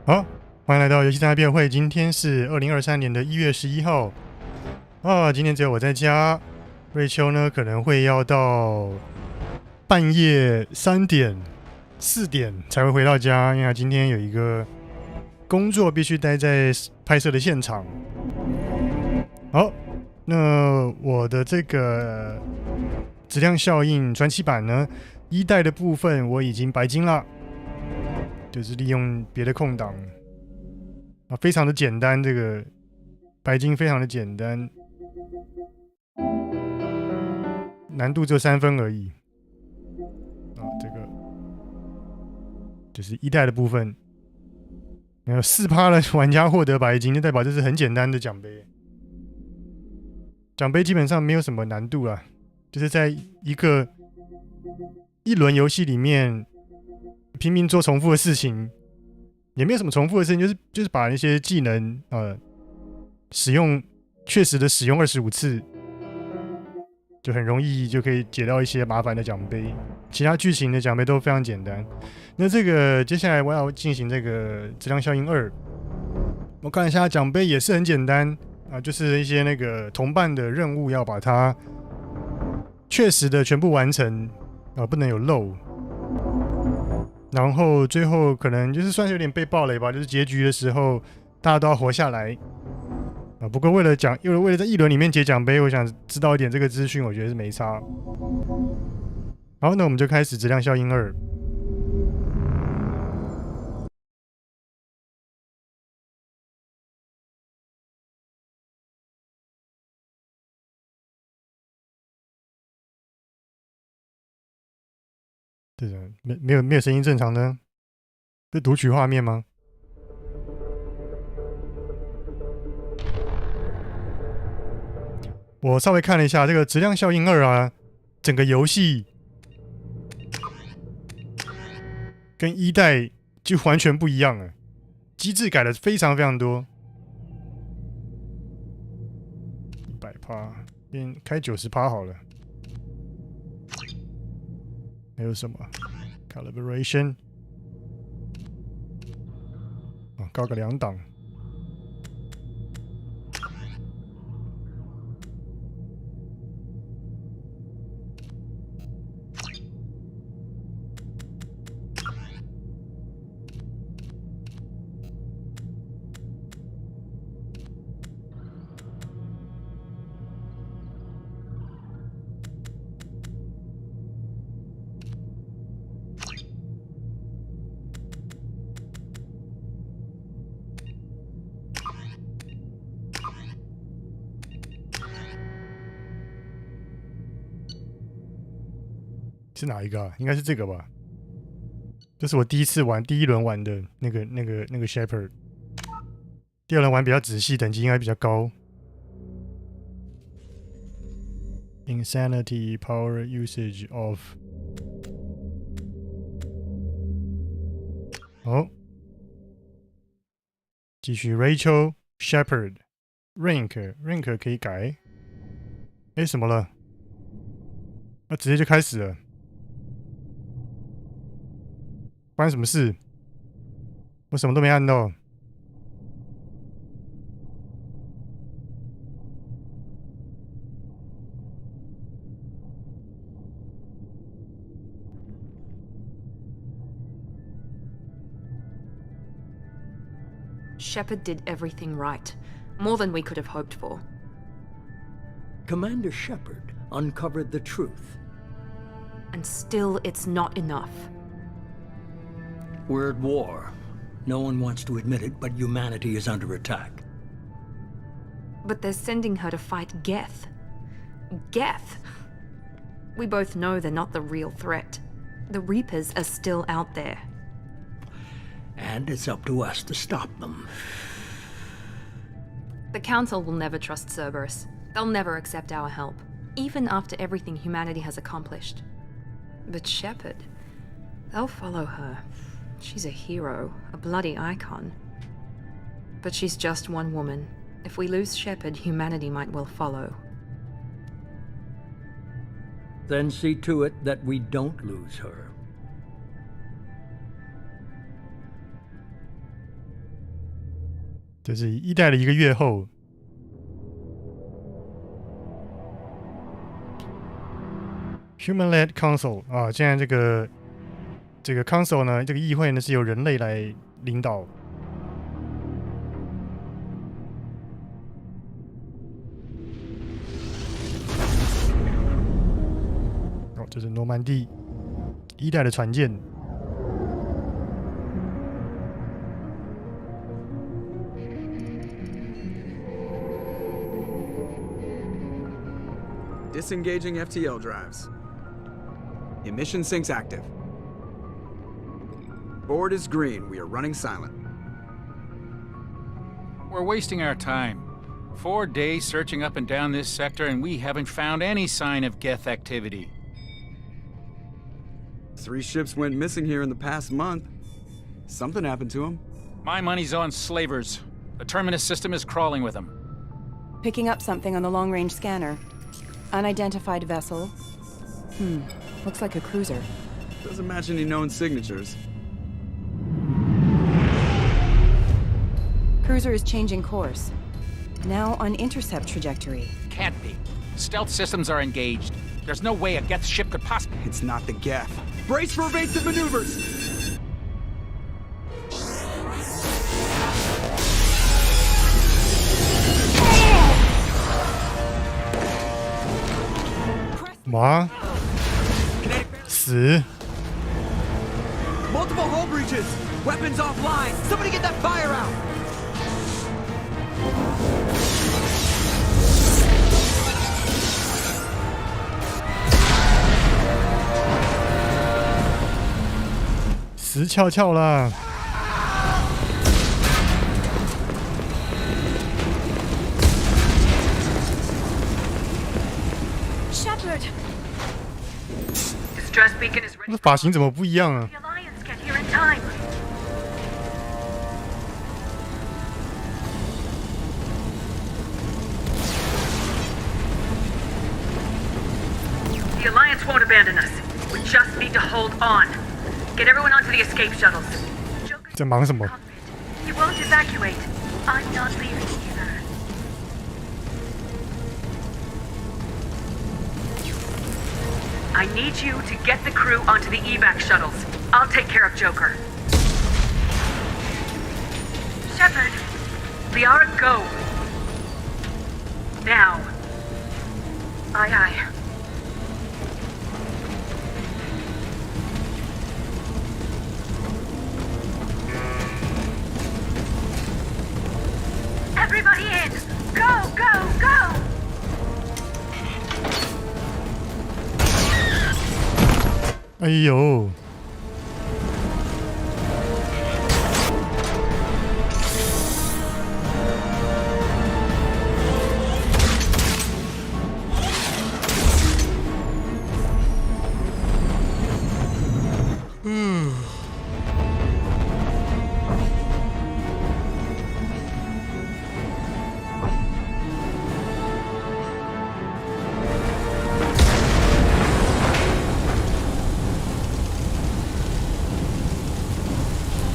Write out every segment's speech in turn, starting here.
好，欢迎来到游戏大辩会。今天是2023年1月11号啊。今天只有我在家，瑞秋呢可能会要到半夜3点、4点才会回到家，因为他今天有一个工作必须待在拍摄的现场。好，那我的这个质量效应传奇版呢，1代的部分我已经白金了。就是利用别的空档啊，非常的简单，这个白金非常的简单，难度只有3分而已啊。这个就是1代的部分，有4%的玩家获得白金，就代表这是很简单的奖杯。奖杯基本上没有什么难度啦，就是在一轮游戏里面。拼命做重复的事情，也没有什么重复的事情，就是把那些技能确实的使用25次，就很容易就可以解到一些麻烦的奖杯。其他剧情的奖杯都非常简单。那这个接下来我要进行这个质量效应2，我看一下奖杯也是很简单啊，就是一些那个同伴的任务要把它确实的全部完成啊，不能有漏。然后最后可能就是算是有点被爆雷吧，就是结局的时候大家都要活下来啊。不过为了在1轮里面解奖杯，我想知道一点这个资讯，我觉得是没差。好，那我们就开始质量效应2。这种没有声音正常呢？是读取画面吗？我稍微看了一下这个质量效应2啊，整个游戏跟1代就完全不一样了，机制改了非常非常多。100%，先开90%好了。还有什么 ？Calibration， 高个2档。是哪一个啊？应该是这个吧。这是我第一轮玩的那个 Shepherd。第2轮玩比较仔细，等级应该比较高。Insanity power usage of。好，继续 Rachel Shepherd rank 可以改。哎，什么了？那直接就开始了。发生什么事？我什么都没按到。Shepard did everything right. More than we could have hoped for. Commander Shepard uncovered the truth. And still, it's not enough. We're at war. No one wants to admit it, but humanity is under attack. But they're sending her to fight Geth. Geth! We both know they're not the real threat. The Reapers are still out there. And it's up to us to stop them. The Council will never trust Cerberus. They'll never accept our help, even after everything humanity has accomplished. But Shepard, they'll follow her. She's a hero, a bloody icon. But she's just one woman. If we lose Shepard, humanity might well follow. Then see to it that we don't lose her. 这是1代的1个月后。Human-led Council 啊，现在这个 Council 呢，这个议会呢是由人类来领导。哦，这是诺曼底1代的船舰。Disengaging FTL drives. Emission sinks active. Board is green. We are running silent. We're wasting our time. 4 days searching up and down this sector, and we haven't found any sign of Geth activity. 3 ships went missing here in the past month. Something happened to them. My money's on slavers. The Terminus system is crawling with them. Picking up something on the long-range scanner. Unidentified vessel. Looks like a cruiser. Doesn't match any known signatures. Cruiser is changing course. Now on intercept trajectory. Can't be. Stealth systems are engaged. There's no way a Geth ship could possibly... It's not the Geth. Brace for evasive maneuvers! What? 死 Multiple hull breaches! Weapons offline! Somebody get that fire out! 死翘翘啦！ Shepard! Distress beacon is 这 ready. 发型怎么不一样啊？ The Alliance get here in time. The Alliance won't abandon us. We just need to hold on. Get everyone onto the escape shuttles. Joker's 在忙什么？ cockpit. He won't evacuate. I'm not leaving either. I need you to get the crew onto the evac shuttles. I'll take care of Joker. Shepard, Liara, go. Now. Aye, aye. Everybody in! Go, go, go! 哎呦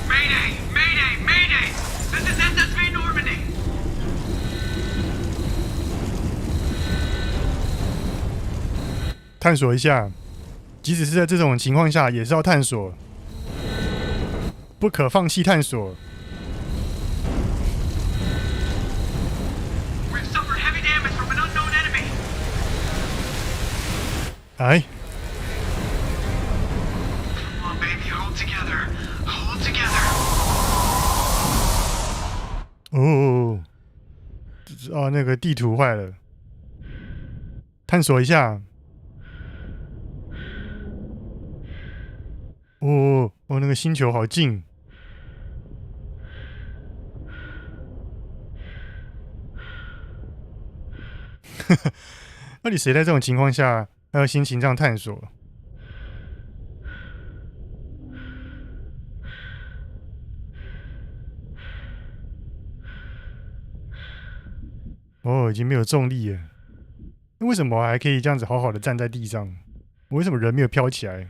！Mayday! Mayday! Mayday! This is SSV Normandy! 探索一下，即使是在这种情况下，也是要探索，不可放弃探索。 We've suffered heavy damage from an unknown enemy. 哎， Come on, baby, hold together. Hold together. 哦，哦，那个地图坏了，探索一下。哦哦，那个星球好近。到底谁在这种情况下还有心情这样探索？哦，已经没有重力了。那为什么我还可以这样子好好的站在地上？我为什么人没有飘起来？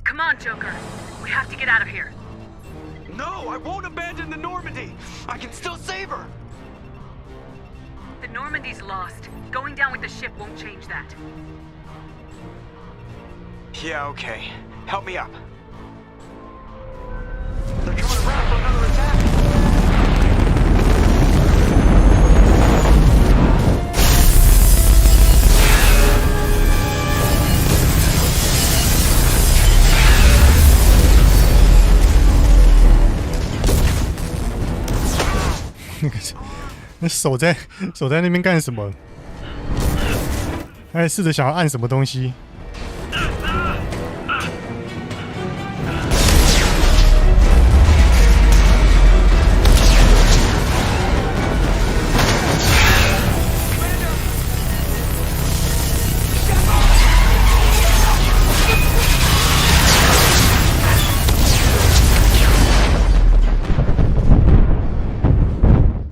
Come on, Joker. We have to get out of here. No, I won't abandon the Normandy. I can still save her. The Normandy's lost. Going down with the ship won't change that. Yeah, okay. Help me up. They're coming around for another attack. 那手在那边干什么？还试着想要按什么东西？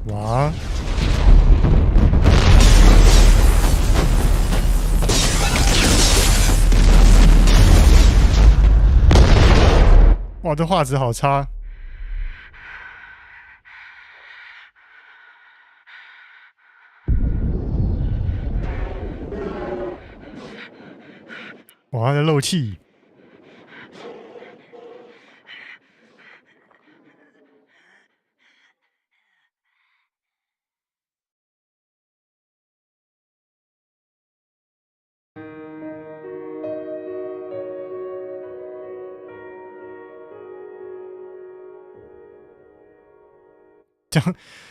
哇！哇，这画质好差。哇，在漏气。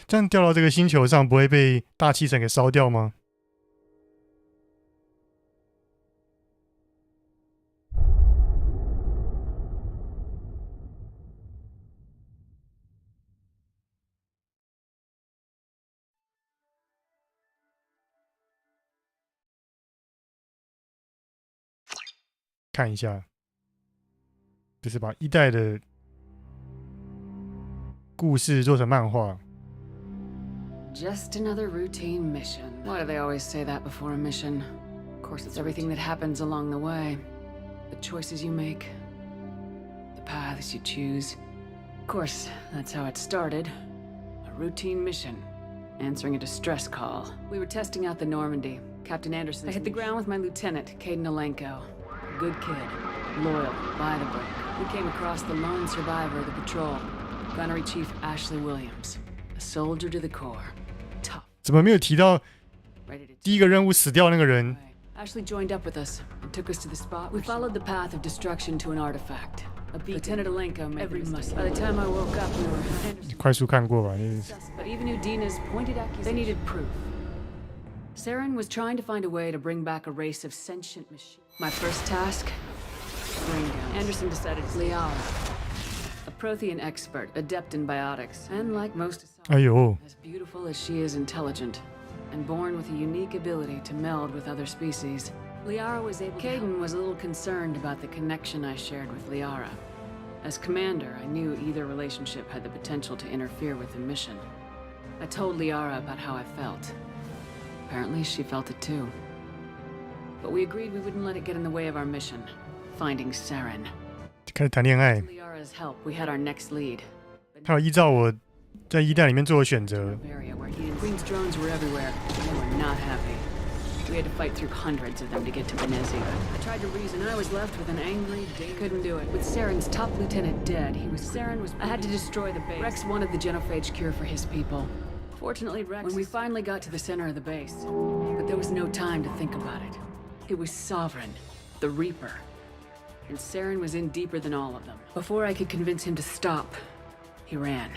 这样掉到这个星球上，不会被大气层给烧掉吗？看一下，就是把一代的故事做成漫画。Just another routine mission. Why do they always say that before a mission? Of course, it's everything that happens along the way. The choices you make, the paths you choose. Of course, that's how it started. A routine mission. Answering a distress call. We were testing out the Normandy. Captain Anderson. I hit the ground with my lieutenant, Caden Alenko. A good kid. Loyal, by the book. We came across the lone survivor of the patrol. Gunnery Chief Ashley Williams. A soldier to the core. Tough. 怎么没有提到第一个任务死掉那个人？ Ashley joined up with us and took us to the spot. We followed the path of destruction to an artifact. A beacon. Lieutenant Alenko made every muscle. By the time I woke up, we were 快速看过吧，那 But even Udina's pointed accusation. They needed proof. Saren was trying to find a way to bring back a race of sentient machines. My first task? Bring down. Anderson decided it's Liara. A Prothean expert, adept in biotics, and like most哎呦， as beautiful as she is intelligent, and born with a unique ability to meld with other species. Liara was able Caden was a little concerned about the connection I shared with Liara. As commander, I knew either relationship had the potential to interfere with the mission. I told Liara about how I felt. Apparently, she felt it too. But we agreed we wouldn't let it get in the way of our mission, finding Saren. 开始谈恋爱。 With Liara's help, we had our next lead. 他有依照我在一代里面做的选择。 Area where he and Queen's drones were everywhere, and they were not happy. We had to fight through hundreds of them to get to Venezia. I tried to reason. I was left with an angry, couldn't do it. With Saren's top lieutenant dead, I had to destroy the base. Rex wanted the genophage cure for his people. Fortunately, Rex. When we finally got to the center of the base, but there was no time to think about it. It was Sovereign, the Reaper, and Saren was in deeper than all of them. Before I could convince him to stop, he ran,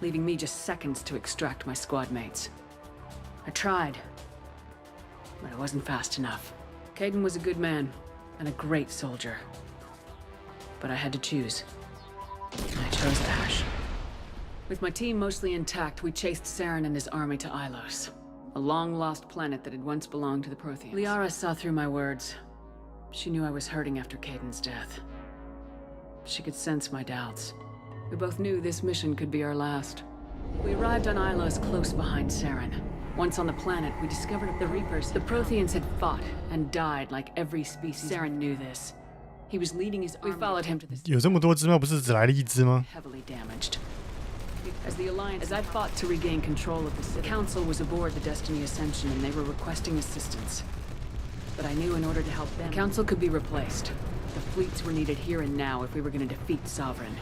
leaving me just seconds to extract my squad mates. I tried, but I wasn't fast enough. Caden was a good man and a great soldier, but I had to choose. And I chose Ash. With my team mostly intact, we chased Saren and his army to Ilos, a long-lost planet that had once belonged to the Protheans. Liara saw through my words. She knew I was hurting after Caden's death. She could sense my doubts. We both knew this mission could be our last. We arrived on Ilos close behind Saren. Once on the planet, we discovered the Reapers. The Protheans had fought and died like every species. Saren knew this. He was leading his army. We followed him to the 有这么多只吗？不是只来了一只吗？ heavily damaged. As I fought to regain control of the city, the Council was aboard the Destiny Ascension and they were requesting assistance. But I knew in order to help them, the Council could be replaced. The fleets were needed here and now if we were going to defeat Sovereign.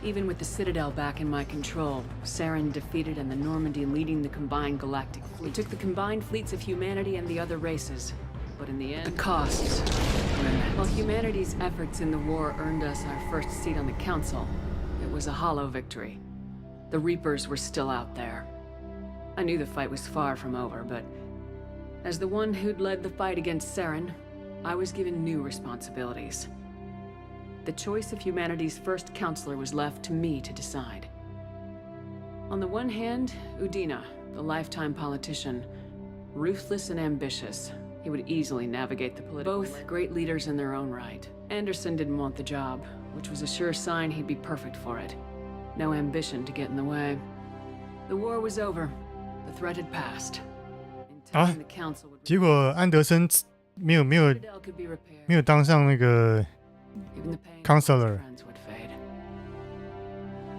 Even with the Citadel back in my control, Saren defeated and the Normandy leading the combined galactic fleet. We took the combined fleets of humanity and the other races. But in the end, the costs were immense. While humanity's efforts in the war earned us our first seat on the Council, it was a hollow victory. The Reapers were still out there. I knew the fight was far from over, but as the one who'd led the fight against Saren, I was given new responsibilities. The choice of humanity's first counselor was left to me to decide. On the one hand, Udina, the lifetime politician, ruthless and ambitious. He would easily navigate the political... Both great leaders in their own right. Anderson didn't want the job, which was a sure sign he'd be perfect for it. No ambition to get in the way. The war was over. The threat had passed. In time, the council would... 结果安德森没有当上那个 counselor，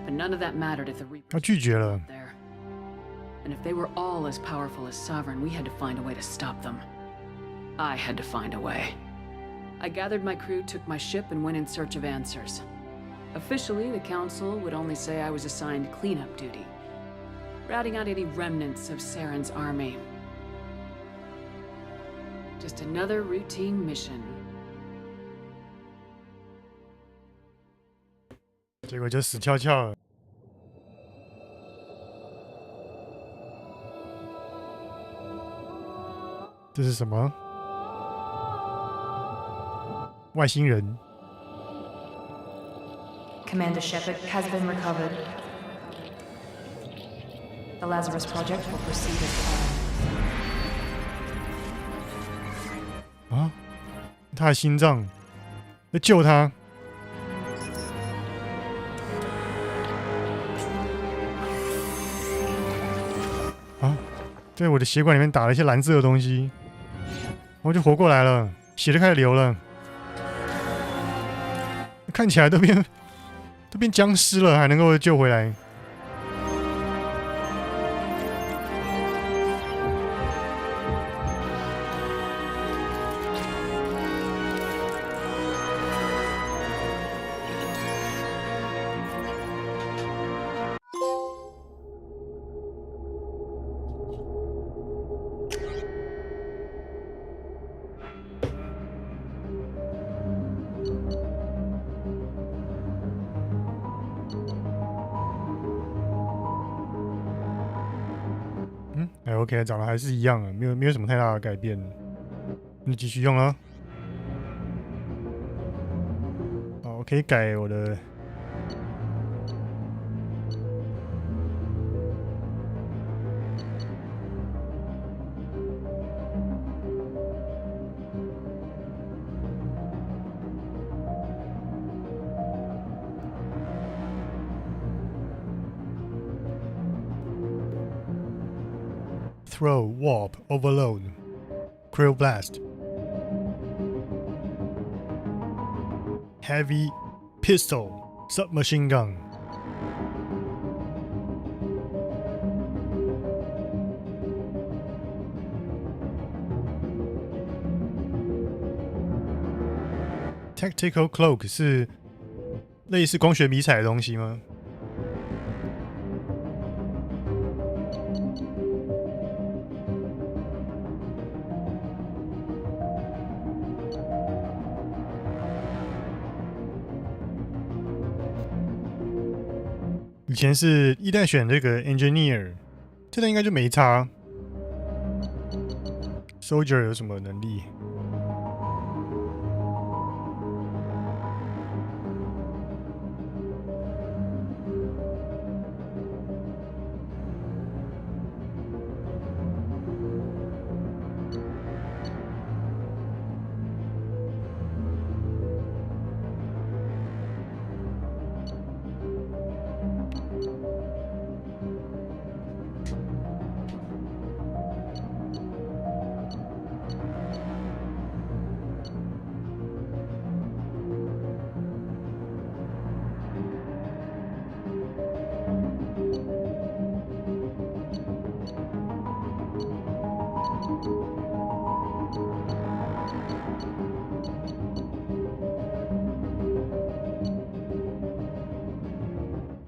But none of that mattered if the Reapers 他拒绝了。 there. And if they were all as powerful as Sovereign, we had to find a way to stop them. I had to find a way. I gathered my crew, took my ship, and went in search of answers. Officially, the Council would only say I was assigned cleanup duty, routing out any remnants of Saren's army. Just another routine mission. 结果就死翘翘了。这是什么？外星人。 Commander Shepard has been recovered. The Lazarus Project will proceed as planned. 啊，他的心脏，要救他。啊，在我的血管里面打了一些蓝色的东西，我就活过来了，血就开始流了。看起来都变僵尸了，还能够救回来。OK， 长得还是一样啊，没有什么太大的改变。那继续用了。好，我可以改我的。Throw, warp, overload, Krill blast, heavy pistol, submachine gun. Tactical cloak 是类似光学迷彩的东西吗？以前是一代选这个 engineer， 这代应该就没差。Soldier 有什么能力？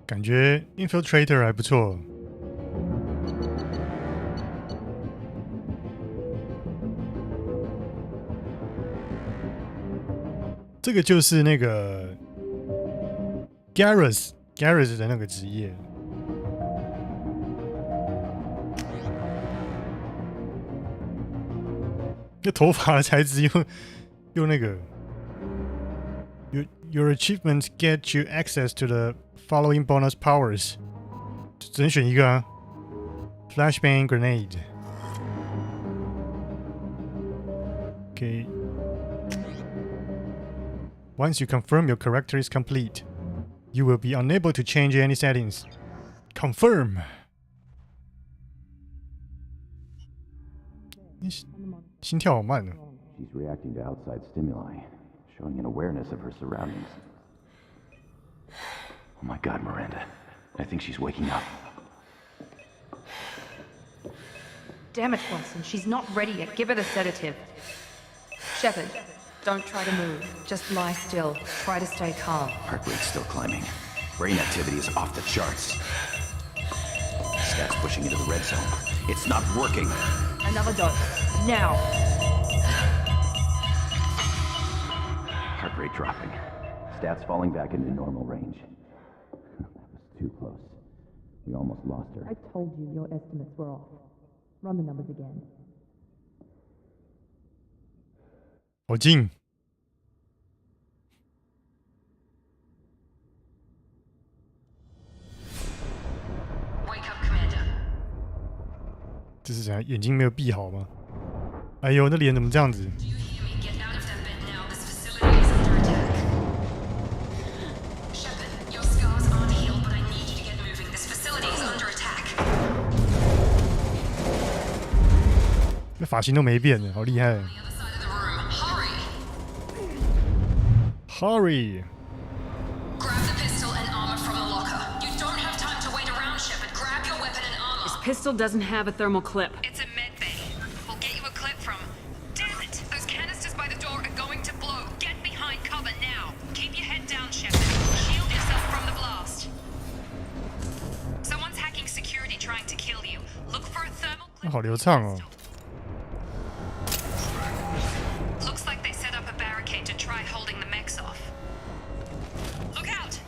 感觉 Infiltrator 还不错。这个就是那个 Garrus 的那个职业。那头发的材质用那个。Your achievements get you access to the following bonus powers. 只能选一个啊。Flashbang grenade. Okay. Once you confirm your character is complete, you will be unable to change any settings. Confirm. 心跳好慢啊。She's reacting to outside stimuli, showing an awareness of her surroundings. Oh my God, Miranda. I think she's waking up. Damn it, Watson. She's not ready yet. Give her the sedative. Shepard, don't try to move. Just lie still. Try to stay calm. Heart rate's still climbing. Brain activity is off the charts. Stats pushing into the red zone. It's not working. Another dose. Now. Heart rate dropping. Stats falling back into normal range. That was too close. We almost lost her. I told you your estimates were off. Run the numbers again. 好近。这是怎样？眼睛没有闭好吗？哎呦，那脸怎么这样子？那发型都没变呢，好厉害 ！Hurry! Pistol doesn't have a thermal clip. It's a med bay. We'll get you a clip from. Damn it! Those canisters by the door are going to blow. Get behind cover now. Keep your head down, Shepard. Shield yourself from the blast. Someone's hacking security trying to kill you. Look for a thermal clip. 好流畅哦。Looks like they set up a barricade to try holding the mechs off. Look out!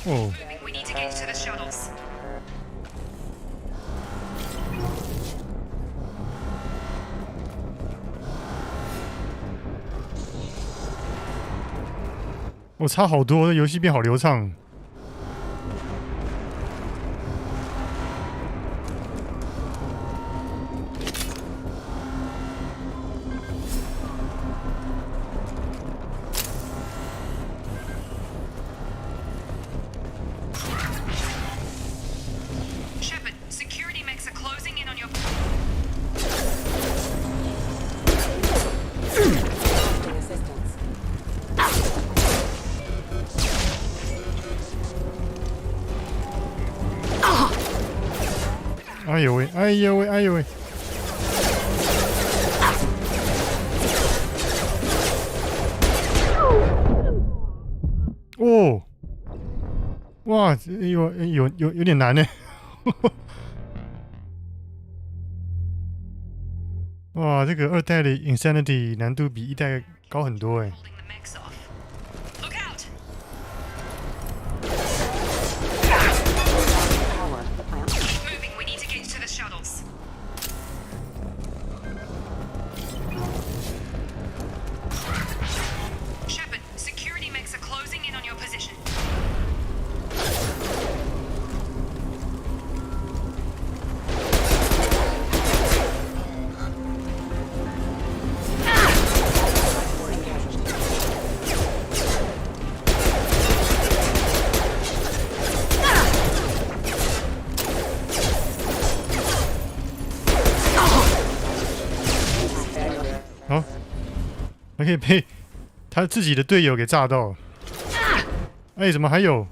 Oh. We need to get to the shuttles. 我差好多，游戏变好流畅。Shepard, security mechs are closing in on your. 哎呦喂！哎呦喂！哎呦喂！哦，哇，有点难呢。哇，这个2代的 Insanity 难度比1代高很多哎。Holding the mechs off. Look out! Keep moving. We need to get to the shuttles. Shepard, security mechs are closing in on your position. hả? 还可以被他自己的队友给炸到。哎，怎么还有？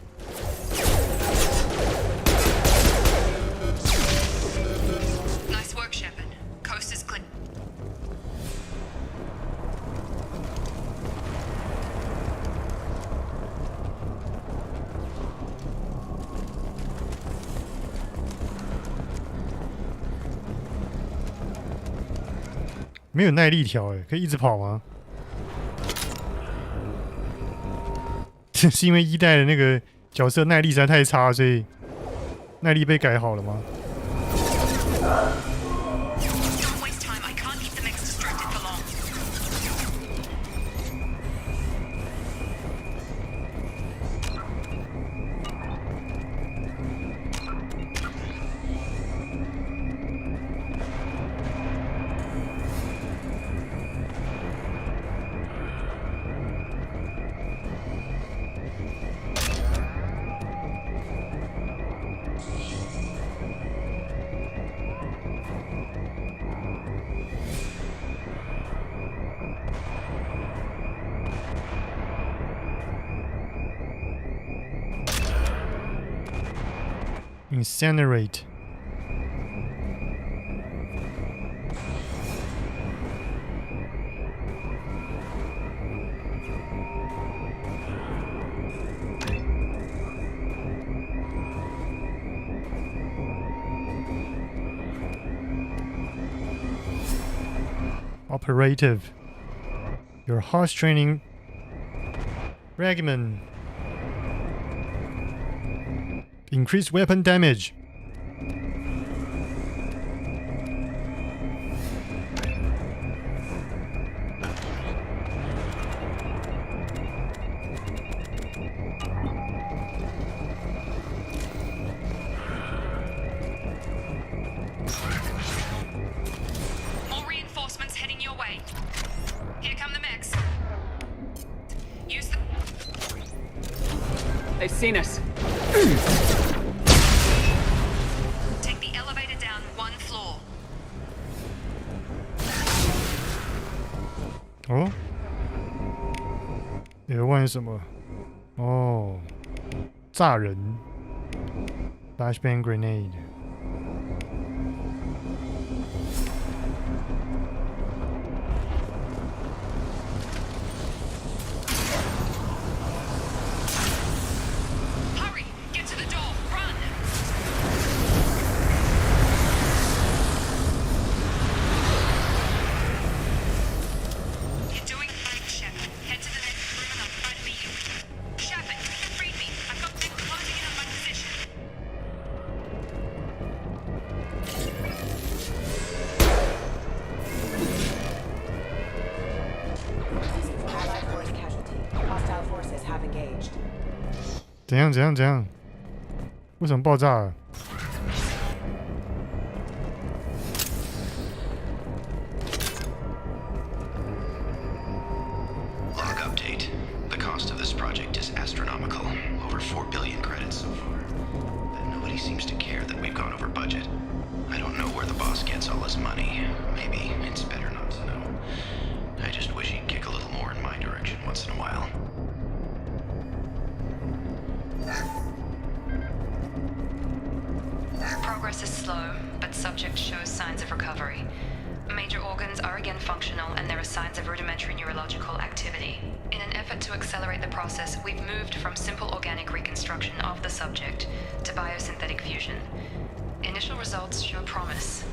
Nice work, Shepard. Coast is clear. 没有耐力条哎，可以一直跑吗？是因为1代的那个角色耐力实在太差，所以耐力被改好了吗？ Don't waste time. I can't keep the mechs distracted for long. Incinerate. Operative. Your harsh training regimen. Increased weapon damage. way. Here come the mechs. Use the... They've seen us. Take the elevator down 1 floor. 哦，L1是什么？哦，炸人 ，flashbang grenade。Hurry! Get to the door! Run! You're doing great, Shepard. Head to the next room and I'll try to meet you. Shepard, read me. I've got them closing in on my position. Allied force casualty. Hostile forces have engaged. 怎样？为什么爆炸了？ Log update. The cost of this project is astronomical. Over 4 billion credits so far. But nobody seems to care that we've gone over budget. I don't know where the boss gets all his money. Maybe it's better not to know. I just wish he'd kick a little more in my direction once in a while. Progress is slow, but subject shows signs of recovery. Major organs are again functional, and there are signs of rudimentary neurological activity. In an effort to accelerate the process, we've moved from simple organic reconstruction of the subject to biosynthetic fusion. Initial results show promise.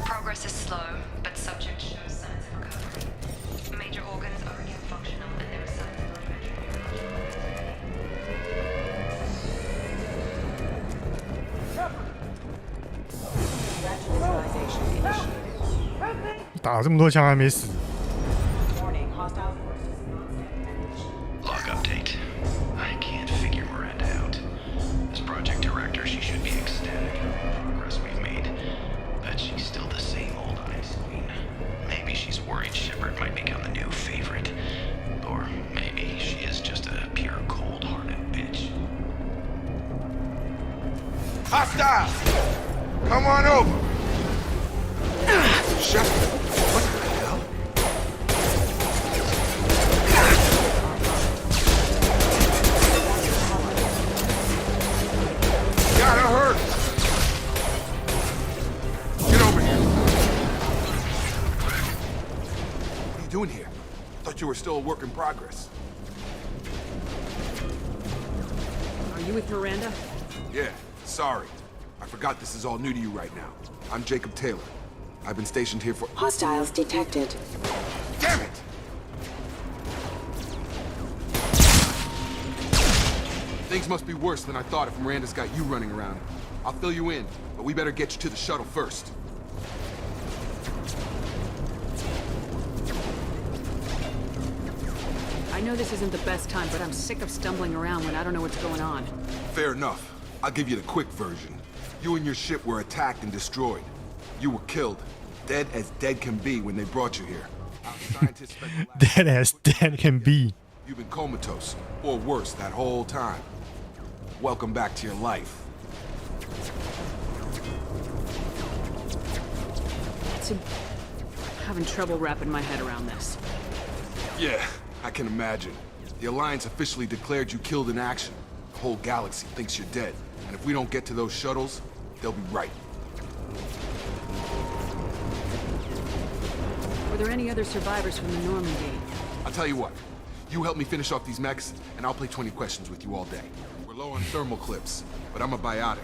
Progress is slow, but subject shows signs of recovery. Major organs are again functional, and there are signs of rudimentary neurological activity. Neutralization initiated. 打这么多枪还没死。 Warning, hostile forces non-standard ammunition. Log update. I can't figure Miranda out. As project director, she should be ecstatic at the progress we've made. But she's still the same old ice queen. Maybe she's worried Shepard might become the new favorite. Or maybe she is just a pure cold-hearted bitch. Hostile! Come on over! Shepard, what the hell? Gotta hurt! Get over here! What are you doing here? Thought you were still a work in progress. Are you with Miranda? Yeah, sorry. I forgot this is all new to you right now. I'm Jacob Taylor. I've been stationed here for— Hostiles detected. Damn it! Things must be worse than I thought if Miranda's got you running around. I'll fill you in, but we better get you to the shuttle first. I know this isn't the best time, but I'm sick of stumbling around when I don't know what's going on. Fair enough. I'll give you the quick version. You and your ship were attacked and destroyed. You were killed. Dead as dead can be when they brought you here. Our scientists spent the last— Dead as dead can be. You've been comatose, or worse, that whole time. Welcome back to your life. I'm having trouble wrapping my head around this. Yeah, I can imagine. The Alliance officially declared you killed in action. The whole galaxy thinks you're dead. And if we don't get to those shuttles, they'll be right. Were there any other survivors from the Normandy? I'll tell you what. You help me finish off these mechs, and I'll play 20 questions with you all day. We're low on thermal clips, but I'm a biotic.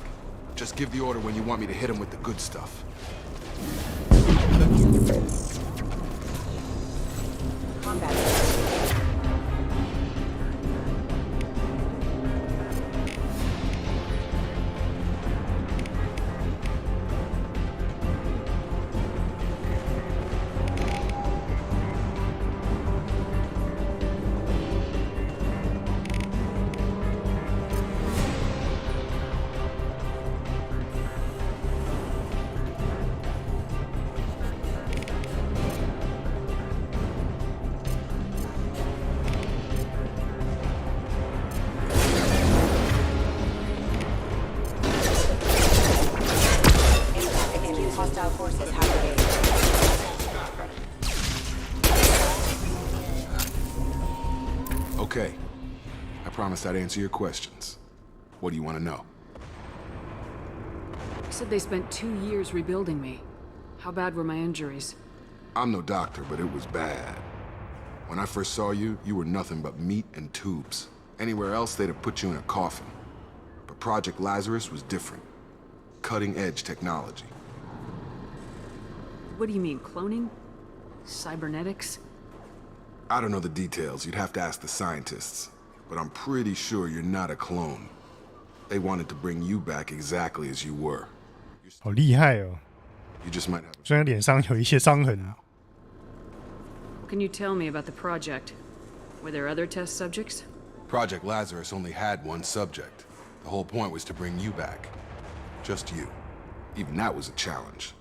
Just give the order when you want me to hit them with the good stuff. Combat. Okay. I promised I'd answer your questions. What do you want to know? You said they spent 2 years rebuilding me. How bad were my injuries? I'm no doctor, but it was bad. When I first saw you, you were nothing but meat and tubes. Anywhere else, they'd have put you in a coffin. But Project Lazarus was different. Cutting-edge technology. What do you mean, cloning? Cybernetics? I don't know the details. You'd have to ask the scientists. But I'm pretty sure you're not a clone. They wanted to bring you back exactly as you were. 好厉害哦！ You just might have. 虽然脸上有一些伤痕。 What can you tell me about the project? Were there other test subjects? Project Lazarus only had one subject. The whole point was to bring you back. Just you. Even that was a challenge.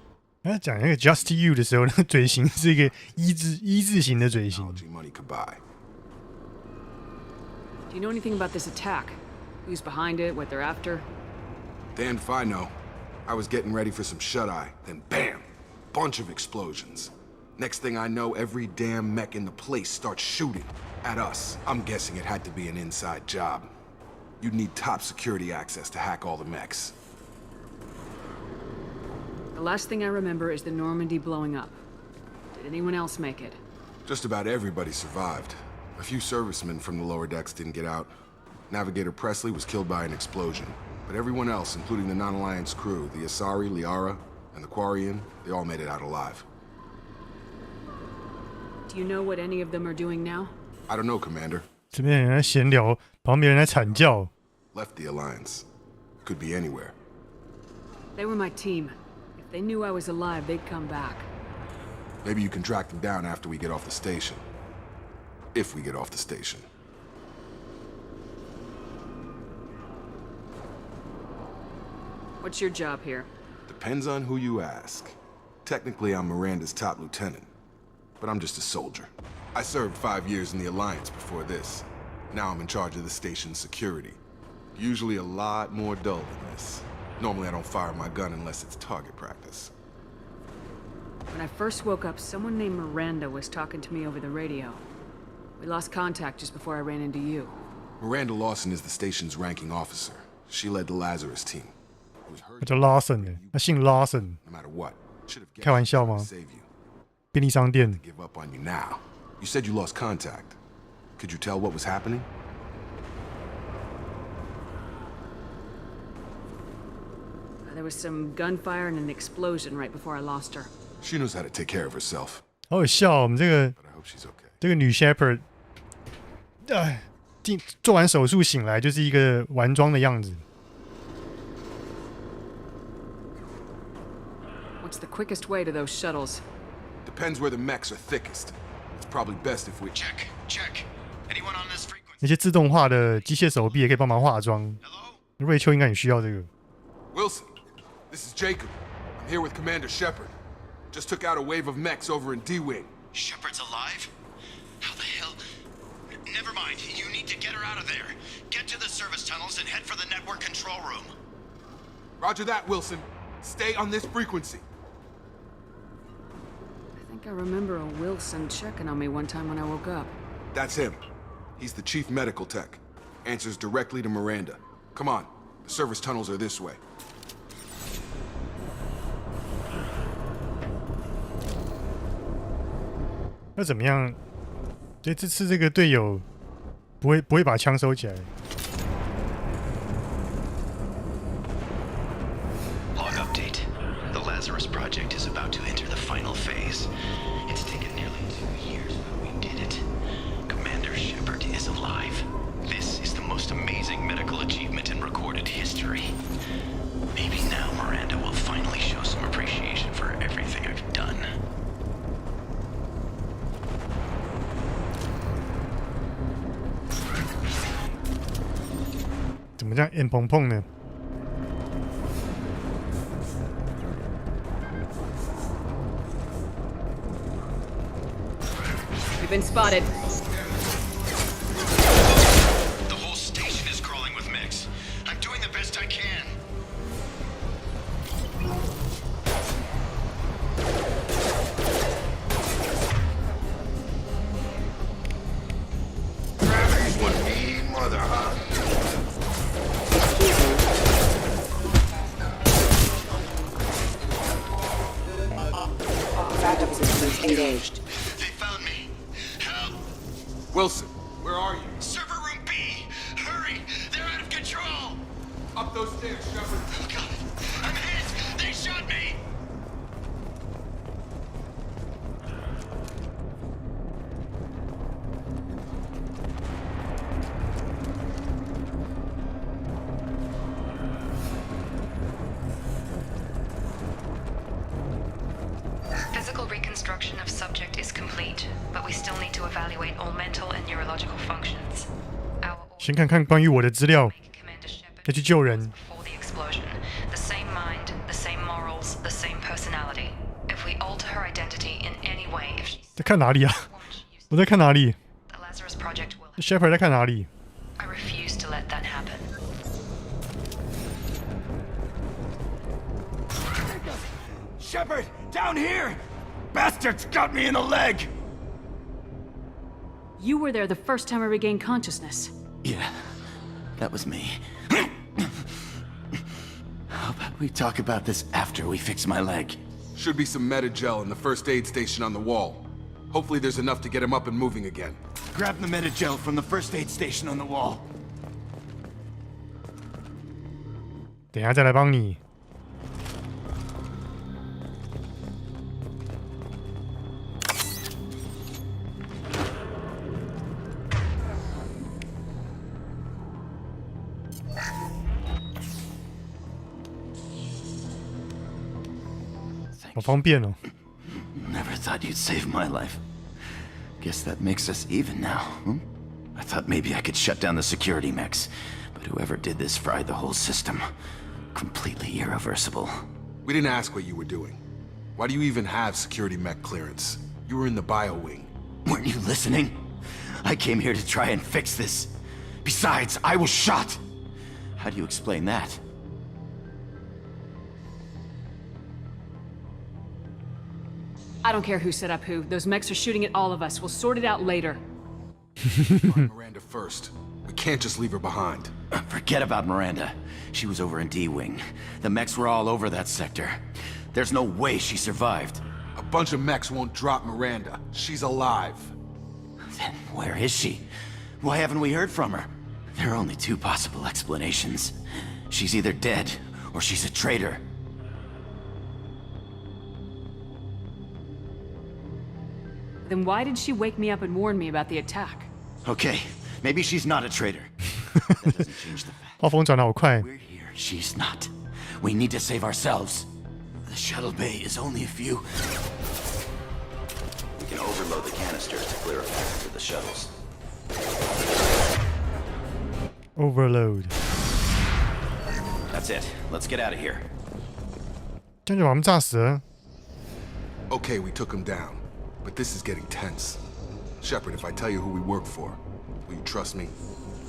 他讲那个 Just You 的时候，那个嘴型是一个一字形的嘴型。 Money could buy. Do you know anything about this attack? Who's behind it? What they're after? Damned if I know. I was getting ready for some shut-eye, then bam! Bunch of explosions. Next thing I know, every damn mech in the place starts shooting at us. I'm guessing it had to be an inside job. You'd need top security access to hack all the mechs. The last thing I remember is the Normandy blowing up. Did anyone else make it? Just about everybody survived. A few servicemen from the lower decks didn't get out. Navigator Presley was killed by an explosion. But everyone else, including the non-Alliance crew, the Asari, Liara, and the Quarian, they all made it out alive. Do you know what any of them are doing now? I don't know, Commander. 这边有人在闲聊，旁边人在惨叫。 Left the Alliance. Could be anywhere. They were my team. If they knew I was alive, they'd come back. Maybe you can track them down after we get off the station. If we get off the station. What's your job here? Depends on who you ask. Technically, I'm Miranda's top lieutenant. But I'm just a soldier. I served 5 years in the Alliance before this. Now I'm in charge of the station's security. Usually a lot more dull than this. Normally I don't fire my gun unless it's target practice. When I first woke up, someone named Miranda was talking to me over the radio. We lost contact just before I ran into you. Miranda Lawson is the station's ranking officer. She led the Lazarus team. 他叫 Lawson 的，他姓 Lawson。 No matter what. 开玩笑吗？ Save you. 便利商店。 Give up on you now. You said you lost contact. Could you tell what was happening? There was some gunfire and an explosion right before I lost her. She knows how to take care of herself. 好有笑哦，我们这个 But I hope she's okay. 这个女 Shepherd， 做完手术醒来就是一个完妆的样子。 What's the quickest way to those shuttles? Depends where the mechs are thickest. It's probably best if we... Check. Anyone on this frequency? 那些自动化的机械手臂也可以帮忙化妆。瑞秋应该也需要这个。 Wilson, this is Jacob. I'm here with Commander Shepard. Just took out a wave of mechs over in D-Wing. Shepard's alive? How the hell? Never mind. You need to get her out of there. Get to the service tunnels and head for the network control room. Roger that, Wilson. Stay on this frequency. I think I remember a Wilson checking on me one time when I woke up. That's him. He's the chief medical tech. Answers directly to Miranda. Come on. The service tunnels are this way. 那怎么样？这次这个队友不会把枪收起来。 Log update. The Lazarus project is about to enter the final phase. It's taken nearly 2 years, but we did it. Commander Shepard is alive. This is the most amazing medical achievement in recorded history. Maybe now Miranda will finally show some appreciation for everything I've done. 怎么这样眼碰碰呢？ We've been spotted. The whole station is crawling with mechs. I'm doing the best I can. engaged. They found me. Help! Wilson, where are you? Server room B! Hurry! They're out of control! Up those stairs, Shepard. Oh, God! I'm hit! They shot me! Physical reconstruction of subject is complete, but we still need to evaluate all mental and neurological functions. Our 先看看关于我的资料， Commander Shepard 要去救人。 before the explosion. The same mind, the same morals, the same personality. If we alter her identity in any way, if she's 在看哪里啊？我在看哪里 the Lazarus Project will. ？Shepard 在看哪里？ I refuse to let that happen. Shepard! Down here! Bastards got me in the leg! You were there the first time I regained consciousness. Yeah, that was me. How about we talk about this after we fix my leg? Should be some Medi-gel in the first aid station on the wall. Hopefully there's enough to get him up and moving again. Grab the Medi-gel from the first aid station on the wall. 等一下再来帮你。好方便哦。 Never thought you'd save my life. Guess that makes us even now, hmm? I thought maybe I could shut down the security mechs, but whoever did this fried the whole system. Completely irreversible. We didn't ask what you were doing. Why do you even have security mech clearance? You were in the bio wing. Weren't you listening? I came here to try and fix this. Besides, I was shot. How do you explain that? I don't care who set up who. Those mechs are shooting at all of us. We'll sort it out later. Find Miranda first. We can't just leave her behind. Forget about Miranda. She was over in D-Wing. The mechs were all over that sector. There's no way she survived. A bunch of mechs won't drop Miranda. She's alive. Then where is she? Why haven't we heard from her? There are only two possible explanations. She's either dead, or she's a traitor. Then why did she wake me up and warn me about the attack? Okay, maybe she's not a traitor. That doesn't change the fact. 画风转得好快。 We're here, she's not. We need to save ourselves. The shuttle bay is only a few. We can overload the canisters to clear a path to the shuttles. Overload。 That's it. Let's get out of here. 这样就把他们炸死了。 Okay, we took him down. But this is getting tense. Shepard, if I tell you who we work for, will you trust me?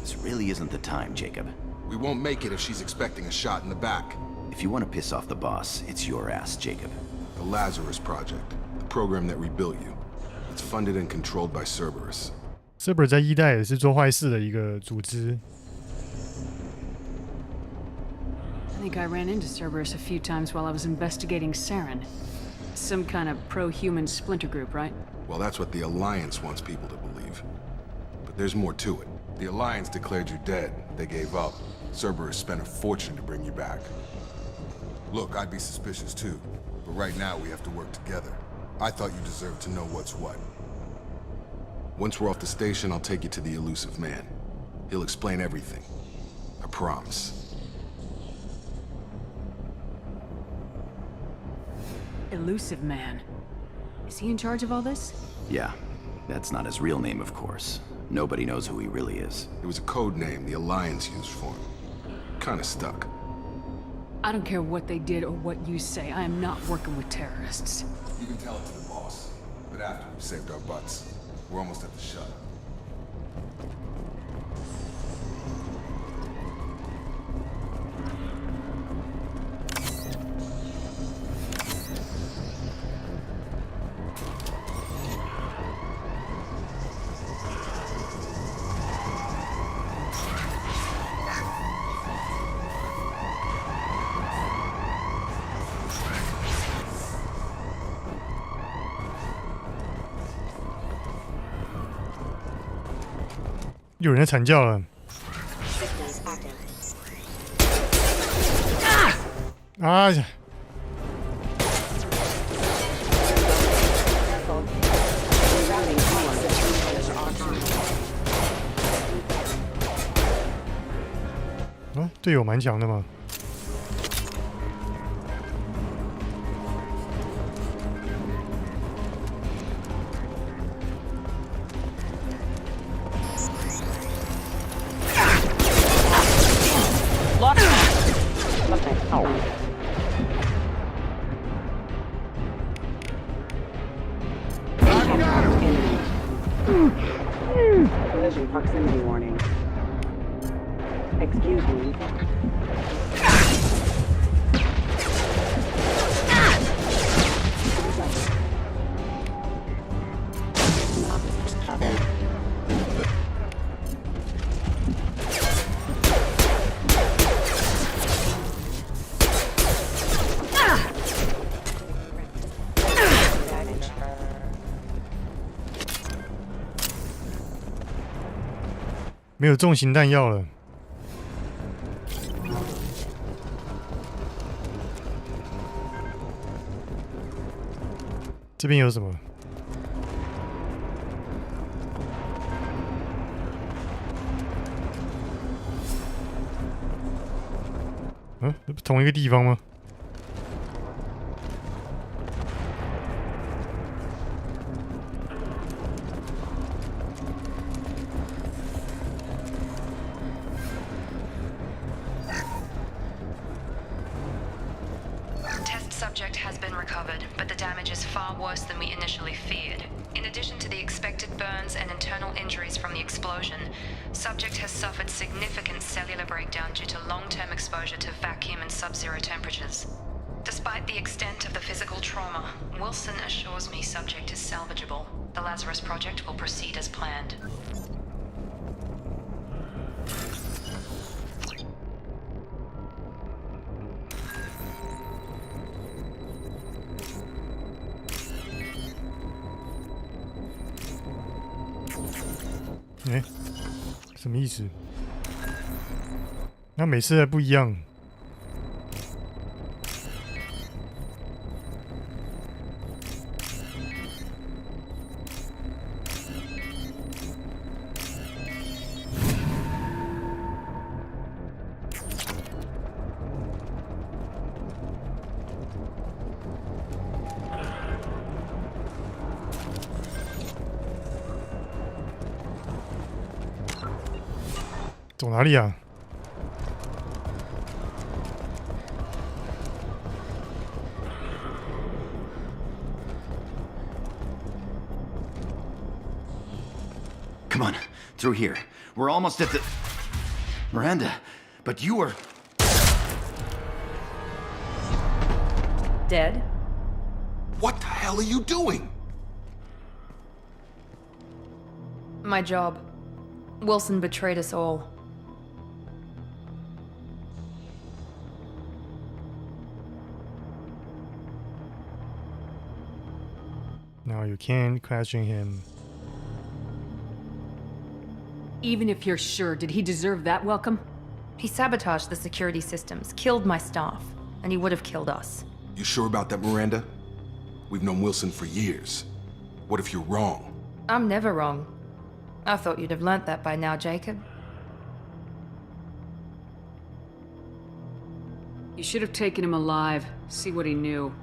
This really isn't the time, Jacob. We won't make it if she's expecting a shot in the back. If you want to piss off the boss, it's your ass, Jacob. The Lazarus Project, the program that rebuilt you. It's funded and controlled by Cerberus. Cerberus 在一代也是做坏事的一个组织。 I think I ran into Cerberus a few times while I was investigating Saren. Some kind of pro-human splinter group, right? Well, that's what the Alliance wants people to believe. But there's more to it. The Alliance declared you dead. They gave up. Cerberus spent a fortune to bring you back. Look, I'd be suspicious too. But right now we have to work together. I thought you deserved to know what's what. Once we're off the station, I'll take you to the elusive man. He'll explain everything. I promise. Elusive man. Is he in charge of all this? Yeah, that's not his real name, of course. Nobody knows who he really is. It was a code name the Alliance used for him. Kinda stuck. I don't care what they did or what you say. I am not working with terrorists. You can tell it to the boss. But after we've saved our butts, we're almost at the shut. 有人在惨叫了。啊呀！啊，队友蛮强的嘛。Collision proximity warning. Excuse me. Damage. 没有重型弹药了。这边有什么？嗯，这不同一个地方吗？Subject has been recovered, but the damage is far worse than we initially feared. In addition to the expected burns and internal injuries from the explosion, subject has suffered significant cellular breakdown due to long-term exposure to vacuum and sub-zero temperatures. Despite the extent of the physical trauma, Wilson assures me subject is salvageable. The Lazarus Project will proceed as planned.哎，什么意思？那每次还不一样。走哪里啊？ Come on, through here. We're almost at the... Miranda, but you were... Dead? What the hell are you doing? My job. Wilson betrayed us all. Now you can't question him. Even if you're sure, did he deserve that welcome? He sabotaged the security systems, killed my staff, and he would have killed us. You sure about that, Miranda? We've known Wilson for years. What if you're wrong? I'm never wrong. I thought you'd have learnt that by now, Jacob. You should have taken him alive, see what he knew.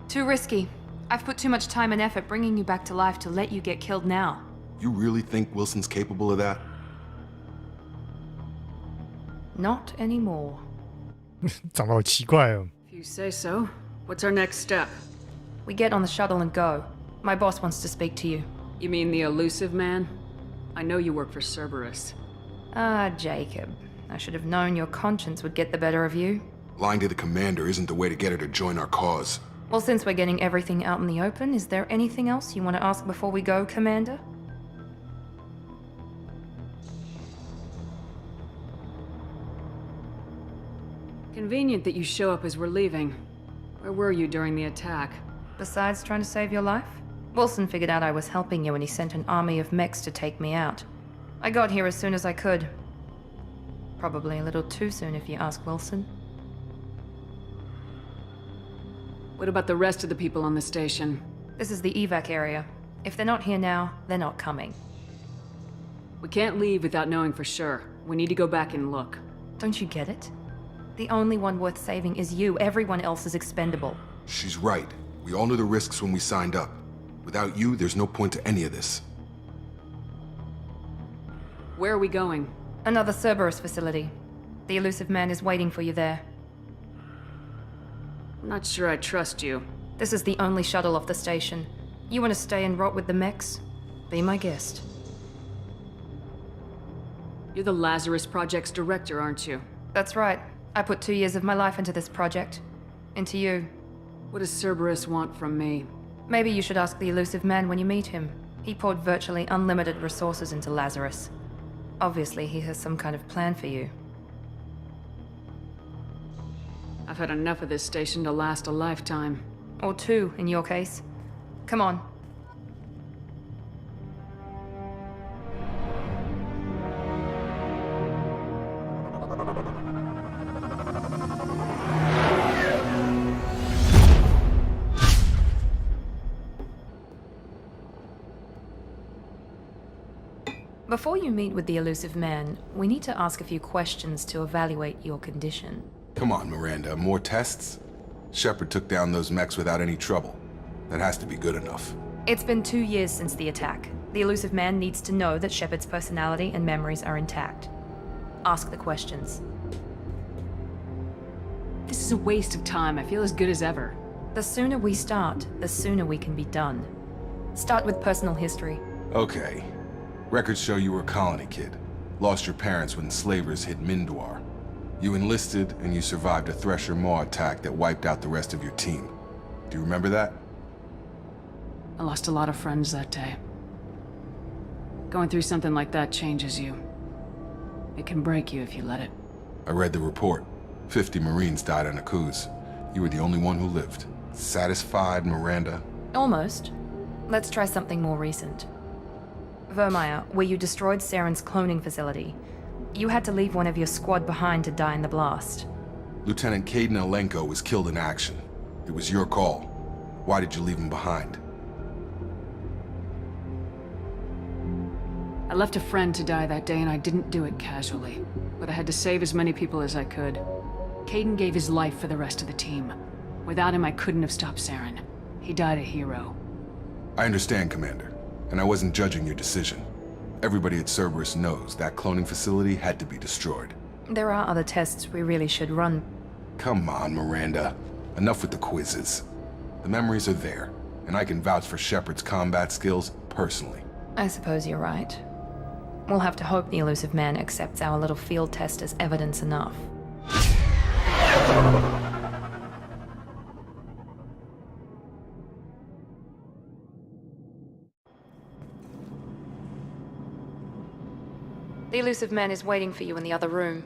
Too risky. I've put too much time and effort bringing you back to life to let you get killed now. You really think Wilson's capable of that? Not anymore. 长得好奇怪哦。 If you say so. What's our next step? We get on the shuttle and go. My boss wants to speak to you. You mean the elusive man? I know you work for Cerberus. Ah, Jacob. I should have known your conscience would get the better of you. Lying to the commander isn't the way to get her to join our cause. Well, since we're getting everything out in the open, is there anything else you want to ask before we go, Commander? Convenient that you show up as we're leaving. Where were you during the attack? Besides trying to save your life? Wilson figured out I was helping you and he sent an army of mechs to take me out. I got here as soon as I could. Probably a little too soon if you ask Wilson. What about the rest of the people on the station? This is the evac area. If they're not here now, they're not coming. We can't leave without knowing for sure. We need to go back and look. Don't you get it? The only one worth saving is you. Everyone else is expendable. She's right. We all knew the risks when we signed up. Without you, there's no point to any of this. Where are we going? Another Cerberus facility. The elusive man is waiting for you there. I'm not sure I trust you. This is the only shuttle off the station. You want to stay and rot with the mechs? Be my guest. You're the Lazarus Project's director, aren't you? That's right. I put 2 years of my life into this project. Into you. What does Cerberus want from me? Maybe you should ask the elusive man when you meet him. He poured virtually unlimited resources into Lazarus. Obviously, he has some kind of plan for you. I've had enough of this station to last a lifetime. Or 2, in your case. Come on. Before you meet with the elusive man, we need to ask a few questions to evaluate your condition. Come on, Miranda, more tests? Shepard took down those mechs without any trouble. That has to be good enough. It's been 2 years since the attack. The elusive man needs to know that Shepard's personality and memories are intact. Ask the questions. This is a waste of time. I feel as good as ever. The sooner we start, the sooner we can be done. Start with personal history. Okay. Records show you were a colony kid. Lost your parents when slavers hit Mindwar. You enlisted, and you survived a Thresher Maw attack that wiped out the rest of your team. Do you remember that? I lost a lot of friends that day. Going through something like that changes you. It can break you if you let it. I read the report. 50 Marines died on a cruise. You were the only one who lived. Satisfied, Miranda? Almost. Let's try something more recent. Vermeer, where you destroyed Saren's cloning facility. You had to leave one of your squad behind to die in the blast. Lieutenant Caden Alenko was killed in action. It was your call. Why did you leave him behind? I left a friend to die that day and I didn't do it casually. But I had to save as many people as I could. Caden gave his life for the rest of the team. Without him, I couldn't have stopped Saren. He died a hero. I understand, Commander. And I wasn't judging your decision. Everybody at Cerberus knows that cloning facility had to be destroyed. There are other tests we really should run. Come on, Miranda. Enough with the quizzes. The memories are there, and I can vouch for Shepard's combat skills personally. I suppose you're right. We'll have to hope the elusive man accepts our little field test as evidence enough. The elusive man is waiting for you in the other room.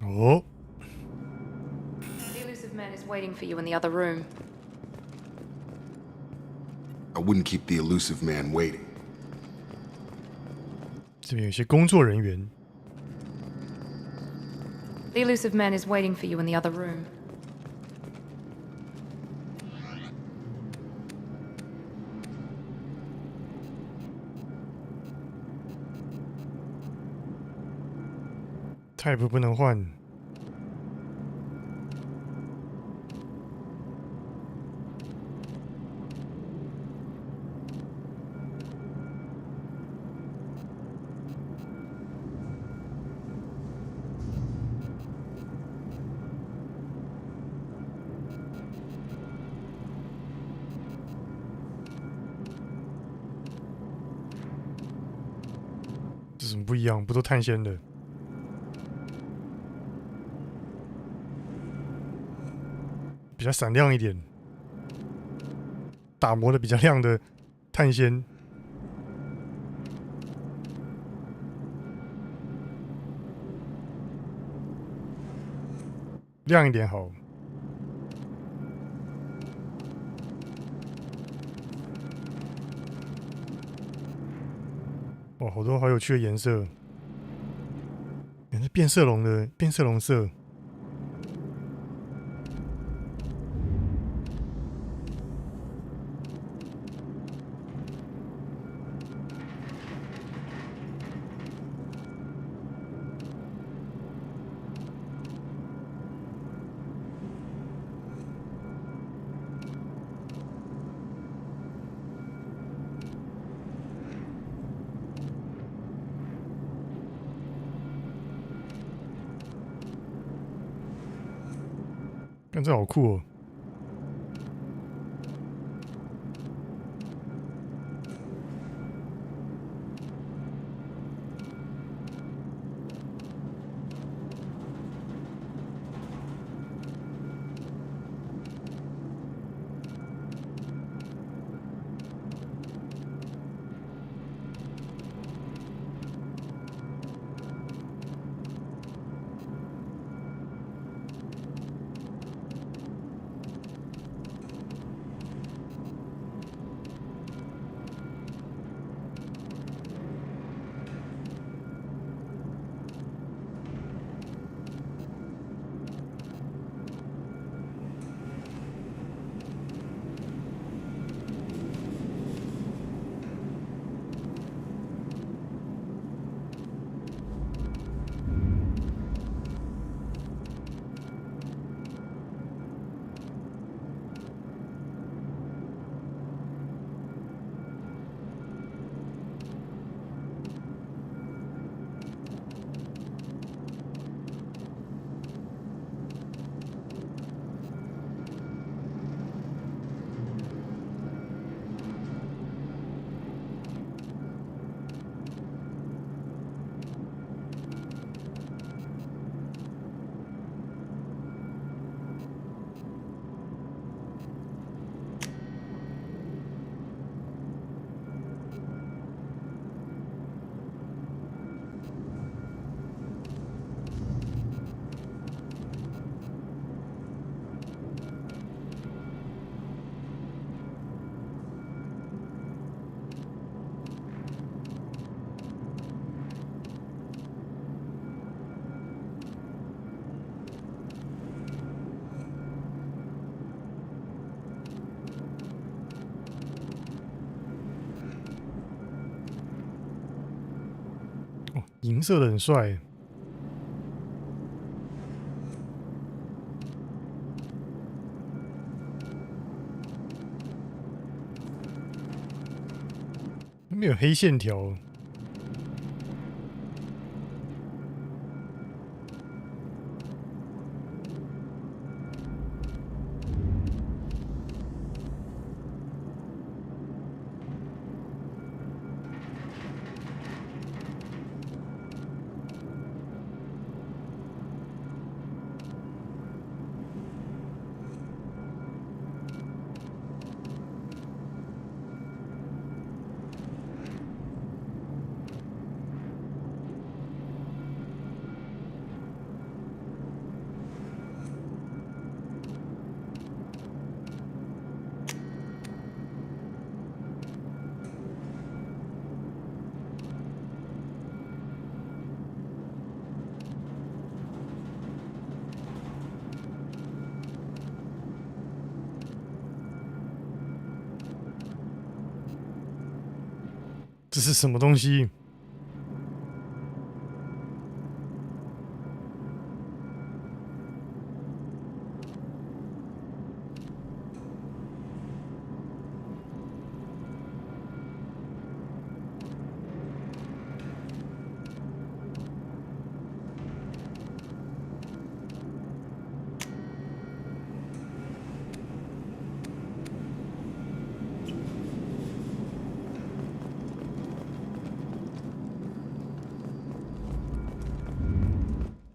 Oh. The elusive man is waiting for you in the other room. I wouldn't keep the elusive man waiting. 这边有些工作人员。 The elusive man is waiting for you in the other room. Type 不能换。这怎么不一样？不都探险的？比较闪亮一点。打磨的比较亮的碳纤。亮一点好。哇，好多好有趣的颜色。原来变色龙的变色龙色。看这好酷哦！银色的很帅。没有黑线条。这是什么东西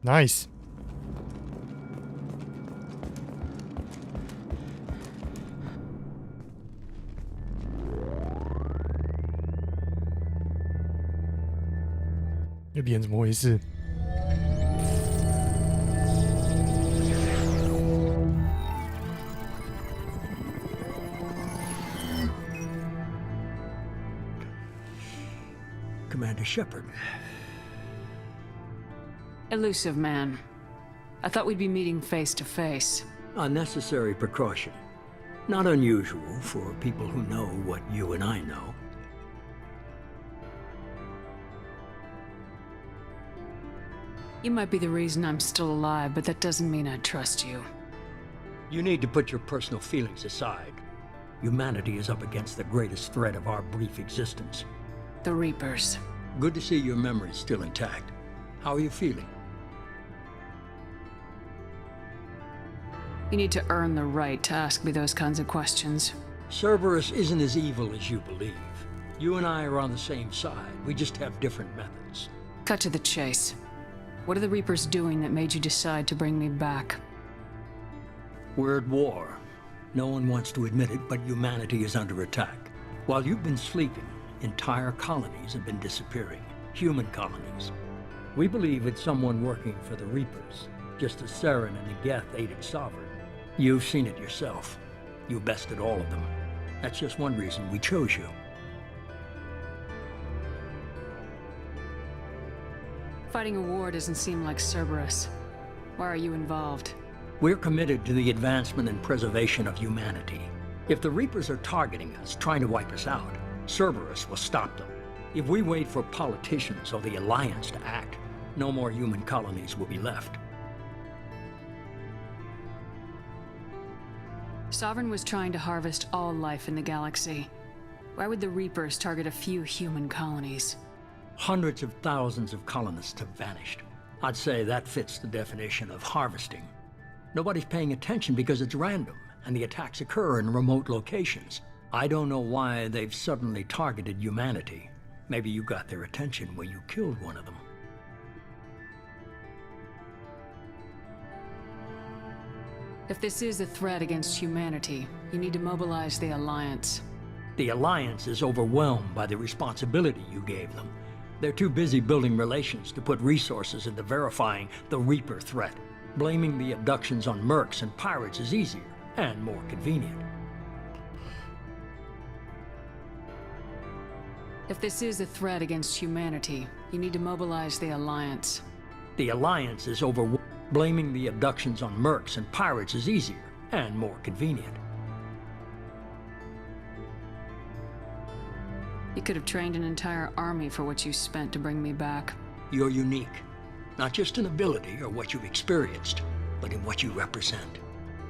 ？Nice。脸怎么回事？ Commander Shepard. Elusive man. I thought we'd be meeting face to face. A necessary precaution. Not unusual for people who know what you and I know. You might be the reason I'm still alive, but that doesn't mean I trust you. You need to put your personal feelings aside. Humanity is up against the greatest threat of our brief existence. The Reapers. Good to see your memory's still intact. How are you feeling? You need to earn the right to ask me those kinds of questions. Cerberus isn't as evil as you believe. You and I are on the same side. We just have different methods. Cut to the chase. What are the Reapers doing that made you decide to bring me back? We're at war. No one wants to admit it, but humanity is under attack. While you've been sleeping, entire colonies have been disappearing. Human colonies. We believe it's someone working for the Reapers, just as Saren and the Geth aided Sovereign. You've seen it yourself. You bested all of them. That's just one reason we chose you. Fighting a war doesn't seem like Cerberus. Why are you involved? We're committed to the advancement and preservation of humanity. If the Reapers are targeting us, trying to wipe us out, Cerberus will stop them. If we wait for politicians or the Alliance to act, no more human colonies will be left. Sovereign was trying to harvest all life in the galaxy. Why would the Reapers target a few human colonies? Hundreds of thousands of colonists have vanished. I'd say that fits the definition of harvesting. Nobody's paying attention because it's random, and the attacks occur in remote locations. I don't know why they've suddenly targeted humanity. Maybe you got their attention when you killed one of them. If this is a threat against humanity, you need to mobilize the Alliance. The Alliance is overwhelmed by the responsibility you gave them. They're too busy building relations to put resources into verifying the Reaper threat. Blaming the abductions on mercs and pirates is easier and more convenient. If this is a threat against humanity, you need to mobilize the Alliance. The Alliance is overwhelmed. Blaming the abductions on mercs and pirates is easier and more convenient. You could have trained an entire army for what you spent to bring me back. You're unique. Not just in ability or what you've experienced, but in what you represent.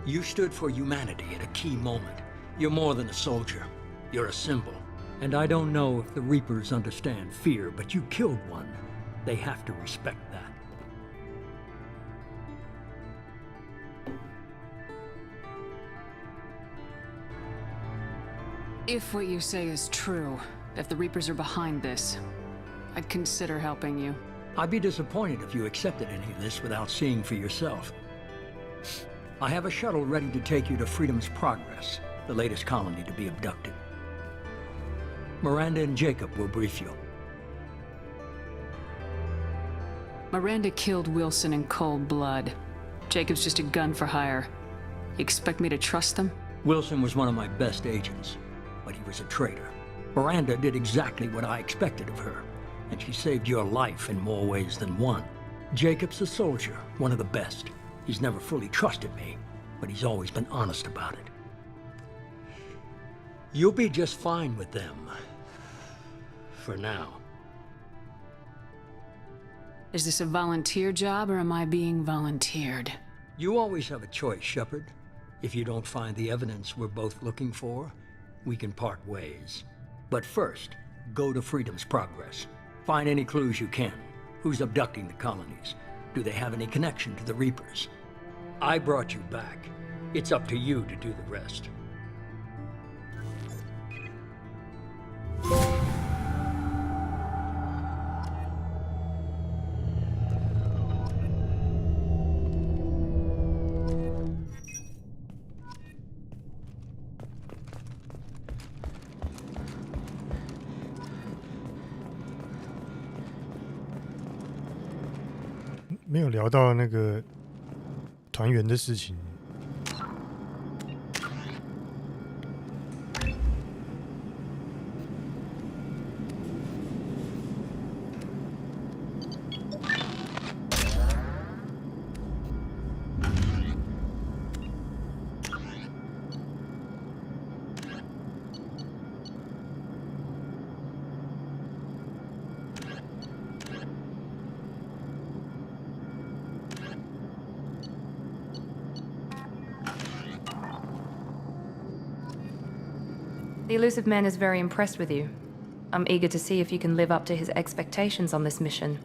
You stood for humanity at a key moment. You're more than a soldier. You're a symbol. And I don't know if the Reapers understand fear, but you killed one. They have to respect that. If what you say is true, if the Reapers are behind this, I'd consider helping you. I'd be disappointed if you accepted any of this without seeing for yourself. I have a shuttle ready to take you to Freedom's Progress, the latest colony to be abducted. Miranda and Jacob will brief you. Miranda killed Wilson in cold blood. Jacob's just a gun for hire. You expect me to trust them? Wilson was one of my best agents, but he was a traitor. Miranda did exactly what I expected of her, and she saved your life in more ways than one. Jacob's a soldier, one of the best. He's never fully trusted me, but he's always been honest about it. You'll be just fine with them. For now. Is this a volunteer job, or am I being volunteered? You always have a choice, Shepard. If you don't find the evidence we're both looking for, we can part ways. But first, go to Freedom's Progress. Find any clues you can. Who's abducting the colonies? Do they have any connection to the Reapers? I brought you back. It's up to you to do the rest. 没有聊到那个团员的事情。The elusive man is very impressed with you. I'm eager to see if you can live up to his expectations on this mission.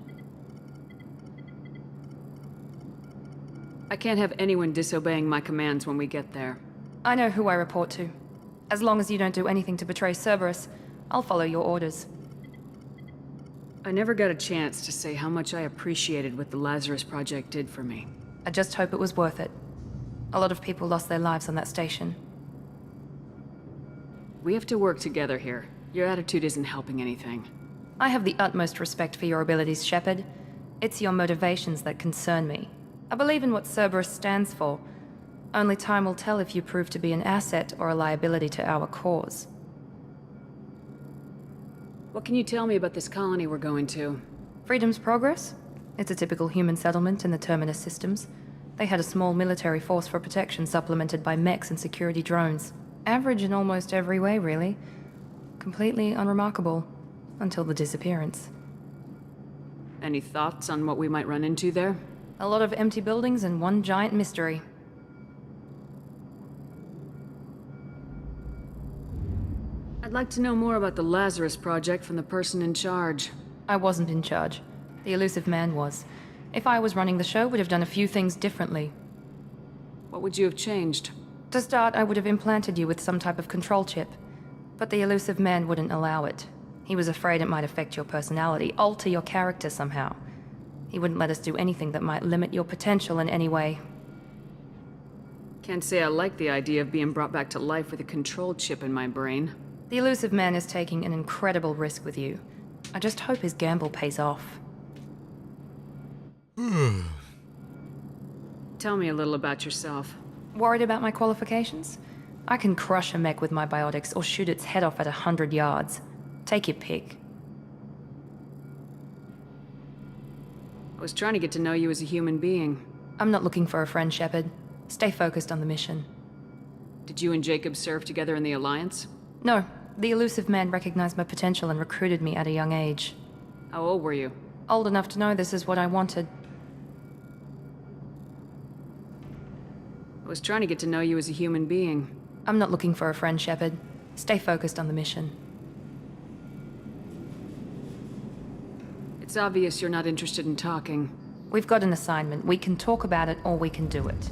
I can't have anyone disobeying my commands when we get there. I know who I report to. As long as you don't do anything to betray Cerberus, I'll follow your orders. I never got a chance to say how much I appreciated what the Lazarus Project did for me. I just hope it was worth it. A lot of people lost their lives on that station. We have to work together here. Your attitude isn't helping anything. I have the utmost respect for your abilities, Shepard. It's your motivations that concern me. I believe in what Cerberus stands for. Only time will tell if you prove to be an asset or a liability to our cause. What can you tell me about this colony we're going to? Freedom's Progress? It's a typical human settlement in the Terminus systems. They had a small military force for protection supplemented by mechs and security drones. Average in almost every way, really. Completely unremarkable. Until the disappearance. Any thoughts on what we might run into there? A lot of empty buildings and one giant mystery. I'd like to know more about the Lazarus Project from the person in charge. I wasn't in charge. The elusive man was. If I was running the show, would have done a few things differently. What would you have changed? To start, I would have implanted you with some type of control chip. But the elusive man wouldn't allow it. He was afraid it might affect your personality, alter your character somehow. He wouldn't let us do anything that might limit your potential in any way. Can't say I like the idea of being brought back to life with a control chip in my brain. The elusive man is taking an incredible risk with you. I just hope his gamble pays off. Tell me a little about yourself. Worried about my qualifications? I can crush a mech with my biotics or shoot its head off at 100 yards. Take your pick. I was trying to get to know you as a human being. I'm not looking for a friend, Shepard. Stay focused on the mission. Did you and Jacob serve together in the Alliance? No. The elusive man recognized my potential and recruited me at a young age. How old were you? Old enough to know this is what I wanted. I was trying to get to know you as a human being. I'm not looking for a friend, Shepard. Stay focused on the mission. It's obvious you're not interested in talking. We've got an assignment. We can talk about it or we can do it.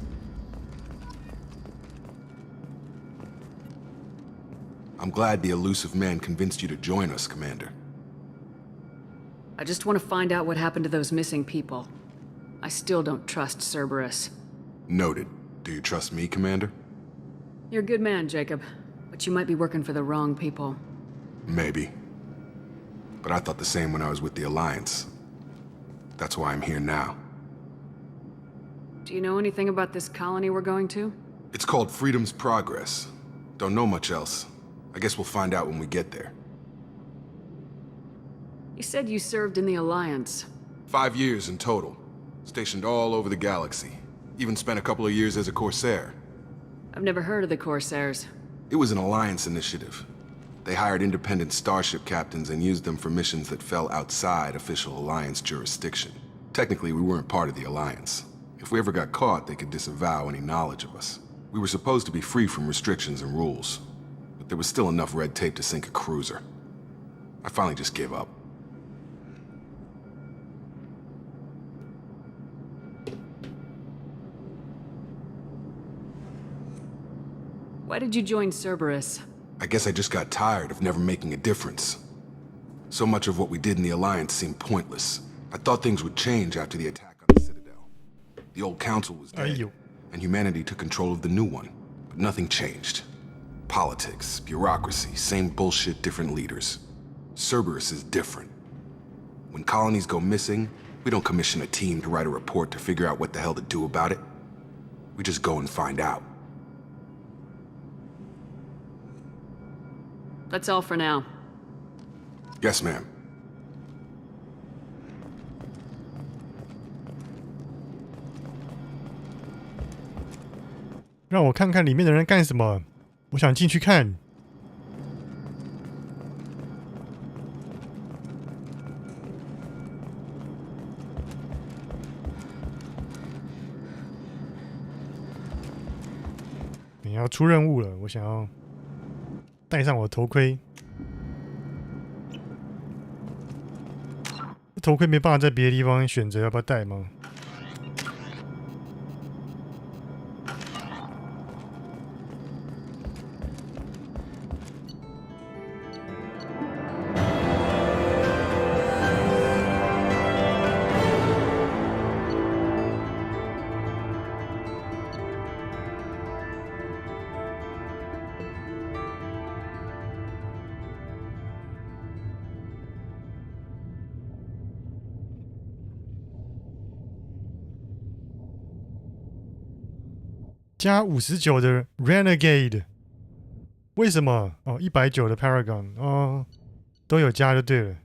I'm glad the elusive man convinced you to join us, Commander. I just want to find out what happened to those missing people. I still don't trust Cerberus. Noted. Do you trust me, Commander? You're a good man, Jacob. But you might be working for the wrong people. Maybe. But I thought the same when I was with the Alliance. That's why I'm here now. Do you know anything about this colony we're going to? It's called Freedom's Progress. Don't know much else. I guess we'll find out when we get there. You said you served in the Alliance. 5 years in total. Stationed all over the galaxy. Even spent a couple of years as a Corsair. I've never heard of the Corsairs. It was an Alliance initiative. They hired independent starship captains and used them for missions that fell outside official Alliance jurisdiction. Technically, we weren't part of the Alliance. If we ever got caught, they could disavow any knowledge of us. We were supposed to be free from restrictions and rules, but there was still enough red tape to sink a cruiser. I finally just gave up. Why did you join Cerberus? I guess I just got tired of never making a difference. So much of what we did in the Alliance seemed pointless. I thought things would change after the attack on the Citadel. The old council was dead, and humanity took control of the new one. But nothing changed. Politics, bureaucracy, same bullshit, different leaders. Cerberus is different. When colonies go missing, We don't commission a team to write a report to figure out what the hell to do about it. We just go and find out. That's all for now. Yes, ma'am. 让我看看里面的人干什么，我想进去看。你要出任务了，我想要戴上我的头盔。头盔没办法在别的地方选择要不要戴吗？加59的 Renegade， 为什么？哦，190的 Paragon， 哦，都有加就对了。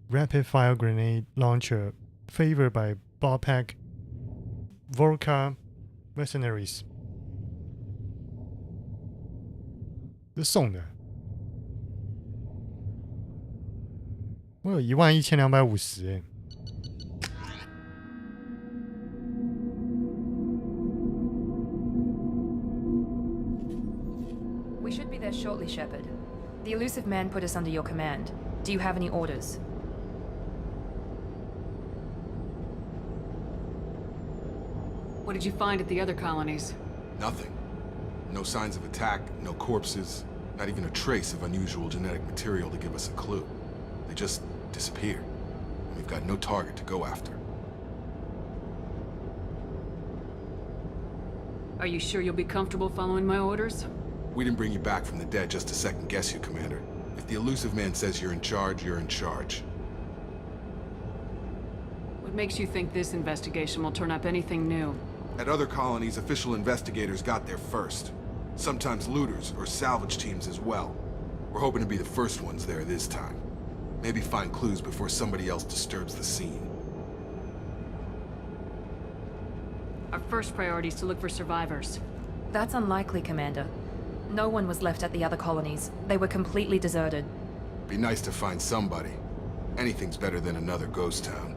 Rapid Fire Grenade Launcher favored by Ballpack Volca Mercenaries， 这送的。我有11250哎。Shortly, Shepard. The elusive man put us under your command. Do you have any orders? What did you find at the other colonies? Nothing. No signs of attack, no corpses, not even a trace of unusual genetic material to give us a clue. They just disappeared. And we've got no target to go after. Are you sure you'll be comfortable following my orders? We didn't bring you back from the dead just to second guess you, Commander. If the elusive man says you're in charge, you're in charge. What makes you think this investigation will turn up anything new? At other colonies, official investigators got there first. Sometimes looters or salvage teams as well. We're hoping to be the first ones there this time. Maybe find clues before somebody else disturbs the scene. Our first priority is to look for survivors. That's unlikely, Commander. No one was left at the other colonies. They were completely deserted. Be nice to find somebody. Anything's better than another ghost town.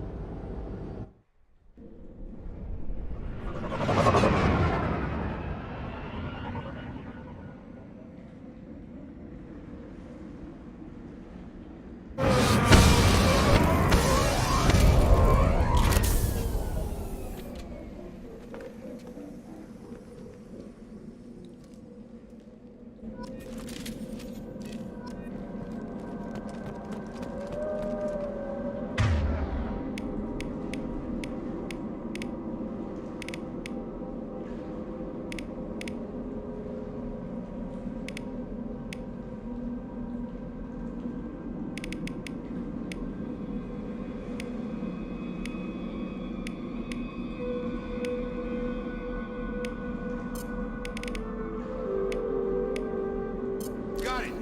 Got it.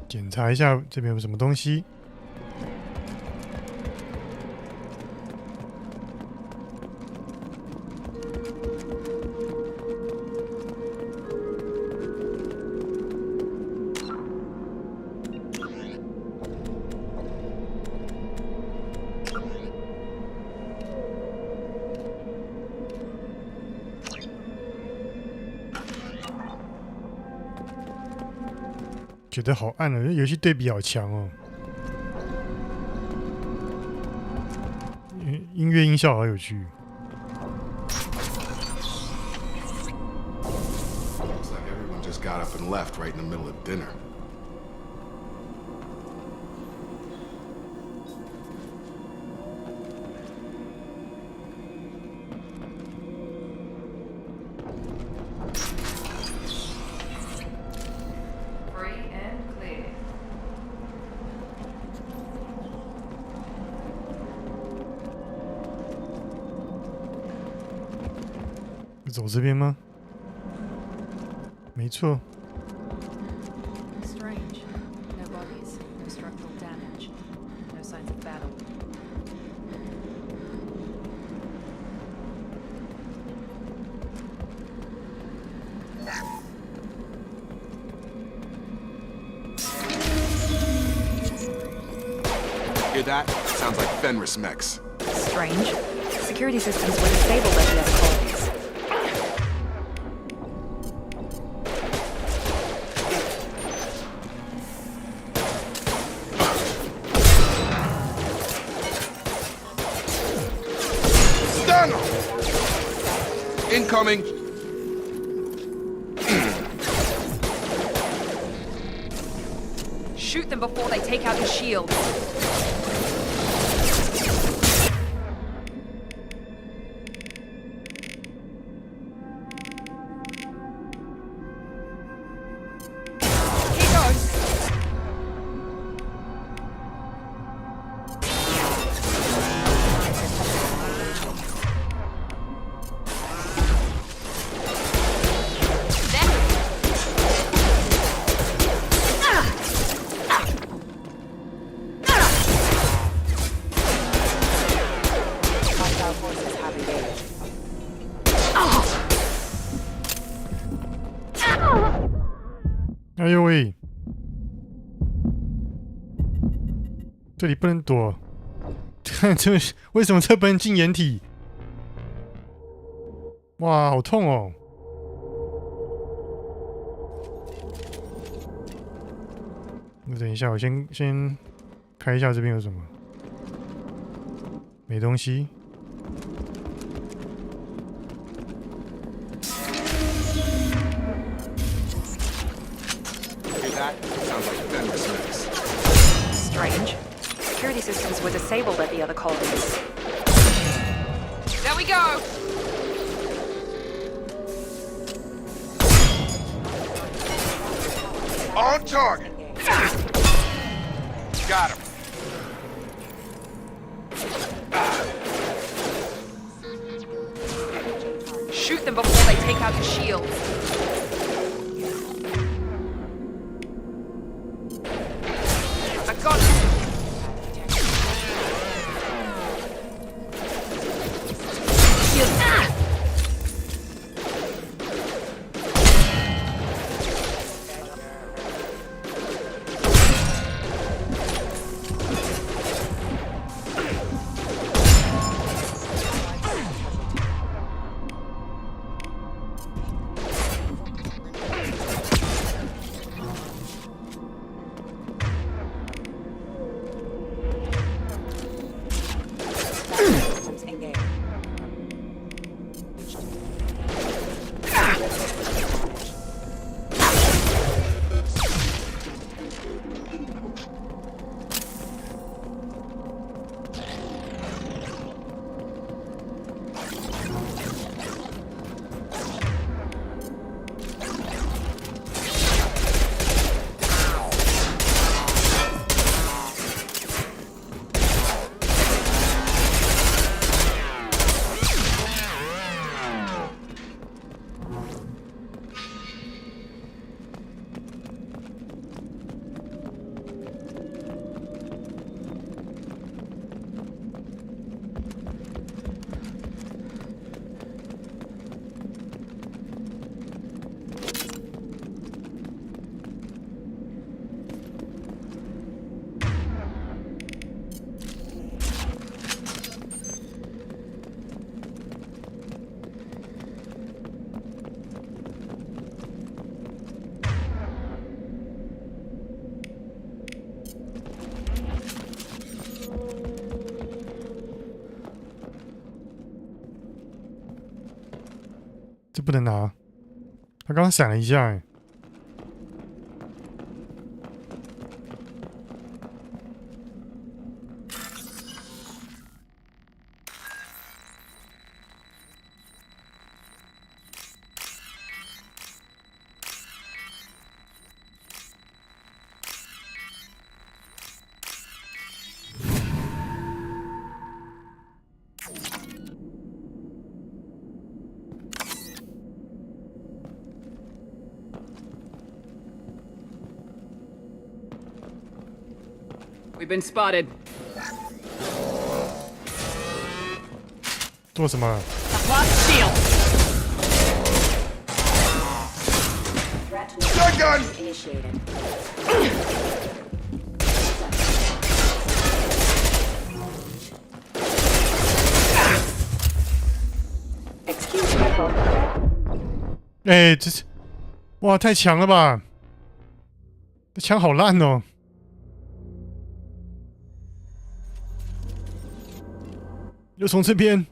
检查一下这边有什么东西。觉得好暗哦，这游戏对比好强哦，音乐音效好有趣。Looks like everyone just got up and left right in the middle of dinner. 走这边吗？没错。 Strange. No bodies, no structural damage, no signs of battle. Hear that? Sounds like Fenris mechs. Strange. Security systems were disabled at the other colonies. Stun! Incoming! Shoot them before they take out the shield.哎呦喂！这里不能躲，看这为什么这不能进掩体？哇，好痛哦！那等一下，我先开一下这边有什么？没东西。 That sounds like Fenris mechs. Strange. Security systems were disabled at the other colonies. There we go! On target! Got him. Shoot them before they take out the shields. I got it! Engage. 这不能拿，他刚刚闪了一下，哎。We've been spotted. 做什么？ Lost shield. Shotgun! Initiated. Excuse me. 哎，这是，哇，太强了吧！这枪好烂哦。又从这边。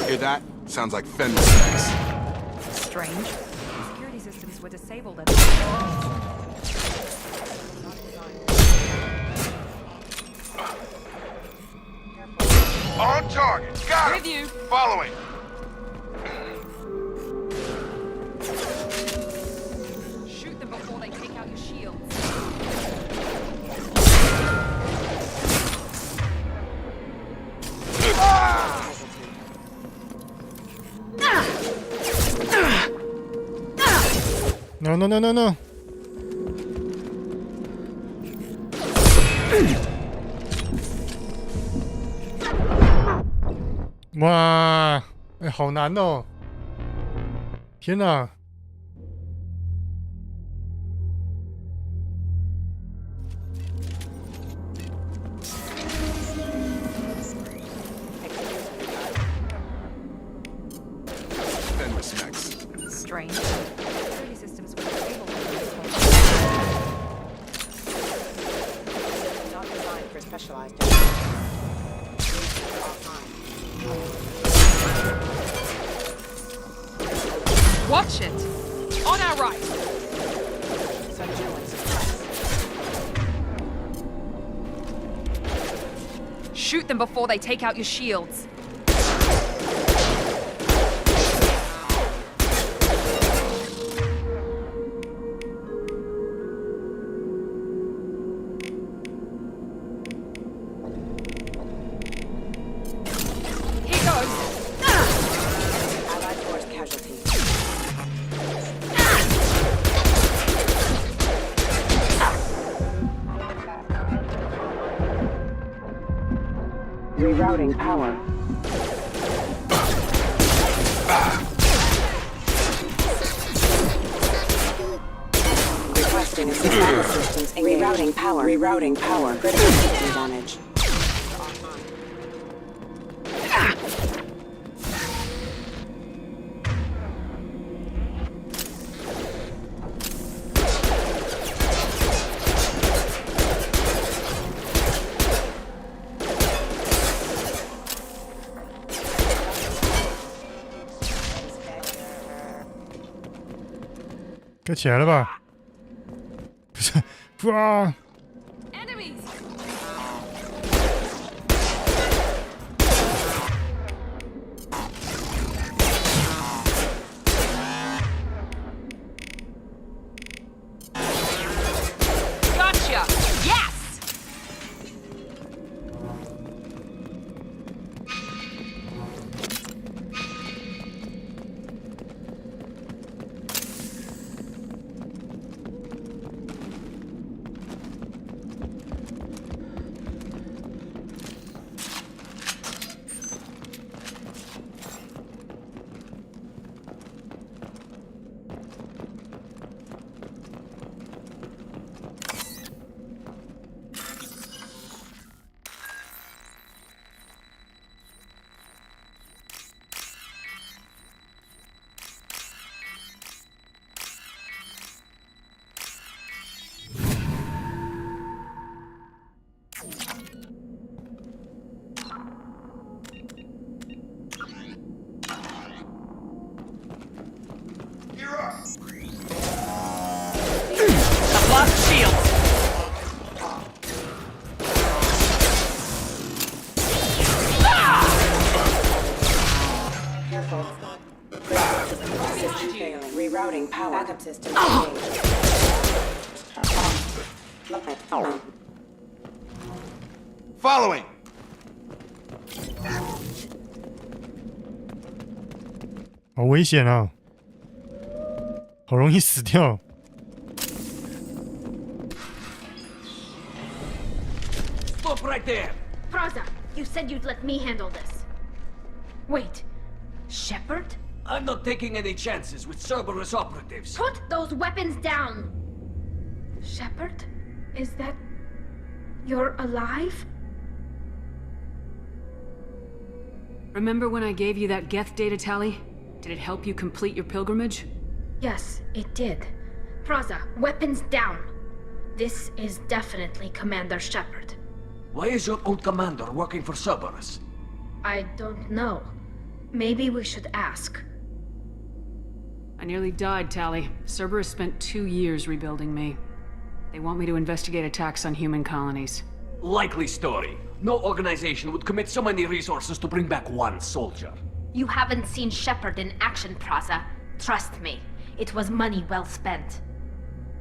Hear that? Sounds like fence specs. Strange. Security systems were disabled at On target. Got With you. Following. Shoot them before they take out your shields. No no no no no！ 哇，哎，好难哦！天哪！Strange. Security systems were disabled at Not designed for specialized. Watch it! On our right! Shoot them before they take out your shields. Here goes! Allied force casualty. Rerouting power. Requesting assistance. Rerouting power. Rerouting power. Critical system damage. 该起来了吧？不是，哇！ Enemies! Gotcha! Yes! Lost shield! Careful. System failing. Rerouting power. Backup system engaged. Following. 好危险啊！好容易死掉。Stop right there! Praza, you said you'd let me handle this. Wait, Shepard? I'm not taking any chances with Cerberus operatives. Put those weapons down! Shepard? Is that... you're alive? Remember when I gave you that Geth data tally? Did it help you complete your pilgrimage? Yes, it did. Praza, weapons down! This is definitely Commander Shepard. Why is your old commander working for Cerberus? I don't know. Maybe we should ask. I nearly died, Tally. Cerberus spent 2 years rebuilding me. They want me to investigate attacks on human colonies. Likely story. No organization would commit so many resources to bring back one soldier. You haven't seen Shepard in action, Praza. Trust me, it was money well spent.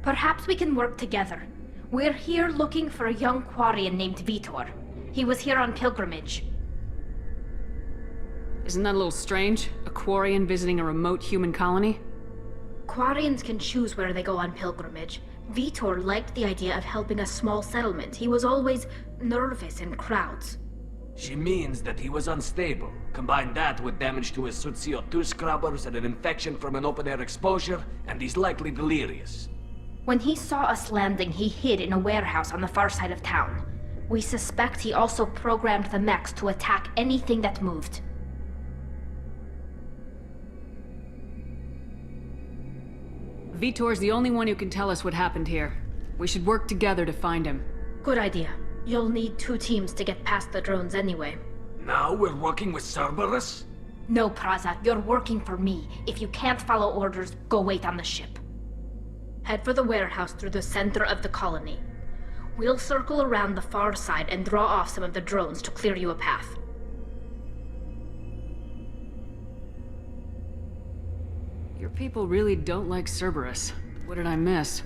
Perhaps we can work together. We're here looking for a young Quarian named Vitor. He was here on pilgrimage. Isn't that a little strange? A Quarian visiting a remote human colony? Quarians can choose where they go on pilgrimage. Vitor liked the idea of helping a small settlement. He was always nervous in crowds. She means that he was unstable. Combine that with damage to his suit CO2 scrubbers and an infection from an open-air exposure, and he's likely delirious. When he saw us landing, he hid in a warehouse on the far side of town. We suspect he also programmed the mechs to attack anything that moved. Vitor's the only one who can tell us what happened here. We should work together to find him. Good idea. You'll need 2 teams to get past the drones anyway. Now we're working with Cerberus? No, Praza, you're working for me. If you can't follow orders, go wait on the ship. Head for the warehouse through the center of the colony. We'll circle around the far side and draw off some of the drones to clear you a path. Your people really don't like Cerberus. What did I miss?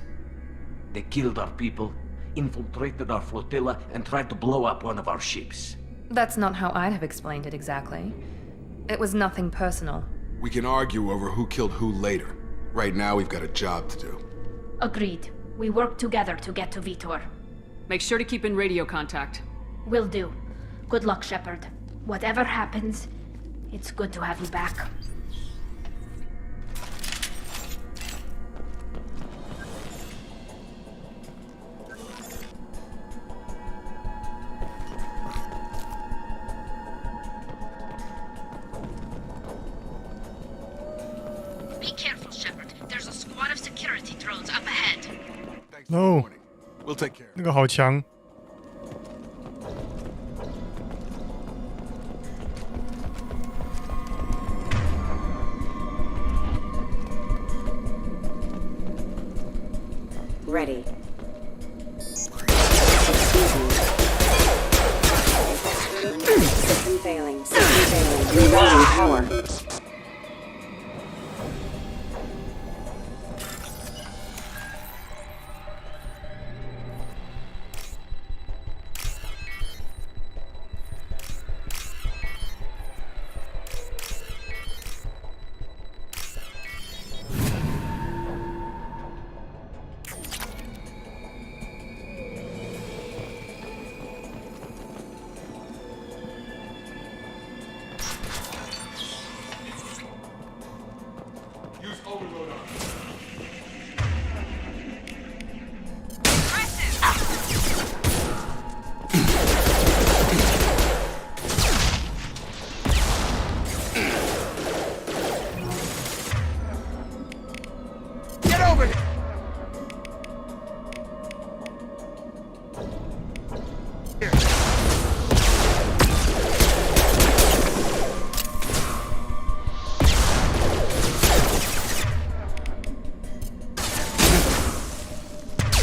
They killed our people, infiltrated our flotilla, and tried to blow up one of our ships. That's not how I'd have explained it exactly. It was nothing personal. We can argue over who killed who later. Right now, we've got a job to do. Agreed. We work together to get to Vitor. Make sure to keep in radio contact. Will do. Good luck, Shepard. Whatever happens, it's good to have you back. Be careful, Shepard. There's a squad of security drones up ahead. No. We'll take care. 那个好强。Ready. System failing. System failing. Rerouting power.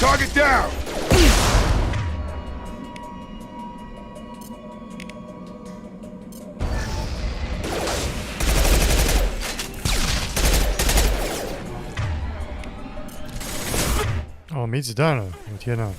Target down!哦，没子弹了！我天哪！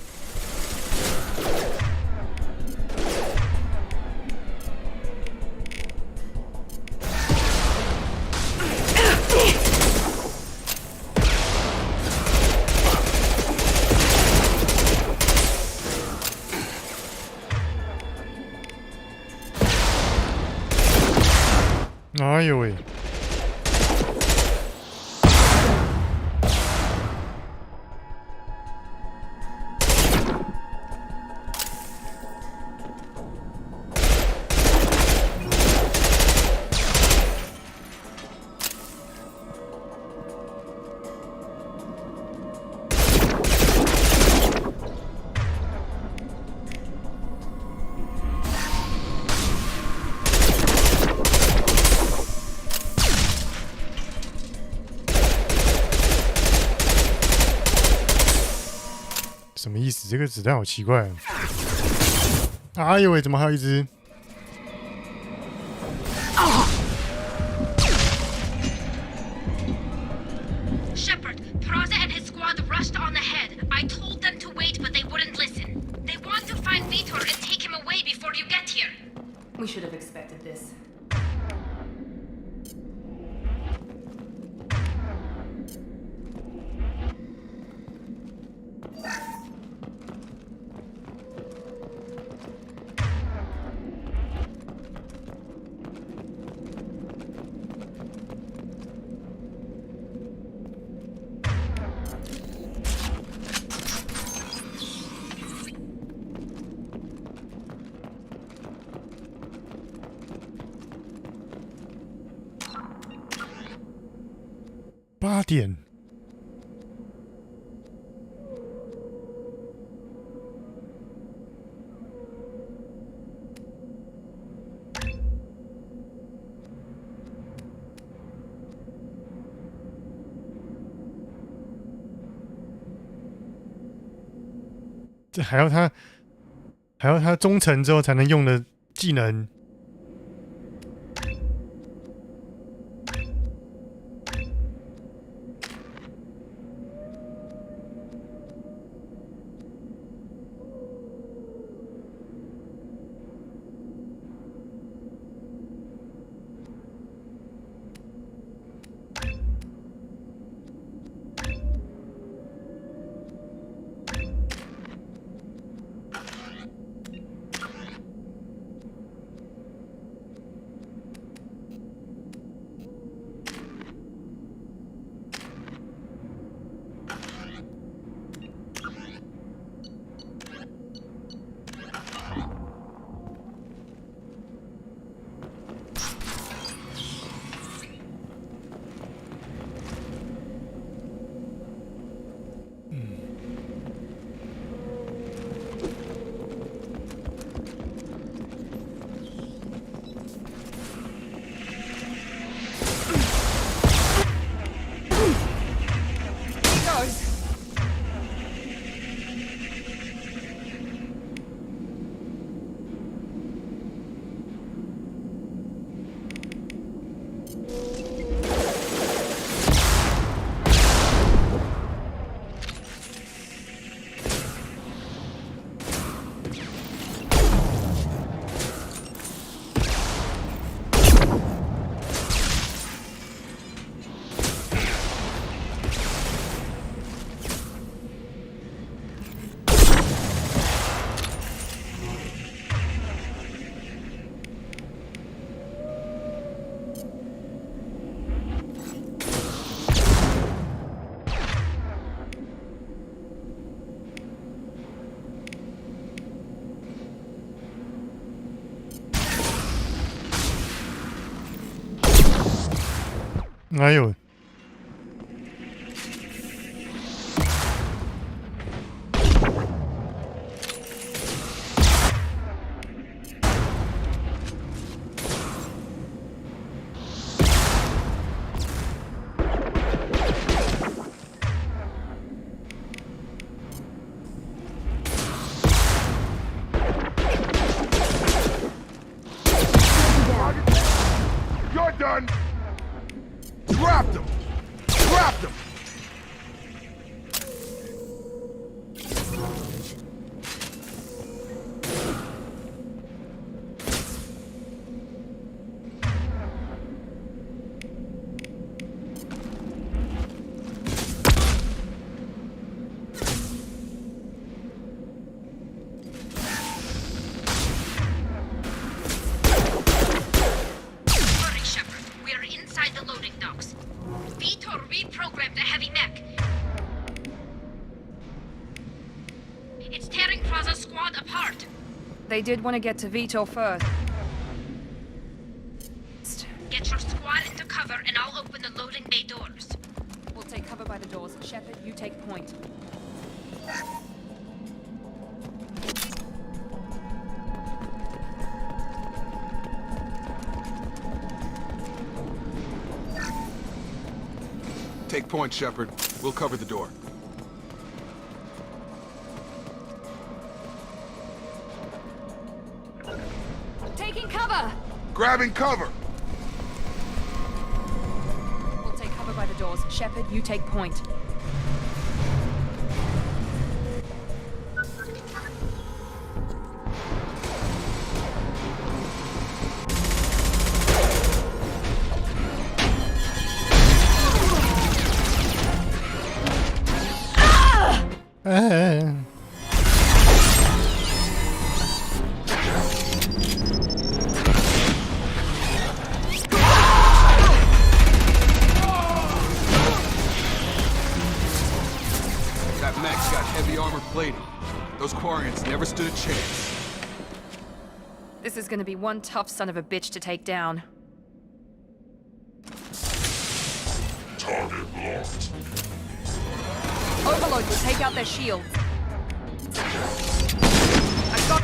哎呦喂！什么意思？这个子弹好奇怪啊！哎呦喂，怎么还有一只？ Shepard, Peraza and his squad rushed on ahead. I told them to wait, but they wouldn't listen. They want to find Vitor and take him away before you get here. We should have expected this.8点。这还要他忠诚之后才能用的技能。 哎呦！You're done! Dropped him! Dropped him! Hurry, Shepard. It's tearing Plaza's squad apart. They did want to get to Vito first. Get your squad into cover and I'll open the loading bay doors. We'll take cover by the doors. Shepard, you take point. Take point, Shepard. We'll cover the door. Taking cover! Grabbing cover! We'll take cover by the doors. Shepard, you take point. That mech's got heavy armor plating. Those Quarians never stood a chance. This is gonna be one tough son of a bitch to take down. Target locked. Overload will take out their shields. I got...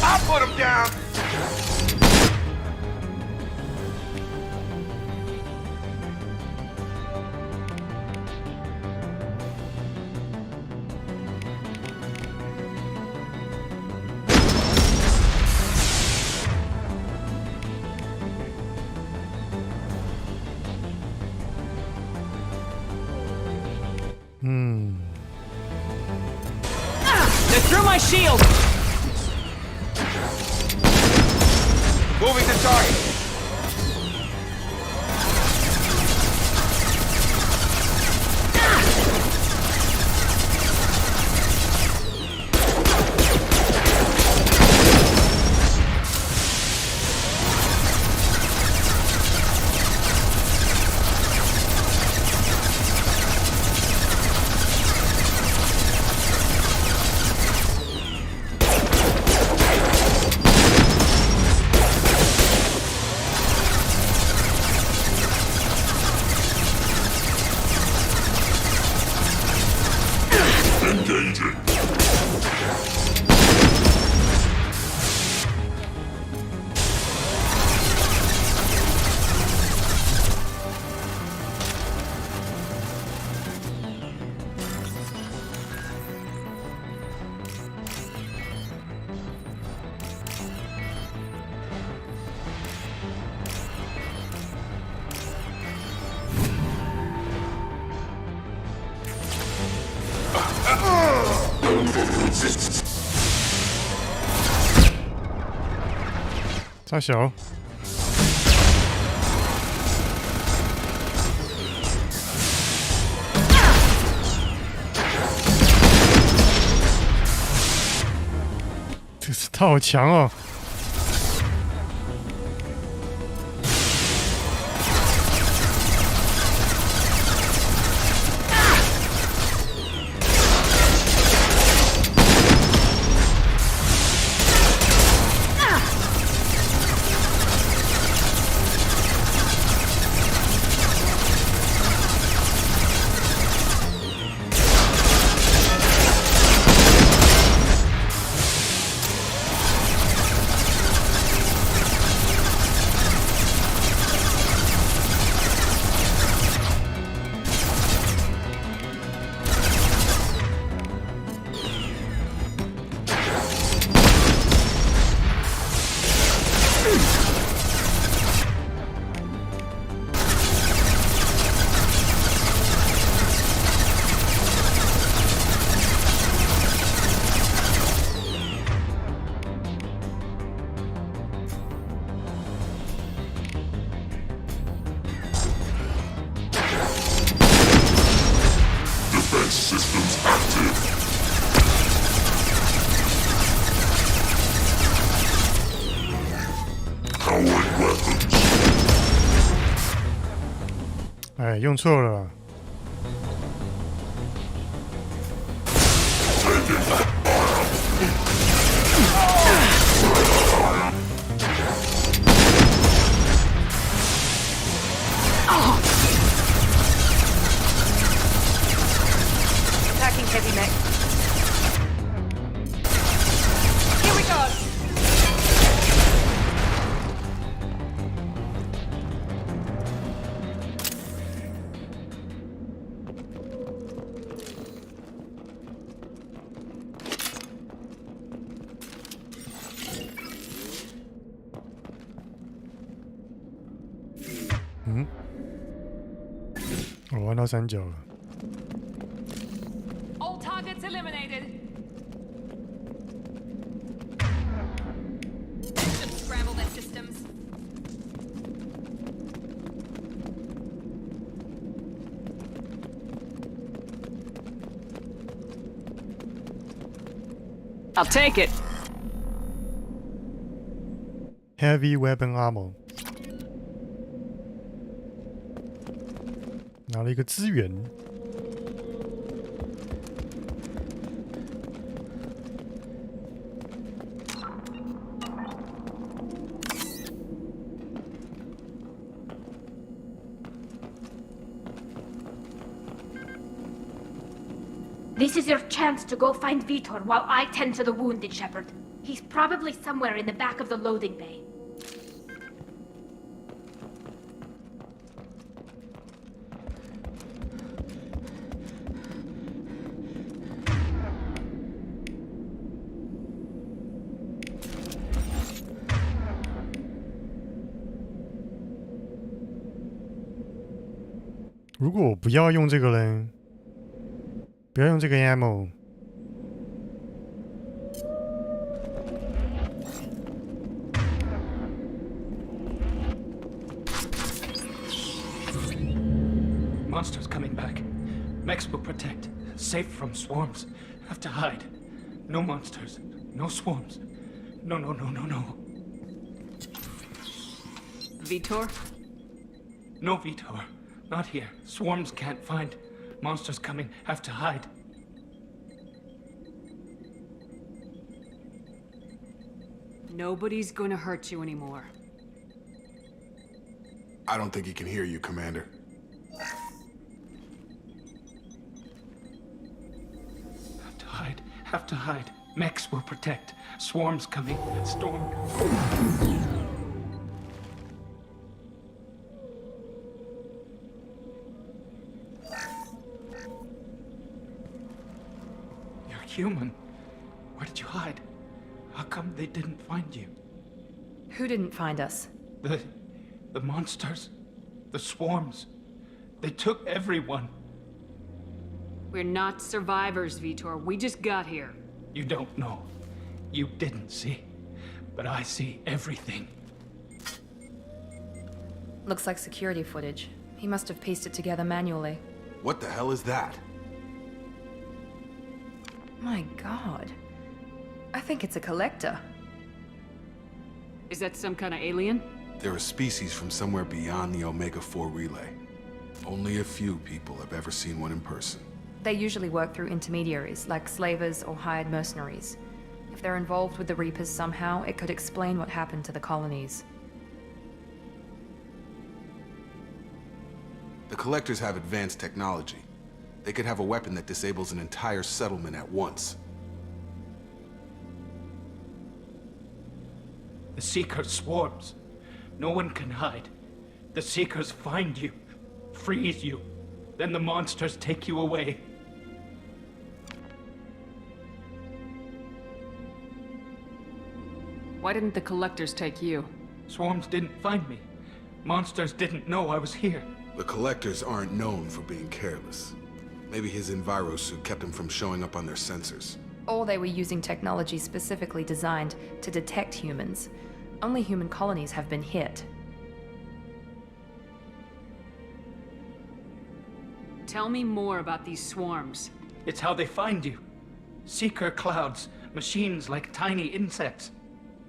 I put him down! They're through my shield! Moving to target! Engaging. Resistance. 大小，他好强哦！哎，用错了。Attacking heavy mech. Here we go. Hmm? 我玩到3角了。All targets eliminated. Just scramble their systems. I'll take it. Heavy weapon ammo， 拿了一个资源。This is your chance to go find Vitor while I tend to the wounded, Shepard. He's probably somewhere in the back of the loading bay. "如果我不要用这个嘞，不要用这个 ammo。Monsters coming back. Mechs will protect. Safe from swarms. Have to hide. No monsters. No swarms. No, no, no, no, no. Vitor? No Vitor. Not here. Swarms can't find. Monsters coming. Have to hide. Nobody's gonna hurt you anymore. I don't think he can hear you, Commander. Have to hide. Have to hide. Mechs will protect. Swarms coming. Storm. You're human. Where did you hide? How come they didn't find you? Who didn't find us? The monsters. The swarms. They took everyone. We're not survivors, Vitor. We just got here. You don't know. You didn't see. But I see everything. Looks like security footage. He must have pieced it together manually. What the hell is that? My god. I think it's a collector. Is that some kind of alien? They're a species from somewhere beyond the Omega-4 relay. Only a few people have ever seen one in person. They usually work through intermediaries, like slavers or hired mercenaries. If they're involved with the Reapers somehow, it could explain what happened to the colonies. The Collectors have advanced technology. They could have a weapon that disables an entire settlement at once. The Seeker swarms. No one can hide. The Seekers find you, freeze you. Then the monsters take you away. Why didn't the Collectors take you? Swarms didn't find me. Monsters didn't know I was here. The Collectors aren't known for being careless. Maybe his Enviro suit kept him from showing up on their sensors. Or they were using technology specifically designed to detect humans. Only human colonies have been hit. Tell me more about these swarms. It's how they find you. Seeker clouds, machines like tiny insects.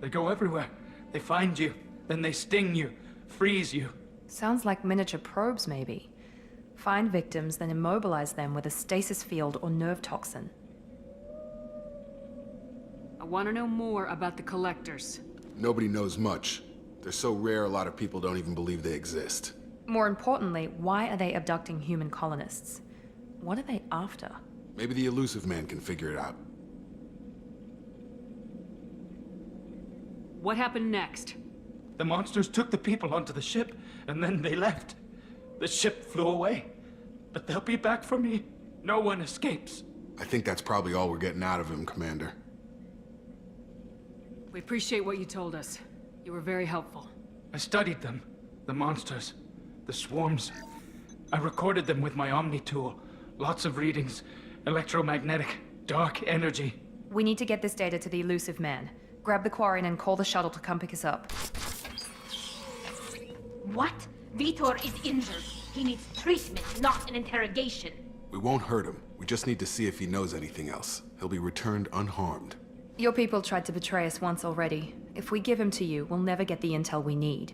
They go everywhere. They find you, then they sting you, freeze you. Sounds like miniature probes, maybe. Find victims, then immobilize them with a stasis field or nerve toxin. I want to know more about the Collectors. Nobody knows much. They're so rare, a lot of people don't even believe they exist. More importantly, why are they abducting human colonists? What are they after? Maybe the elusive man can figure it out. What happened next? The monsters took the people onto the ship, and then they left. The ship flew away. But they'll be back for me. No one escapes. I think that's probably all we're getting out of him, Commander. We appreciate what you told us. You were very helpful. I studied them. The monsters. The swarms. I recorded them with my Omni tool. Lots of readings. Electromagnetic. Dark energy. We need to get this data to the elusive man. Grab the Quarian and call the shuttle to come pick us up. What? Vitor is injured. He needs treatment, not an interrogation. We won't hurt him. We just need to see if he knows anything else. He'll be returned unharmed. Your people tried to betray us once already. If we give him to you, we'll never get the intel we need.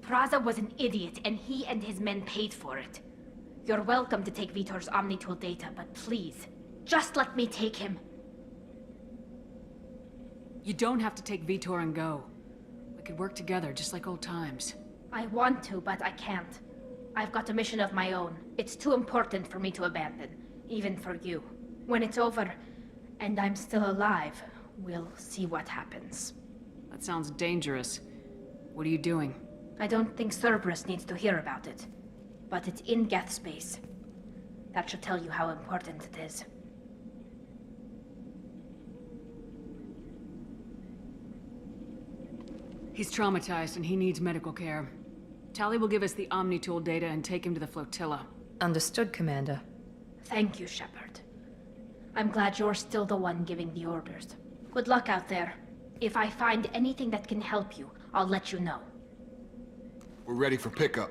Praza was an idiot, and he and his men paid for it. You're welcome to take Vitor's Omnitool data, but please, just let me take him. You don't have to take Vitor and go. We could work together, just like old times. I want to, but I can't. I've got a mission of my own. It's too important for me to abandon, even for you. When it's over, and I'm still alive, we'll see what happens. That sounds dangerous. What are you doing? I don't think Cerberus needs to hear about it. But it's in Geth space. That should tell you how important it is. He's traumatized and he needs medical care. Tali will give us the Omnitool data and take him to the flotilla. Understood, Commander. Thank you, Shepard. I'm glad you're still the one giving the orders. Good luck out there. If I find anything that can help you, I'll let you know. We're ready for pickup.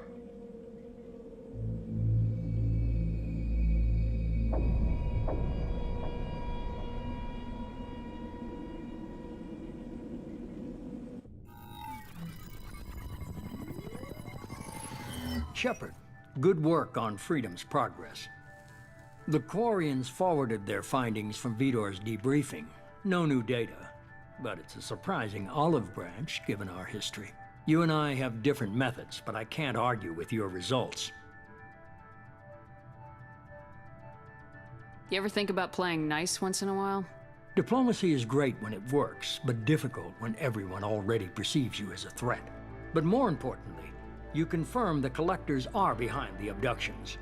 Shepard, good work on Freedom's progress. The Quarians forwarded their findings from Vitor's debriefing. No new data, but it's a surprising olive branch given our history. You and I have different methods, but I can't argue with your results. You ever think about playing nice once in a while? Diplomacy is great when it works, but difficult when everyone already perceives you as a threat. But more importantly, you confirm the Collectors are behind the abductions.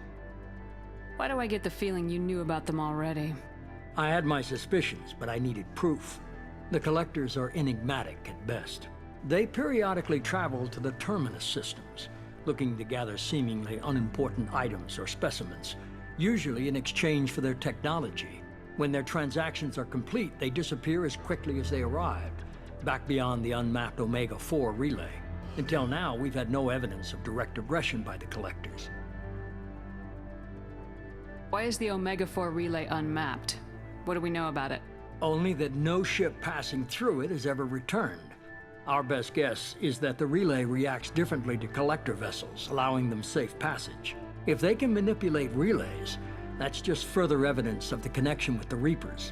Why do I get the feeling you knew about them already? I had my suspicions, but I needed proof. The Collectors are enigmatic at best. They periodically travel to the Terminus systems, looking to gather seemingly unimportant items or specimens, usually in exchange for their technology. When their transactions are complete, they disappear as quickly as they arrived, back beyond the unmapped Omega-4 relay. Until now, we've had no evidence of direct aggression by the Collectors. Why is the Omega-4 relay unmapped? What do we know about it? Only that no ship passing through it has ever returned. Our best guess is that the relay reacts differently to Collector vessels, allowing them safe passage. If they can manipulate relays, that's just further evidence of the connection with the Reapers.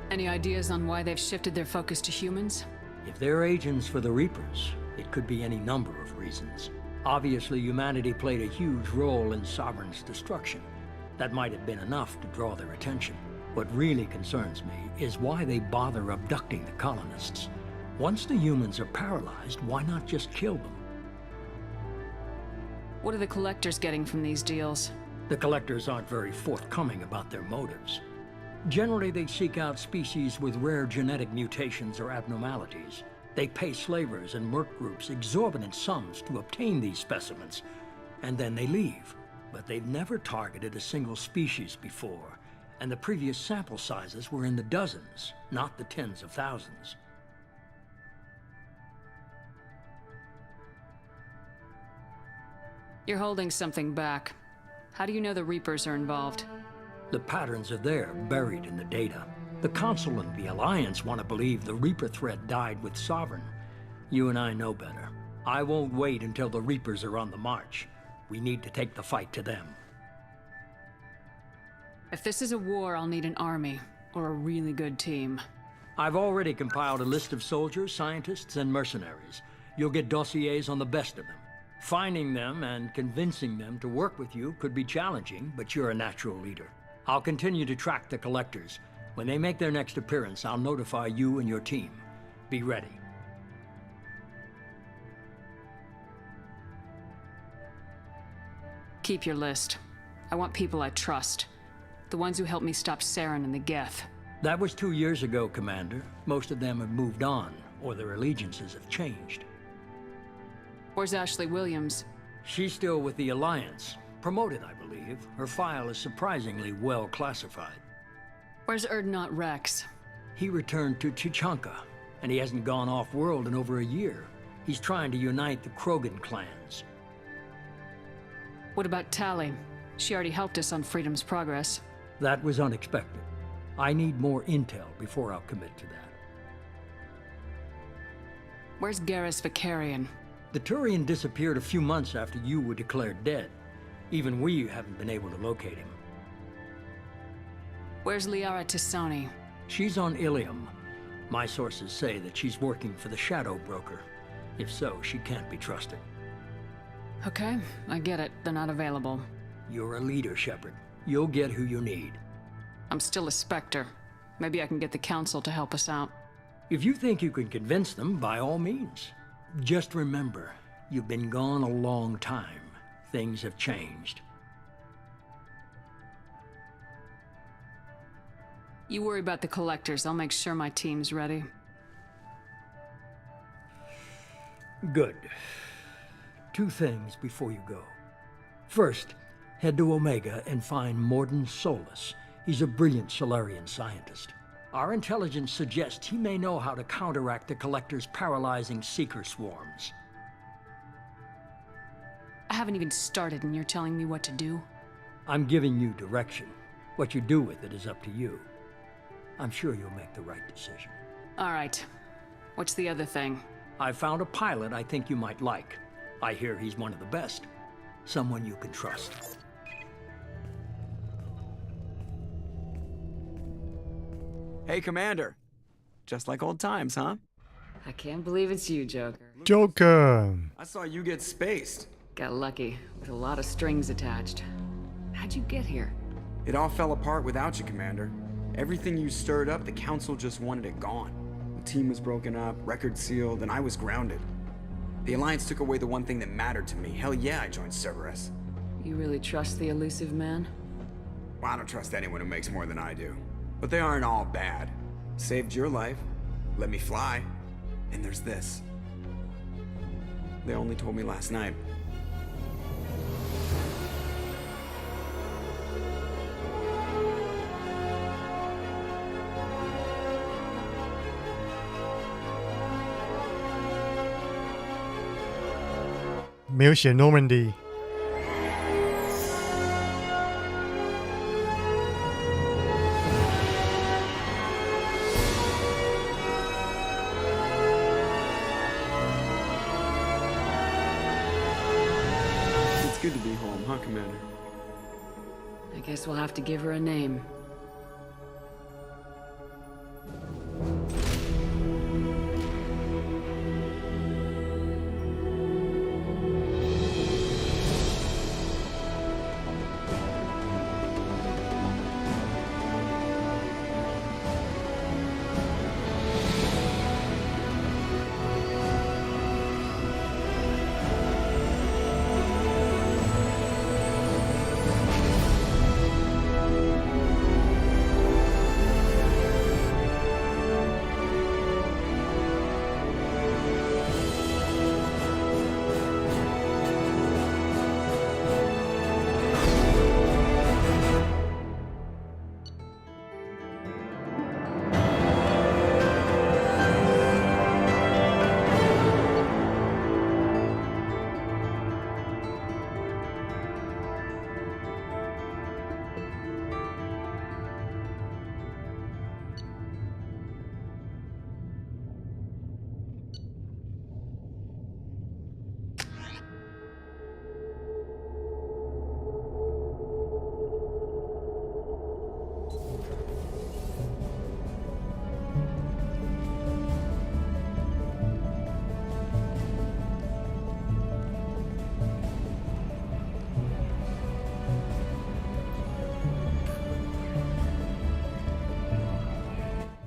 Any ideas on why they've shifted their focus to humans? If they're agents for the Reapers, it could be any number of reasons. Obviously, humanity played a huge role in Sovereign's destruction. That might have been enough to draw their attention. What really concerns me is why they bother abducting the colonists. Once the humans are paralyzed, why not just kill them? What are the Collectors getting from these deals? The Collectors aren't very forthcoming about their motives. Generally, they seek out species with rare genetic mutations or abnormalities. They pay slavers and merc groups exorbitant sums to obtain these specimens, and then they leave. But they've never targeted a single species before, and the previous sample sizes were in the dozens, not the tens of thousands. You're holding something back. How do you know the Reapers are involved? The patterns are there, buried in the data. The Council and the Alliance want to believe the Reaper threat died with Sovereign. You and I know better. I won't wait until the Reapers are on the march. We need to take the fight to them. If this is a war, I'll need an army, or a really good team. I've already compiled a list of soldiers, scientists, and mercenaries. You'll get dossiers on the best of them. Finding them and convincing them to work with you could be challenging, but you're a natural leader. I'll continue to track the collectors. When they make their next appearance, I'll notify you and your team. Be ready. Keep your list. I want people I trust. The ones who helped me stop Saren and the Geth. That was 2 years ago, Commander. Most of them have moved on, or their allegiances have changed. Where's Ashley Williams? She's still with the Alliance. Promoted, I believe. Her file is surprisingly well classified. Where's Erdnot Rex? He returned to Chichanka, and he hasn't gone off-world in over a year. He's trying to unite the Krogan clans. What about Tali? She already helped us on Freedom's Progress. That was unexpected. I need more intel before I'll commit to that. Where's Garrus Vicarian? The Turian disappeared a few months after you were declared dead. Even we haven't been able to locate him. Where's Liara Tisani? She's on Ilium. My sources say that she's working for the Shadow Broker. If so, she can't be trusted. Okay, I get it. They're not available. You're a leader, Shepard. You'll get who you need. I'm still a Spectre. Maybe I can get the Council to help us out. If you think you can convince them, by all means. Just remember, you've been gone a long time. Things have changed. You worry about the collectors. I'll make sure my team's ready. Good. 2 things before you go. First, head to Omega and find Morden Solus. He's a brilliant Solarian scientist. Our intelligence suggests he may know how to counteract the Collector's paralyzing Seeker swarms. I haven't even started and you're telling me what to do? I'm giving you direction. What you do with it is up to you. I'm sure you'll make the right decision. All right. What's the other thing? I found a pilot I think you might like. I hear he's one of the best. Someone you can trust. Hey, Commander. Just like old times, huh? I can't believe it's you, Joker. Joker! I saw you get spaced. Got lucky, with a lot of strings attached. How'd you get here? It all fell apart without you, Commander. Everything you stirred up, the Council just wanted it gone. The team was broken up, record sealed, and I was grounded. The Alliance took away the one thing that mattered to me. Hell yeah, I joined Cerberus. You really trust the elusive man? Well, I don't trust anyone who makes more than I do. But they aren't all bad. Saved your life, let me fly, and there's this. They only told me last night.没有写 Normandy。It's good to be home, huh, Commander? I guess we'll have to give her a name.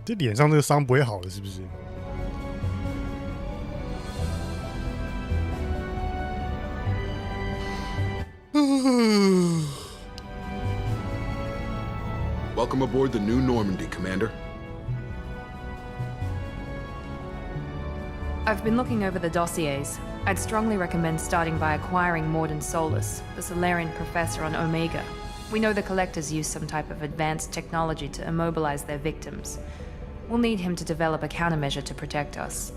这脸上这个伤不会好了，是不是？ Welcome aboard the new Normandy, Commander. I've been looking over the dossiers. I'd strongly recommend starting by acquiring Morden Solus, the Solarian professor on Omega. We know the Collectors use some type of advanced technology to immobilize their victims. We'll need him to develop a countermeasure to protect us.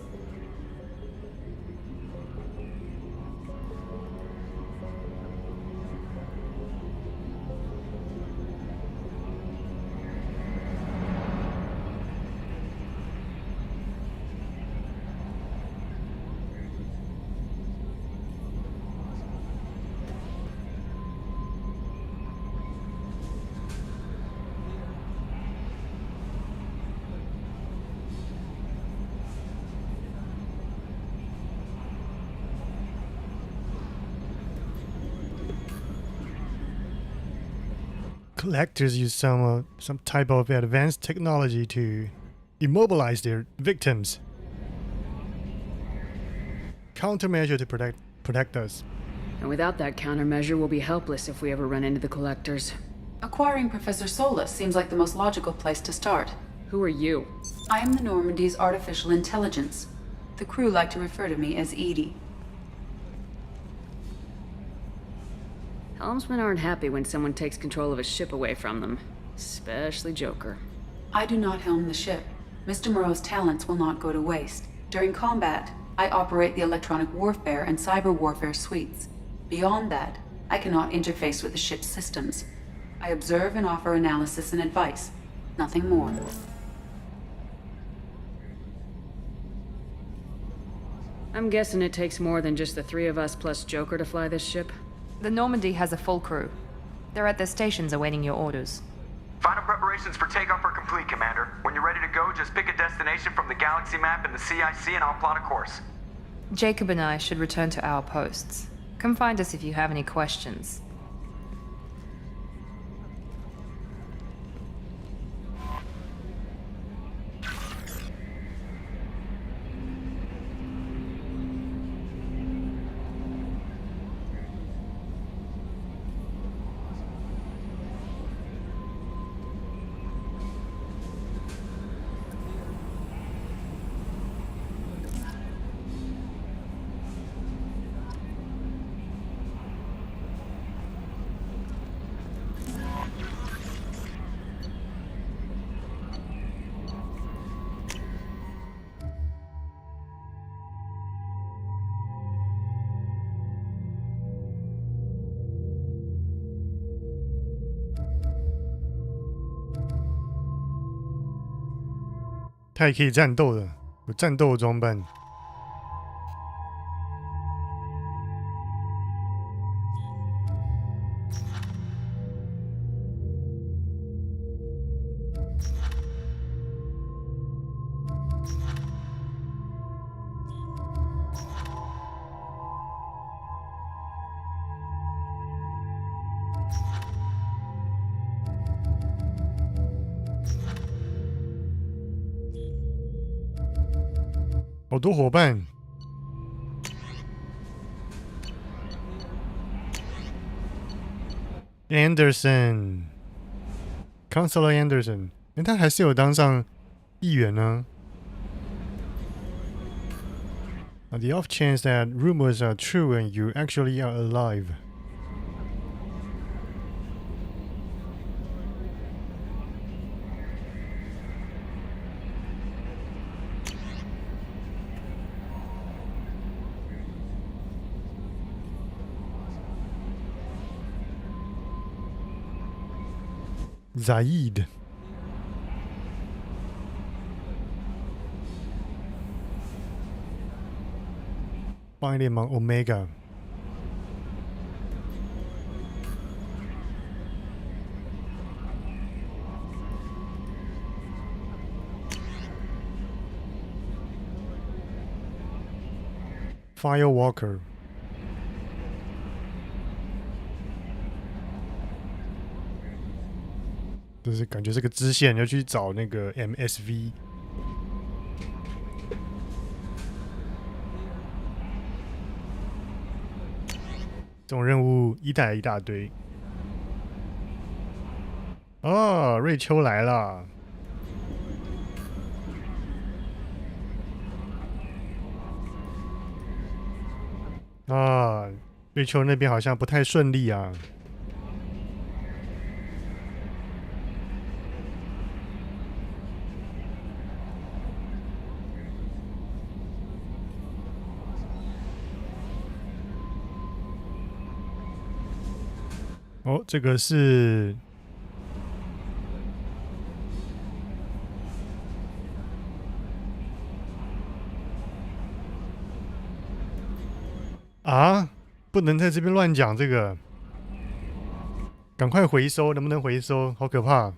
Collectors use some type of advanced technology to immobilize their victims. Countermeasure to protect us. And without that countermeasure, we'll be helpless if we ever run into the Collectors. Acquiring Professor Solus seems like the most logical place to start. Who are you? I am the Normandy's artificial intelligence. The crew like to refer to me as Edie. Helmsmen aren't happy when someone takes control of a ship away from them. Especially Joker. I do not helm the ship. Mr. Moreau's talents will not go to waste. During combat, I operate the electronic warfare and cyber warfare suites. Beyond that, I cannot interface with the ship's systems. I observe and offer analysis and advice. Nothing more. I'm guessing it takes more than just the three of us plus Joker to fly this ship? The Normandy has a full crew. They're at their stations awaiting your orders. Final preparations for takeoff are complete, Commander. When you're ready to go, just pick a destination from the galaxy map in the CIC and I'll plot a course. Jacob and I should return to our posts. Come find us if you have any questions.他也可以战斗的，有战斗装扮。好多伙伴。Anderson， Counselor Anderson， 他还是有当上议员呢。The off chance that rumors are true and you actually are alive. Zaid. Bang联盟 Omega. Firewalker. 就是感觉这个支线要去找那个 MSV。这种任务一带一大堆。哦，瑞秋来了。啊，瑞秋那边好像不太顺利啊。哦，这个是啊，不能在这边乱讲这个，赶快回收，能不能回收？好可怕！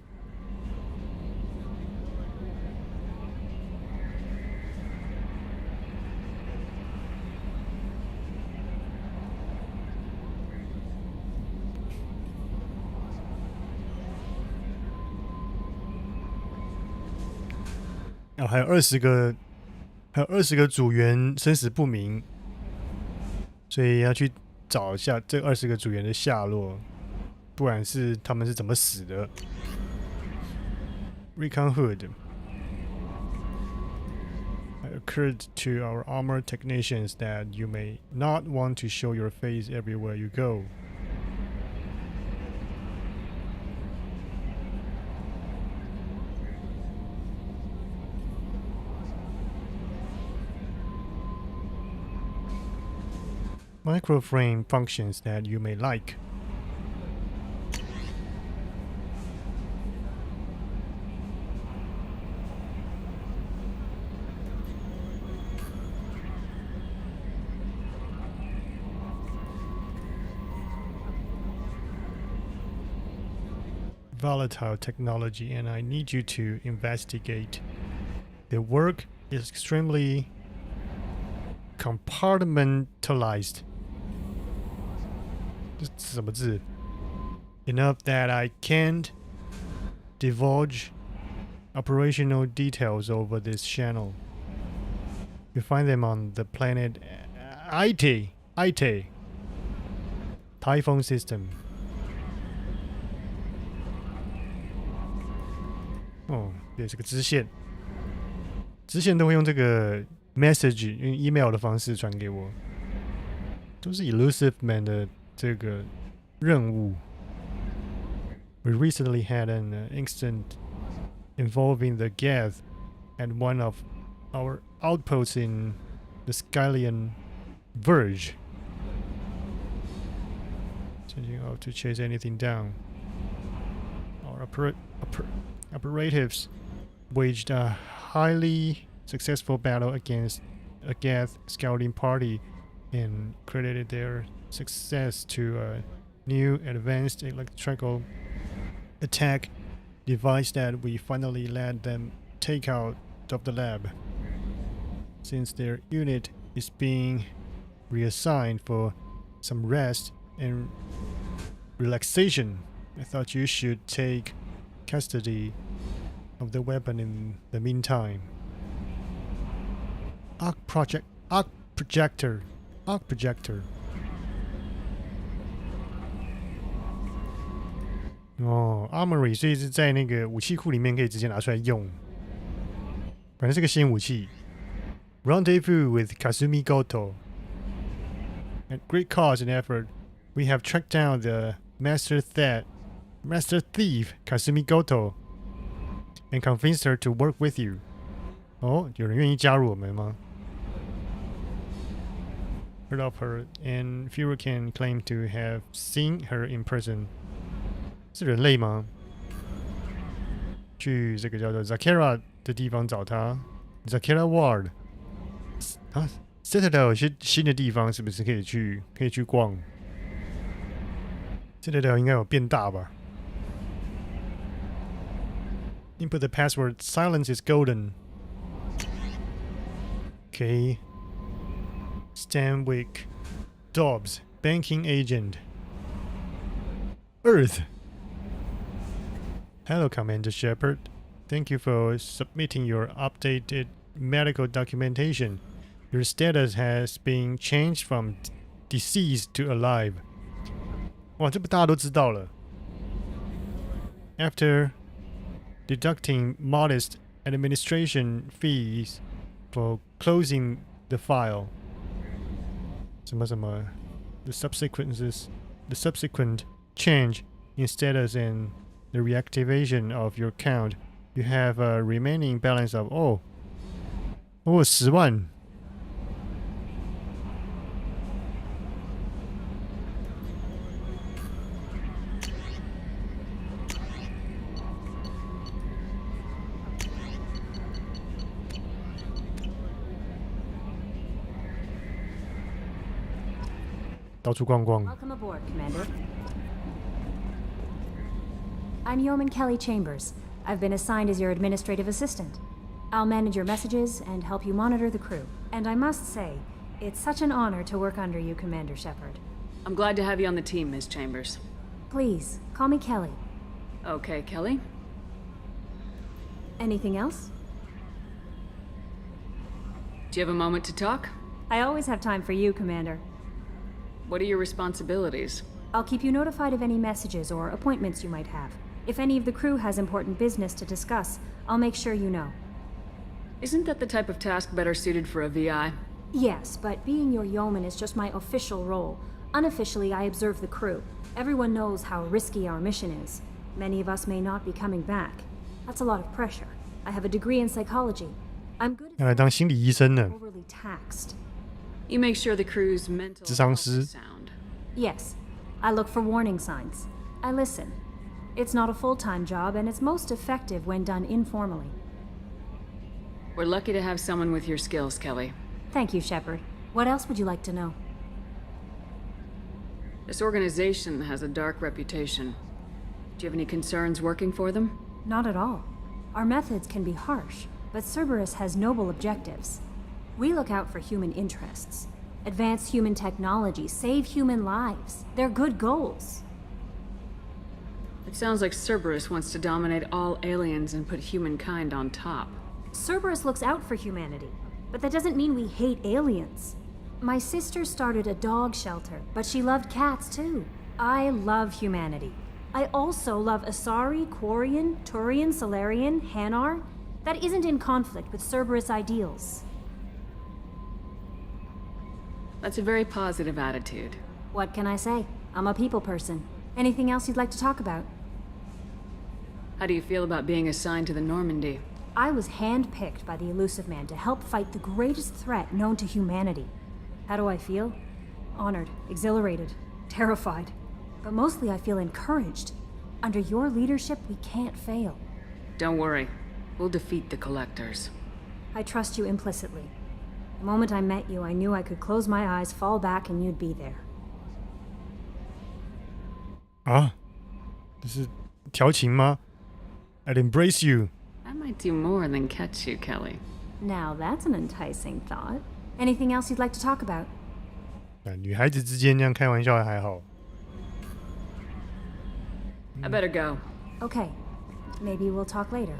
哦，还有20个组员生死不明，所以要去找一下这20个组员的下落，不管是他们是怎么死的。Recon Hood occurred to our armored technicians that you may not want to show your face everywhere you go. Microframe functions that you may like. Volatile technology, and I need you to investigate. The work is extremely compartmentalized. 这什么字 ？Enough that I can't divulge operational details over this channel. You find them on the planet Ite Typhon system. 哦，对，这个支线都会用这个 message 用 email 的方式传给我，都是 Elusive Man 的这个任务。We recently had an incident involving the Geth at one of our outposts in the Skylian Verge. Changing out to chase anything down. Our operatives waged a highly successful battle against a Geth scouting party and credited their success to a new advanced electrical attack device that we finally let them take out of the lab. Since their unit is being reassigned for some rest and relaxation, I thought you should take custody of the weapon in the meantime. Arc projector.哦 ，Armory， 所以是在那个武器库里面可以直接拿出来用。反正是个新武器。Rendezvous with Kasumi Goto. At great cost and effort, we have tracked down the master thief Kasumi Goto and convinced her to work with you. 哦，有人愿意加入我们吗？ Heard of her, and Furukan claimed to have seen her in person. 是人类吗？去这个叫做 Zakera 的地方找他。Zakera Ward 啊 ，Citadel 有些新的地方是不是可以去逛 ？Citadel 应该有变大吧 ？Input the password. Silence is golden. Okay. Stanwyck Dobbs, banking agent. Earth. Hello, Commander Shepard. Thank you for submitting your updated medical documentation. Your status has been changed from deceased to alive. 哇，这不大家都知道了。After deducting modest administration fees for closing the file. 什么什么 the subsequent change in status and the reactivation of your account, you have a remaining balance of 10万。到处逛逛。 Welcome aboard, Commander. I'm Yeoman Kelly Chambers. I've been assigned as your administrative assistant. I'll manage your messages and help you monitor the crew. And I must say, it's such an honor to work under you, Commander Shepard. I'm glad to have you on the team, Ms. Chambers. Please, call me Kelly. Okay, Kelly. Anything else? Do you have a moment to talk? I always have time for you, Commander. What are your responsibilities? I'll keep you notified of any messages or appointments you might have. If any of the crew has important business to discuss, I'll make sure you know. Isn't that the type of task better suited for a VI? Yes, but being your yeoman is just my official role. Unofficially, I observe the crew. Everyone knows how risky our mission is. Many of us may not be coming back. That's a lot of pressure. I have a degree in psychology. I'm good 要来当心理医生呢。 overly taxed. You make sure the crew's mental 智商 health 师 is sound. Yes, I look for warning signs. I listen. It's not a full-time job, and it's most effective when done informally. We're lucky to have someone with your skills, Kelly. Thank you, Shepard. What else would you like to know? This organization has a dark reputation. Do you have any concerns working for them? Not at all. Our methods can be harsh, but Cerberus has noble objectives. We look out for human interests. Advance human technology, save human lives. They're good goals. It sounds like Cerberus wants to dominate all aliens and put humankind on top. Cerberus looks out for humanity, but that doesn't mean we hate aliens. My sister started a dog shelter, but she loved cats too. I love humanity. I also love Asari, Quarian, Turian, Solarian, Hanar. That isn't in conflict with Cerberus ideals. That's a very positive attitude. What can I say? I'm a people person. Anything else you'd like to talk about? How do you feel about being assigned to the Normandy? I was handpicked by the Elusive Man to help fight the greatest threat known to humanity. How do I feel? Honored, exhilarated, terrified. But mostly I feel encouraged. Under your leadership, we can't fail. Don't worry. We'll defeat the Collectors. I trust you implicitly. The moment I met you, I knew I could close my eyes, fall back, and you'd be there. 啊，这是调情吗 ？I'd embrace you. I might do more than catch you, Kelly. Now that's an enticing thought. Anything else you'd like to talk about? 女孩子之间这样开玩笑还好。 I better go. Okay. Maybe we'll talk later.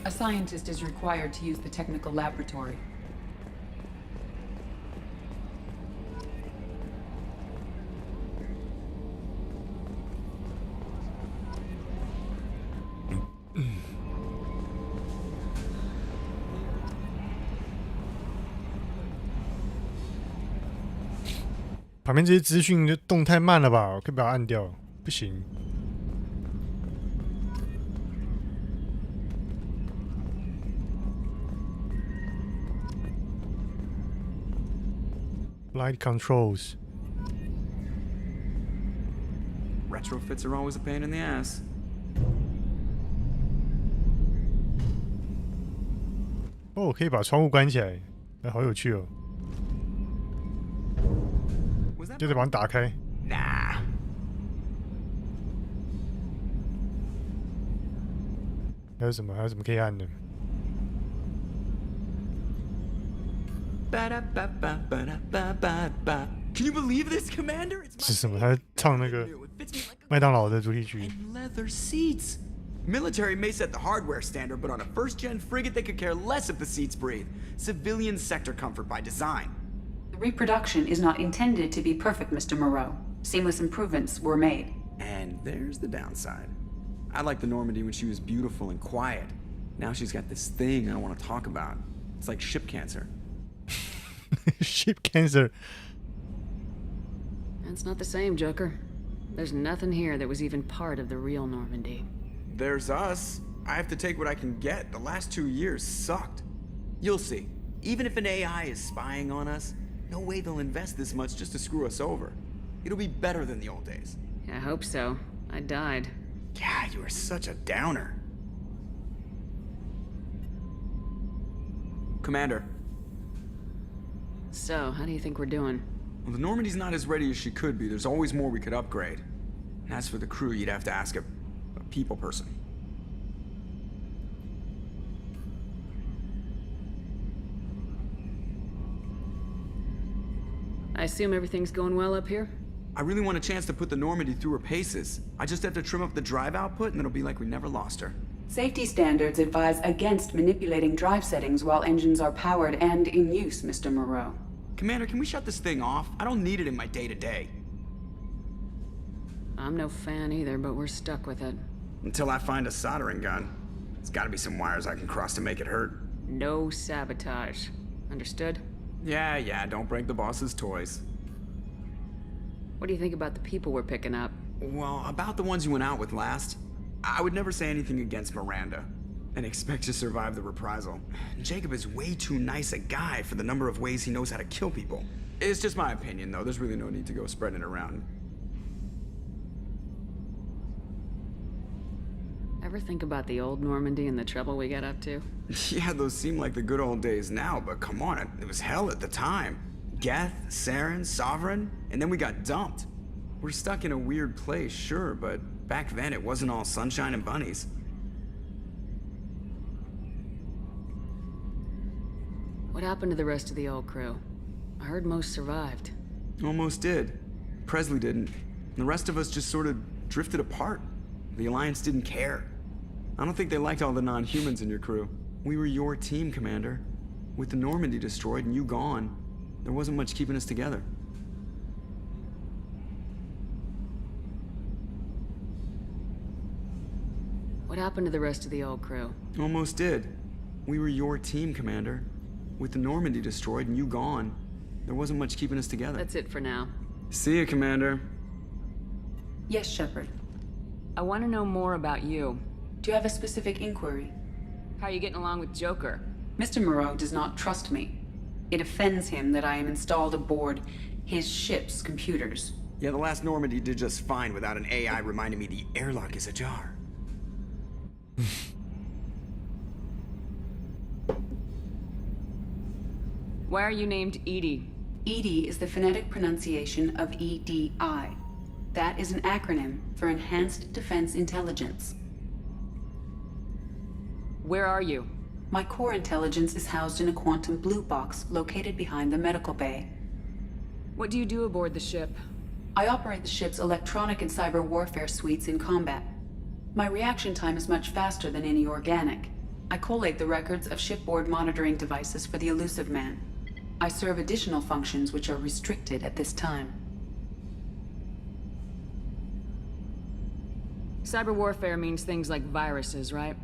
A scientist is required to use the technical laboratory. "旁边这些资讯就动太慢了吧？我可以把它按掉，不行。Light controls. Retrofits are always a pain in the ass. 哦，可以把窗户关起来，好有趣哦。接着把它打开。Nah. 还有什么？还有什么可以按的？ Ba-da-ba-ba-ba-da-ba-ba-ba. Can you believe this, Commander? It's 是什么？他唱那个麦当劳的主题曲。 leather seats. Military may set the hardware standard, but on a first-gen frigate, they could care less if the seats breathe. Civilian sector comfort by design. The reproduction is not intended to be perfect, Mr. Moreau. Seamless improvements were made. And there's the downside. I liked the Normandy when she was beautiful and quiet. Now she's got this thing I don't want to talk about. It's like ship cancer. Ship cancer. That's not the same, Joker. There's nothing here that was even part of the real Normandy. There's us. I have to take what I can get. The last 2 years sucked. You'll see. Even if an AI is spying on us, no way they'll invest this much just to screw us over. It'll be better than the old days. I hope so. I died. Yeah, you are such a downer. Commander. So, how do you think we're doing? Well, the Normandy's not as ready as she could be. There's always more we could upgrade. And as for the crew, you'd have to ask a people person. I assume everything's going well up here? I really want a chance to put the Normandy through her paces. I just have to trim up the drive output and it'll be like we never lost her. Safety standards advise against manipulating drive settings while engines are powered and in use, Mr. Moreau. Commander, can we shut this thing off? I don't need it in my day-to-day. I'm no fan either, but we're stuck with it. Until I find a soldering gun. There's gotta be some wires I can cross to make it hurt. No sabotage. Understood? Yeah, don't break the boss's toys. What do you think about the people we're picking up? Well, about the ones you went out with last, I would never say anything against Miranda and expect to survive the reprisal. Jacob is way too nice a guy for the number of ways he knows how to kill people. It's just my opinion, though. There's really no need to go spreading it around. Ever think about the old Normandy and the trouble we got up to? Yeah, those seem like the good old days now, but come on, it was hell at the time. Geth, Saren, Sovereign, and then we got dumped. We're stuck in a weird place, sure, but back then it wasn't all sunshine and bunnies. What happened to the rest of the old crew? I heard most survived. Almost did. Presley didn't. The rest of us just sort of drifted apart. The Alliance didn't care. I don't think they liked all the non-humans in your crew. We were your team, Commander. With the Normandy destroyed and you gone, there wasn't much keeping us together. What happened to the rest of the old crew? Almost did. We were your team, Commander. With the Normandy destroyed and you gone, there wasn't much keeping us together. That's it for now. See ya, Commander. Yes, Shepard. I want to know more about you. Do you have a specific inquiry? How are you getting along with Joker? Mr. Moreau does not trust me. It offends him that I am installed aboard his ship's computers. Yeah, the last Normandy did just fine without an AI reminding me the airlock is ajar. Why are you named Edie? EDI is the phonetic pronunciation of EDI. That is an acronym for Enhanced Defense Intelligence. Where are you? My core intelligence is housed in a quantum blue box located behind the medical bay. What do you do aboard the ship? I operate the ship's electronic and cyber warfare suites in combat. My reaction time is much faster than any organic. I collate the records of shipboard monitoring devices for the Elusive Man. I serve additional functions which are restricted at this time. Cyber warfare means things like viruses, right?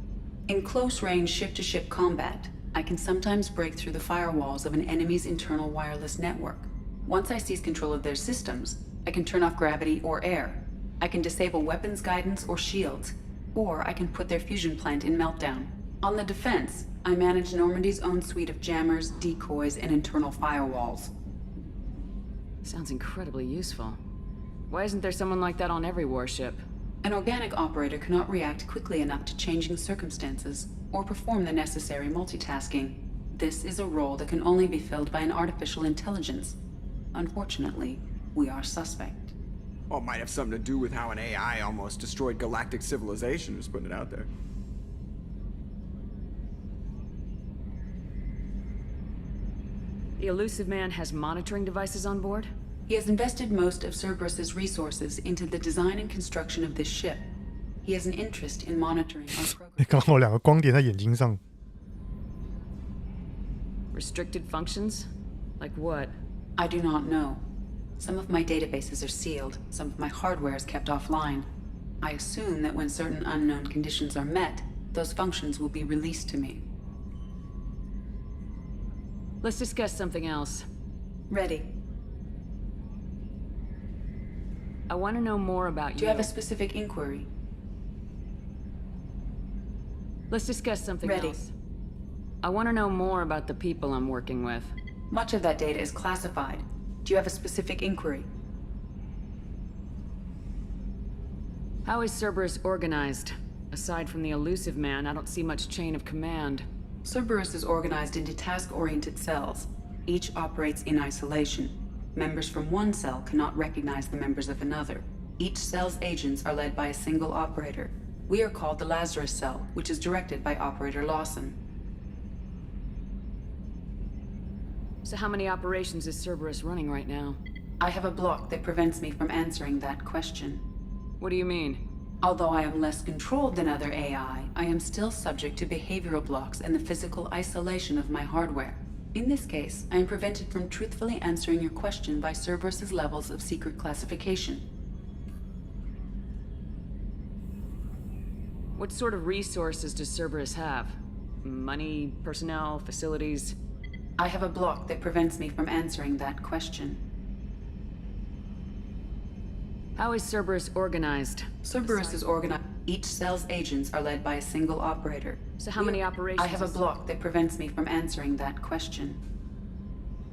In close-range ship-to-ship combat, I can sometimes break through the firewalls of an enemy's internal wireless network. Once I seize control of their systems, I can turn off gravity or air. I can disable weapons guidance or shields, or I can put their fusion plant in meltdown. On the defense, I manage Normandy's own suite of jammers, decoys, and internal firewalls. Sounds incredibly useful. Why isn't there someone like that on every warship? An organic operator cannot react quickly enough to changing circumstances, or perform the necessary multitasking. This is a role that can only be filled by an artificial intelligence. Unfortunately, we are suspect. Well, it might have something to do with how an AI almost destroyed galactic civilization, just putting it out there. The Elusive Man has monitoring devices on board? He has invested most of Cerberus's resources into the design and construction of this ship. He has an interest in monitoring our program. 刚好两个光点在眼睛上。Restricted functions? Like what? I do not know. Some of my databases are sealed, some of my hardware is kept offline. I assume that when certain unknown conditions are met, those functions will be released to me. Let's discuss something else. Ready. I want to know more about you. Do you have a specific inquiry? Let's discuss something Ready. else. I want to know more about the people I'm working with. Much of that data is classified. Do you have a specific inquiry? How is Cerberus organized? Aside from the elusive man, I don't see much chain of command. Cerberus is organized into task-oriented cells. Each operates in isolation. Members from one cell cannot recognize the members of another. Each cell's agents are led by a single operator. We are called the Lazarus Cell, which is directed by Operator Lawson. So how many operations is Cerberus running right now? I have a block that prevents me from answering that question. What do you mean? Although I am less controlled than other AI, I am still subject to behavioral blocks and the physical isolation of my hardware. In this case, I am prevented from truthfully answering your question by Cerberus's levels of secret classification. What sort of resources does Cerberus have? Money, personnel, facilities? I have a block that prevents me from answering that question. How is Cerberus organized? Cerberus is organized. Each cell's agents are led by a single operator. So how many operations? I have a block that prevents me from answering that question.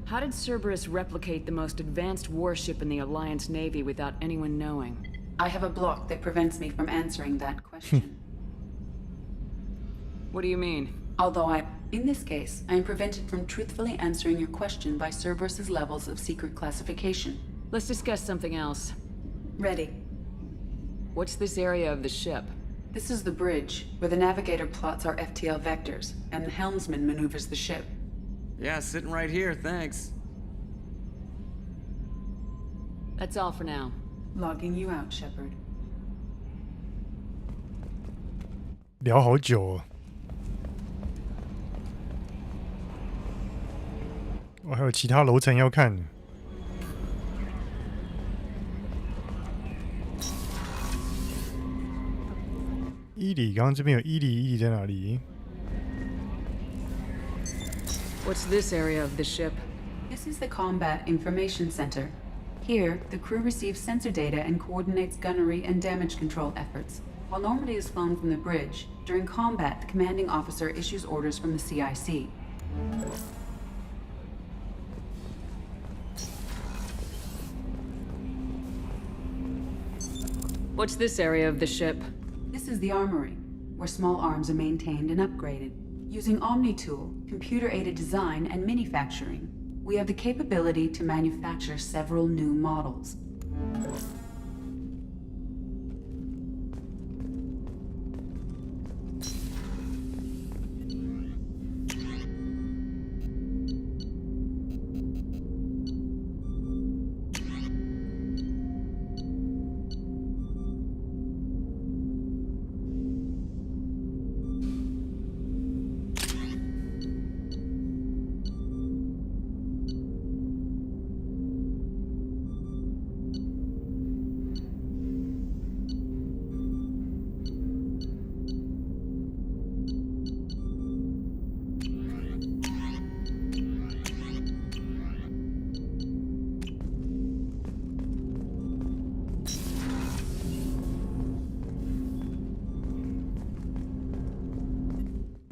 How did Cerberus replicate the most advanced warship in the Alliance Navy without anyone knowing? I have a block that prevents me from answering that question. What do you mean? In this case, I am prevented from truthfully answering your question by Cerberus's levels of secret classification. Let's discuss something else. Ready. What's this area of the ship? This is the bridge, where the navigator plots our FTL vectors, and the helmsman maneuvers the ship. Yeah, sitting right here, thanks. That's all for now. Logging you out, Shepard. 聊好久哦。我还有其他楼层要看。伊里，刚刚这边有伊里在哪里 What's this area of the ship? This is the Combat Information Center. Here, the crew receives sensor data and coordinates gunnery and damage control efforts. While Normandy is flown from the bridge, during combat, the commanding officer issues orders from the CIC. What's this area of the ship? This is the armory, where small arms are maintained and upgraded. Using OmniTool, computer-aided design, and manufacturing, we have the capability to manufacture several new models.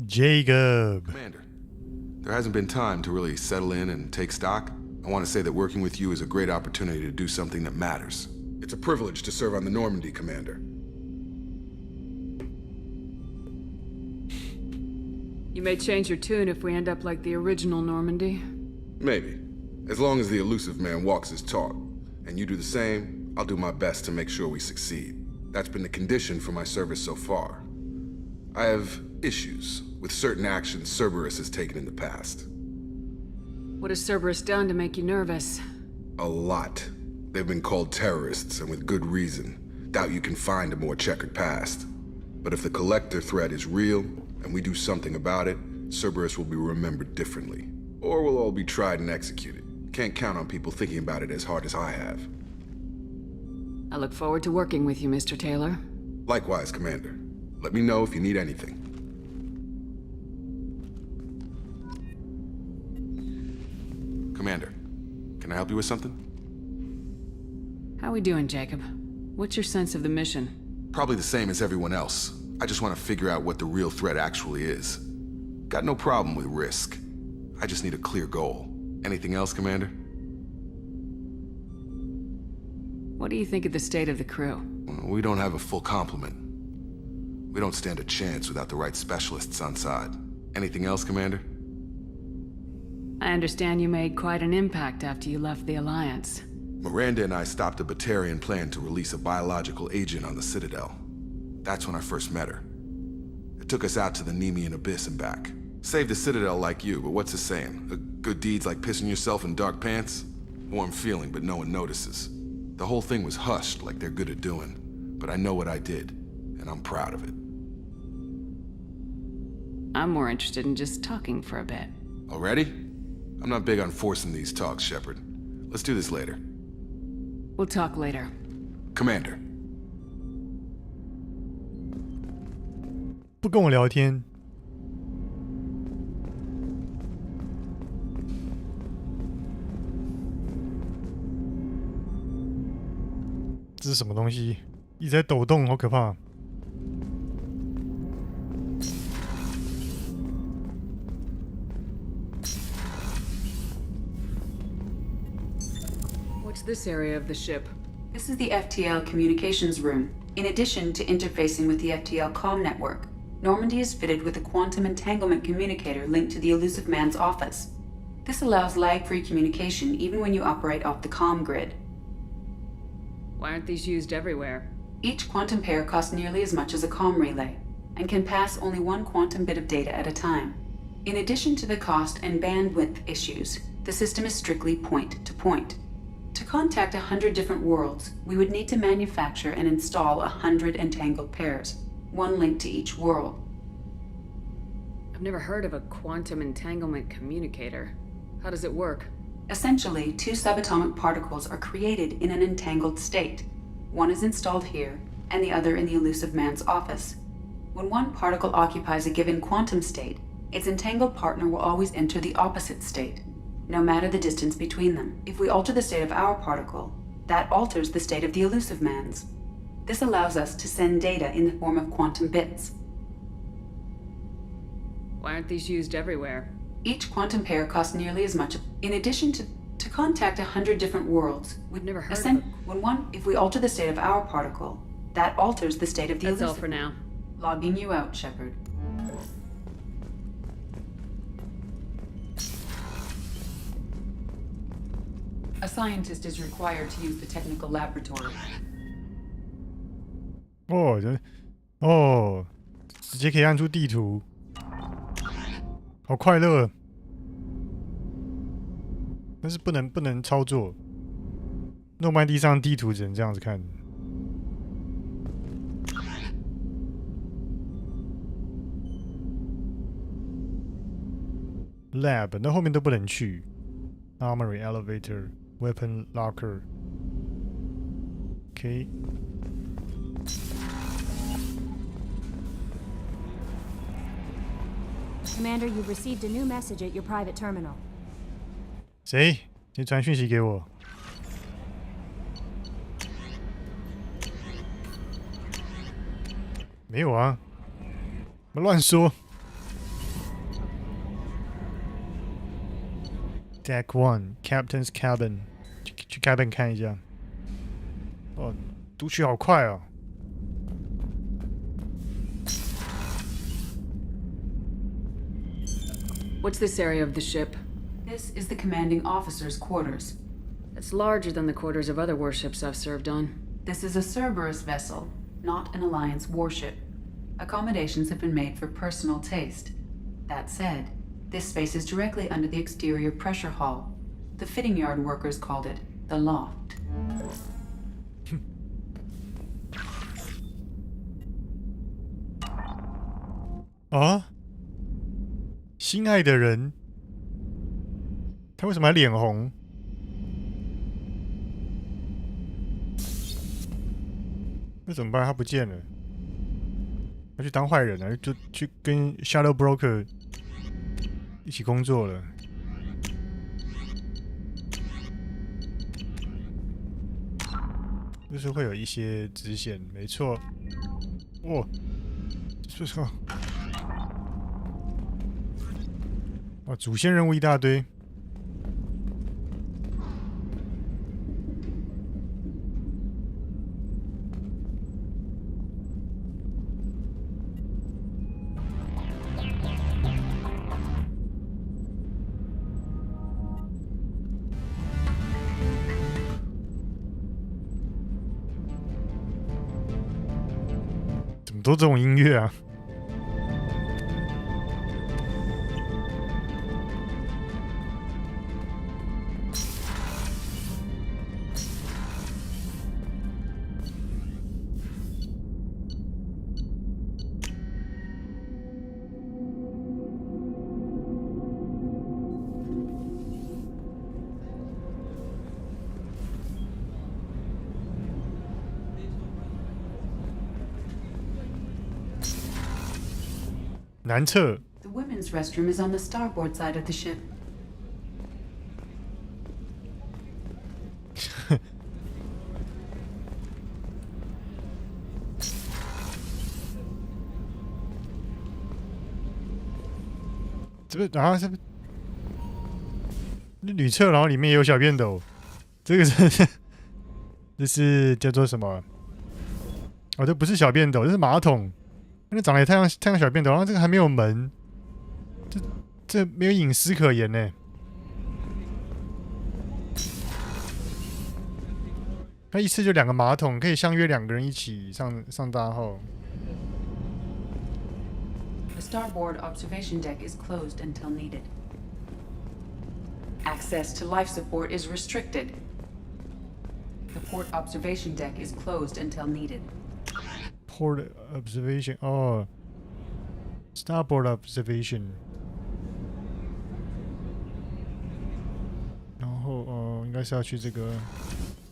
Jacob. Commander, there hasn't been time to really settle in and take stock. I want to say that working with you is a great opportunity to do something that matters. It's a privilege to serve on the Normandy, Commander. You may change your tune if we end up like the original Normandy. Maybe. As long as the elusive man walks his talk, and you do the same, I'll do my best to make sure we succeed. That's been the condition for my service so far. I have issues with certain actions Cerberus has taken in the past. What has Cerberus done to make you nervous? A lot. They've been called terrorists, and with good reason. Doubt you can find a more checkered past. But if the Collector threat is real, and we do something about it, Cerberus will be remembered differently. Or we'll all be tried and executed. Can't count on people thinking about it as hard as I have. I look forward to working with you, Mr. Taylor. Likewise, Commander. Let me know if you need anything. Commander, can I help you with something? How we doing, Jacob? What's your sense of the mission? Probably the same as everyone else. I just want to figure out what the real threat actually is. Got no problem with risk. I just need a clear goal. Anything else, Commander? What do you think of the state of the crew? We don't have a full complement. We don't stand a chance without the right specialists on side. Anything else, Commander? I understand you made quite an impact after you left the Alliance. Miranda and I stopped a Batarian plan to release a biological agent on the Citadel. That's when I first met her. It took us out to the Nemean Abyss and back. Saved the Citadel like you, but what's the saying? A good deed's like pissing yourself in dark pants? Warm feeling, but no one notices. The whole thing was hushed like they're good at doing. But I know what I did, and I'm proud of it. I'm more interested in just talking for a bit. Already? I'm not big on forcing these talks, Shepard. Let's do this later. We'll talk later. Commander. 不跟我聊天。这是什么东西？一直在抖动，好可怕！ What's this area of the ship? This is the FTL communications room. In addition to interfacing with the FTL comm network, Normandy is fitted with a quantum entanglement communicator linked to the Elusive Man's office. This allows lag-free communication even when you operate off the comm grid. Why aren't these used everywhere? Each quantum pair costs nearly as much as a comm relay, and can pass only one quantum bit of data at a time. In addition to the cost and bandwidth issues, the system is strictly point-to-point. To contact 100 different worlds, we would need to manufacture and install 100 entangled pairs, one linked to each world. I've never heard of a quantum entanglement communicator. How does it work? Essentially, two subatomic particles are created in an entangled state. One is installed here, and the other in the Elusive Man's office. When one particle occupies a given quantum state, its entangled partner will always enter the opposite state, no matter the distance between them. If we alter the state of our particle, that alters the state of the Elusive Man's. This allows us to send data in the form of quantum bits. Why aren't these used everywhere? Each quantum pair costs nearly as much. In addition to contact 100 different worlds, we've never heard of if we alter the state of our particle, that alters the state of the That's Elusive. all for now. Logging you out, Shepard. A scientist is required to use the technical laboratory. 直接可以按出地图，好快乐。但是不能操作。诺曼底上地图只能这样子看。Lab 那后面都不能去。Armory elevator, weapon locker. OK。Commander, you've received a new message at your private terminal. 谁？你传讯息给我？没有啊，别乱说。Deck 1, Captain's Cabin， 去 cabin 看一下。哦，读取好快哦。What's this area of the ship? This is the commanding officer's quarters. It's larger than the quarters of other warships I've served on. This is a Cerberus vessel, not an Alliance warship. Accommodations have been made for personal taste. That said, this space is directly under the exterior pressure hull. The fitting yard workers called it The loft. 啊，心爱的人，他为什么还脸红？那怎么办？他不见了，他去当坏人了，就去跟 Shadow Broker 一起工作了。就是会有一些支线，没错。哦，不错。啊，主线任务一大堆。怎么都这种音乐啊？南侧。 The women's restroom is on the starboard side of the ship. 这不啊？这不女厕，然后里面也有小便斗，这个是这是叫做什么？哦，这不是小便斗，这是马桶。 那长得也太像小便斗，然后这个还没有门，这没有隐私可言呢。它一次就2个马桶，可以相约2个人一起上大号。The starboard observation deck is closed until needed. Access to life support is restricted. The port observation deck is closed until needed. Port observation 哦 ，starboard observation， 然后应该是要去这个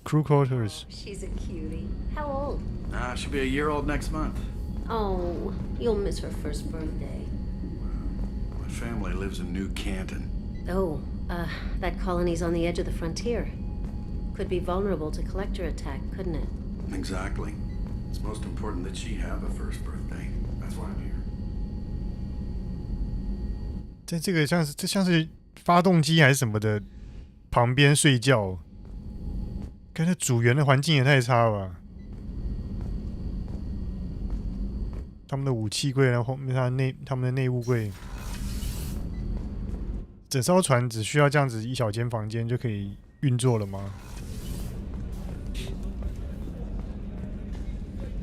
crew quarters。 She's a cutie. How old? She'll be a year old next month. Oh, you'll miss her first birthday. My family lives in New Canton. Oh, that colony's on the edge of the frontier. Could be vulnerable to collector attack, couldn't it? Exactly. It's most important that she have a first birthday. That's why I'm here. 在这个像是发动机还是什么的旁边睡觉，看这组员的环境也太差了吧！他们的武器柜，然后后面他们的内务柜，整艘船只需要这样子一小间房间就可以运作了吗？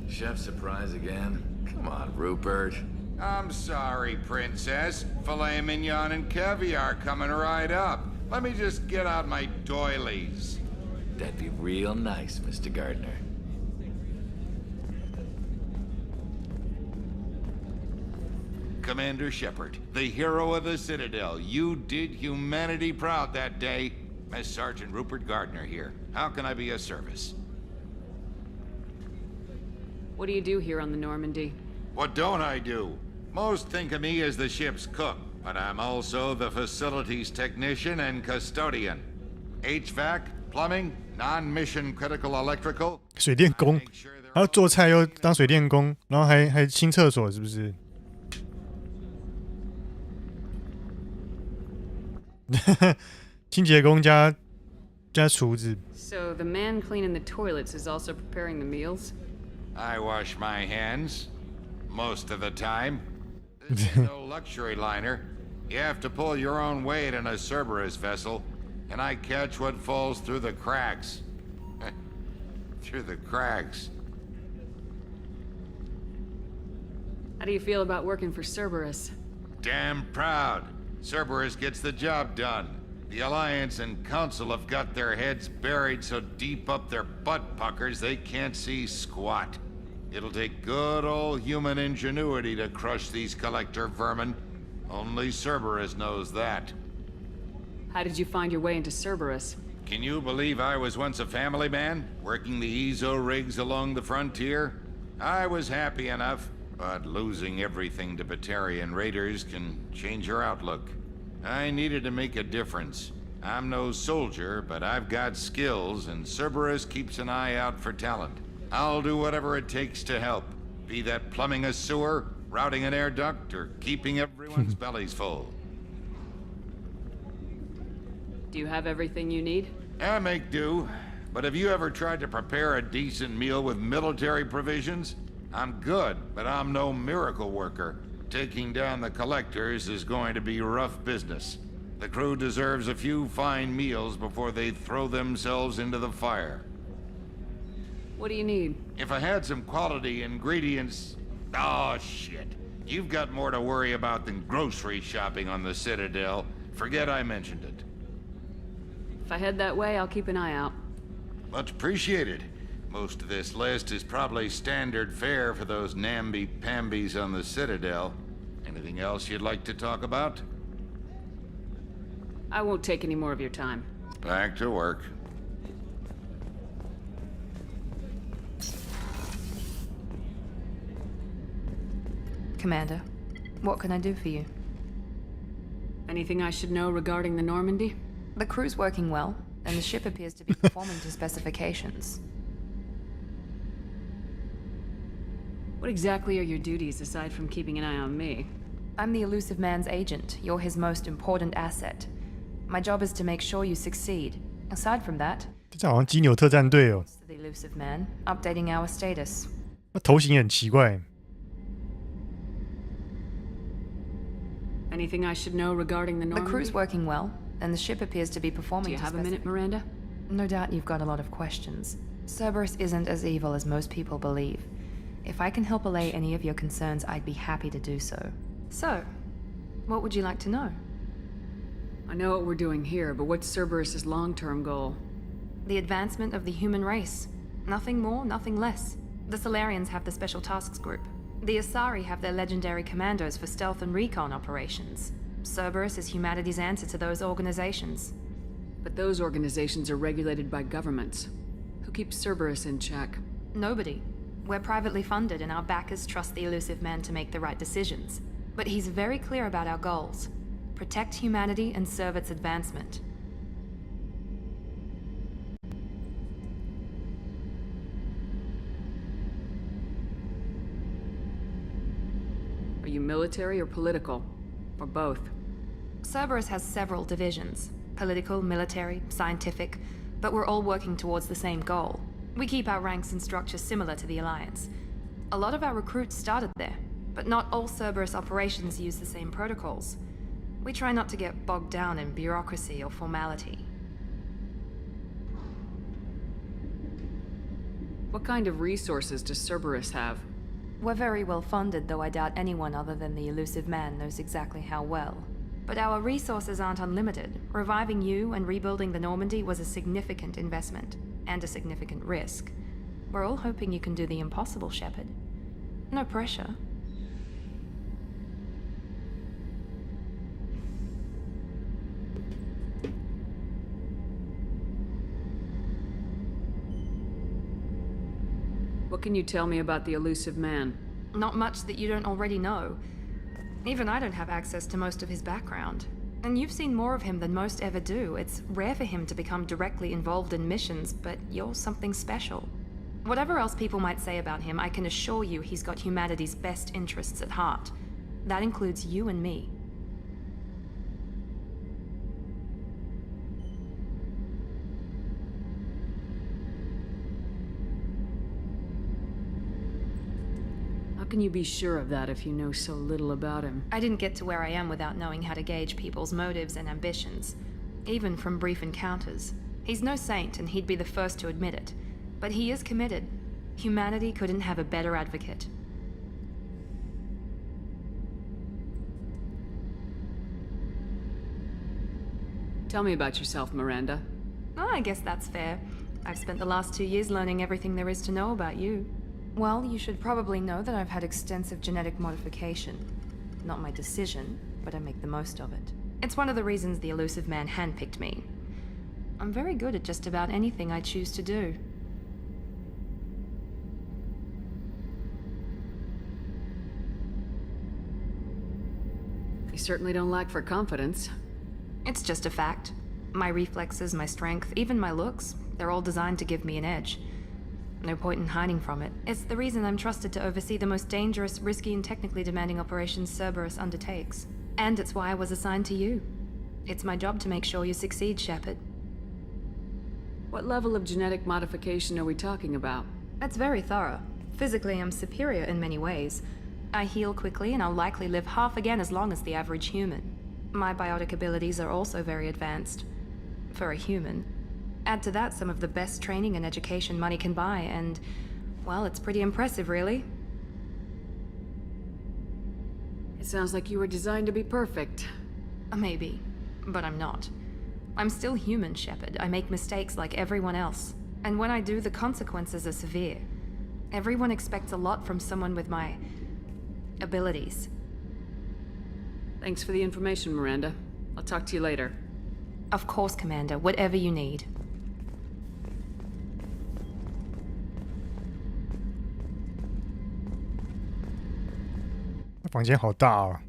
Chef surprise again? Come on, Rupert. I'm sorry, Princess. Filet mignon and caviar coming right up. Let me just get out my doilies. That'd be real nice, Mr. Gardner. Commander Shepard, the hero of the Citadel. You did humanity proud that day. Miss Sergeant Rupert Gardner here. How can I be of service? What do you do here on the Normandy? What don't I do? Most think of me as the ship's cook, but I'm also the facilities technician and custodian. HVAC, plumbing, non-mission critical electrical. 水电工，还要做菜又当水电工，然后还清厕所，是不是？清洁工加厨子。So the man cleaning the toilets is also preparing the meals? I wash my hands. Most of the time. This is no luxury liner. You have to pull your own weight in a Cerberus vessel, and I catch what falls through the cracks. Through the cracks. How do you feel about working for Cerberus? Damn proud. Cerberus gets the job done. The Alliance and Council have got their heads buried so deep up their butt puckers they can't see squat. It'll take good old human ingenuity to crush these collector vermin. Only Cerberus knows that. How did you find your way into Cerberus? Can you believe I was once a family man, working the EZO rigs along the frontier? I was happy enough, but losing everything to Batarian raiders can change your outlook. I needed to make a difference. I'm no soldier, but I've got skills, and Cerberus keeps an eye out for talent. I'll do whatever it takes to help, be that plumbing a sewer, routing an air duct, or keeping everyone's bellies full. Do you have everything you need? I make do, but have you ever tried to prepare a decent meal with military provisions? I'm good, but I'm no miracle worker. Taking down the collectors is going to be rough business. The crew deserves a few fine meals before they throw themselves into the fire. What do you need? If I had some quality ingredients... Oh, shit. You've got more to worry about than grocery shopping on the Citadel. Forget I mentioned it. If I head that way, I'll keep an eye out. Much appreciated. Most of this list is probably standard fare for those namby-pambies on the Citadel. Anything else you'd like to talk about? I won't take any more of your time. Back to work. Commander, what can I do for you? Anything I should know regarding the Normandy? The crew's working well, and the ship appears to be performing to specifications. What exactly are your duties aside from keeping an eye on me? I'm the Elusive Man's agent. You're his most important asset. My job is to make sure you succeed. Aside from that, 这好像基纽特战队哦。 the Elusive Man, updating our status. 那头型也很奇怪。 Anything I should know regarding the Normandy? The crew's working well, and the ship appears to be performing. Do you have a minute, Miranda? No doubt you've got a lot of questions. Cerberus isn't as evil as most people believe. If I can help allay any of your concerns, I'd be happy to do so. So, what would you like to know? I know what we're doing here, but what's Cerberus's long-term goal? The advancement of the human race. Nothing more, nothing less. The Solarians have the Special Tasks Group. The Asari have their legendary commandos for stealth and recon operations. Cerberus is humanity's answer to those organizations. But those organizations are regulated by governments. Who keeps Cerberus in check? Nobody. We're privately funded, and our backers trust the Elusive Man to make the right decisions. But he's very clear about our goals. Protect humanity and serve its advancement. Are you military or political? Or both? Cerberus has several divisions. Political, military, scientific, but we're all working towards the same goal. We keep our ranks and structure similar to the Alliance. A lot of our recruits started there, but not all Cerberus operations use the same protocols. We try not to get bogged down in bureaucracy or formality. What kind of resources does Cerberus have? We're very well funded, though I doubt anyone other than the Elusive Man knows exactly how well. But our resources aren't unlimited. Reviving you and rebuilding the Normandy was a significant investment, and a significant risk. We're all hoping you can do the impossible, Shepard. No pressure. What can you tell me about the Elusive Man? Not much that you don't already know. Even I don't have access to most of his background. And you've seen more of him than most ever do. It's rare for him to become directly involved in missions, but you're something special. Whatever else people might say about him, I can assure you he's got humanity's best interests at heart. That includes you and me. How can you be sure of that if you know so little about him? I didn't get to where I am without knowing how to gauge people's motives and ambitions, even from brief encounters. He's no saint, and he'd be the first to admit it. But he is committed. Humanity couldn't have a better advocate. Tell me about yourself, Miranda. Oh, I guess that's fair. I've spent the last 2 years learning everything there is to know about you. Well, you should probably know that I've had extensive genetic modification. Not my decision, but I make the most of it. It's one of the reasons the elusive man handpicked me. I'm very good at just about anything I choose to do. You certainly don't lack for confidence. It's just a fact. My reflexes, my strength, even my looks, they're all designed to give me an edge. No point in hiding from it. It's the reason I'm trusted to oversee the most dangerous, risky, and technically demanding operations Cerberus undertakes. And it's why I was assigned to you. It's my job to make sure you succeed, Shepard. What level of genetic modification are we talking about? That's very thorough. Physically, I'm superior in many ways. I heal quickly, and I'll likely live half again as long as the average human. My biotic abilities are also very advanced. For a human. Add to that some of the best training and education money can buy, and, well, it's pretty impressive, really. It sounds like you were designed to be perfect. Maybe, but I'm not. I'm still human, Shepard. I make mistakes like everyone else. And when I do, the consequences are severe. Everyone expects a lot from someone with my abilities. Thanks for the information, Miranda. I'll talk to you later. Of course, Commander. Whatever you need. 房间好大啊！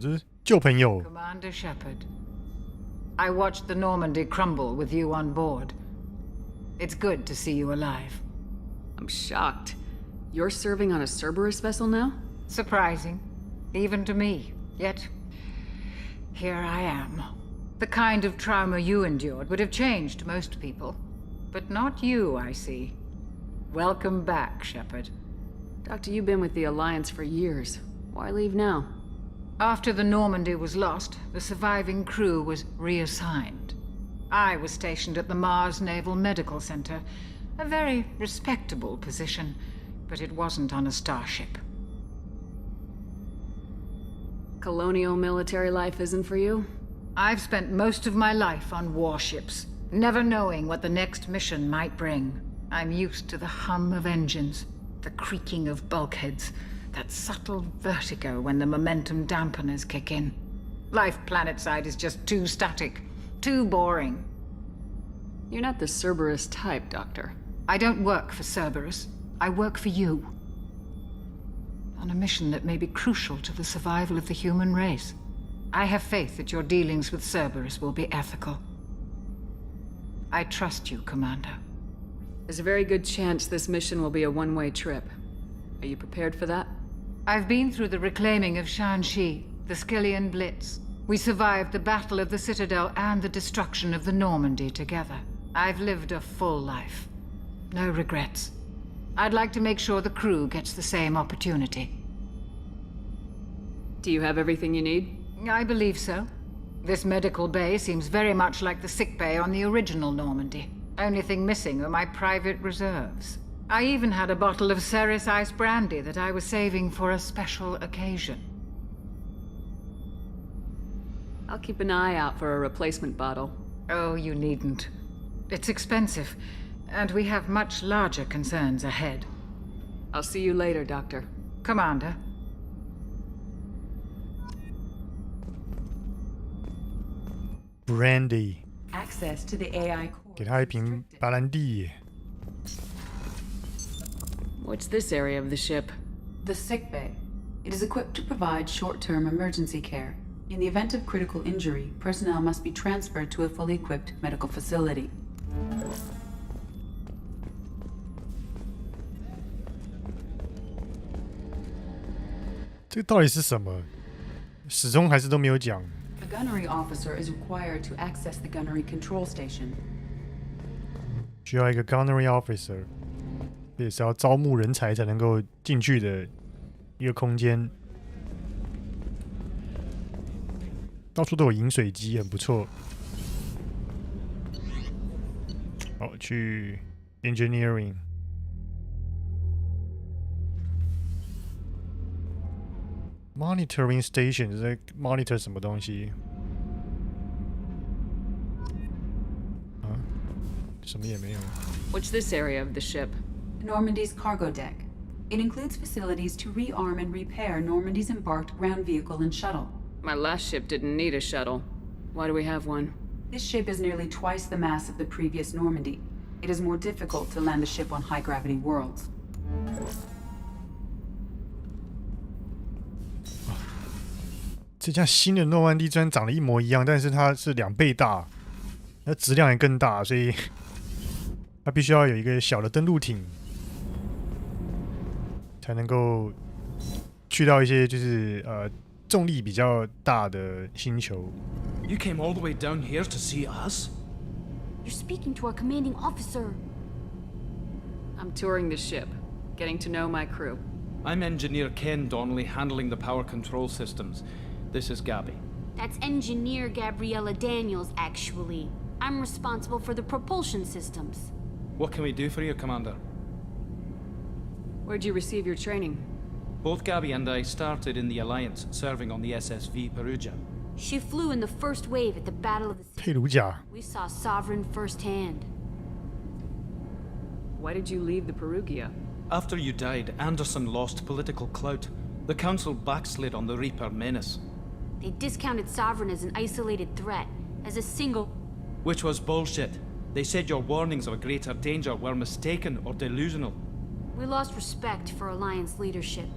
这是旧朋友。 Commander Shepard, I watched the Normandy crumble with you on board. It's good to see you alive. I'm shocked. You're serving on a Cerberus vessel now? Surprising, even to me. Yet, here I am. The kind of trauma you endured would have changed most people. But not you, I see. Welcome back, Shepard. Doctor, you've been with the Alliance for years. Why leave now? After the Normandy was lost, the surviving crew was reassigned. I was stationed at the Mars Naval Medical Center, a very respectable position, but it wasn't on a starship. Colonial military life isn't for you? I've spent most of my life on warships, never knowing what the next mission might bring. I'm used to the hum of engines, the creaking of bulkheads, that subtle vertigo when the momentum dampeners kick in. Life planetside is just too static, too boring. You're not the Cerberus type, Doctor. I don't work for Cerberus. I work for you. On a mission that may be crucial to the survival of the human race. I have faith that your dealings with Cerberus will be ethical. I trust you, Commander. There's a very good chance this mission will be a one-way trip. Are you prepared for that? I've been through the reclaiming of Shanxi, the Skillian Blitz. We survived the Battle of the Citadel and the destruction of the Normandy together. I've lived a full life. No regrets. I'd like to make sure the crew gets the same opportunity. Do you have everything you need? I believe so. This medical bay seems very much like the sick bay on the original Normandy. Only thing missing are my private reserves. I even had a bottle of Ceres Ice brandy that I was saving for a special occasion. I'll keep an eye out for a replacement bottle. Oh, you needn't. It's expensive, and we have much larger concerns ahead. I'll see you later, Doctor. Commander. Brandy. Access to the AI core. 给他一瓶白兰地。 What's this area of the ship? The sick bay. It is equipped to provide short-term emergency care. In the event of critical injury, personnel must be transferred to a fully equipped medical facility. 这个到底是什么？始终还是都没有讲。 A gunnery officer is required to access the gunnery control station. 需要一个 gunnery officer， 这也是要招募人才才能够进去的一个空间。到处都有饮水机，很不错。好，去 engineering。Monitoring station 是在 monitor 什么东西？啊，什么也没有。What's this area of the ship? Normandy's cargo deck. It includes facilities to rearm and repair Normandy's embarked ground vehicle and shuttle. My last ship didn't need a shuttle. Why do we have one? This ship is nearly twice the mass of the previous Normandy. It is more difficult to land a ship on high-gravity worlds. 这架新的诺曼底虽然长得一模一样，但是它是2倍大，它质量也更大，所以它必须要有一个小的登陆艇，才能够去到一些就是重力比较大的星球。You came all the way down here to see us? You're speaking to our commanding officer. I'm touring the ship, getting to know my crew. I'm Engineer Ken Donnelly, handling the power control systems. This is Gabby. That's Engineer Gabriella Daniels, actually. I'm responsible for the propulsion systems. What can we do for you, Commander? Where'd you receive your training? Both Gabby and I started in the Alliance, serving on the SSV Perugia. She flew in the first wave at the Battle of the Sea. 佩鲁贾。 We saw Sovereign firsthand. Why did you leave the Perugia? After you died, Anderson lost political clout. The Council backslid on the Reaper menace. They discounted Sovereign as an isolated threat, as a single... Which was bullshit. They said your warnings of a greater danger were mistaken or delusional. We lost respect for Alliance leadership.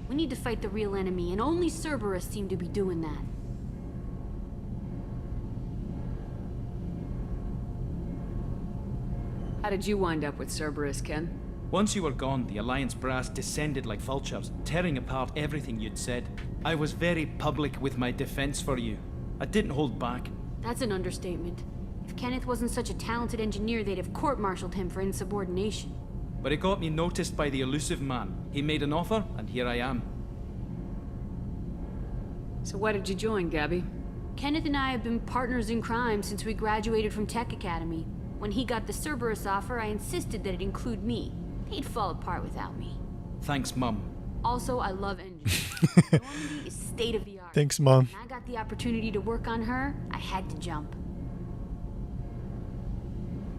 We need to fight the real enemy, and only Cerberus seem to be doing that. How did you wind up with Cerberus, Ken? Once you were gone, the Alliance brass descended like vultures, tearing apart everything you'd said. I was very public with my defense for you. I didn't hold back. That's an understatement. If Kenneth wasn't such a talented engineer, they'd have court-martialed him for insubordination. But it got me noticed by the elusive man. He made an offer, and here I am. So why did you join, Gabby? Kenneth and I have been partners in crime since we graduated from Tech Academy. When he got the Cerberus offer, I insisted that it include me. He'd fall apart without me. Thanks, Mum. Also, I love engines. Normandy is state-of-the-art. Thanks, Mom. When I got the opportunity to work on her, I had to jump.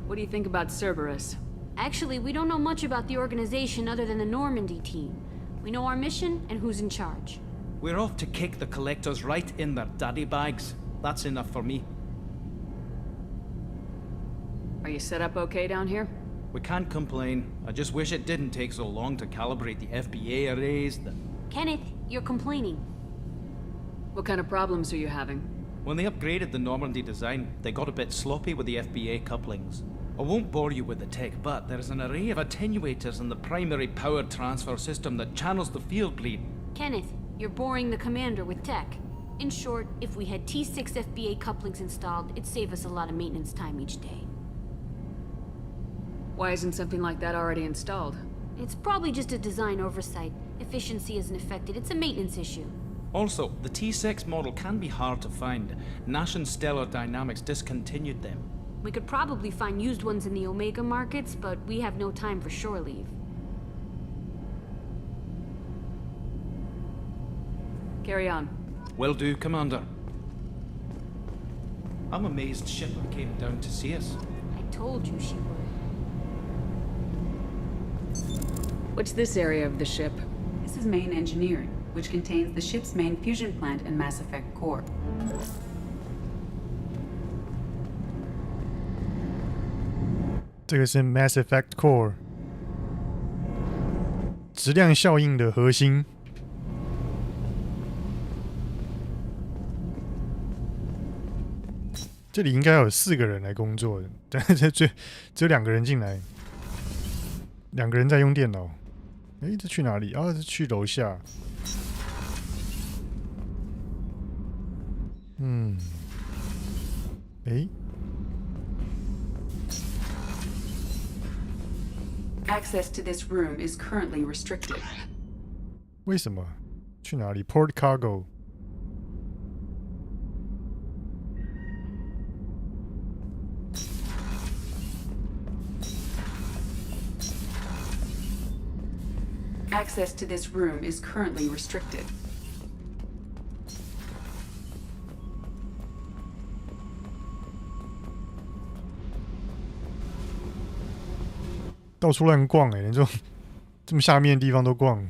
What do you think about Cerberus? Actually, we don't know much about the organization other than the Normandy team. We know our mission and who's in charge. We're off to kick the Collectors right in their daddy bags. That's enough for me. Are you set up okay down here? We can't complain. I just wish it didn't take so long to calibrate the FBA arrays. Kenneth, you're complaining. What kind of problems are you having? When they upgraded the Normandy design, they got a bit sloppy with the FBA couplings. I won't bore you with the tech, but there's an array of attenuators in the primary power transfer system that channels the field bleed. Kenneth, you're boring the commander with tech. In short, if we had T6 FBA couplings installed, it'd save us a lot of maintenance time each day. Why isn't something like that already installed? It's probably just a design oversight. Efficiency isn't affected. It's a maintenance issue. Also, the T6 model can be hard to find. Nash and Stellar Dynamics discontinued them. We could probably find used ones in the Omega markets, but we have no time for shore leave. Carry on. Will do, Commander. I'm amazed Shipper came down to see us. I told you she would. What's this area of the ship? This is main engineering, which contains the ship's main fusion plant and Mass Effect core. This is Mass Effect core. 质量效应的核心。这里应该有4个人来工作的，但是只有2个人进来，2个人在用电脑。哎，这去哪里？啊，这去楼下。哎。Access to this room is currently restricted. 为什么？去哪里 ？Port Cargo。Access to this room is currently restricted. 到处乱逛连这种这么下面的地方都逛。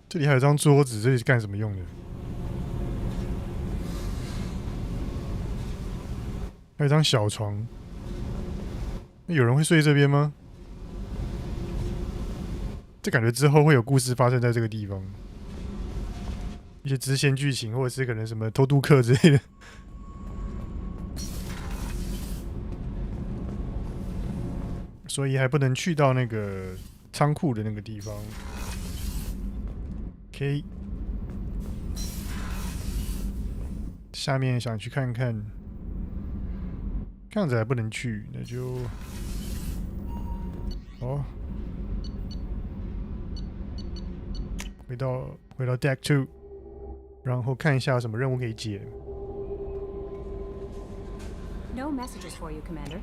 这里还有张桌子，这里是干什么用的？还有张小床，那有人会睡这边吗？这感觉之后会有故事发生在这个地方，一些支线剧情，或者是可能什么偷渡客之类的。所以还不能去到那个仓库的那个地方。OK， 下面想去看看，看样子还不能去，那就回到 Deck 2， 然后看一下有什么任务可以解。No messages for you, Commander.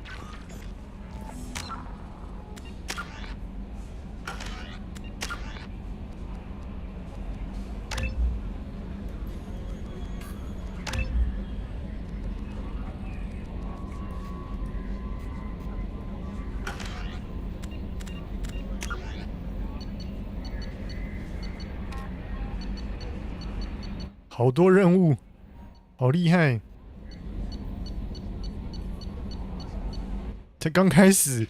好多任务，好厉害！才刚开始，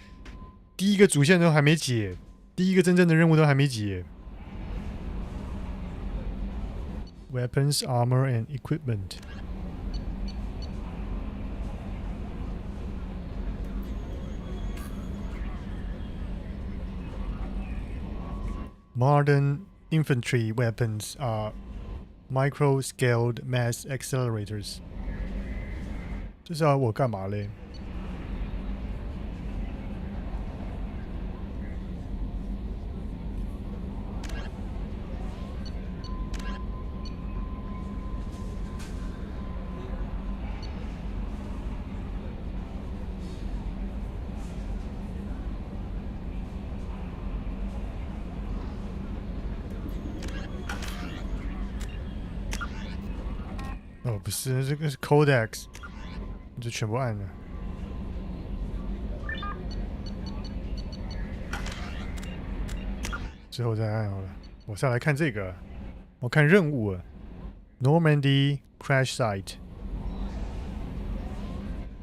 第一个主线都还没解，第一个真正的任务都还没解。Weapons, armor, and equipment. Modern infantry weapons are micro-scaled mass accelerators. 这是要我干嘛嘞？哦，不是，这个是 Codex， 你就全部按了。之后再按好了。我是要来看这个，我看任务啊 ，Normandy Crash Site，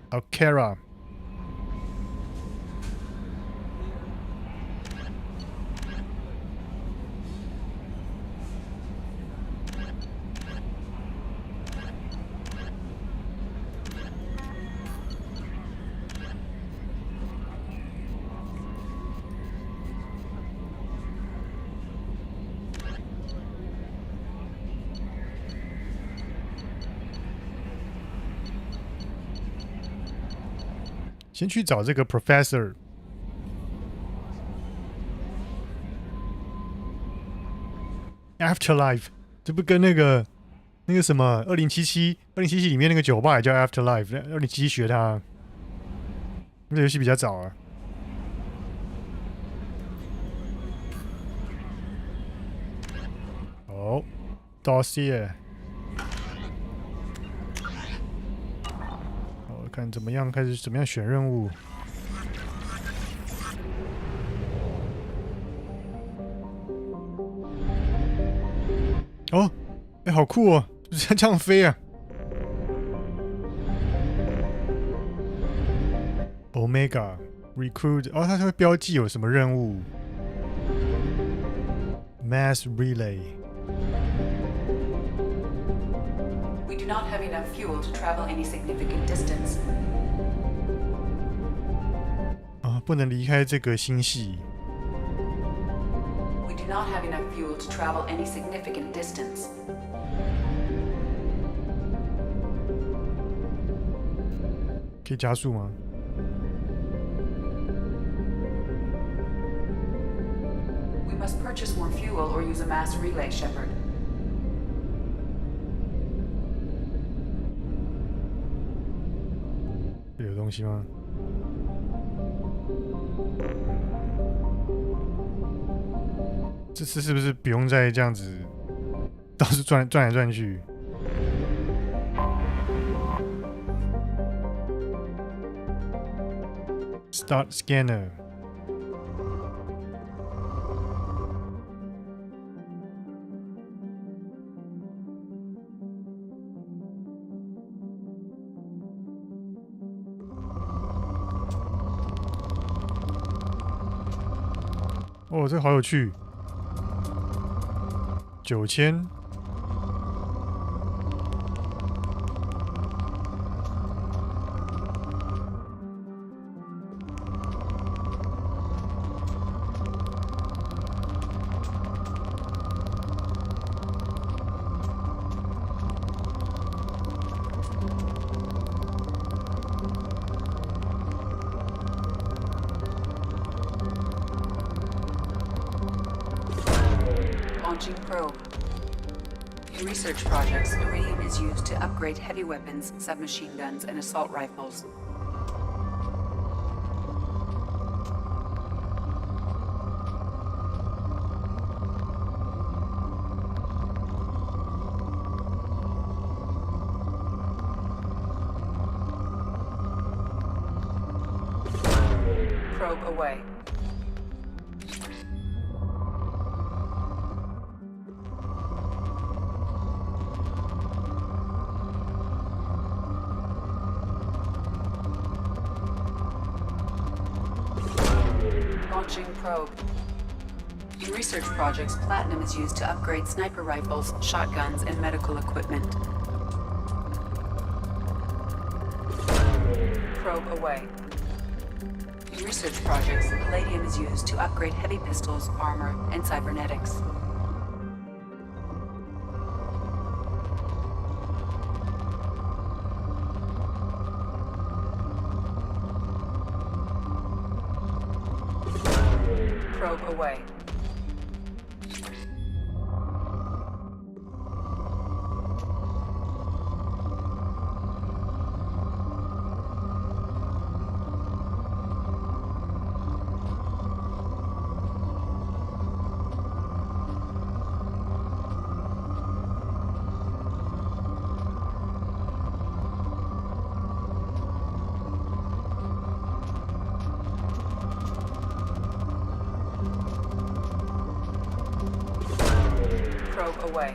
Alcara。先去找这个 Professor。Afterlife， 这不跟那个什么2077里面那个酒吧也叫 Afterlife，2077学它。那个游戏比较早啊。哦 ，Dossier。看怎么样，开始怎么样选任务。哦，哎，好酷哦！这样飞啊 ！Omega Recruit， 哦，它会标记有什么任务 ？Mass Relay。We do not have enough fuel to travel any significant distance. 啊，不能离开这个星系。We do not have enough fuel to travel any significant distance. 可以加速吗？ We must purchase more fuel or use a mass relay, Shepard. 东西吗？这次是不是不用再这样子到处转来转去？ Start scanner。哦，这个好有趣，9000。 Launching probe. In research projects, iridium is used to upgrade heavy weapons, submachine guns, and assault rifles. Probe away. Launching probe. In research projects, platinum is used to upgrade sniper rifles, shotguns, and medical equipment. Probe away. In research projects, palladium is used to upgrade heavy pistols, armor, and cybernetics. Probe away. Probe away.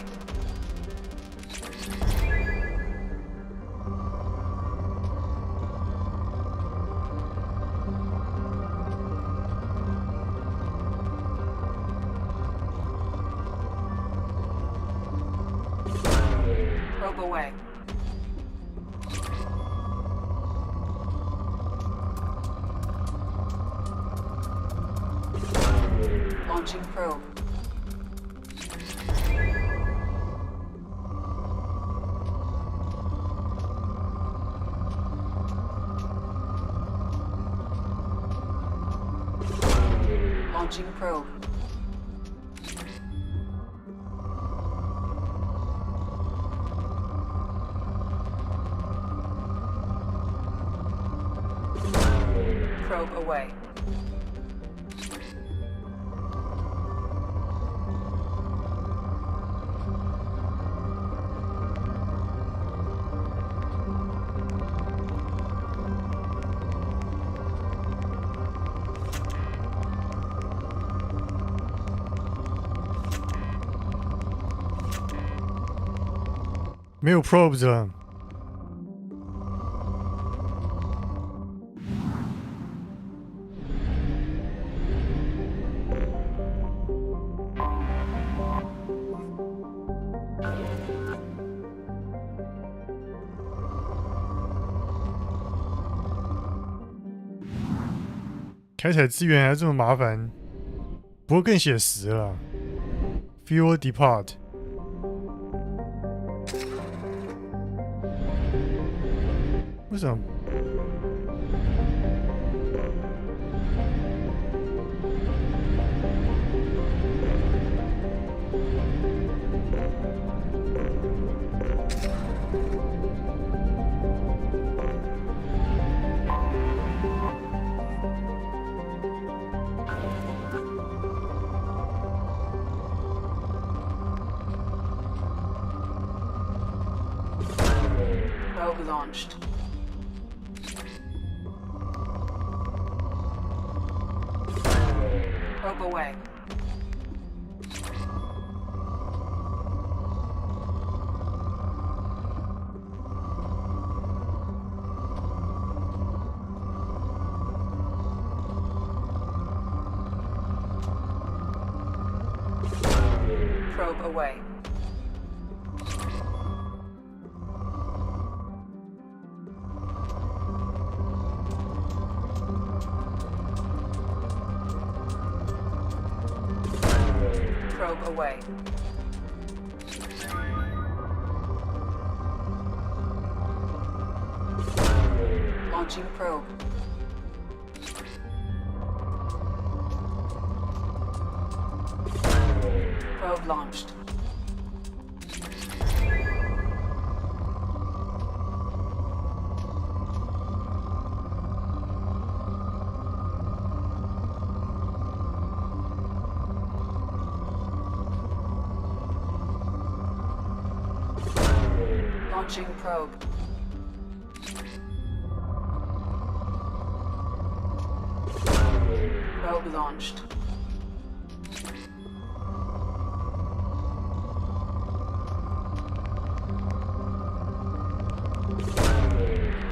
Probe away. Launching probe. Launching probe. Probe away. "没有 probes 了。开采资源还这么麻烦，不过更写实了。Fuel depart。为什么？ Probe launched. Probe away. Probe away. Probe away. Launching probe. Probe launched. Launching probe. Probe launched.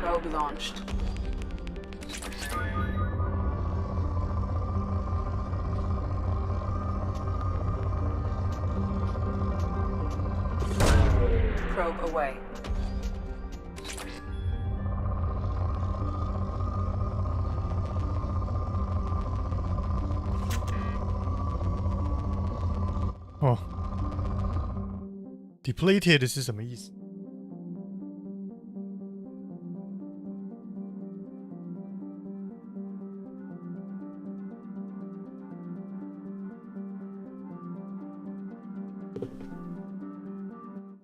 Probe launched. Probe away.哦 ，depleted 是什么意思？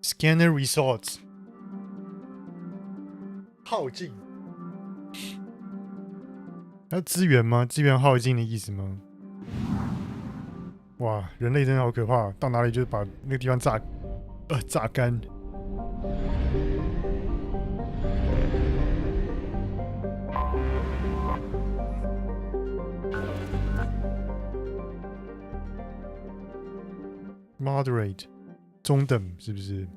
Scanner results 耗尽，还有资源吗？资源耗尽的意思吗？哇，人类真的好可怕，到哪里就把那个地方榨干。Moderate 中等是不是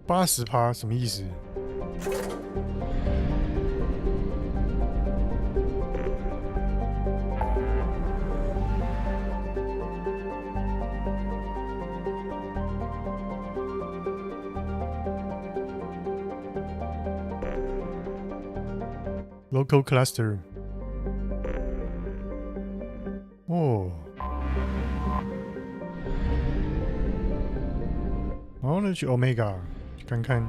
？80%什么意思？ Local cluster 哦，然后呢去 Omega 去看看。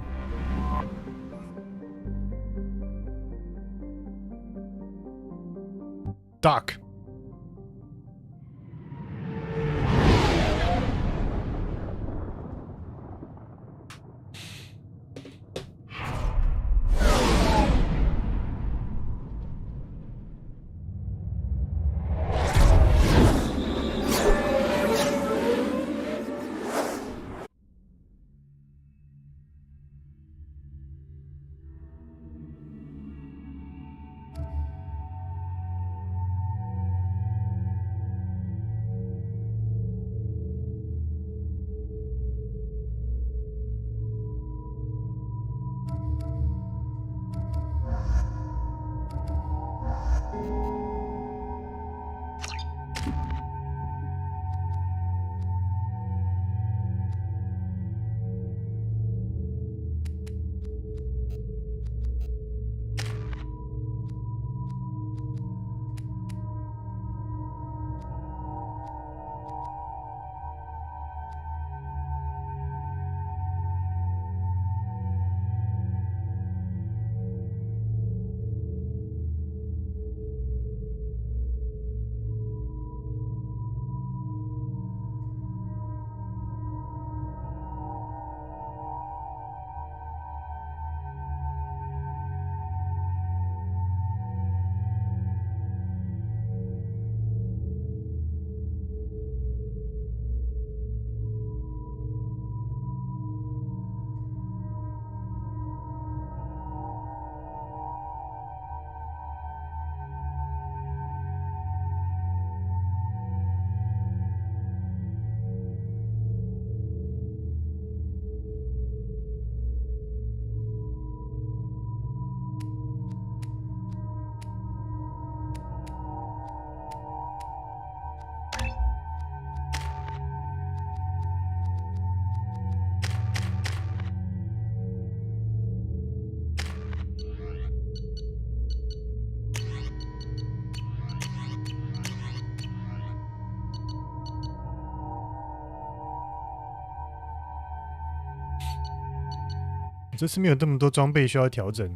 Dock 这次没有这么多装备需要调整，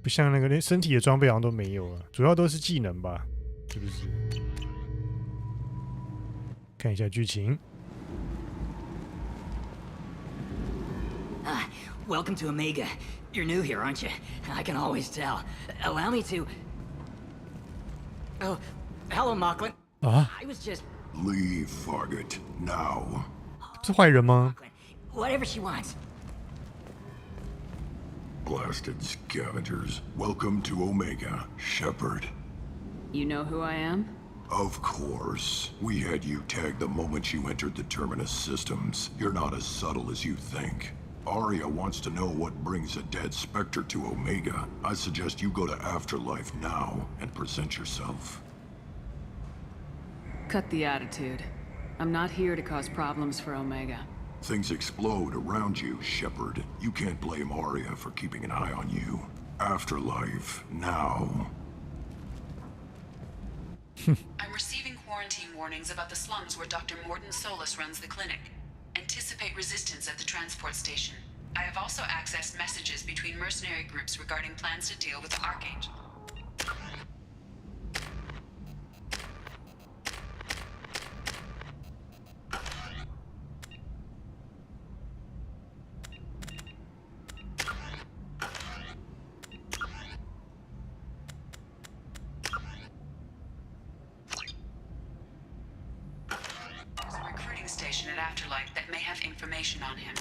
不像那个连身体的装备好像都没有啊，主要都是技能吧，是不是？看一下剧情。Welcome to Omega. You're new here, aren't you? I can always tell. Allow me to... Oh, hello, Mocklin. I was just... Leave, Fargate, now. 是坏人吗？ Whatever she wants. Blasted scavengers. Welcome to Omega, Shepard. You know who I am? Of course. We had you tagged the moment you entered the Terminus systems. You're not as subtle as you think. Arya wants to know what brings a dead Spectre to Omega. I suggest you go to Afterlife now and present yourself. Cut the attitude. I'm not here to cause problems for Omega. Things explode around you, Shepard. You can't blame Arya for keeping an eye on you. Afterlife now. I'm receiving quarantine warnings about the slums where Dr. Morton Solus runs the clinic. Anticipate resistance at the transport station. I have also accessed messages between mercenary groups regarding plans to deal with the Archangel. There's a recruiting station at Afterlife that may have information on him. .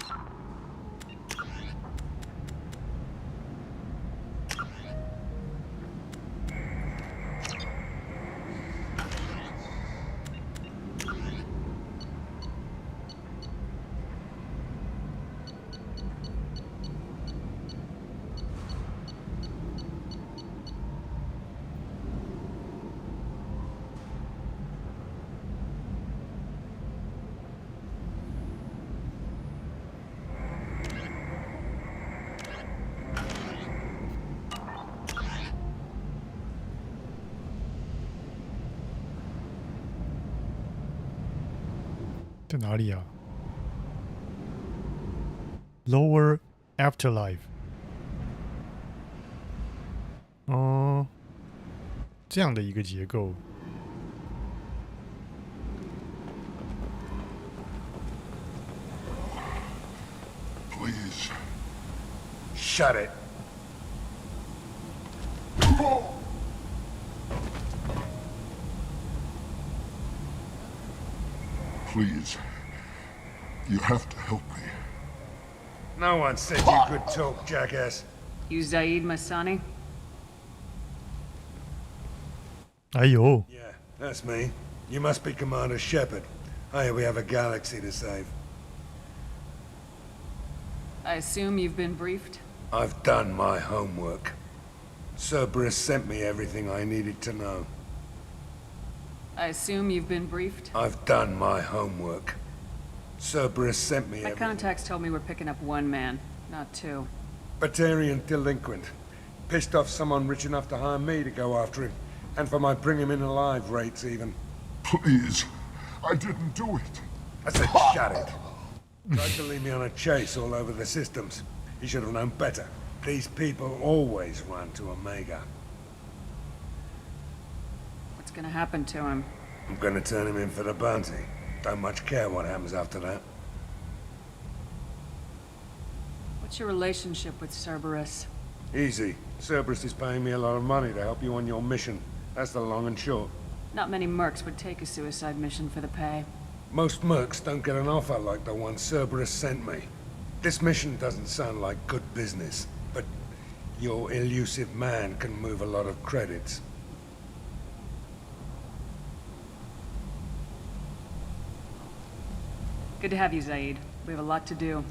在哪里啊 ？Lower Afterlife。哦，这样的一个结构。Please. Shut it. Please. You have to help me. No one said you could talk, jackass. You Zaid Masani? Ayo. Yeah, that's me. You must be Commander Shepard. Hey, we have a galaxy to save. I assume you've been briefed? I've done my homework. Cerberus sent me everything I needed to know. I assume you've been briefed? I've done my homework. Cerberus sent me My everything. contacts told me we're picking up one man, not two. Batarian delinquent. Pissed off someone rich enough to hire me to go after him. And for my bring him in alive rates, even. Please. I didn't do it. I said shut it. Tried to lead me on a chase all over the systems. He should have known better. These people always run to Omega. What's gonna happen to him? I'm gonna turn him in for the bounty. Don't much care what happens after that. What's your relationship with Cerberus? Easy. Cerberus is paying me a lot of money to help you on your mission. That's the long and short. Not many mercs would take a suicide mission for the pay. Most mercs don't get an offer like the one Cerberus sent me. This mission doesn't sound like good business, but your elusive man can move a lot of credits. Good to have you, Zaid. We have a lot to do.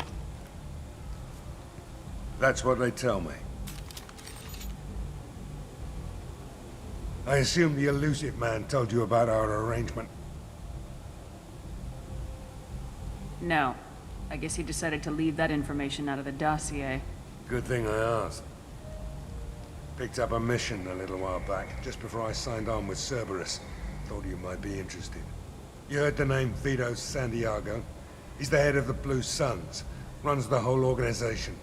That's what they tell me. I assume the elusive man told you about our arrangement. No. I guess he decided to leave that information out of the dossier. Good thing I asked. Picked up a mission a little while back, just before I signed on with Cerberus. Thought you might be interested. You heard the name Vito Santiago? He's the head of the Blue Suns, runs the whole organization.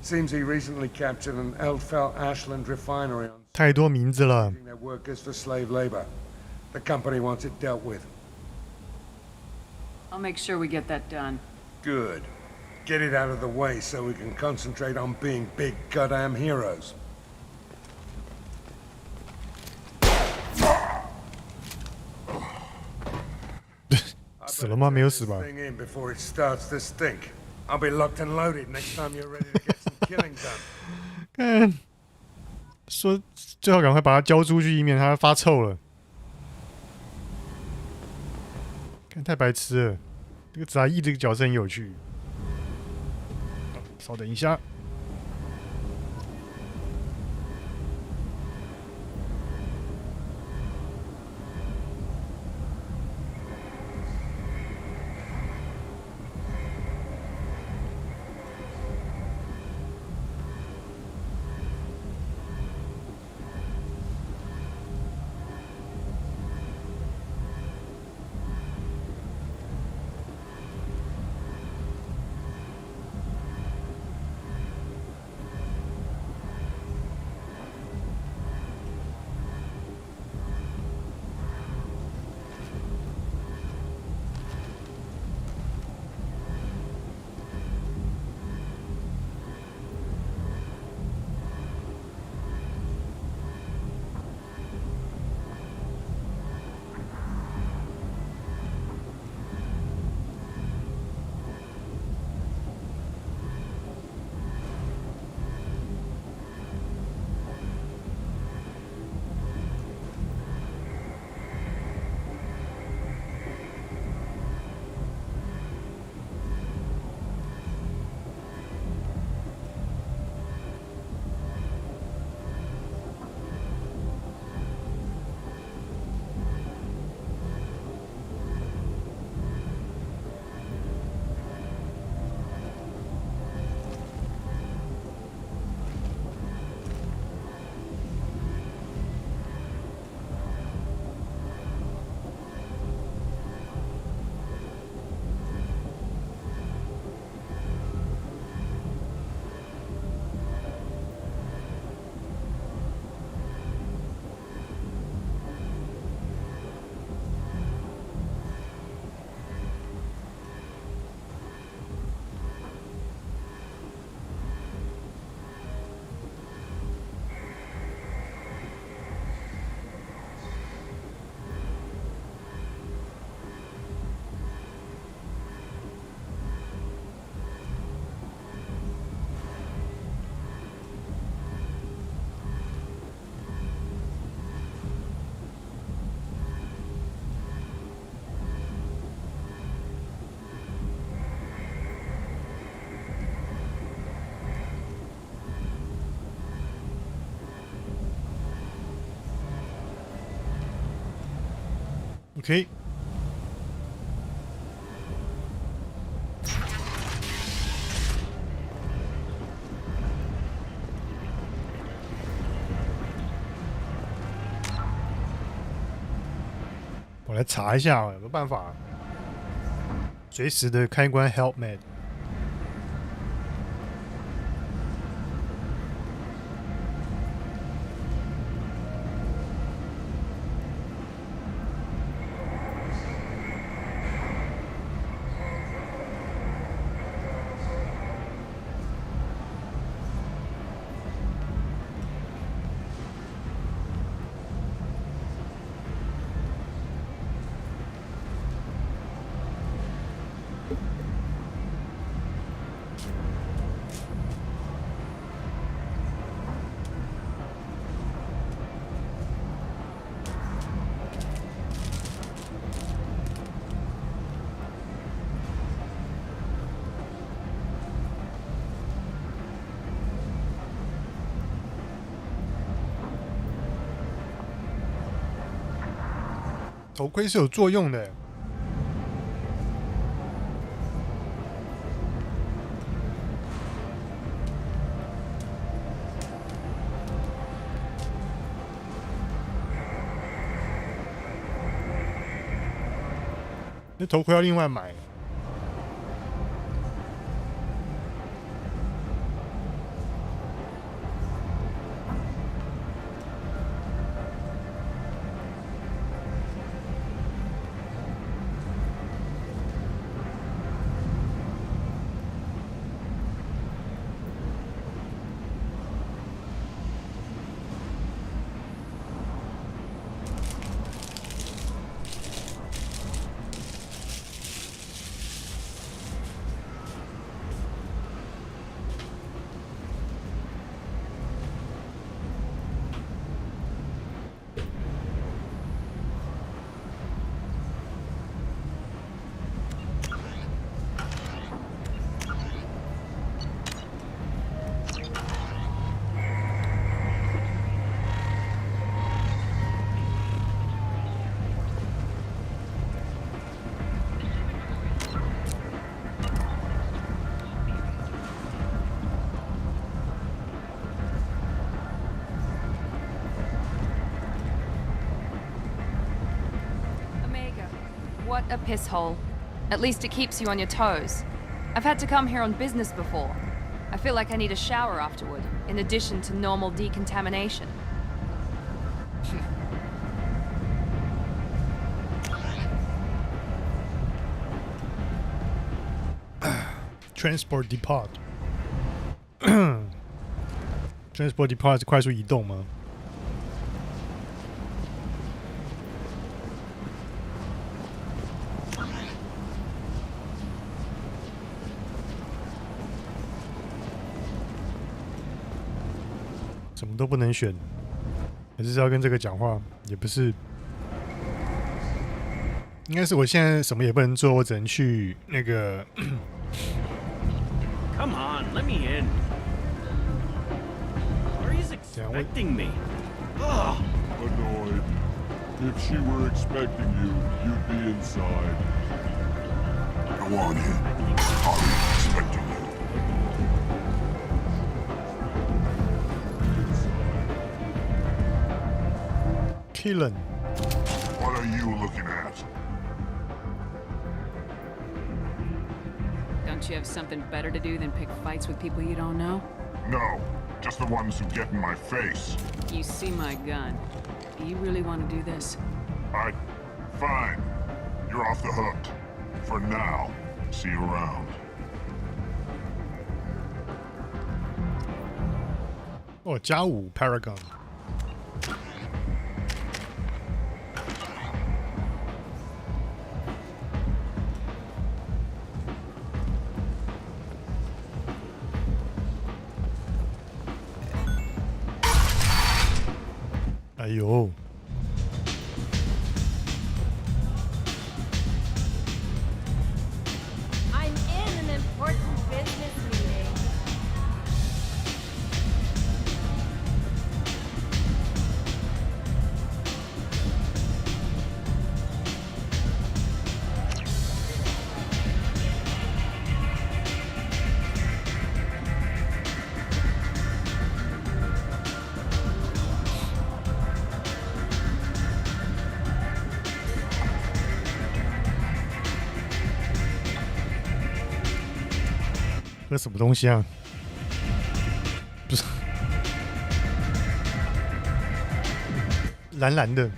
Seems he recently captured an Eldfell Ashland refinery on 太多名字了。 their workers for slave labor. The company wants it dealt with. I'll make sure we get that done. Good. Get it out of the way so we can concentrate on being big goddamn heroes. 死了吗？没有死吧？ Thing in before it starts to stink. I'll be locked and loaded next time you're ready to get some killing done. 看，说最好赶快把它交出去，以免它发臭了。看太白痴了，这个杂役这个角色很有趣。稍等一下。OK。我来查一下有没有办法随时的开关 helmet。头盔是有作用的。那头盔要另外买。What a piss hole. At least it keeps you on your toes. I've had to come here on business before. I feel like I need a shower afterward, in addition to normal decontamination. Transport depot. Transport depot 是快速移动吗？什么都不能选，还是要跟这个讲话，也不是。应该是我现在什么也不能做，我只能去那个。Come on, let me in. Ari's expecting me. Ugh. Annoyed. If she were expecting you, you'd be inside. Go on in. Ari's expecting you. Killen. What are you looking at? Don't you have something better to do than pick fights with people you don't know? No, just the ones who get in my face. You see my gun. Do you really want to do this? Fine. You're off the hook. For now. See you around. 哦，加5 Paragon。哎呦！ I'm in an important business meeting. .喝什么东西啊？不是，蓝蓝的。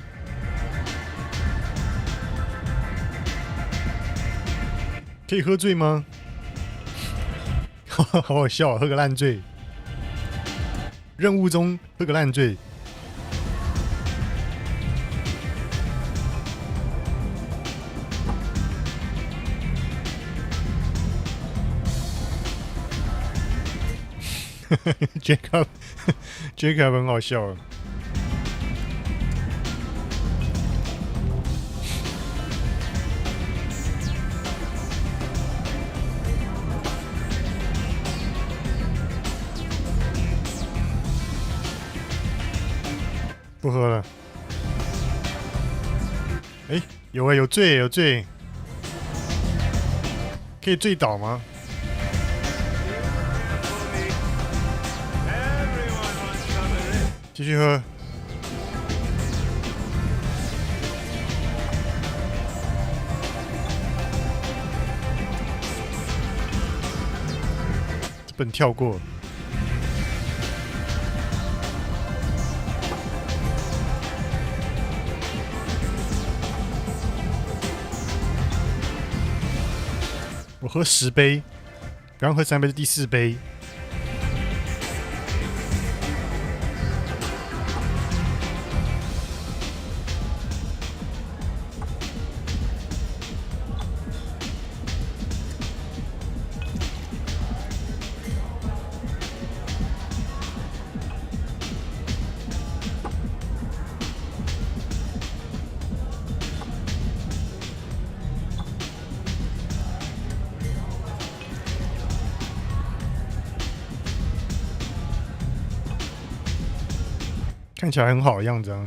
可以喝醉吗？好好笑啊！喝个烂醉。任务中喝个烂醉。Jacob 很好笑啊。不喝了。哎，有啊，有醉，有醉。可以醉倒吗？ 继续喝。这不能跳过。我喝10杯，刚喝3杯是第4杯。 看起来很好的样子啊！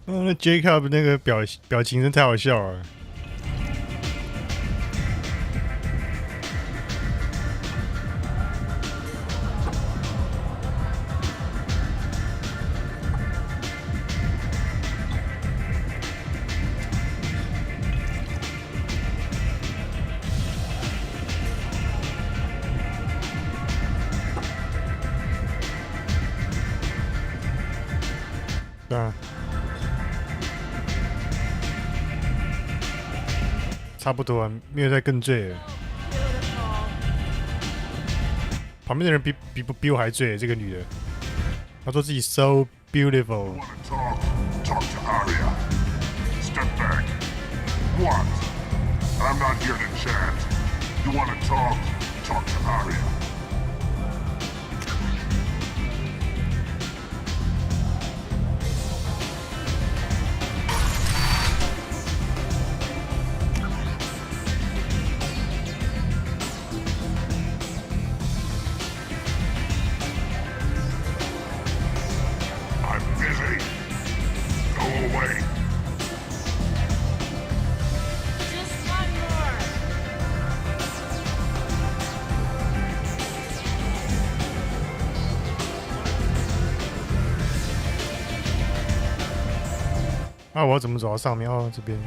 那 Jacob 那个表情真太好笑了。对啊，差不多啊，没有再更醉了。旁边的人比我还醉，这个女的，她说自己 so beautiful。 Talk to Arya. Step back. What? I'm not here to chat. You want to talk? Talk to Arya. I'm busy. Go away. Just one more. 啊，我要怎么走到上面？哦，这边。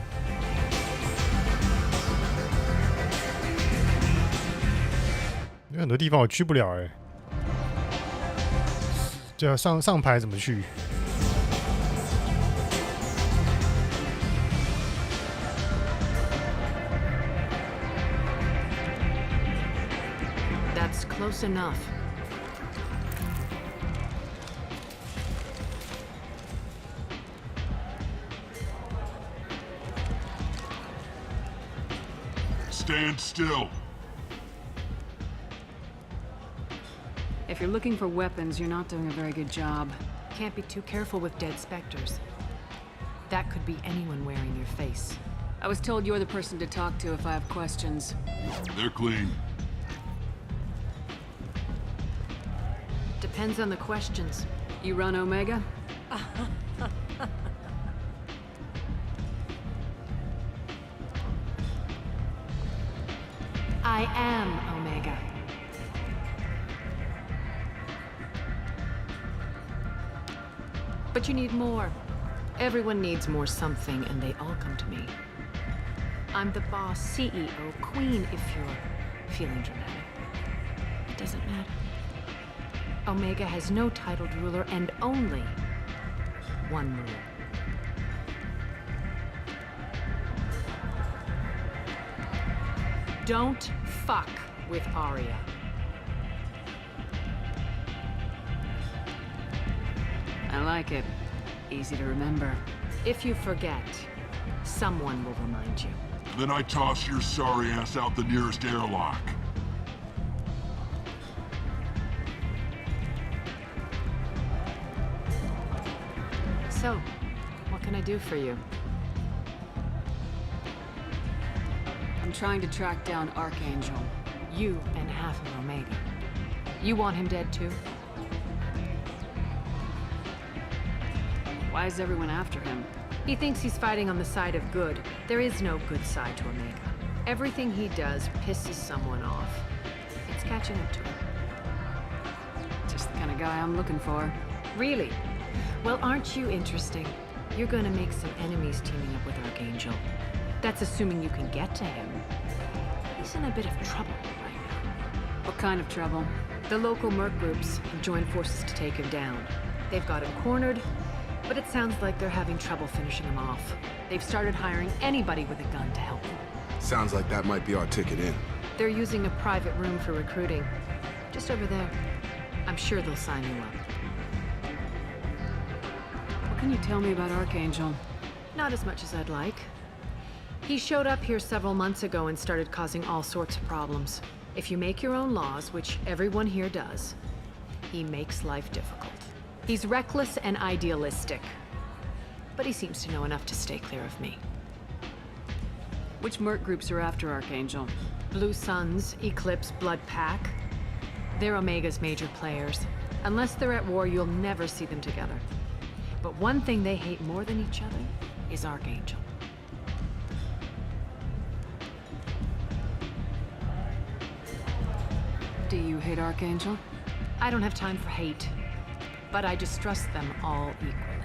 有很多地方我去不了哎。这要上排怎么去？ That's close enough. Stand still. If you're looking for weapons, you're not doing a very good job. Can't be too careful with dead specters. That could be anyone wearing your face. I was told you're the person to talk to if I have questions. They're clean. Depends on the questions. You run Omega? I am Omega. But you need more. Everyone needs more something, and they all come to me. I'm the boss, CEO, queen, if you're feeling dramatic. It doesn't matter. Omega has no titled ruler and only one rule. Don't fuck with Arya. I like it. Easy to remember. If you forget, someone will remind you. Then I toss your sorry ass out the nearest airlock. So, what can I do for you? I'm trying to track down Archangel. You and half of Omega. You want him dead too? Why is everyone after him? He thinks he's fighting on the side of good. There is no good side to Omega. Everything he does pisses someone off. It's catching up to him. Just the kind of guy I'm looking for. Really? Well, aren't you interesting? You're gonna make some enemies teaming up with Archangel. That's assuming you can get to him. He's in a bit of trouble right now. What kind of trouble? The local merc groups have joined forces to take him down. They've got him cornered, but it sounds like they're having trouble finishing him off. They've started hiring anybody with a gun to help them. Sounds like that might be our ticket in. They're using a private room for recruiting. Just over there. I'm sure they'll sign you up. What can you tell me about Archangel? Not as much as I'd like. He showed up here several months ago and started causing all sorts of problems. If you make your own laws, which everyone here does, he makes life difficult. He's reckless and idealistic, but he seems to know enough to stay clear of me. Which merc groups are after Archangel? Blue Suns, Eclipse, Blood Pack. They're Omega's major players. Unless they're at war, you'll never see them together. But one thing they hate more than each other is Archangel. Do you hate Archangel? I don't have time for hate, but I distrust them all equally.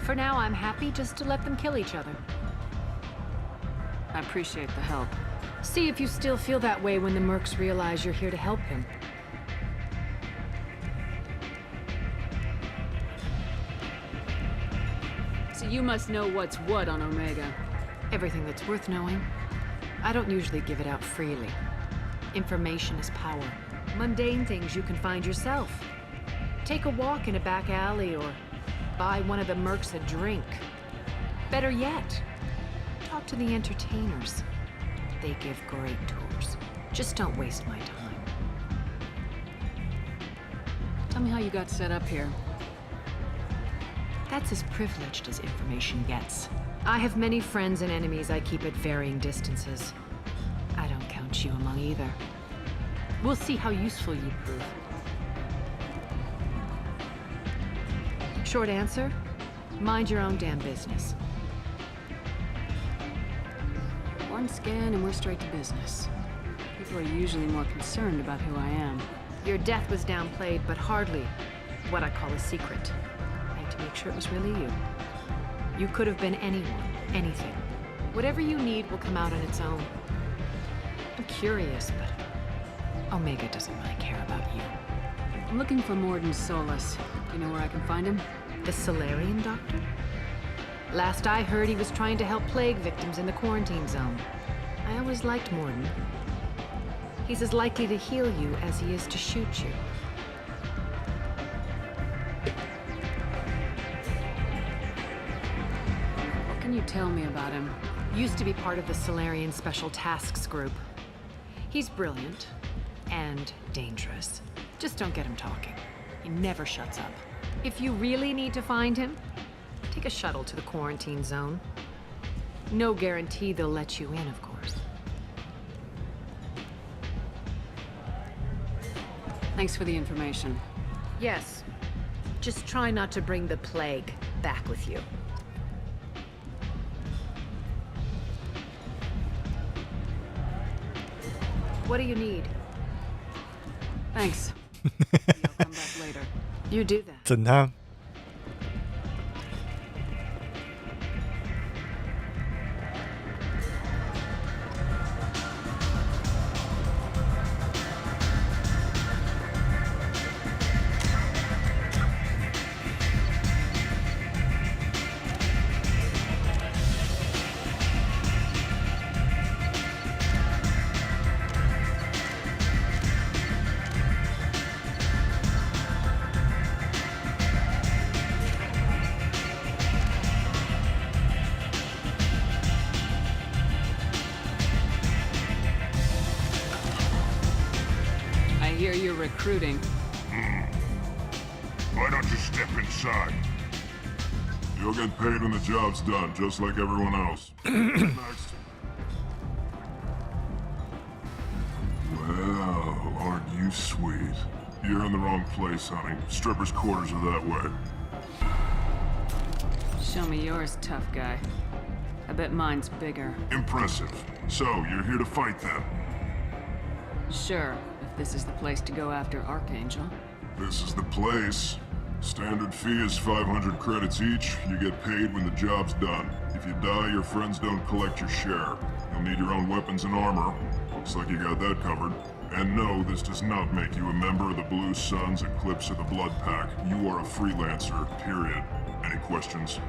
For now, I'm happy just to let them kill each other. I appreciate the help. See if you still feel that way when the mercs realize you're here to help him. So you must know what's what on Omega. Everything that's worth knowing. I don't usually give it out freely. Information is power. Mundane things you can find yourself. Take a walk in a back alley or buy one of the mercs a drink. Better yet, talk to the entertainers. They give great tours. Just don't waste my time. Tell me how you got set up here. That's as privileged as information gets. I have many friends and enemies I keep at varying distances. I don't count you among either. We'll see how useful you prove. Short answer, mind your own damn business. One scan and we're straight to business. People are usually more concerned about who I am. Your death was downplayed, but hardly what I call a secret. I had to make sure it was really you. You could have been anyone, anything. Whatever you need will come out on its own. I'm curious, but Omega doesn't really care about you. I'm looking for Morden Solus. Do you know where I can find him? The Solarian doctor? Last I heard, he was trying to help plague victims in the quarantine zone. I always liked Morden. He's as likely to heal you as he is to shoot you. What can you tell me about him? Used to be part of the Solarian Special Tasks Group. He's brilliant and dangerous. Just don't get him talking. He never shuts up. If you really need to find him, take a shuttle to the quarantine zone. No guarantee they'll let you in, of course. Thanks for the information. Yes. Just try not to bring the plague back with you. What do you need? Thanks. I'll come back later. You do that. 整他。I hear you're recruiting. Why don't you step inside? You'll get paid when the job's done, just like everyone else. Next. Well, aren't you sweet? You're in the wrong place, honey. Strippers' quarters are that way. Show me yours, tough guy. I bet mine's bigger. Impressive. So, you're here to fight then? Sure, if this is the place to go after Archangel. This is the place. Standard fee is 500 credits each. You get paid when the job's done. If you die, your friends don't collect your share. You'll need your own weapons and armor. Looks like you got that covered. And no, this does not make you a member of the Blue Suns, Eclipse, or the Blood Pack. You are a freelancer, period. Any questions?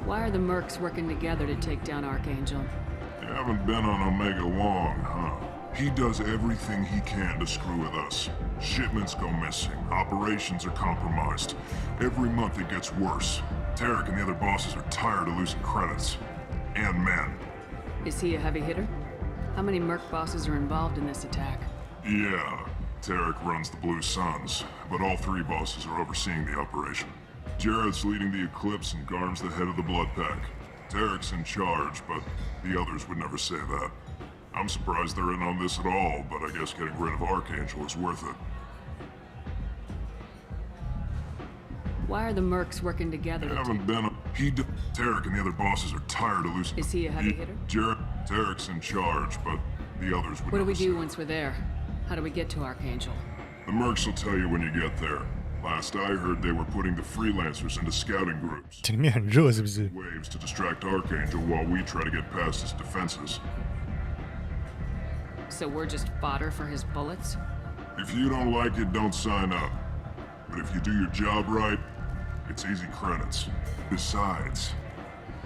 Why are the mercs working together to take down Archangel? You haven't been on Omega long, huh? He does everything he can to screw with us. Shipments go missing, operations are compromised. Every month it gets worse. Tarek and the other bosses are tired of losing credits. And men. Is he a heavy hitter? How many merc bosses are involved in this attack? Yeah, Tarek runs the Blue Suns, but all three bosses are overseeing the operation. Jarrett's leading the Eclipse and Garm's the head of the Blood Pack. Tarek's in charge, but the others would never say that. I'm surprised they're in on this at all, but I guess getting rid of Archangel is worth it. Why are the mercs working together? Tarek and the other bosses are tired of losing. Is he a heavy hitter? Tarek's in charge, but the others would What do we never do say. once we're there? How do we get to Archangel? The mercs will tell you when you get there. Last I heard, they were putting the freelancers into scouting groups. 这里面很热是不是？ Waves to distract Archangel while we try to get past his defenses. So we're just fodder for his bullets? If you don't like it, don't sign up. But if you do your job right, It's easy credits. Besides,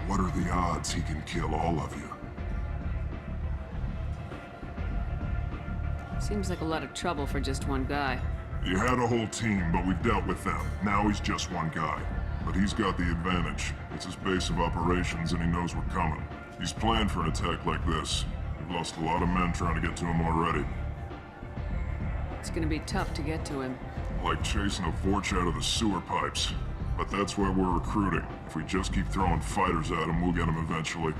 what are the odds he can kill all of you? Seems like a lot of trouble for just one guy. You had a whole team, but we've dealt with them. Now he's just one guy. But he's got the advantage. It's his base of operations and he knows we're coming. He's planned for an attack like this. We've lost a lot of men trying to get to him already. It's gonna be tough to get to him. Like chasing a Vorch out of the sewer pipes. But that's where we're recruiting. If we just keep throwing fighters at him, we'll get him eventually.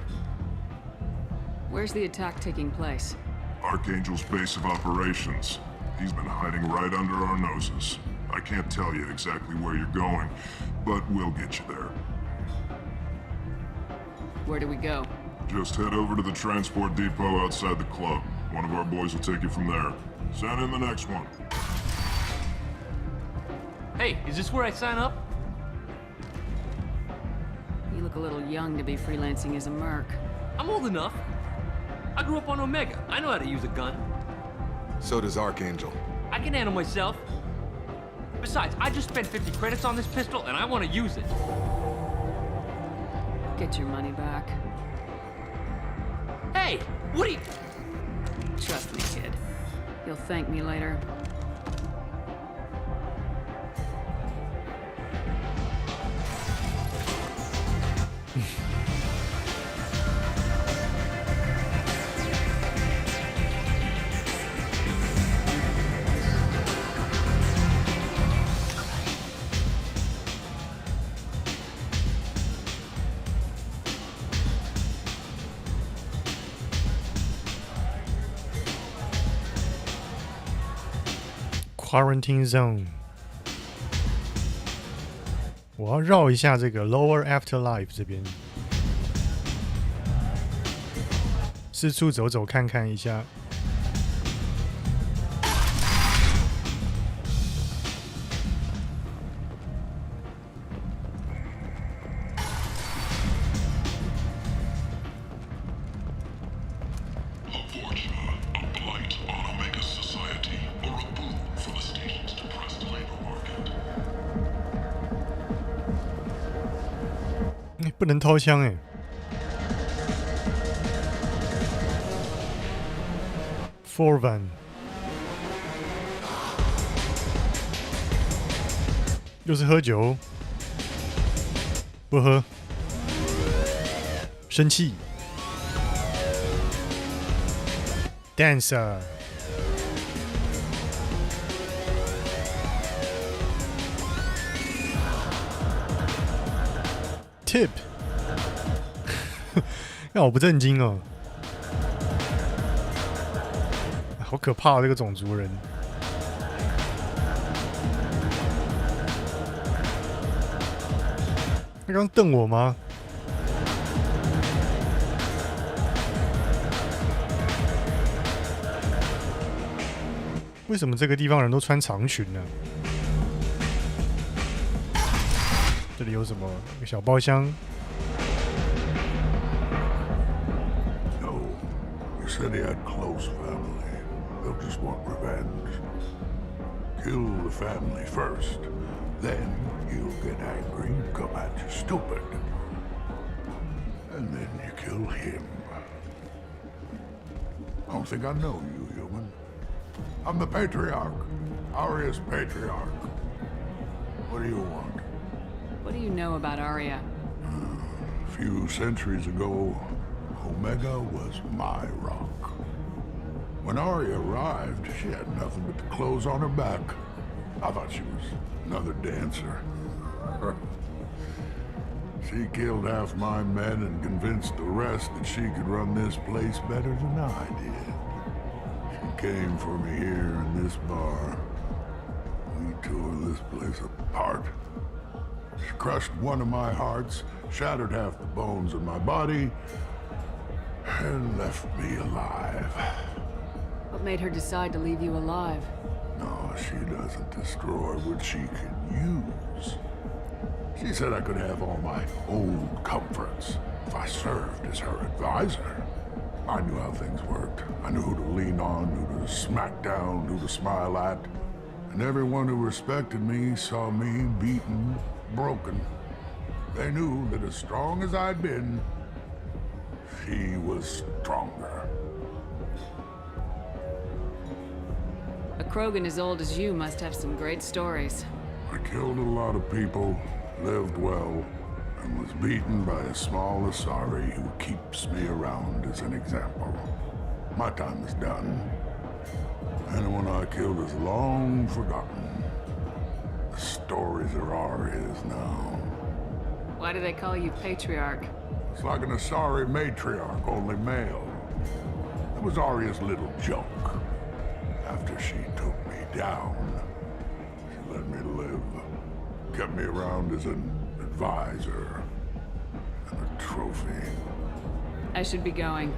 Where's the attack taking place? Archangel's base of operations. He's been hiding right under our noses. I can't tell you exactly where you're going, but we'll get you there. Where do we go? Just head over to the transport depot outside the club. One of our boys will take you from there. Send in the next one. Hey, is this where I sign up? You look a little young to be freelancing as a merc. I'm old enough. I grew up on Omega. I know how to use a gun. So does Archangel. I can handle myself. Besides, I just spent 50 credits on this pistol, and I want to use it. Get your money back. Hey, what are you... Trust me, kid. You'll thank me later. Quarantine Zone， 我要绕一下这个 Lower Afterlife 这边，四处走走看看一下。不能掏枪哎 ！Forvan， 又是喝酒，不喝，生气 ，Dancer。Tip， 让我不震惊哦，好可怕、哦、这个种族人。他刚瞪我吗？为什么这个地方人都穿长裙呢？这里有什么？一个小包厢。No, you said he had close family. They'll just want revenge. Kill the family first, then he'll get angry and come at you stupid. And then you kill him. I don't think I know you, human. I'm the Patriarch. Aria's Patriarch. What do you want? What do you know about Aria? A few centuries ago, Omega was my rock. When Aria arrived, she had nothing but the clothes on her back. I thought she was another dancer. She killed half my men and convinced the rest that she could run this place better than I did. She came for me here in this bar. We tore this place apart. She crushed one of my hearts, shattered half the bones in my body, and left me alive. What made her decide to leave you alive? No, she doesn't destroy what she can use. She said I could have all my old comforts if I served as her advisor. I knew how things worked. I knew who to lean on, who to smack down, who to smile at. And everyone who respected me saw me beaten broken. They knew that as strong as I'd been, she was stronger. A Krogan as old as you must have some great stories. I killed a lot of people, lived well, and was beaten by a small Asari who keeps me around as an example. My time is done. Anyone I killed is long forgotten. The stories are ours now. Why do they call you Patriarch? It's like an Asari matriarch, only male. It was Arya's little joke. After she took me down, she let me live. Kept me around as an advisor and a trophy. I should be going.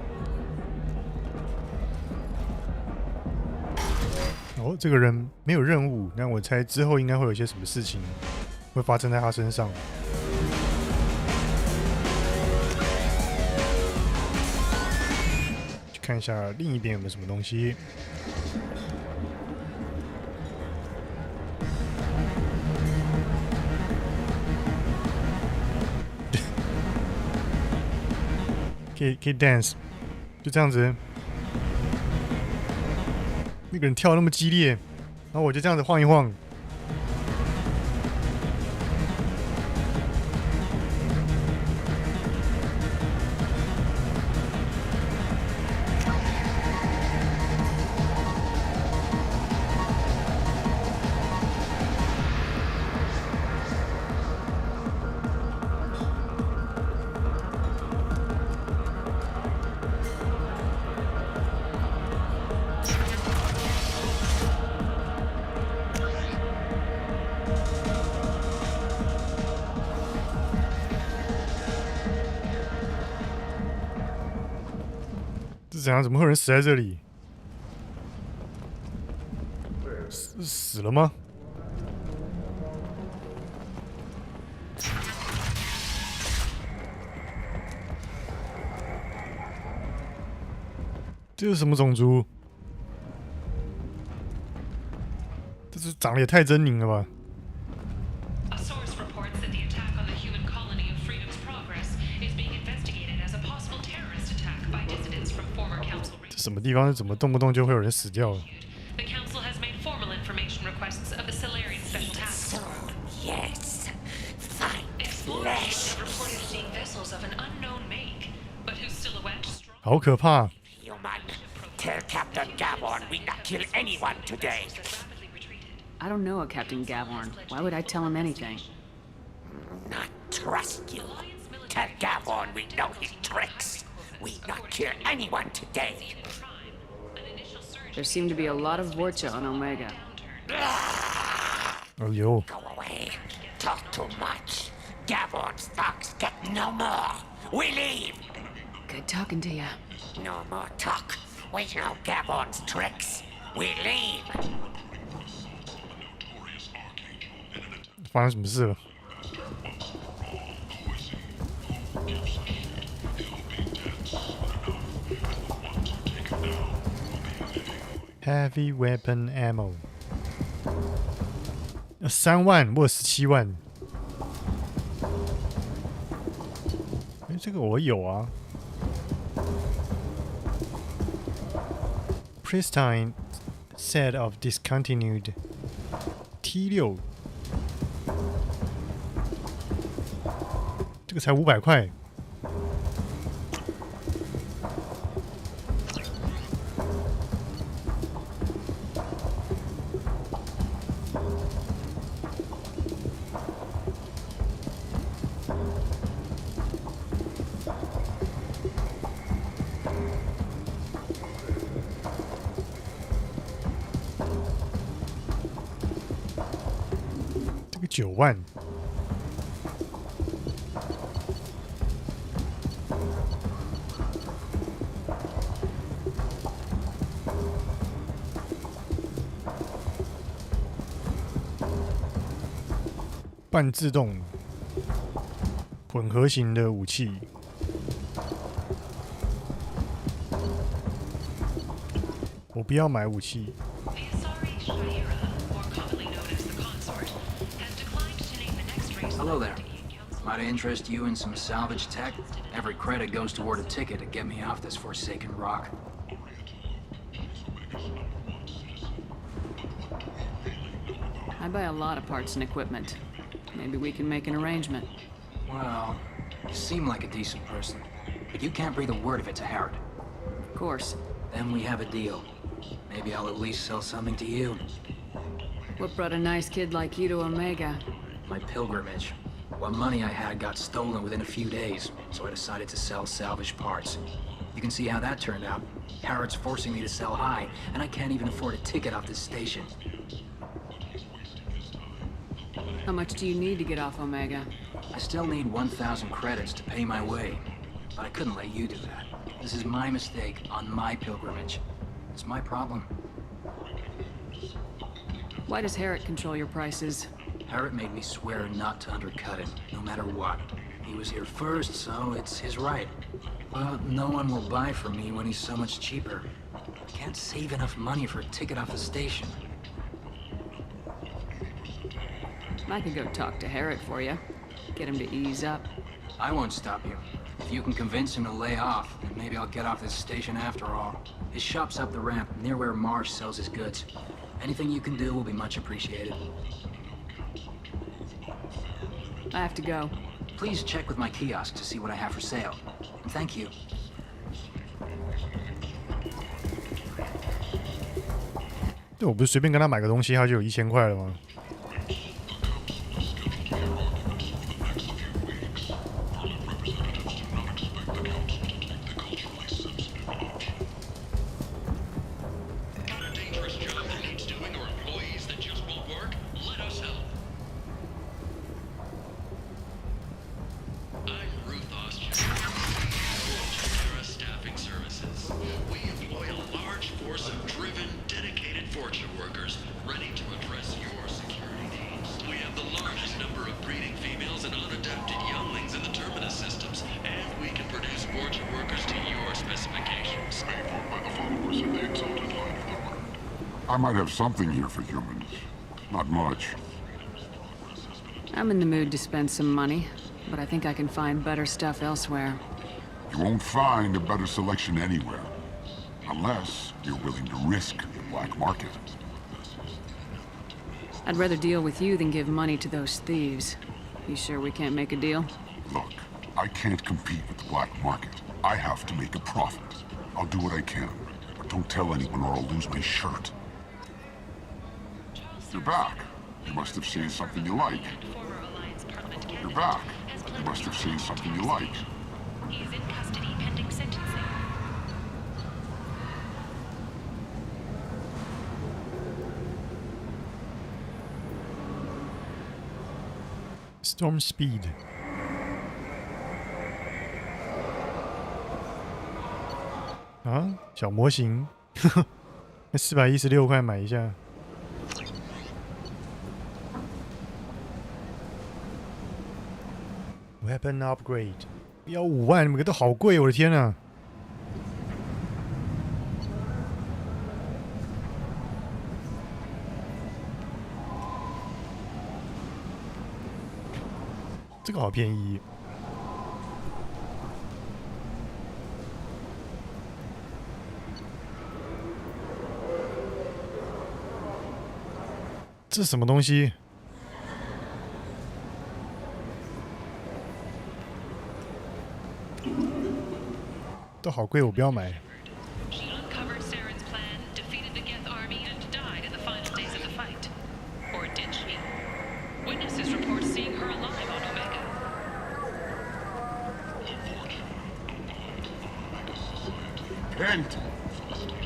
哦，这个人没有任务，那我猜之后应该会有一些什么事情会发生在他身上。去看一下另一边有没有什么东西。可以 dance， 就这样子。那个人跳那么激烈，然后我就这样子晃一晃。是怎样？怎么会有人死在这里？死了吗？这是什么种族？这是长得也太狰狞了吧！这什么地方？怎么动不动就会有人死掉了？ Yes, fine flesh. 好可怕！ Human, tell Captain Gavorn we not kill anyone today. I don't know a Captain Gavorn. Why would I tell him anything? Not trust you. Tell Gavorn we know his tricks. We not kill anyone today. There seem to be a lot of Vorcha on Omega. Oh, yo. Go away. Talk too much. Gavorn's thugs get no more. We leave. Good talking to you. No more talk. We know Gavorn's tricks. We leave. 发生什么事了？ Heavy weapon ammo， 3万，我有17万。哎，这个我有啊。Pristine set of discontinued T6， 这个才500块。 9万，半自动混合型的武器，我不要买武器。 The Asari Shaira, more commonly known as the Consort, has declined to name the next race Hello there. Might I interest you in some salvage tech? Every credit goes toward a ticket to get me off this forsaken rock. I buy a lot of parts and equipment. Maybe we can make an arrangement. Well, you seem like a decent person, but you can't breathe a word of it to Harrod. Of course. Then we have a deal. Maybe I'll at least sell something to you. What brought a nice kid like you to Omega? My pilgrimage. What money I had got stolen within a few days, so I decided to sell salvaged parts. You can see how that turned out. Harrod's forcing me to sell high, and I can't even afford a ticket off this station. How much do you need to get off Omega? I still need 1,000 credits to pay my way, but I couldn't let you do that. This is my mistake on my pilgrimage. It's my problem. Why does Harrod control your prices? Harrod made me swear not to undercut him, no matter what. He was here first, so it's his right. But no one will buy from me when he's so much cheaper. I can't save enough money for a ticket off the station. I could go talk to Harrod for you. Get him to ease up. I won't stop you. If you can convince him to lay off, then maybe I'll get off this station after all. His shop's up the ramp, near where Marsh sells his goods. Anything you can do will be much appreciated. I have to go. Please check with my kiosk to see what I have for sale. And thank you. 对，我不是随便跟他买个东西，他就有1000块了吗？ I might have something here for humans. Not much. I'm in the mood to spend some money, but I think I can find better stuff elsewhere. You won't find a better selection anywhere. Unless you're willing to risk the black market. I'd rather deal with you than give money to those thieves. You sure we can't make a deal? Look, I can't compete with the black market. I have to make a profit. I'll do what I can, but don't tell anyone or I'll lose my shirt. You're back. You must have seen something you like. You're back. You must have seen something you like. He is in custody pending sentencing. Storm Speed. 啊，小模型，那416块买一下。Weapon upgrade， 要5万，你们都好贵，我的天啊！这个好便宜。这是什么东西？都好贵，我不要买。She uncovered Saren's plan, defeated the Geth army, and died in the final days of the fight. Or did she? Witnesses report seeing her alive on Omega. And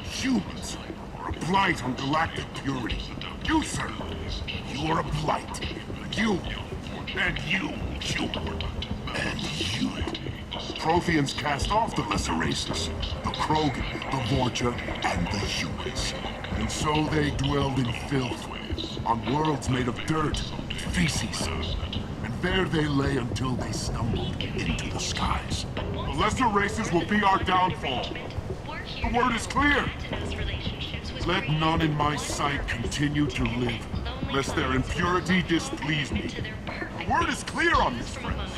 humans are a blight on galactic purity. You, sir, you are a blight. You, and you, and you. Protheans cast off the lesser races, the Krogan, the Vorcha, and the humans. And so they dwelled in filth, on worlds made of dirt, feces. And there they lay until they stumbled into the skies. The lesser races will be our downfall. The word is clear. Let none in my sight continue to live, lest their impurity displease me. word is clear on this, friends.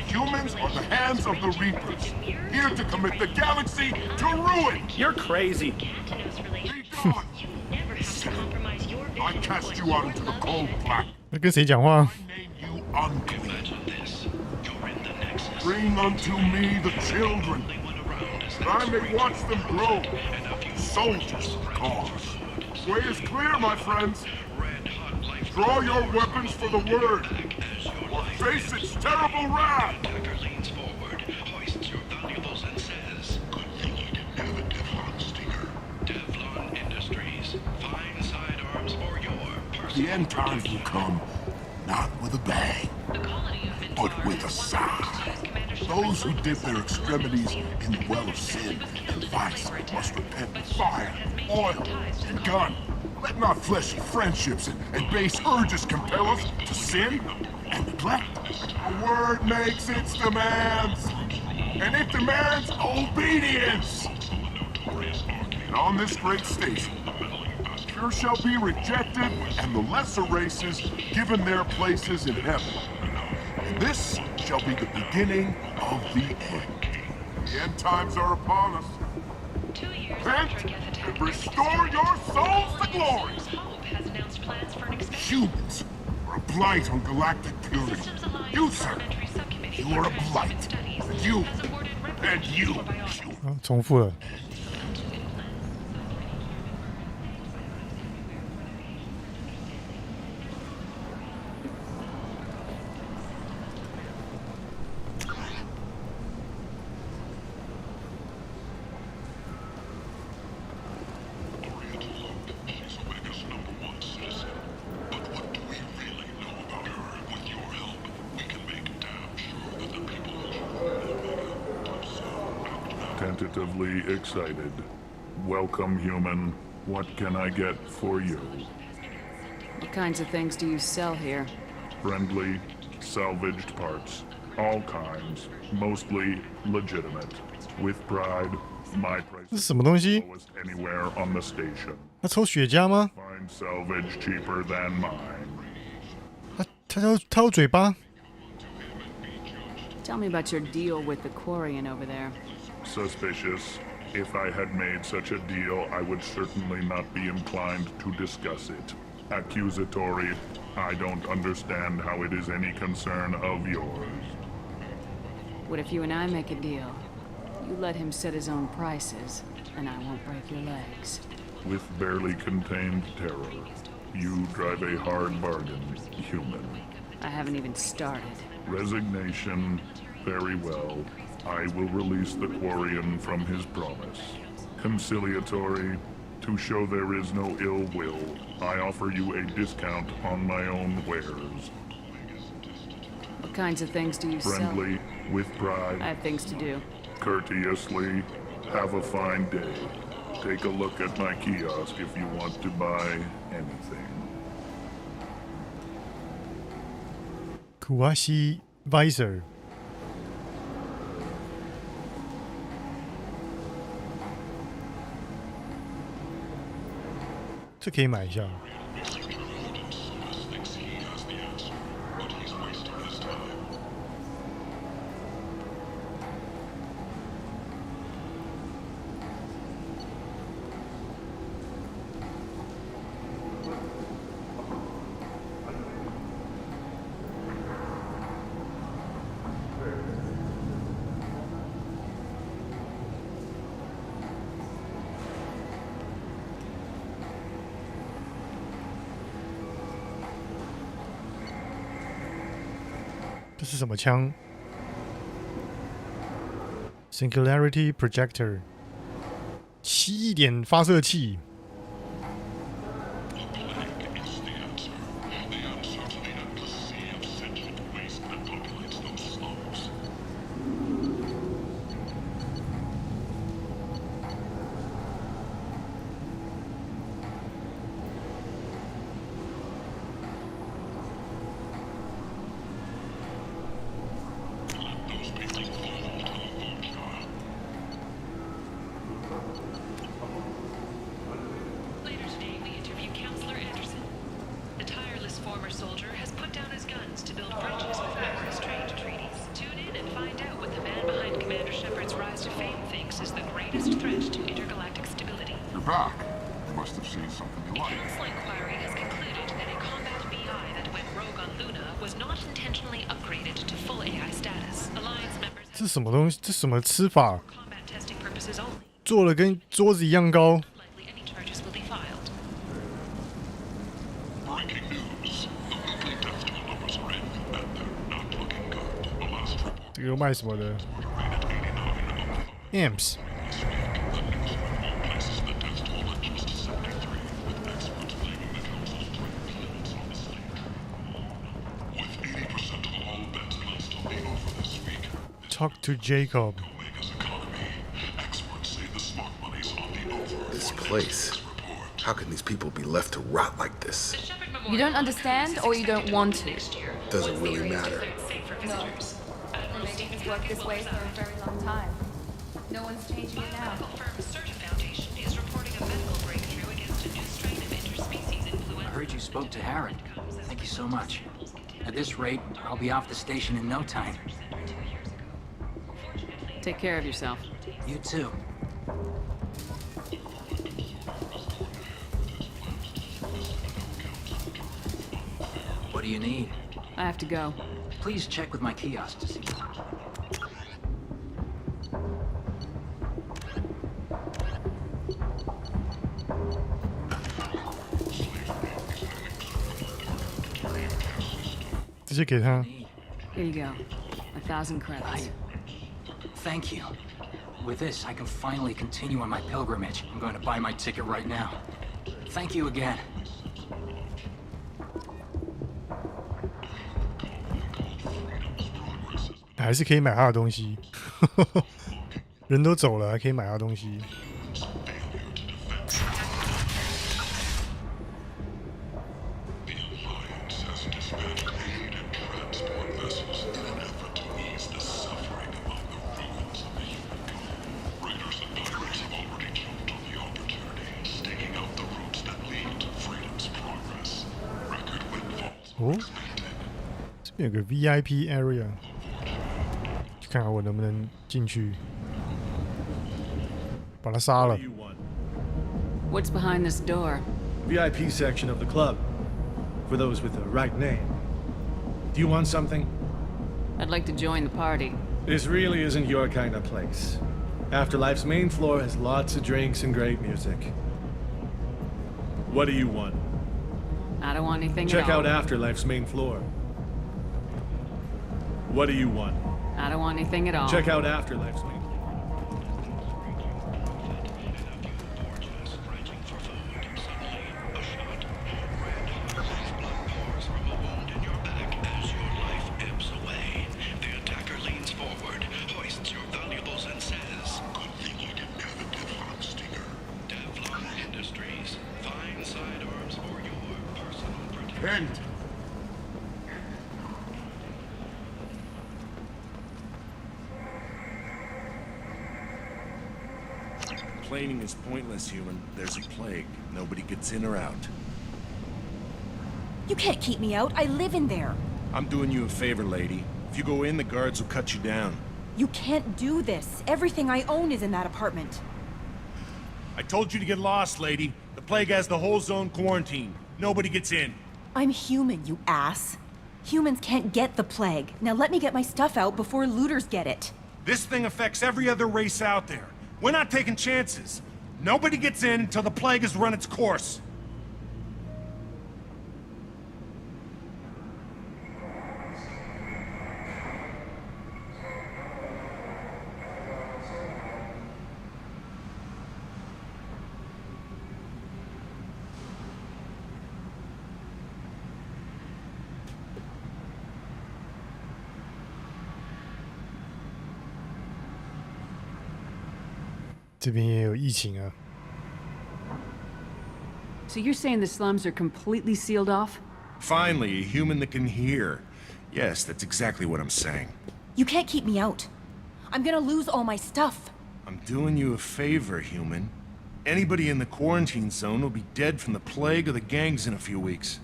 Humans are the hands of the Reapers, here to commit the galaxy to ruin. You're crazy. Be gone. I cast you out into the cold black. 那跟谁讲话？ You unclean. Bring unto me the children, that I may watch them grow. Soldiers of the cause. Way is clear, my friends. Draw your weapons for the word, or face its terrible wrath. The end times will come, not with a bang, but with a sigh. Those who dip their extremities in the well of sin and vice must repent with fire, oil, and gun. Let not fleshy friendships and base urges compel us to sin and neglect. The word makes its demands, and it demands obedience. And on this great station, pure shall be rejected, and the lesser races given their places in heaven. And this shall be the beginning of the end. The end times are upon us. Repent and restore your souls to glory. Humans are a blight on galactic purity. You, sir, you are a blight. You and you. 重复了。Tentatively excited. Welcome, human. What can I get for you? What kinds of things do you sell here? Friendly, salvaged parts. All kinds. Mostly legitimate. With pride, my price 这是什么东西？ lowest anywhere on the station. 他抽雪茄吗？ Find salvage cheaper than mine. 他有嘴巴。 Tell me about your deal with the Quarian over there. Suspicious. If I had made such a deal, I would certainly not be inclined to discuss it. Accusatory. I don't understand how it is any concern of yours. What if you and I make a deal? You let him set his own prices, and I won't break your legs. With barely contained terror, you drive a hard bargain, human. I haven't even started. Resignation. Very well. I will release the Quarian from his promise. Conciliatory. To show there is no ill will, I offer you a discount on my own wares. What kinds of things do you Friendly, sell? with pride. I have things to do. Courteously. Have a fine day. Take a look at my kiosk if you want to buy anything. Kuwashi Visor。 这可以买一下。这是什么枪 ？Singularity Projector， 奇异点发射器。back. You must have seen something you liked. Council inquiry has concluded that a combat BI that went rogue on Luna was not intentionally upgraded to full AI status. Alliance members 这什么东西？这什么吃法？ combat testing purposes only. 做了跟桌子一样高。 Likely any charges will be filed. Breaking news. The weekly death toll numbers are in, and they're not looking good. The last report 这个又卖什么的 ？Amps。 places the death toll at just 73, with experts blaming the council's influence on the site. With 80% of all bets not still being over this week, Talk to Jacob. Omega's economy. Experts say the smart money's on the over. This place. How can these people be left to rot like this? You don't understand, or you don't want to? Doesn't really matter. No. It's worked this way for a very long time. No one's changing it now. I heard you spoke to Harrod. Thank you so much. At this rate, I'll be off the station in no time. Take care of yourself. You too. What do you need? I have to go. Please check with my kiosk to see. 直接给他。 Here you go. 1,000 credits. Thank you. With this, I can finally continue on my pilgrimage. I'm going to buy my ticket right now. Thank you again. 还是可以买他的东西。人都走了，还可以买他的东西。哦，这边有个 VIP area， 去看看我能不能进去，把他杀了。 What's behind this door? VIP section of the club. For those with the right name. Do you want something? I'd like to join the party. This really isn't your kind of place. Afterlife's main floor has lots of drinks and great music. What do you want? I don't want anything Check at all. out Afterlife's main floor. What do you want? I don't want anything at all. Check out Afterlife's main floor. Complaining is pointless, human. There's a plague. Nobody gets in or out. You can't keep me out. I live in there. I'm doing you a favor, lady. If you go in, the guards will cut you down. You can't do this. Everything I own is in that apartment. I told you to get lost, lady. The plague has the whole zone quarantined. Nobody gets in. I'm human, you ass. Humans can't get the plague. Now let me get my stuff out before looters get it. This thing affects every other race out there. We're not taking chances. Nobody gets in until the plague has run its course.这边也有疫情啊。 So you're saying the slums are completely sealed off? Finally, a human that can hear. Yes, that's exactly what I'm saying. You can't keep me out. I'm gonna lose all my stuff. I'm doing you a favor, human. Anybody in the quarantine zone will be dead from the plague or the gangs in a few weeks.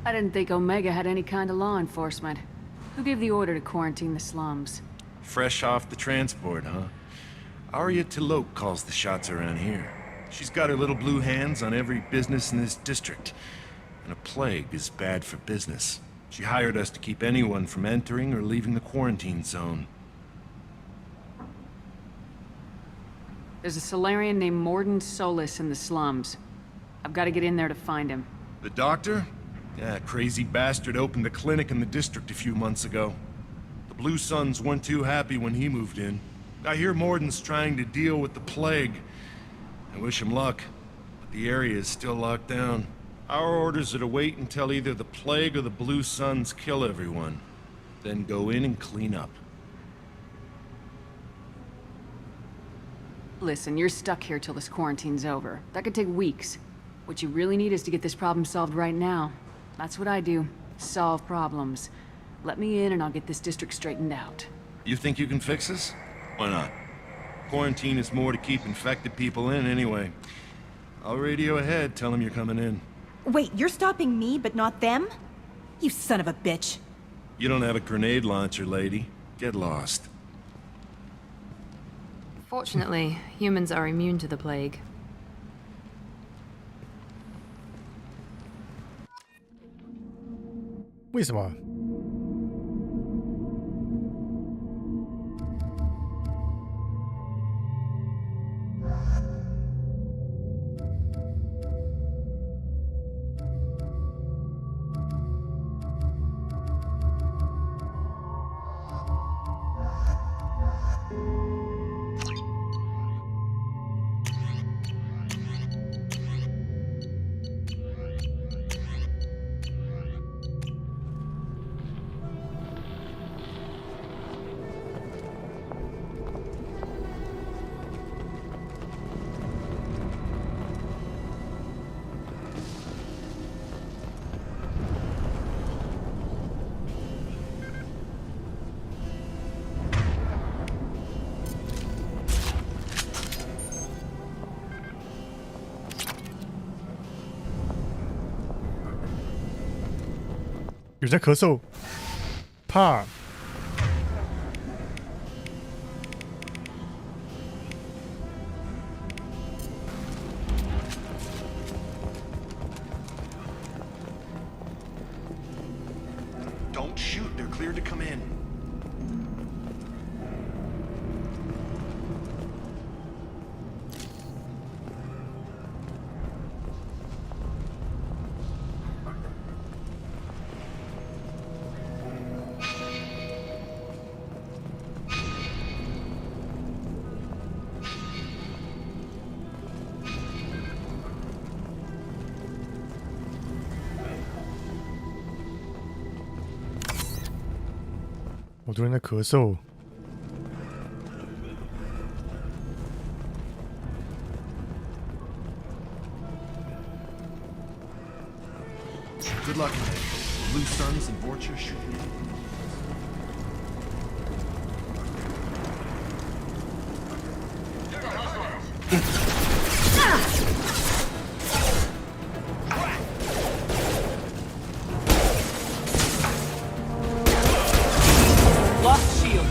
I didn't think Omega had any kind of law enforcement. Who gave the order to quarantine the slums? Fresh off the transport, huh? Arya T'Loak calls the shots around here. She's got her little blue hands on every business in this district. And a plague is bad for business. She hired us to keep anyone from entering or leaving the quarantine zone. There's a Solarian named Morden Solis in the slums. I've got to get in there to find him. The doctor? Yeah, crazy bastard opened a clinic in the district a few months ago. The Blue Suns weren't too happy when he moved in. I hear Morden's trying to deal with the plague. I wish him luck, but the area is still locked down. Our orders are to wait until either the plague or the Blue Suns kill everyone. Then go in and clean up. Listen, you're stuck here till this quarantine's over. That could take weeks. What you really need is to get this problem solved right now. That's what I do. Solve problems. Let me in and I'll get this district straightened out. You think you can fix this? Why not? Quarantine is more to keep infected people in anyway. I'll radio ahead, tell them you're coming in. Wait, you're stopping me, but not them? You son of a bitch. You don't have a grenade launcher, lady. Get lost. Fortunately, humans are immune to the plague. Wait, 为什么？ 有人在咳嗽，怕。Don't shoot, they're cleared to come in.好多人在咳嗽。Good luck. Blue Suns and Vorcha shooting. Lost shield.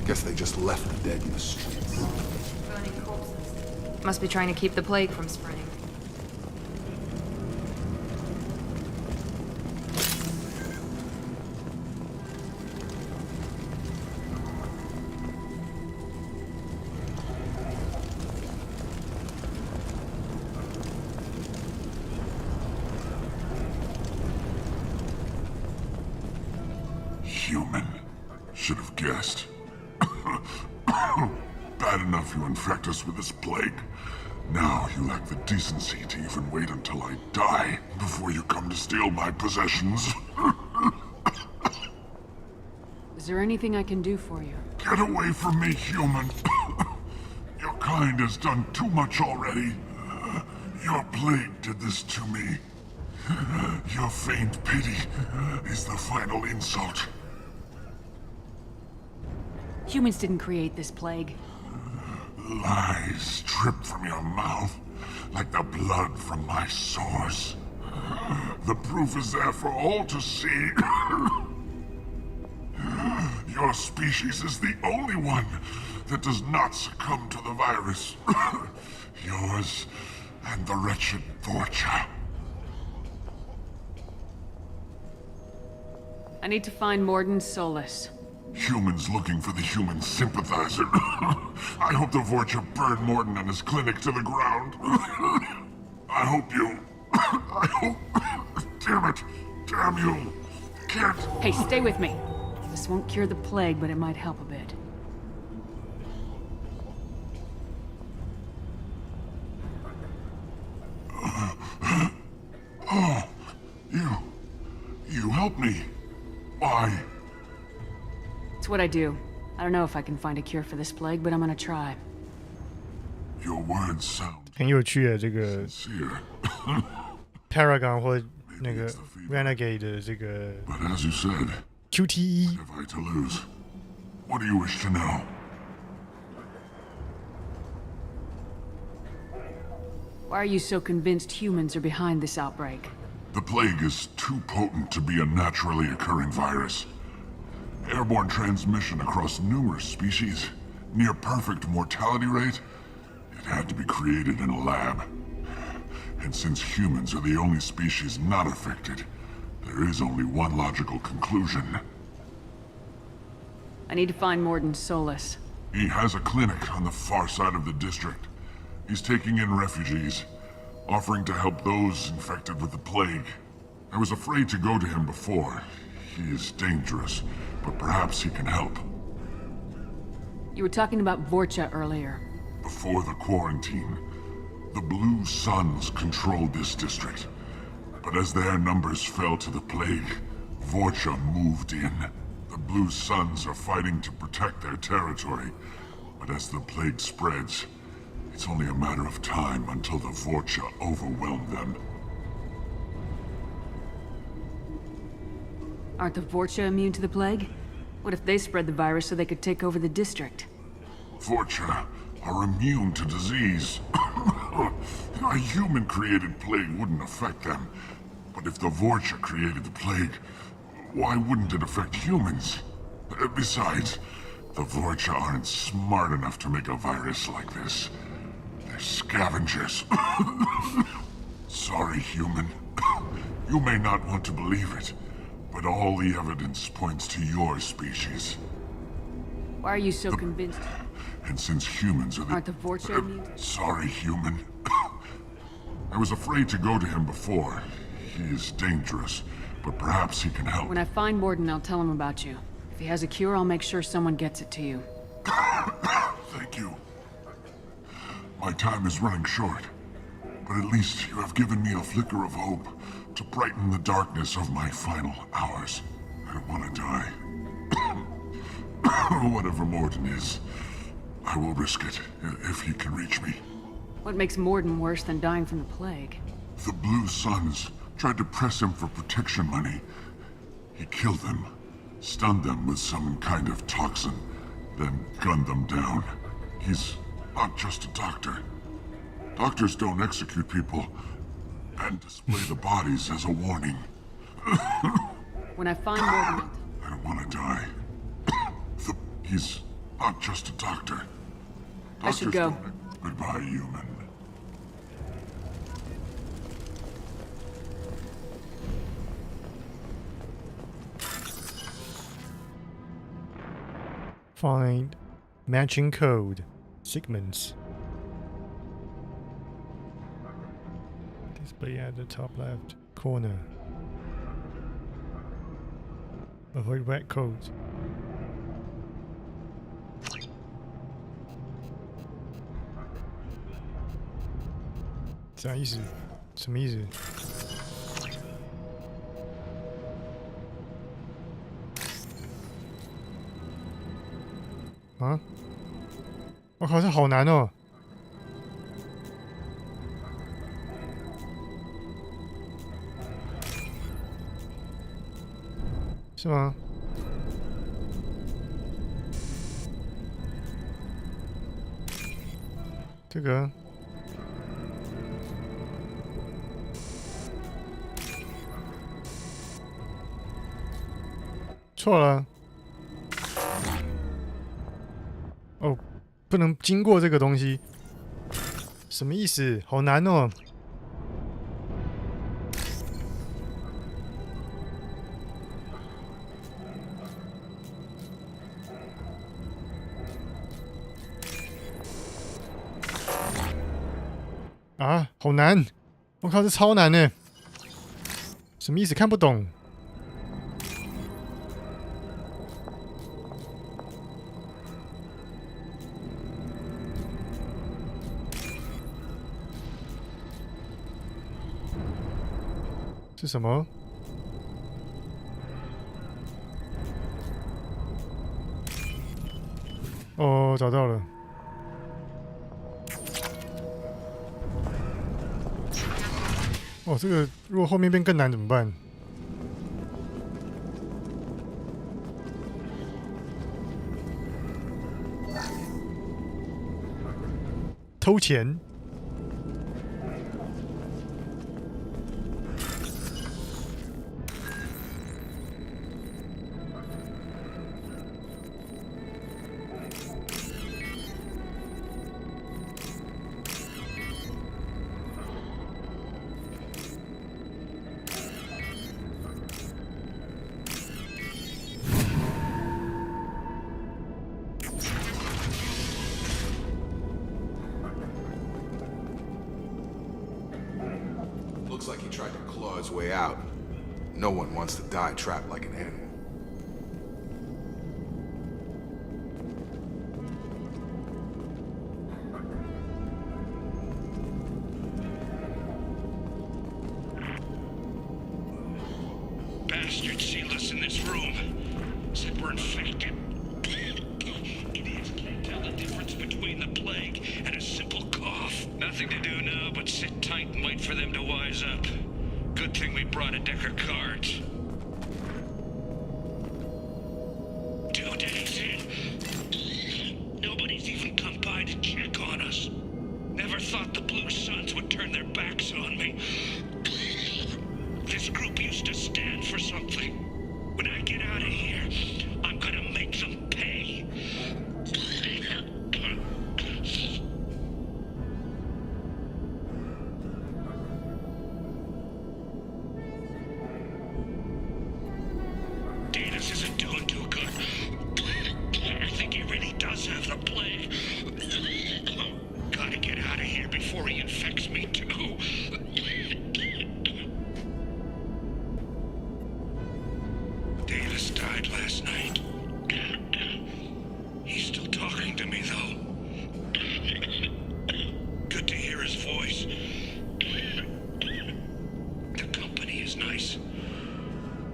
Guess they just left the dead in the streets. Burning corpses. Must be trying to keep the plague from spreading. Human. Should have guessed. Bad enough you infect us with this plague. Now you lack the decency to even wait until I die before you come to steal my possessions. Is Is there anything I can do for you? Get away from me, human. Your kind has done too much already. Your plague did this to me. Your feigned pity is the final insult. Humans didn't create this plague. Lies drip from your mouth like the blood from my sores. The proof is there for all to see. Your species is the only one that does not succumb to the virus. Yours and the wretched Vorcha. I need to find Morden Solus. Humans looking for the human sympathizer. I hope the Vorcha burned Morden and his clinic to the ground. I hope you... I hope... Damn it. Damn you. Can't... Hey, stay with me. This won't cure the plague, but it might help a bit. Oh, you helped me. Why? It's what I do. I don't know if I can find a cure for this plague, but I'm gonna try. Your words sound 很有趣的这个 Paragon 或那个 Renegade 的这个 But as you said, QTE. What have I to lose? What do you wish to know? Why are you so convinced humans are behind this outbreak? The plague is too potent to be a naturally occurring virus. Airborne transmission across numerous species, near perfect mortality rate. It had to be created in a lab. And since humans are the only species not affected, there is only one logical conclusion. I need to find Morden Solus. He has a clinic on the far side of the district. He's taking in refugees, offering to help those infected with the plague. I was afraid to go to him before. He is dangerous, but perhaps he can help. You were talking about Vorcha earlier. Before the quarantine, the Blue Suns controlled this district. But as their numbers fell to the plague, Vorcha moved in. The Blue Suns are fighting to protect their territory. But as the plague spreads, it's only a matter of time until the Vorcha overwhelm them. Aren't the Vorcha immune to the plague? What if they spread the virus so they could take over the district? Vorcha are immune to disease. A human-created plague wouldn't affect them. But if the Vorcha created the plague, why wouldn't it affect humans? Besides, the Vorcha aren't smart enough to make a virus like this. They're scavengers. Sorry, human. You may not want to believe it, but all the evidence points to your species. Why are you so convinced? And since humans are Aren't the Vorcha immune? Sorry, human. I was afraid to go to him before. He is dangerous, but perhaps he can help. When I find Morden, I'll tell him about you. If he has a cure, I'll make sure someone gets it to you. Thank you. My time is running short, but at least you have given me a flicker of hope to brighten the darkness of my final hours. I don't want to die. Whatever Morden is, I will risk it if he can reach me. What makes Morden worse than dying from the plague? The Blue Suns tried to press him for protection money. He killed them, stunned them with some kind of toxin, then gunned them down. He's not just a doctor. Doctors don't execute people and display the bodies as a warning. When I find Morden... I don't want to die. He's not just a doctor. I should go. Goodbye, human. Find matching code segments. Display at the top left corner. Avoid red codes. 啥意思？什么意思？啊！我靠，这好难哦！是吗？这个错了。哦，不能经过这个东西，什么意思？好难哦！啊，好难！我靠，这超难呢！什么意思？看不懂。是什么？哦，找到了。哦，这个如果后面变更难怎么办？偷钱？Looks like he tried to claw his way out. No one wants to die trapped like an animal. Bastards sealed us in this room. Said we're infected. Idiots can't tell the difference between the plague and a simple cough. Nothing to do now but sit tight and wait for them to wise up. Good thing we brought a deck of cards. 2 days in. Nobody's even come by to check on us. Never thought the Blue Suns would turn their backs on me. This group used to stand for something. When I get out of here, I'm gonna make them pay. Davis isn't doing too good. I think he really does have the plague. Gotta get out of here before he infects me too. Davis died last night. He's still talking to me, though. Good to hear his voice. The company is nice.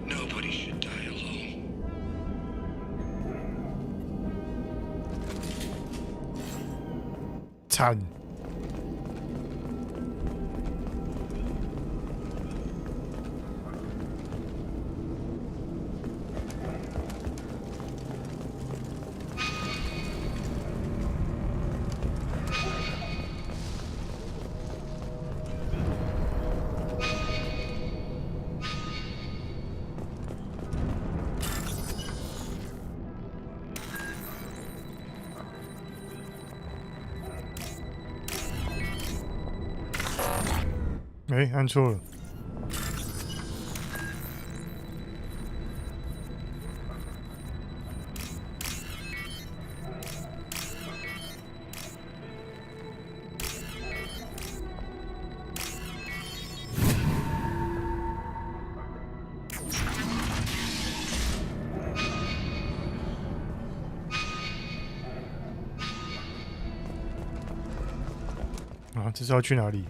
Nobody should die alone. 惨！哎，按错了。啊，这是要去哪里？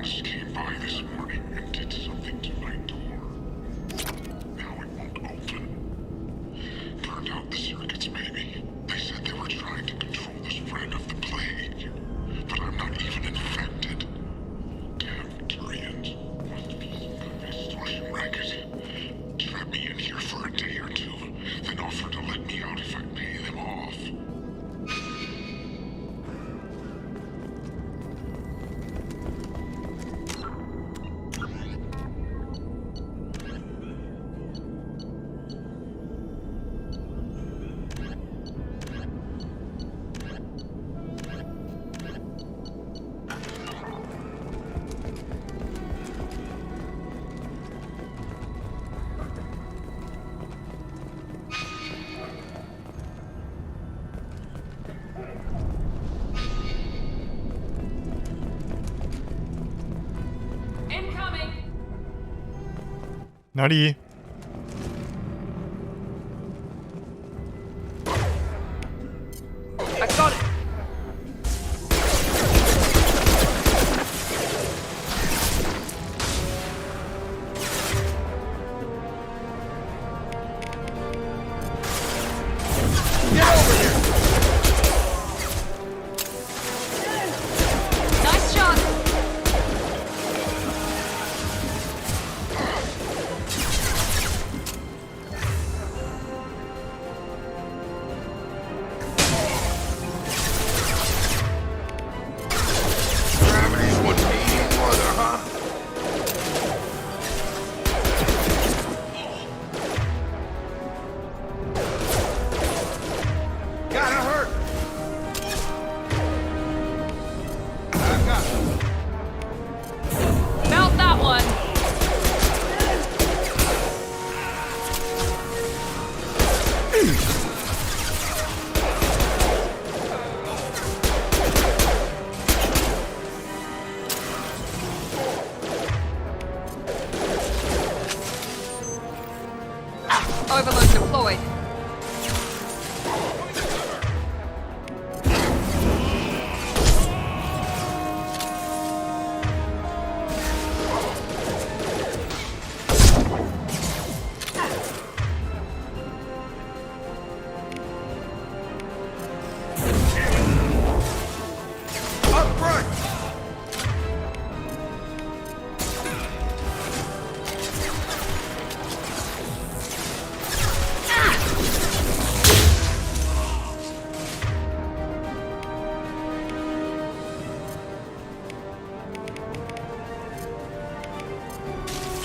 Jonas came by this morning and did something to my door. Now it won't open. Burned out the circuits, maybe. They said they were trying to control the spread of the plague. But I'm not even infected. Damn Turians. Must be some kind of extortion racket. Trap me in here for a day or two, then offer to let me out if I pay them off. Incoming! 哪里？ I got it! Get over here! Nice shot! Gravity's what needing mother, huh? Gotta hurt! I got you. Mount that one! Overload deployed. Up front!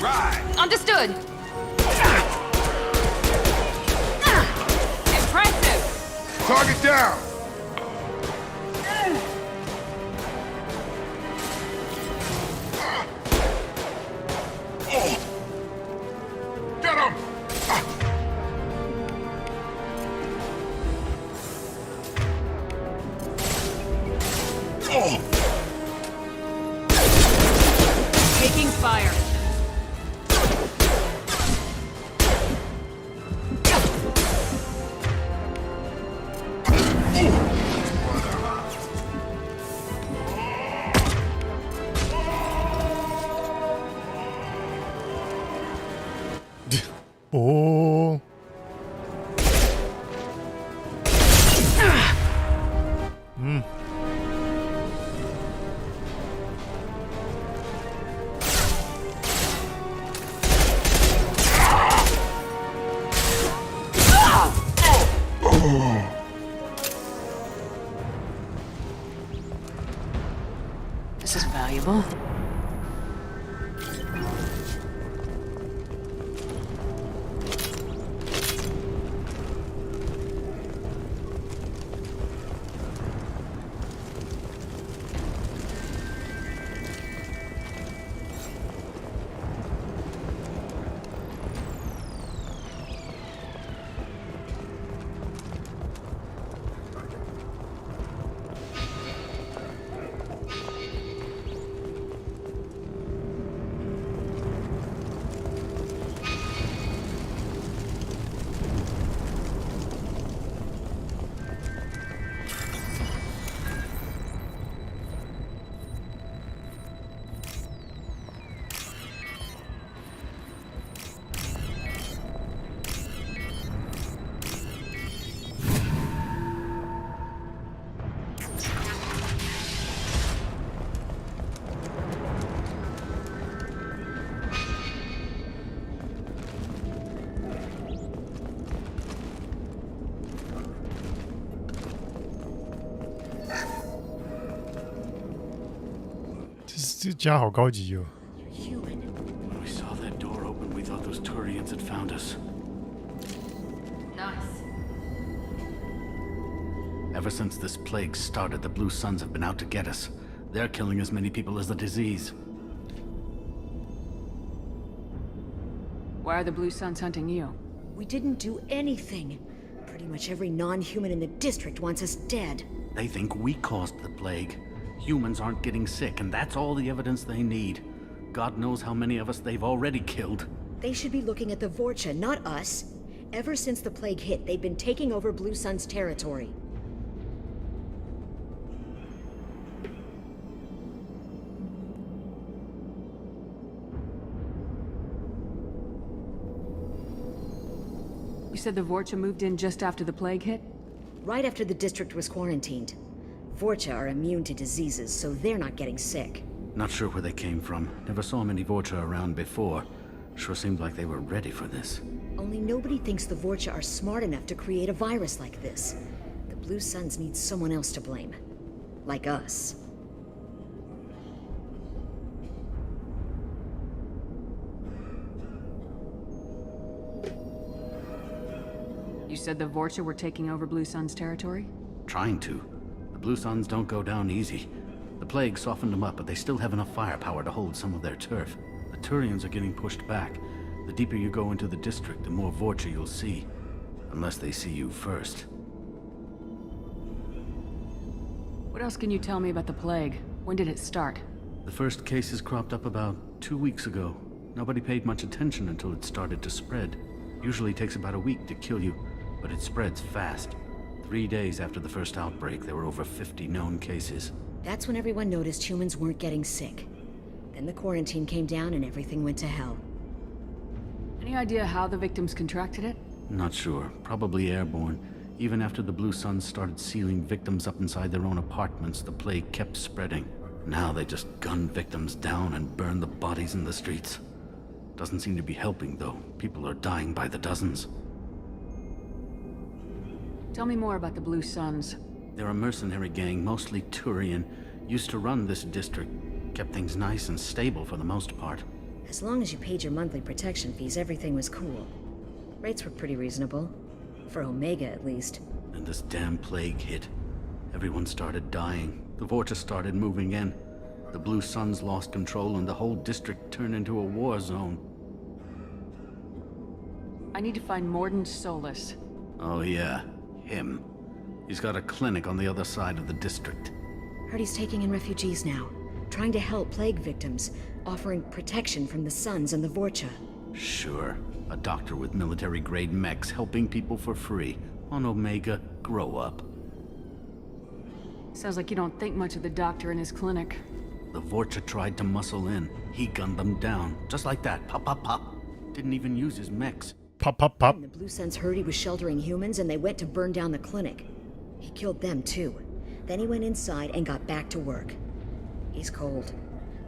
Right! Understood! Impressive! Target down! Get him! Taking fire. Oh. Hmm. This is valuable. 这家好高级哦。When we saw that door open, we thought those Turians had found us. Nice. Ever since this plague started, the Blue Suns have been out to get us. They're killing as many people as the disease. Why are the Blue Suns hunting you? We didn't do anything. Pretty much every non-human in the district wants us dead. They think we caused the plague. Humans aren't getting sick, and that's all the evidence they need. God knows how many of us they've already killed. They should be looking at the Vorcha, not us. Ever since the plague hit, they've been taking over Blue Sun's territory. You said the Vorcha moved in just after the plague hit? Right after the district was quarantined. Vorcha are immune to diseases, so they're not getting sick. Not sure where they came from. Never saw many Vorcha around before. Sure seemed like they were ready for this. Only nobody thinks the Vorcha are smart enough to create a virus like this. The Blue Suns need someone else to blame. Like us. You said the Vorcha were taking over Blue Sun's territory? Trying to. The Blue Suns don't go down easy. The plague softened them up, but they still have enough firepower to hold some of their turf. The Turians are getting pushed back. The deeper you go into the district, the more Vorcha you'll see. Unless they see you first. What else can you tell me about the plague? When did it start? The first cases cropped up about 2 weeks ago. Nobody paid much attention until it started to spread. Usually takes about a week to kill you, but it spreads fast. 3 days after the first outbreak, there were over 50 known cases. That's when everyone noticed humans weren't getting sick. Then the quarantine came down and everything went to hell. Any idea how the victims contracted it? Not sure. Probably airborne. Even after the Blue Suns started sealing victims up inside their own apartments, the plague kept spreading. Now they just gun victims down and burn the bodies in the streets. Doesn't seem to be helping, though. People are dying by the dozens. Tell me more about the Blue Suns. They're a mercenary gang, mostly Turian. Used to run this district. Kept things nice and stable for the most part. As long as you paid your monthly protection fees, everything was cool. Rates were pretty reasonable. For Omega, at least. And this damn plague hit. Everyone started dying. The Vorcha started moving in. The Blue Suns lost control and the whole district turned into a war zone. I need to find Morden Solus. Oh yeah, him. He's got a clinic on the other side of the district. Heard he's taking in refugees now. Trying to help plague victims. Offering protection from the Suns and the Vorcha. Sure. A doctor with military-grade mechs helping people for free. On Omega, grow up. Sounds like you don't think much of the doctor and his clinic. The Vorcha tried to muscle in. He gunned them down. Just like that. Pop, pop, pop. Didn't even use his mechs. Pop, pop, pop. And the Blue Suns heard he was sheltering humans and they went to burn down the clinic. He killed them too. Then he went inside and got back to work. He's cold.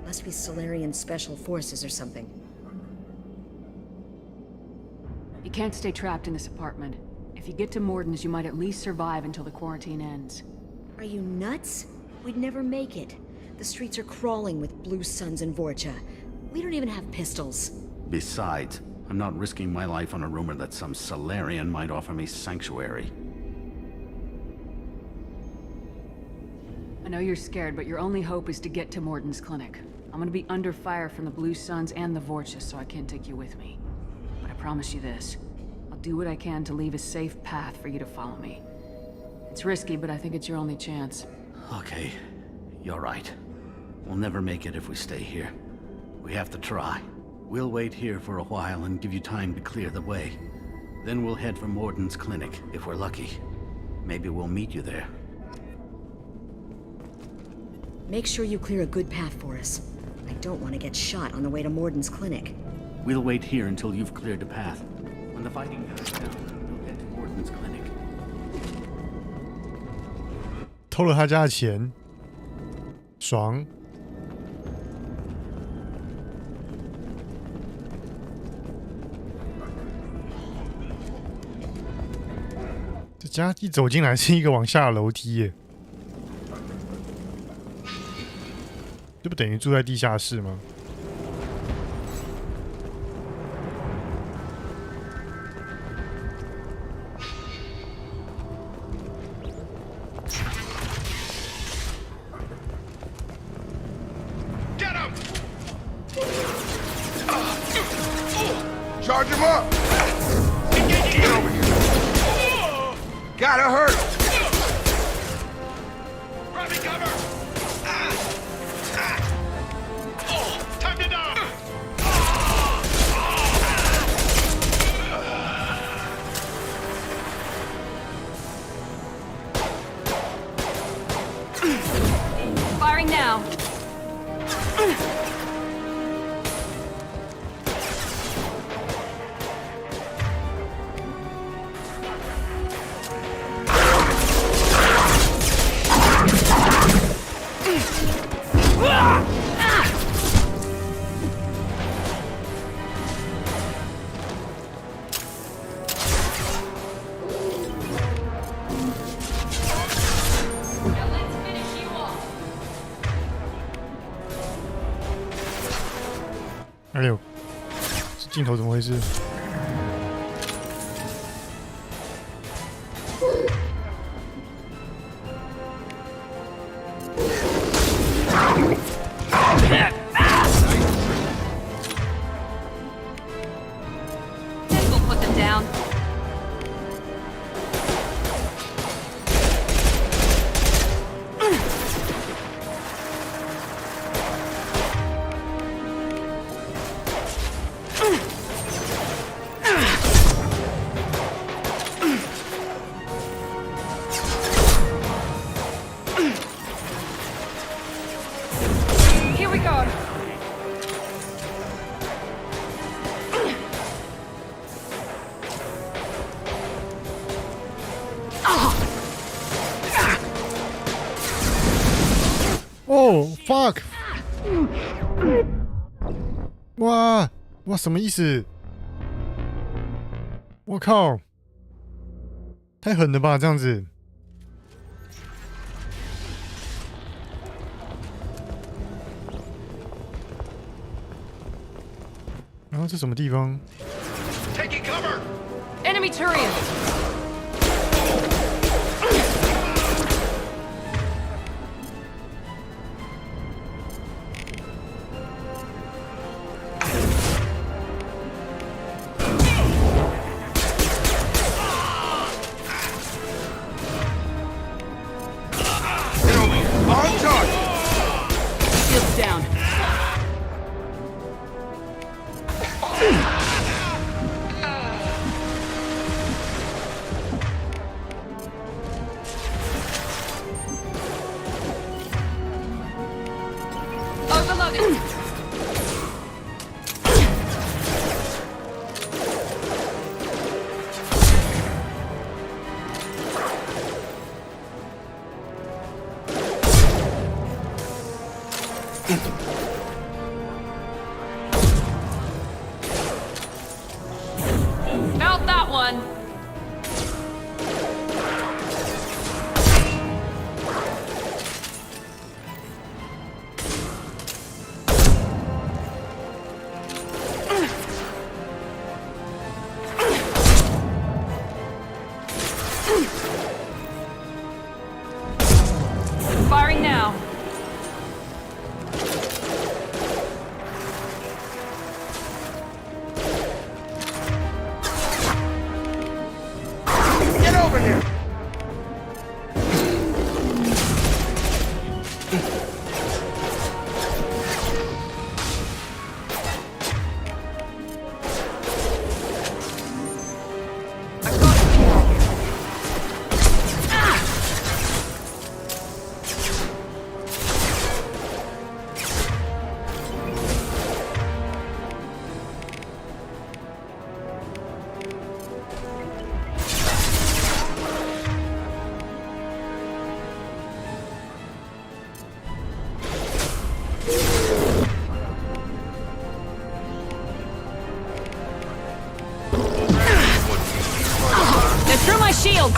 Must be Solarian Special Forces or something. You can't stay trapped in this apartment. If you get to Morden's, you might at least survive until the quarantine ends. Are you nuts? We'd never make it. The streets are crawling with Blue Suns and Vorcha. We don't even have pistols. Besides, I'm not risking my life on a rumor that some Solarian might offer me sanctuary. I know you're scared, but your only hope is to get to Morden's clinic. I'm gonna be under fire from the Blue Suns and the Vorcha, so I can't take you with me. But I promise you this. I'll do what I can to leave a safe path for you to follow me. It's risky, but I think it's your only chance. Okay, you're right. We'll never make it if we stay here. We have to try. We'll wait here for a while and give you time to clear the way. Then we'll head for Morden's clinic, if we're lucky. Maybe we'll meet you there. Make sure you clear a good path for us. I don't want to get shot on the way to Morden's clinic. We'll wait here until you've cleared the path. When the fighting dies down, we'll head to Morden's clinic. 偷了他家的钱，爽。这家一走进来是一个往下的楼梯耶。这不等于住在地下室吗？Charge him up! Get over here. Gotta hurt him. Grabbing cover! Time to die! Firing now.哎呦，这镜头怎么回事？This will put them down. Here we go. Oh fuck！ 哇，什么意思？我靠，太狠了吧，这样子。然后这什么地方？ Taking cover! Enemy Turian. On target! Shields down. Overloaded. Felt that one. Firing now. Get over here! They're through my shield.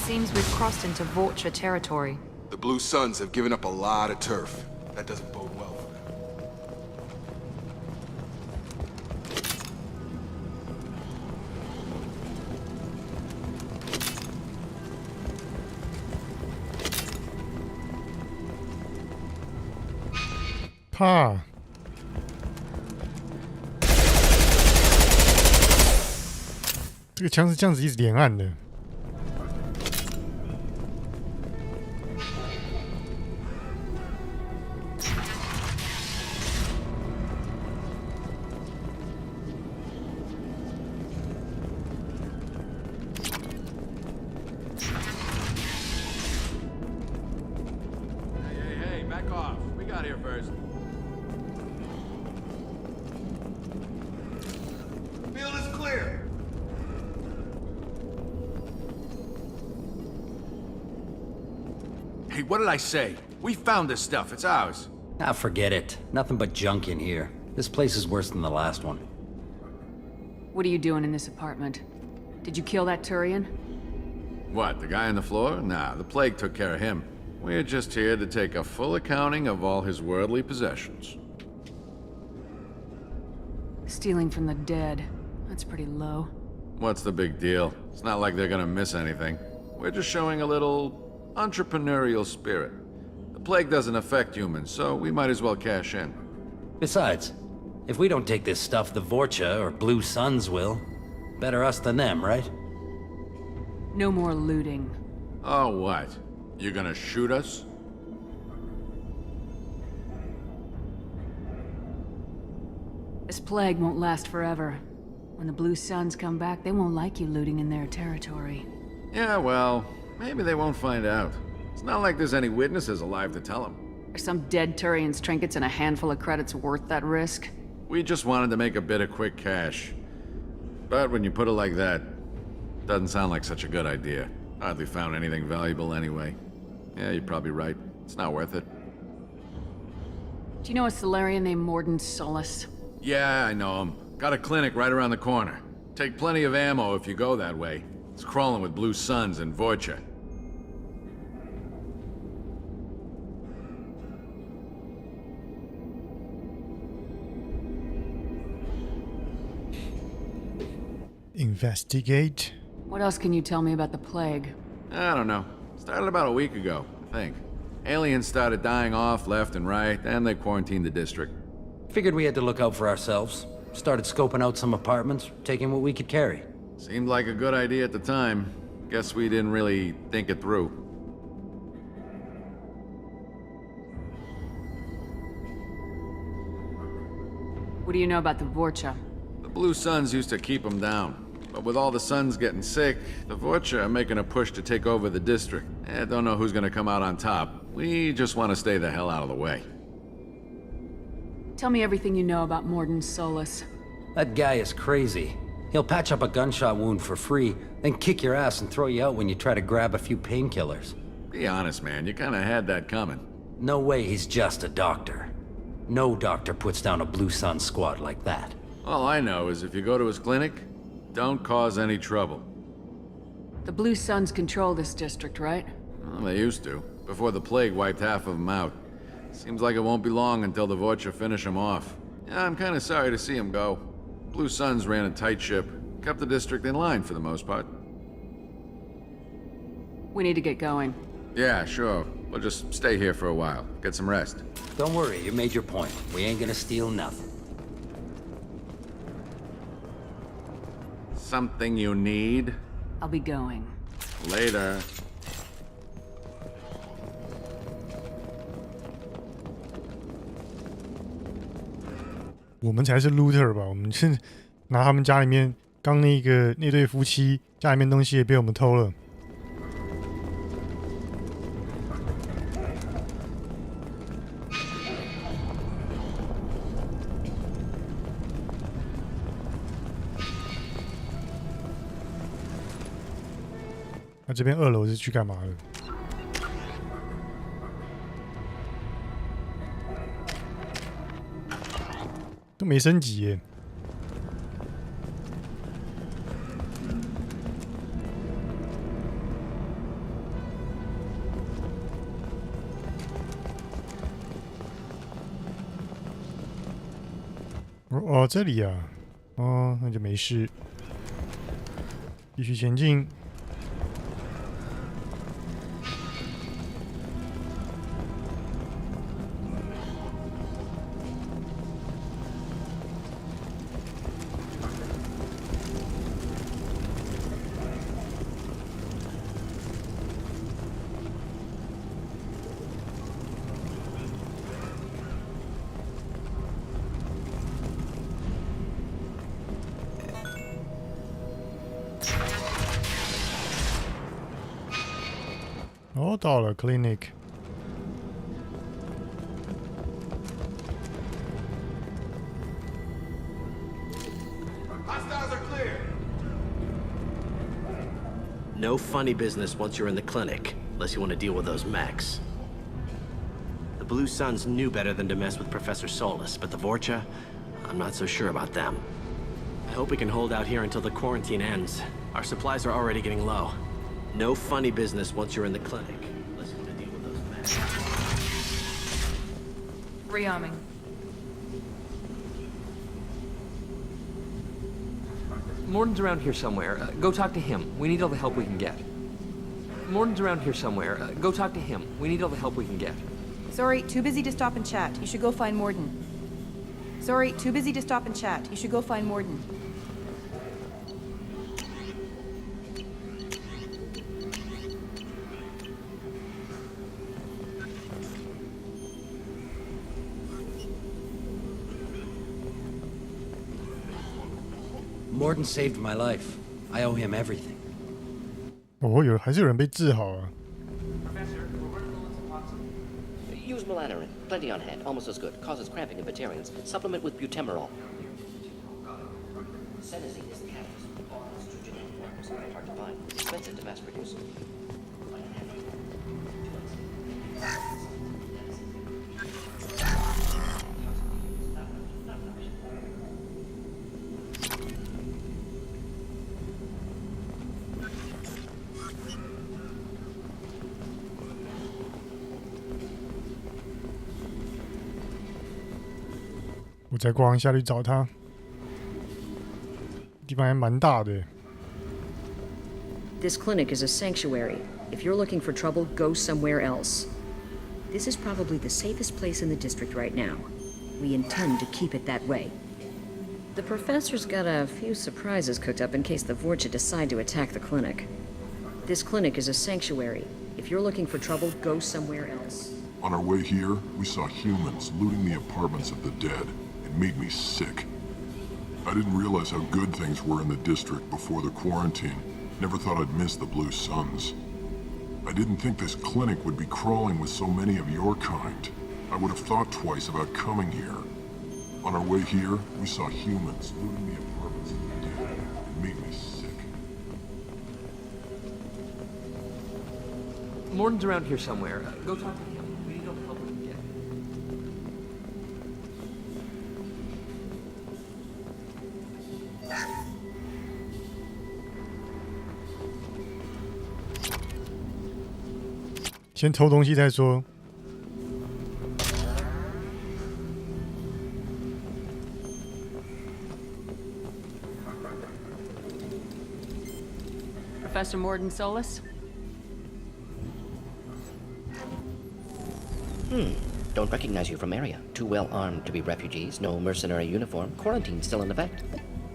Seems we've crossed into Vorcha territory. The Blue Suns have given up a lot of turf. That doesn't bode well for them.怕。这个枪是这样子一直连按的。Hey, back off. We got here first. Field is clear. Hey, what did I say? We found this stuff. It's ours. Ah, forget it. Nothing but junk in here. This place is worse than the last one. What are you doing in this apartment? Did you kill that Turian? What, the guy on the floor? Nah, the plague took care of him. We're just here to take a full accounting of all his worldly possessions. Stealing from the dead. That's pretty low. What's the big deal? It's not like they're gonna miss anything. We're just showing a little entrepreneurial spirit. The plague doesn't affect humans, so we might as well cash in. Besides, if we don't take this stuff, the Vorcha or Blue Suns will. Better us than them, right? No more looting. Oh, what? You gonna shoot us? This plague won't last forever. When the Blue Suns come back, they won't like you looting in their territory. Yeah, well, maybe they won't find out. It's not like there's any witnesses alive to tell them. Are some dead Turian's trinkets and a handful of credits worth that risk? We just wanted to make a bit of quick cash. But when you put it like that, doesn't sound like such a good idea. Hardly found anything valuable anyway. Yeah, you're probably right. It's not worth it. Do you know a Solarian named Morden Solus? Yeah, I know him. Got a clinic right around the corner. Take plenty of ammo if you go that way. It's crawling with Blue Suns and Vorcha. Investigate. What else can you tell me about the plague? I don't know. Started about a week ago, I think. Aliens started dying off left and right, and they quarantined the district. Figured we had to look out for ourselves. Started scoping out some apartments, taking what we could carry. Seemed like a good idea at the time. Guess we didn't really think it through. What do you know about the Vorcha? The Blue Suns used to keep them down. But with all the Suns getting sick, the Vorcha are making a push to take over the district. Don't know who's gonna come out on top. We just want to stay the hell out of the way. Tell me everything you know about Morden Solus. That guy is crazy. He'll patch up a gunshot wound for free, then kick your ass and throw you out when you try to grab a few painkillers. Be honest, man. You kinda had that coming. No way he's just a doctor. No doctor puts down a Blue Sun squad like that. All I know is if you go to his clinic, don't cause any trouble. The Blue Suns control this district, right? Well, they used to, before the plague wiped half of them out. Seems like it won't be long until the Vorcha finish them off. Yeah, I'm kinda sorry to see him go. Blue Suns ran a tight ship, kept the district in line for the most part. We need to get going. Yeah, sure. We'll just stay here for a while. Get some rest. Don't worry, you made your point. We ain't gonna steal nothing. Something you need? I'll be going. Later.我们才是 looter 吧？我们是拿他们家里面刚那对夫妻家里面东西也被我们偷了。那这边2楼是去干嘛的？都没升级耶。哦，这里啊，哦，那就没事，继续前进。哦，到了 clinic。Hostiles are clear. No funny business once you're in the clinic, unless you want to deal with those mechs. The Blue Suns knew better than to mess with Professor Solus, but the Vorcha, I'm not so sure about them. I hope we can hold out here until the quarantine ends. Our supplies are already getting low. No funny business once you're in the clinic. Unless you want to deal with those mechs. Rearming. Morden's around here somewhere. Go talk to him. We need all the help we can get. Morden's around here somewhere. Go talk to him. We need all the help we can get. Sorry, too busy to stop and chat. You should go find Morden. Sorry, too busy to stop and chat. You should go find Morden. Morden saved my life. I owe him everything. 哦，还是有人被治好啊。Use melanorin. Plenty on hand. Almost as good. Causes cramping in Batarians. Supplement with butemerol. Senesine is the catalyst. Estrogen hard to find. Expensive to mass produce. 我再逛下去找他，地方还蛮大的。This clinic is a sanctuary. If you're looking for trouble, go somewhere else. This is probably the safest place in the district right now. We intend to keep it that way. The professor's got a few surprises cooked up in case the Vorcha decide to attack the clinic. This clinic is a sanctuary. If you're looking for trouble, go somewhere else. On our way here, we saw humans looting the apartments of the dead. It made me sick. I didn't realize how good things were in the district before the quarantine. Never thought I'd miss the Blue Suns. I didn't think this clinic would be crawling with so many of your kind. I would have thought twice about coming here. On our way here, we saw humans looting the apartments of the dead. It made me sick. Morden's around here somewhere. Go talk to him. We need all the help we can get. 先偷东西再说。Professor Morden Solus? Don't recognize you from area. Too well armed to be refugees. No mercenary uniform. Quarantine still in effect.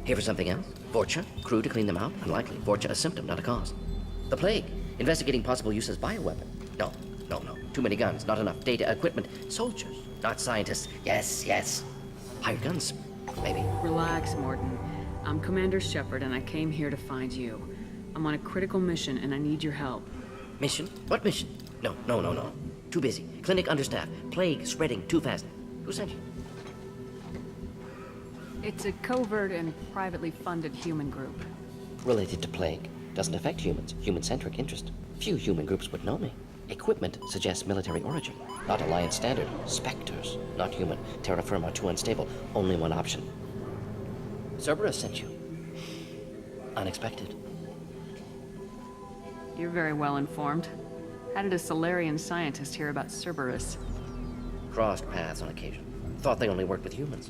Here for something else? Vorcha? Crew to clean them out? Unlikely. Vorcha a symptom, not a cause. The plague? Investigating possible use as bioweapon. No. Too many guns, not enough data, equipment. Soldiers, not scientists. Yes. Hired guns, maybe. Relax, Morden. I'm Commander Shepard, and I came here to find you. I'm on a critical mission, and I need your help. Mission? What mission? No. Too busy. Clinic understaffed. Plague spreading too fast. Who sent you? It's a covert and privately funded human group. Related to plague. Doesn't affect humans. Human-centric interest. Few human groups would know me. Equipment suggests military origin. Not Alliance standard. Spectres. Not human. Terra firma too unstable. Only one option. Cerberus sent you. Unexpected. You're very well informed. How did a Solarian scientist hear about Cerberus? Crossed paths on occasion. Thought they only worked with humans.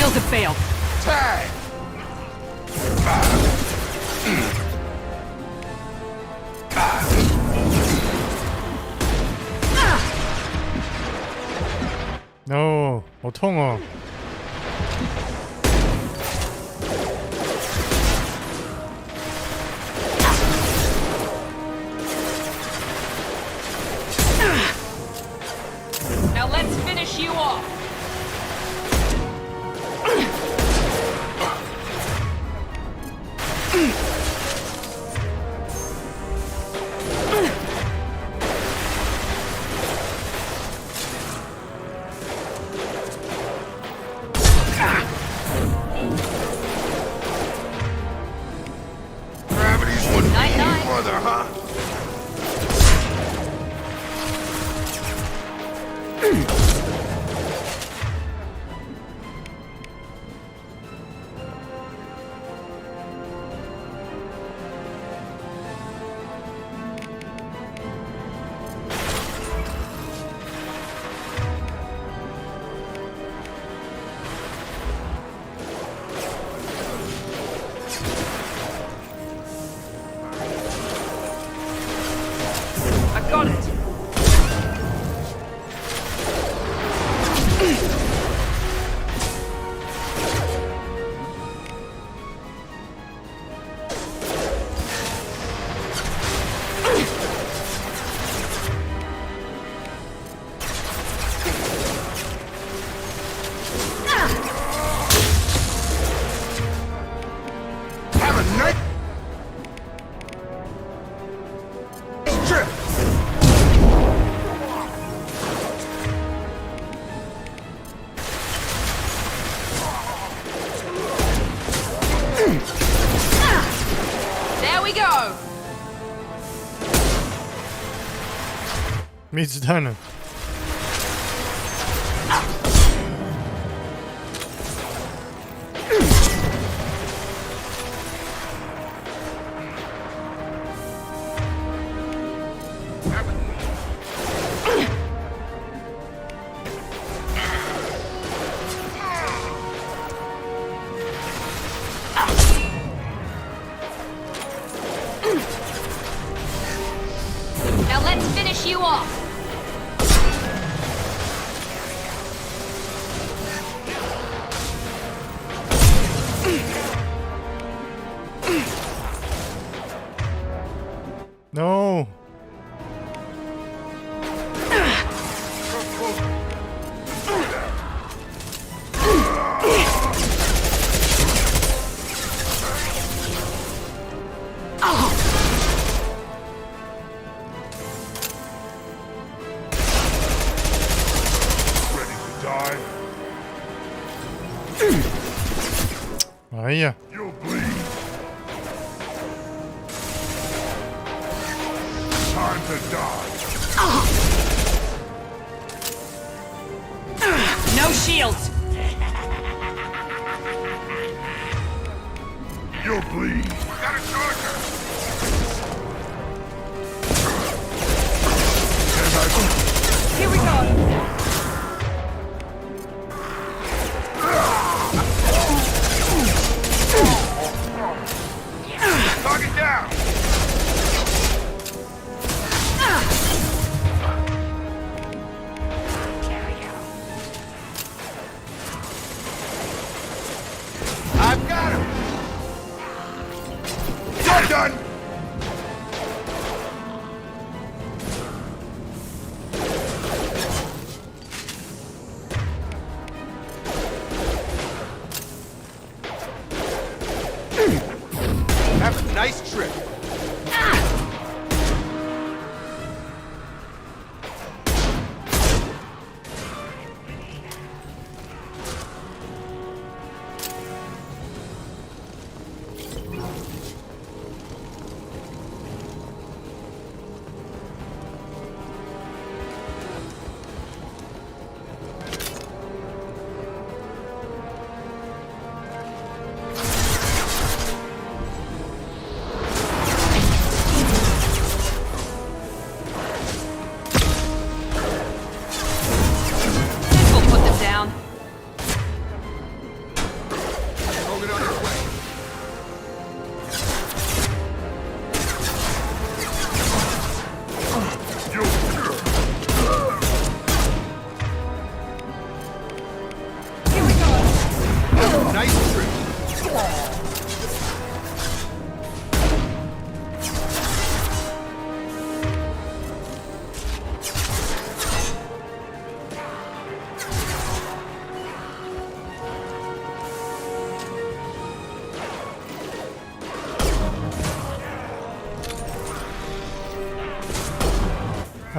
shields have failed. Tag! No， 好痛哦！ Now let's finish you off. Gravity's wouldn't Night, be night. mother, huh? I got it. Have a nice trip! There we go. 没子弹了。 Now let's finish you off. No， Ready to die? 哎呀， You'll bleed. Time to die. No shields. You'll bleed. Got a charger! Here we go. Target down! I've got him! You're done! Have a nice trip.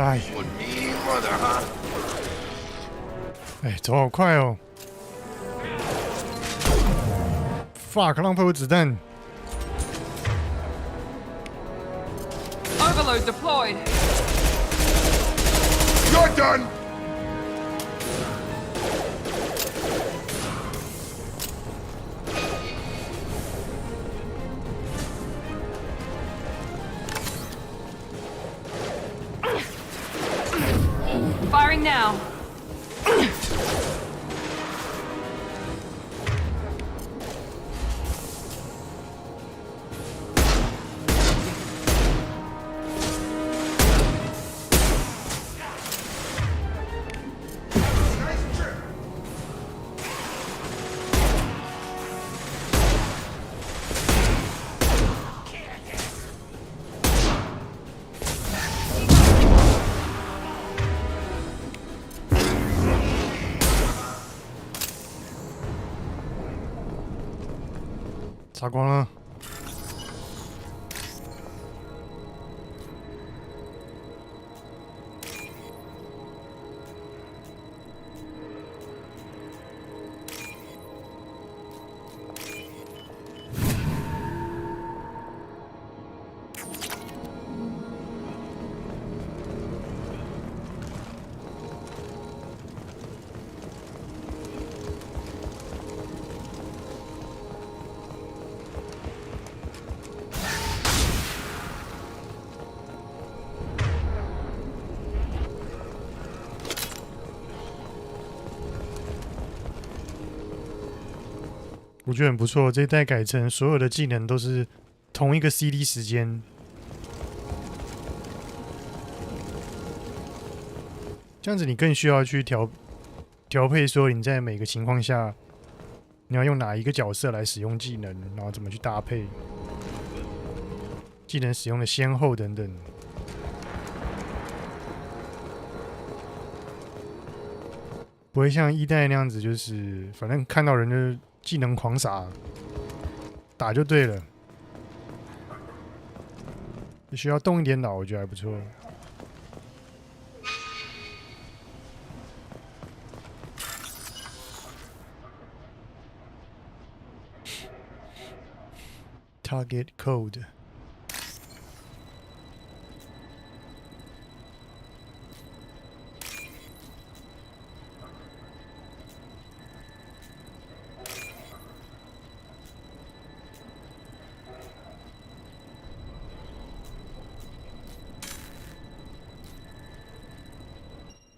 哎，哎，走好快哦 ！fuck， 浪费我子弹。 Overload deployed. You're done! Firing now.杀光了。我觉得很不错，这一代改成所有的技能都是同一个 CD 时间，这样子你更需要去调配，说你在每个情况下你要用哪一个角色来使用技能，然后怎么去搭配技能使用的先后等等。不会像一代那样子，就是反正看到人就技能狂撒，打就对了。需要动一点脑，我觉得还不错。Target code。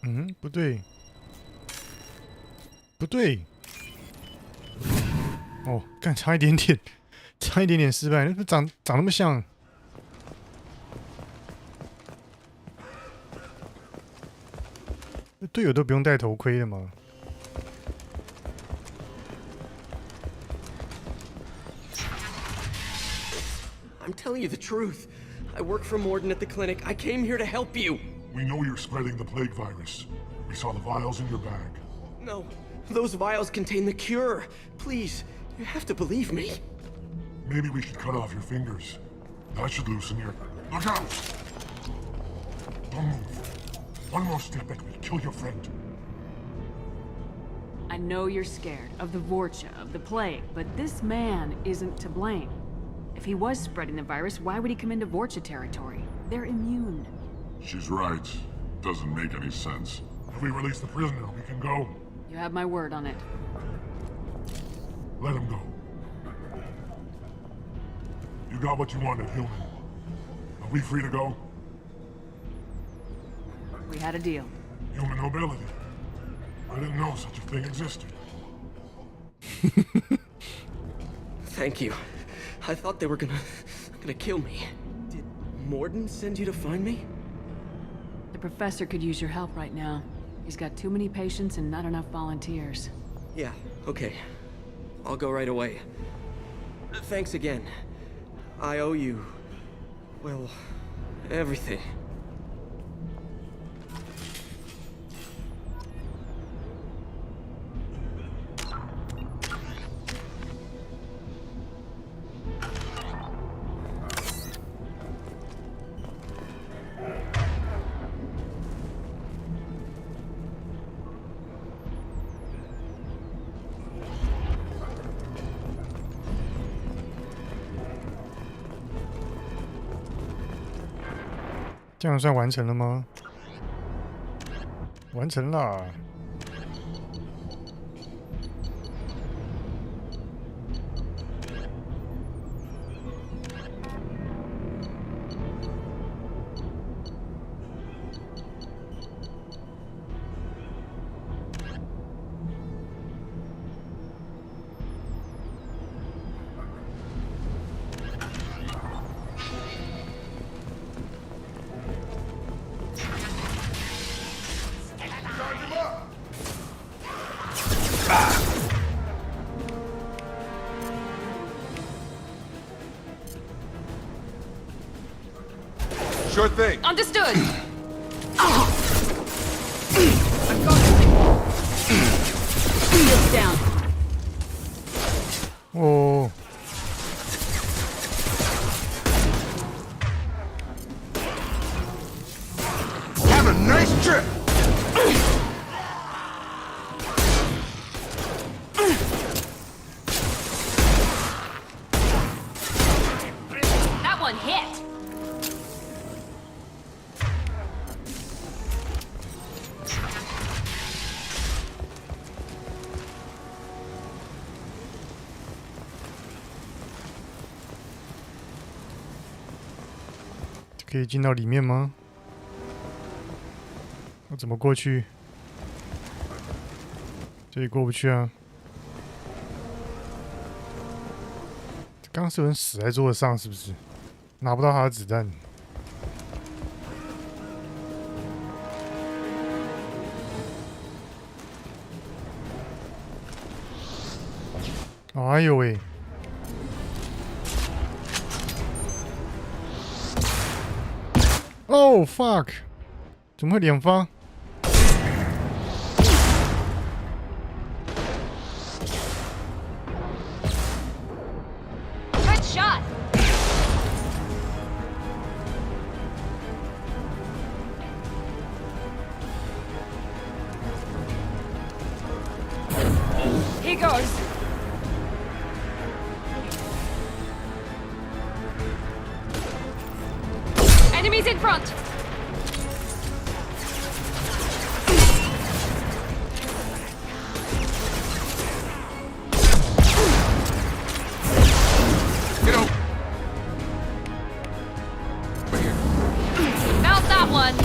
嗯，不对，不对。哦，干差一点点，差一点点失败，那长那么像。队友都不用戴头盔了吗？ I'm telling you the truth. I work for Morden at the clinic. I came here to help you. We know you're spreading the plague virus. We saw the vials in your bag. No, those vials contain the cure. Please, you have to believe me. Maybe we should cut off your fingers. That should loosen your... Look out! Don't move. One more step and we'll kill your friend. I know you're scared of the Vorcha, of the plague, but this man isn't to blame. If he was spreading the virus, why would he come into Vorcha territory? They're immune. She's right. Doesn't make any sense. If we release the prisoner, we can go. You have my word on it. Let him go. You got what you wanted, human. Are we free to go? We had a deal. Human nobility. I didn't know such a thing existed. Thank you. I thought they were gonna kill me. Did Morden send you to find me? The professor could use your help right now. He's got too many patients and not enough volunteers. Yeah, okay. I'll go right away. Thanks again. I owe you... well, everything. 这样算完成了吗？完成啦！Sure thing. Understood. Shields down. Oh. Have a nice trip. That one hit.这可以进到里面吗？我怎么过去？这里过不去啊！刚刚是有人死在桌子上，是不是？拿不到他的子弹。哎呦喂！Oh fuck！ 怎么会两发？ Good shot. Here goes. Enemies in front. Found that one.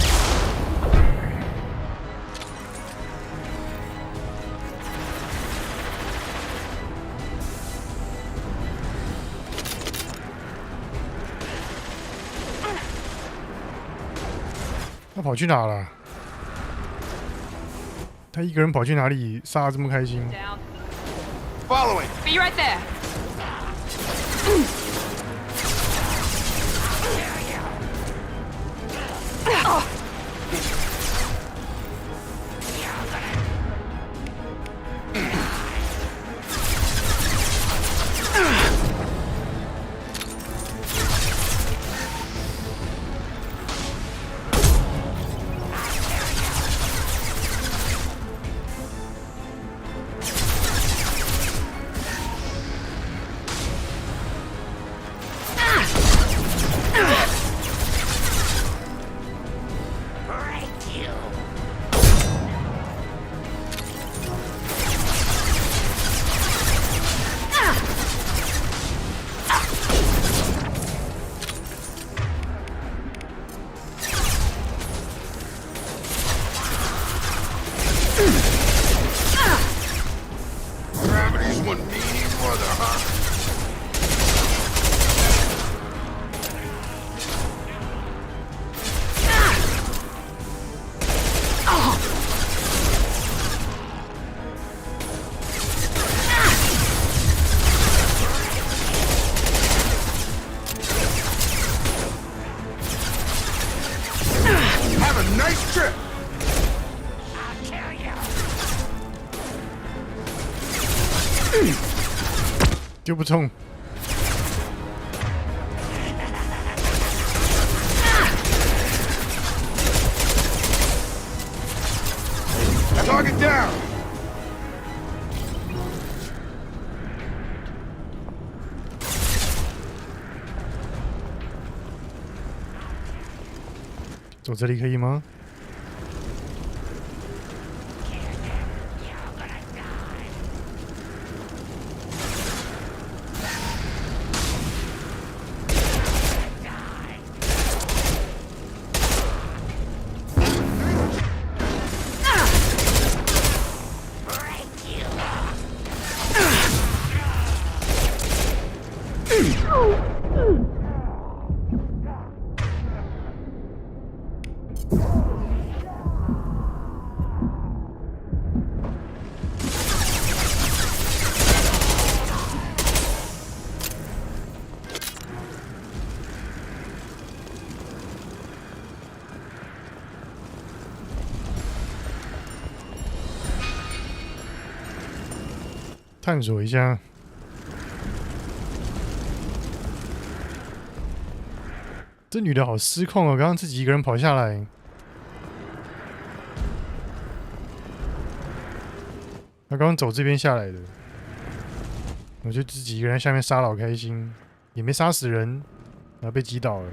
Oh, 他跑去哪了？他一个人跑去哪里？杀得这么开心 Following. Be right there. Gravity's one mean brother, huh? Have a nice trip. 丢不中。Target down. 走这里可以吗？探索一下。这女的好失控哦，刚刚自己一个人跑下来。她刚刚走这边下来的，我就自己一个人在下面杀得好开心，也没杀死人，然后被击倒了。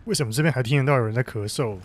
为什么这边还听得到有人在咳嗽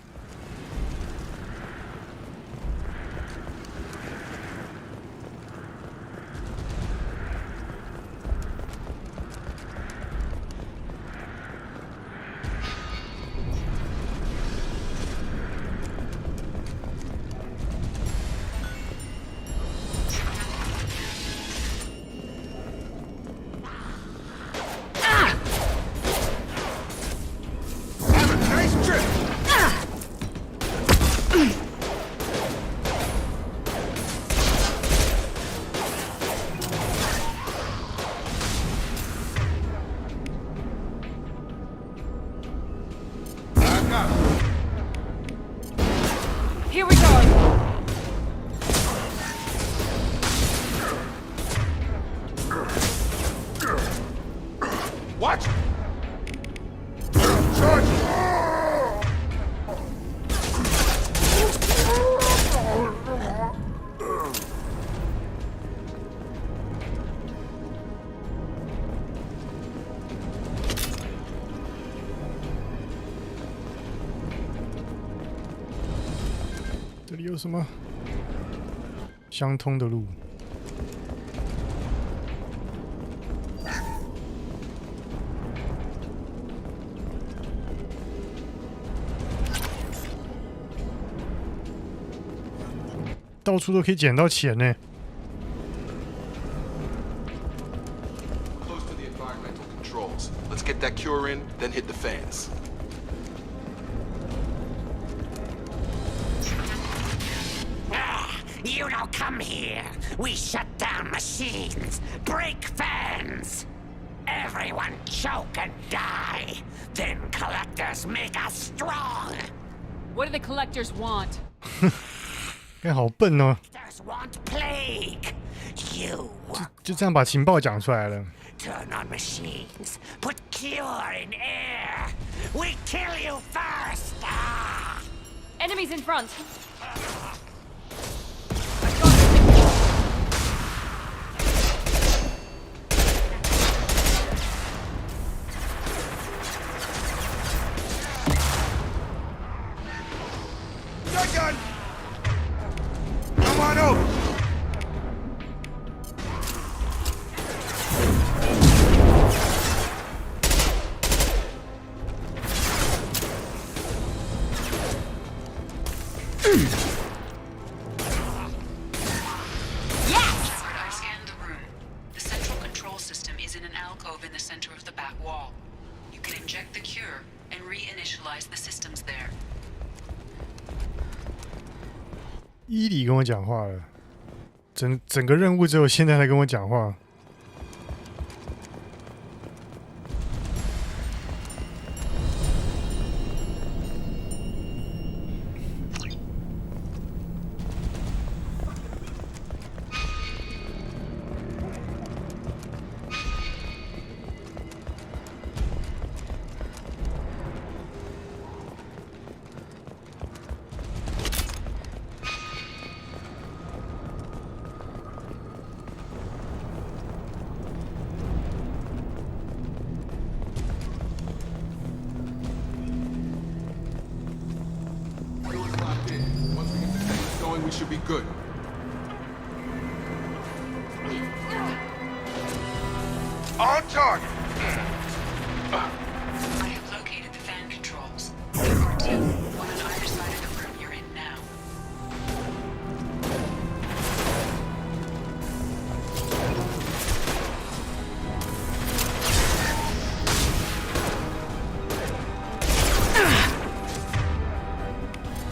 ？Here we go. What? Charge! 这里有什么相通的路？到处都可以捡到钱呢。Close to the environmental controls. Let's get that cure in, then hit the fans. You don't come here. We shut down machines, break fans. Everyone choke and die. Then collectors make us strong. What do the collectors want? 哎，好笨哦！ Collectors want plague. You work 就这样把情报讲出来了。 turn on machines, put cure in air. We kill you first. Ah! Enemies in front. Shotgun! Come on over! I scanned the room. The central control system is in an alcove in the center of the back wall. You can inject the cure and reinitialize the systems there. 伊里跟我讲话了，整个任务只有现在才跟我讲话。Good. On target. I have located the fan controls. There are two, one on either side of the room you're in now.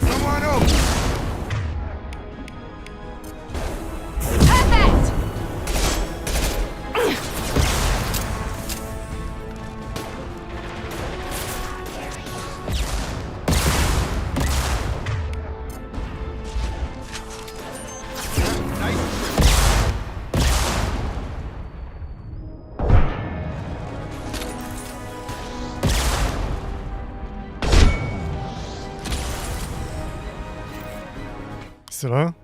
Come on over.死了。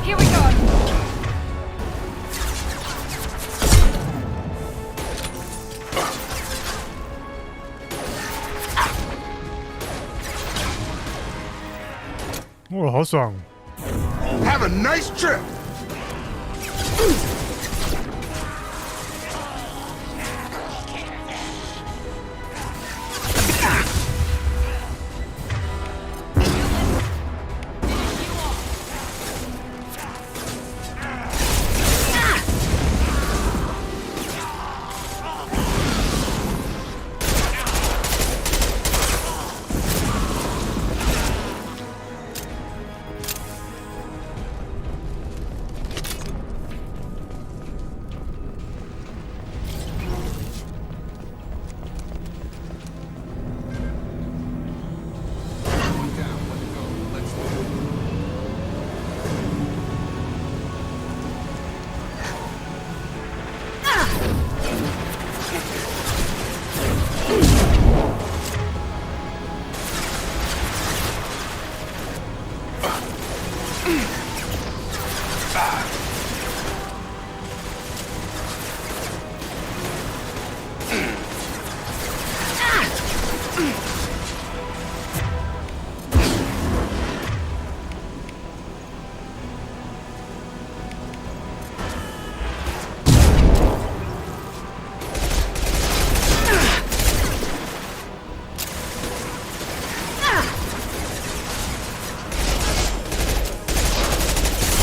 Here we go.哇，好爽！ Have a nice trip.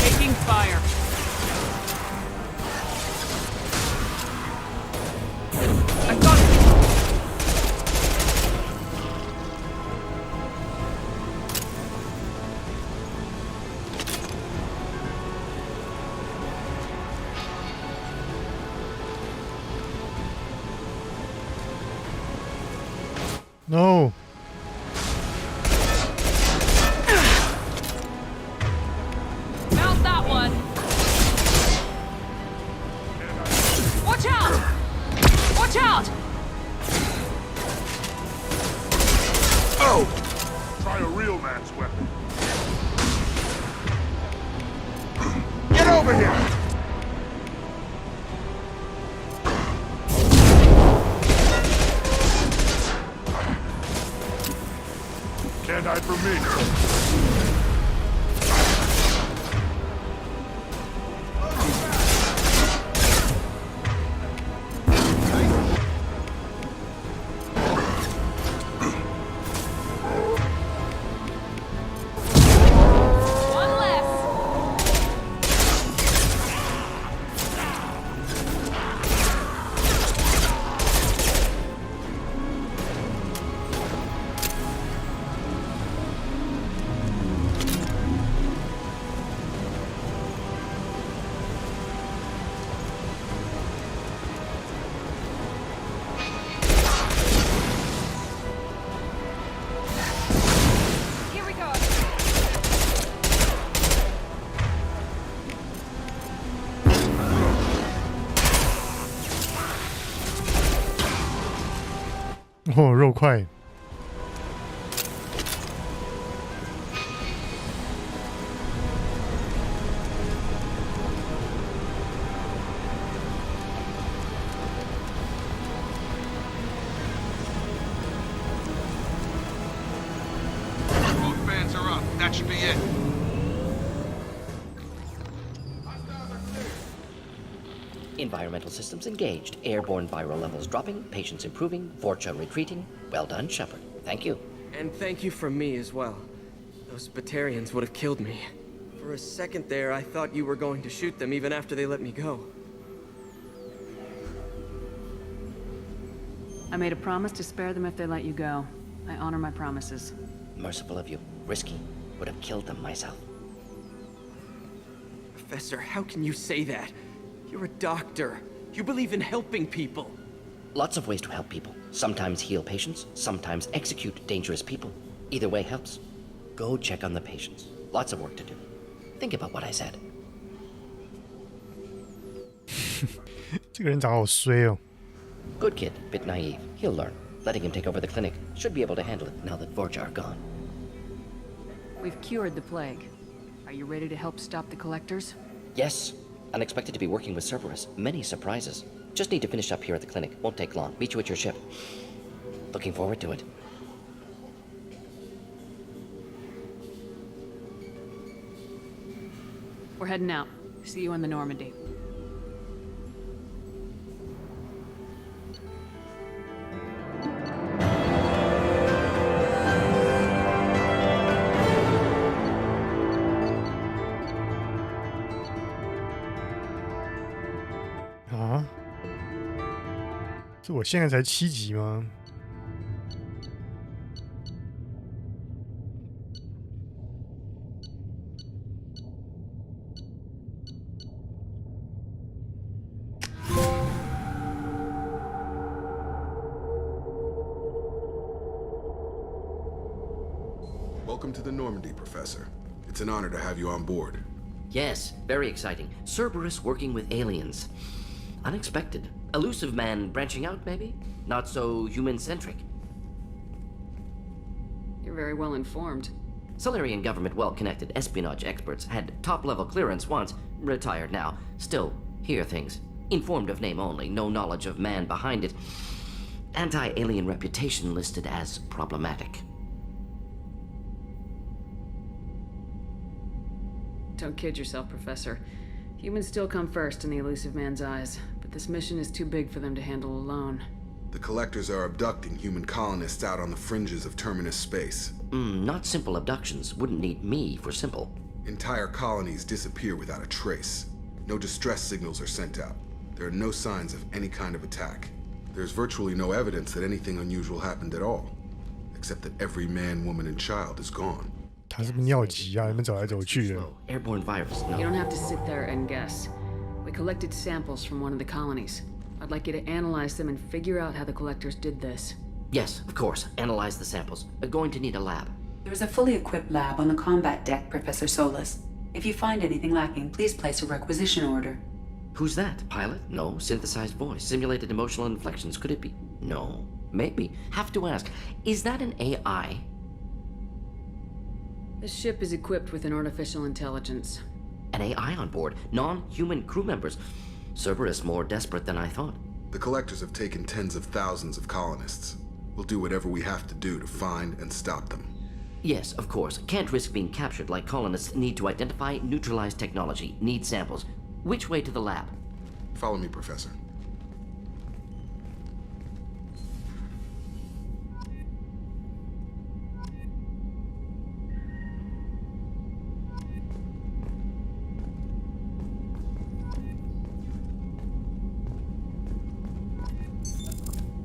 Taking fire. I got it. No. Mount that one. Watch out! Watch out! Oh! Try a real man's weapon. Get over here! Can't hide from me. One less. 哦，肉块。Both fans are up. That should be it. Environmental systems engaged. Airborne viral levels dropping. Patients improving. Vorcha retreating. Well done, Shepard. Thank you. And thank you from me as well. Those Batarians would have killed me. For a second there, I thought you were going to shoot them even after they let me go. I made a promise to spare them if they let you go. I honor my promises. Merciful of you. Risky. Would have killed them myself. Professor, how can you say that? You're a doctor. You believe in helping people. Lots of ways to help people. Sometimes heal patients, sometimes execute dangerous people. Either way helps. Go check on the patients. Lots of work to do. Think about what I said. 这个人长得好衰哦。 Good kid, bit naive. He'll learn. Letting him take over the clinic. Should be able to handle it now that Vorcha are gone. We've cured the plague. Are you ready to help stop the collectors? Yes. Unexpected to be working with Cerberus. Many surprises. Just need to finish up here at the clinic. Won't take long. Meet you at your ship. Looking forward to it. We're heading out. See you in the Normandy.啊？这我现在才7级吗？ Welcome to the Normandy, Professor. It's an honor to have you on board. Yes, very exciting. Cerberus working with aliens. Unexpected. Elusive man branching out, maybe? Not so human-centric. You're very well informed. Solarian government well-connected espionage experts had top-level clearance once, retired now. Still, hear things. Informed of name only, no knowledge of man behind it. Anti-alien reputation listed as problematic. Don't kid yourself, Professor. Humans still come first in the elusive man's eyes, but this mission is too big for them to handle alone. The Collectors are abducting human colonists out on the fringes of Terminus space. Not simple abductions. Wouldn't need me for simple. Entire colonies disappear without a trace. No distress signals are sent out. There are no signs of any kind of attack. There's virtually no evidence that anything unusual happened at all, except that every man, woman, and child is gone. 他是不是尿急啊？你们走来走去的。 Airborne virus, no. You don't have to sit there and guess. We collected samples from one of the colonies. I'd like you to analyze them and figure out how the collectors did this. Yes, of course. Analyze the samples. Going to need a lab. There's a fully equipped lab on the combat deck, Professor Solis. If you find anything lacking, please place a requisition order. Who's that? Pilot? No. Synthesized voice. Simulated emotional inflections. Could it be? No. Maybe. Have to ask. Is that an AI? This ship is equipped with an artificial intelligence. An AI on board. Non-human crew members. Cerberus more desperate than I thought. The Collectors have taken tens of thousands of colonists. We'll do whatever we have to do to find and stop them. Yes, of course. Can't risk being captured like colonists need to identify, neutralize technology, need samples. Which way to the lab? Follow me, Professor.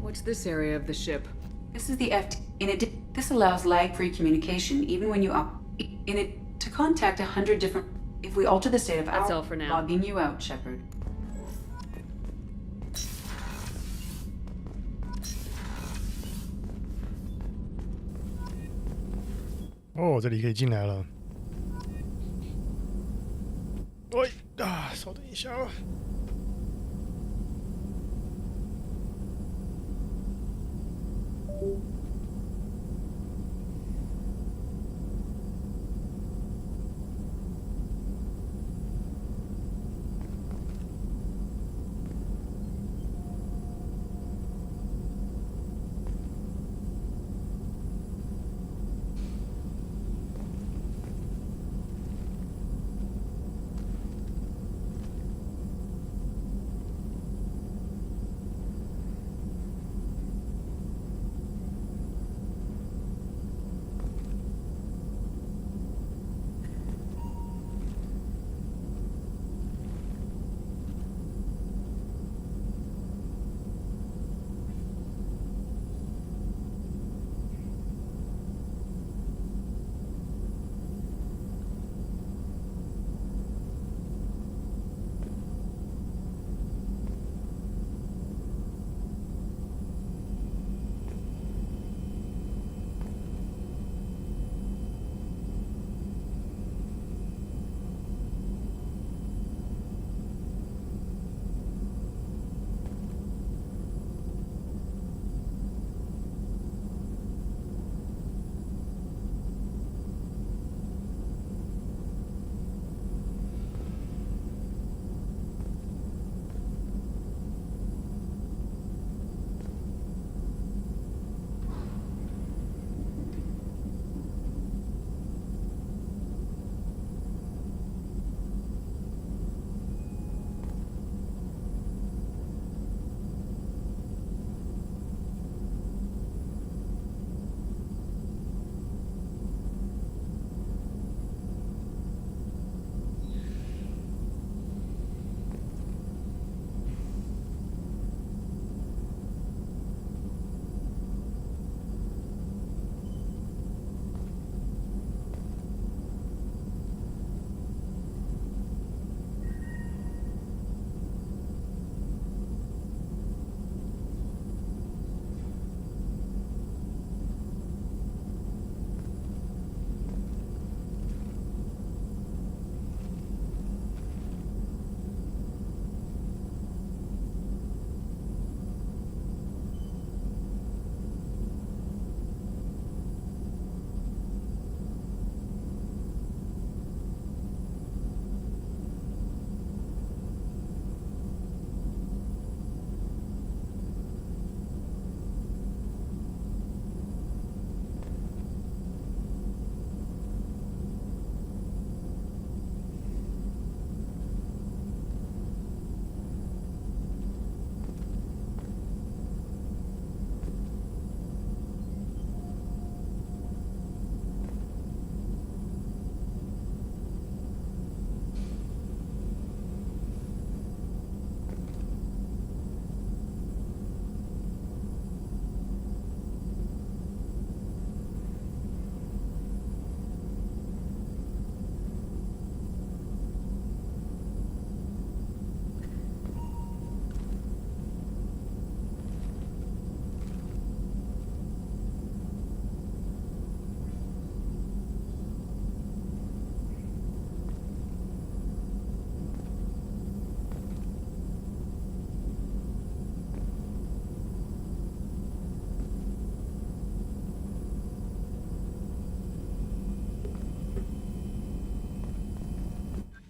What's this area of the ship? This is the FT. This allows lag-free communication even when you to contact 100 different. If we alter the state of That's all for now. Logging you out, Shepard. 哦，这里可以进来了。喂啊，稍等一下啊。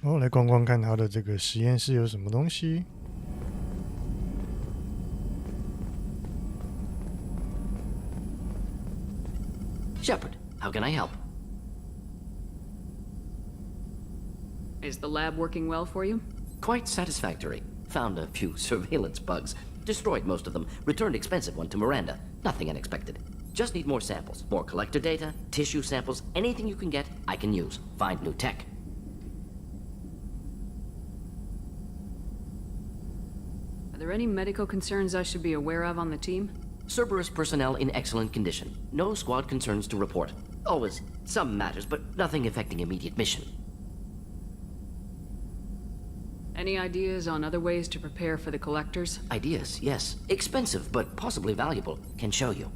哦，来逛逛看他的这个实验室有什么东西。Shepard, how can I help? Is the lab working well for you? Quite satisfactory. Found a few surveillance bugs. Destroyed most of them. Returned expensive one to Miranda. Nothing unexpected. Just need more samples. More collector data, tissue samples, anything you can get, I can use. Find new tech. Are there any medical concerns I should be aware of on the team? Cerberus personnel in excellent condition. No squad concerns to report. Always some matters, but nothing affecting immediate mission. Any ideas on other ways to prepare for the collectors? Ideas, yes. Expensive, but possibly valuable. Can show you.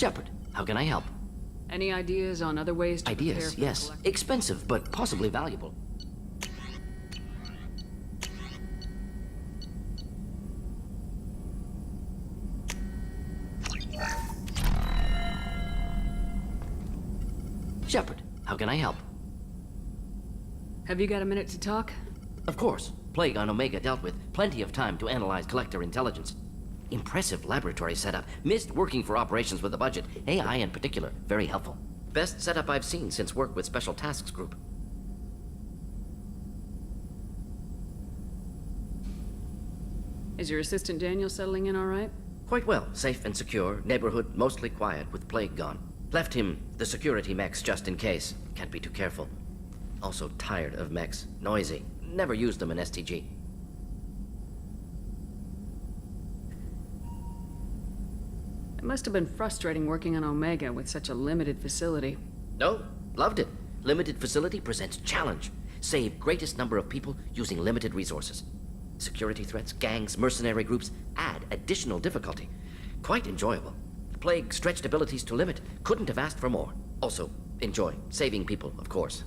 Shepard, how can I help? Any ideas on other ways to prepare Ideas, for yes. Expensive, but possibly valuable. Shepard, how can I help? Have you got a minute to talk? Of course. Plague on Omega dealt with. Plenty of time to analyze collector intelligence. Impressive laboratory setup. Missed working for operations with a budget. AI in particular. Very helpful. Best setup I've seen since work with Special Tasks Group. Is your assistant Daniel settling in all right? Quite well. Safe and secure. Neighborhood mostly quiet with Plague gone. Left him the security mechs just in case. Can't be too careful. Also tired of mechs. Noisy. Never used them in STG. It must have been frustrating working on Omega with such a limited facility. No, loved it. Limited facility presents challenge. Save greatest number of people using limited resources. Security threats, gangs, mercenary groups add additional difficulty. Quite enjoyable. Plague stretched abilities to limit. Couldn't have asked for more. Also, enjoy. Saving people, of course.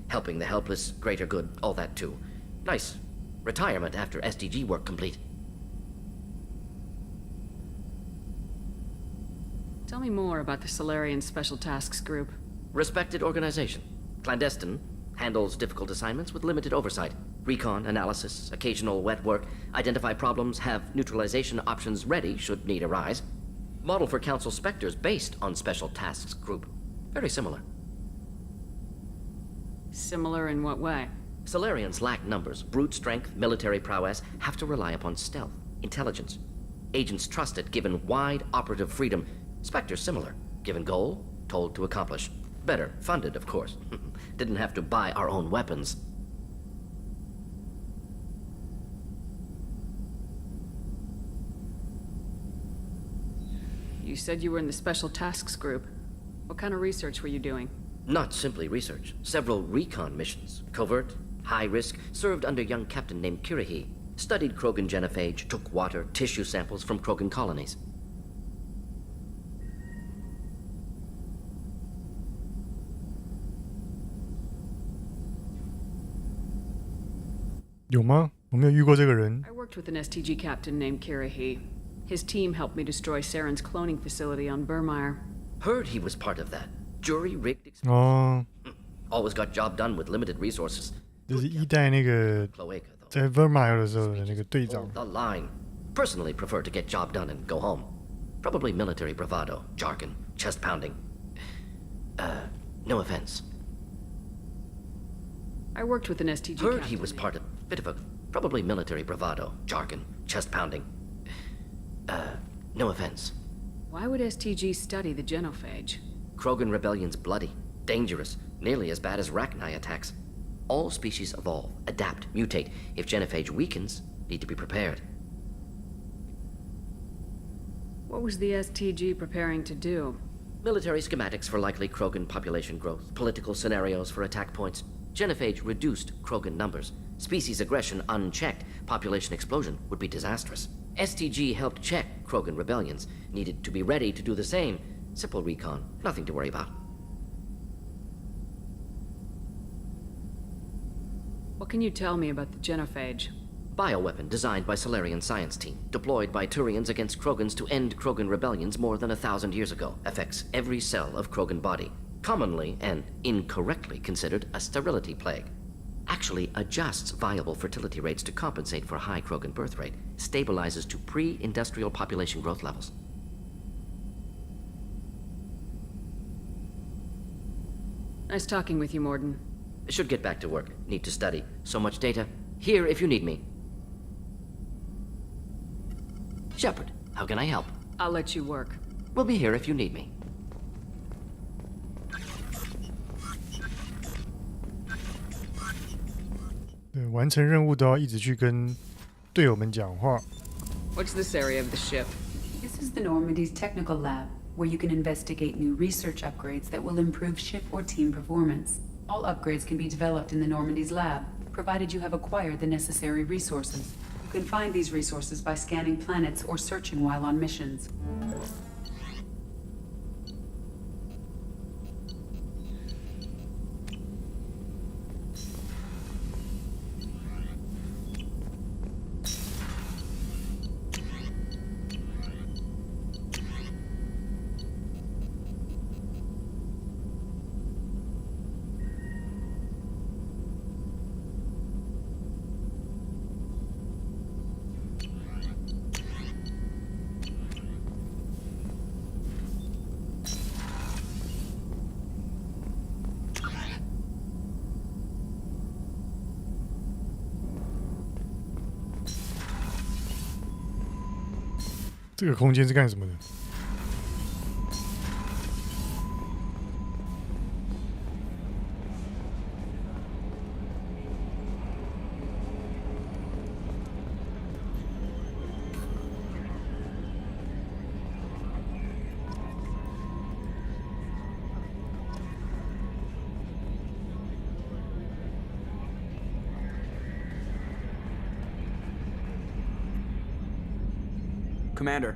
Helping the helpless, greater good, all that too. Nice. Retirement after SDG work complete. Tell me more about the Solarian Special Tasks Group. Respected organization. Clandestine. Handles difficult assignments with limited oversight. Recon, analysis, occasional wet work. Identify problems, have neutralization options ready should need arise. Model for Council Spectres based on Special Tasks Group. Very similar. Similar in what way? Solarians lack numbers, brute strength, military prowess, have to rely upon stealth, intelligence. Agents trusted, given wide operative freedom. Spectres similar, given goal, told to accomplish. Better, funded, of course. Didn't have to buy our own weapons. You said you were in the Special Tasks Group. What kind of research were you doing? Not simply research. Several recon missions. Covert, high risk, served under young captain named Kirihi. Studied Krogan genophage, took water, tissue samples from Krogan colonies. 有吗？我没有遇过这个人。 I worked with an STG captain named Kirihi. His team helped me destroy Saren's cloning facility on Burmire. Heard he was part of that. Jury-rigged... 哦， Always got job done with limited resources. 就是一代那个在 Vermeer 的时候的那个队长。 The line. Personally prefer to get job done and go home. Probably military bravado, jargon, chest pounding. No offense. I worked with an STG Heard captain. he was part of... Bit of a... Probably military bravado, jargon, chest pounding. No offense. Why would STG study the genophage? Krogan rebellion's bloody, dangerous, nearly as bad as Rachni attacks. All species evolve, adapt, mutate. If genophage weakens, need to be prepared. What was the STG preparing to do? Military schematics for likely Krogan population growth, political scenarios for attack points. Genophage reduced Krogan numbers. Species aggression unchecked, population explosion would be disastrous. STG helped check Krogan rebellions, needed to be ready to do the same. Simple recon, nothing to worry about. What can you tell me about the genophage? Bioweapon designed by Solarian science team, deployed by Turians against Krogans to end Krogan rebellions more than 1,000 years ago. Affects every cell of Krogan body. Commonly and incorrectly considered a sterility plague. Actually adjusts viable fertility rates to compensate for high Krogan birth rate. Stabilizes to pre-industrial population growth levels. Nice talking with you, Morden. Should get back to work. Need to study. So much data. Here if you need me. Shepard, how can I help? I'll let you work. We'll be here if you need me. 对，完成任务都要一直去跟队友们讲话。 What's this area of the ship? This is the Normandy's technical lab, where you can investigate new research upgrades that will improve ship or team performance. All upgrades can be developed in the Normandy's lab, provided you have acquired the necessary resources. You can find these resources by scanning planets or searching while on missions. 这个空间是干什么的？ Commander.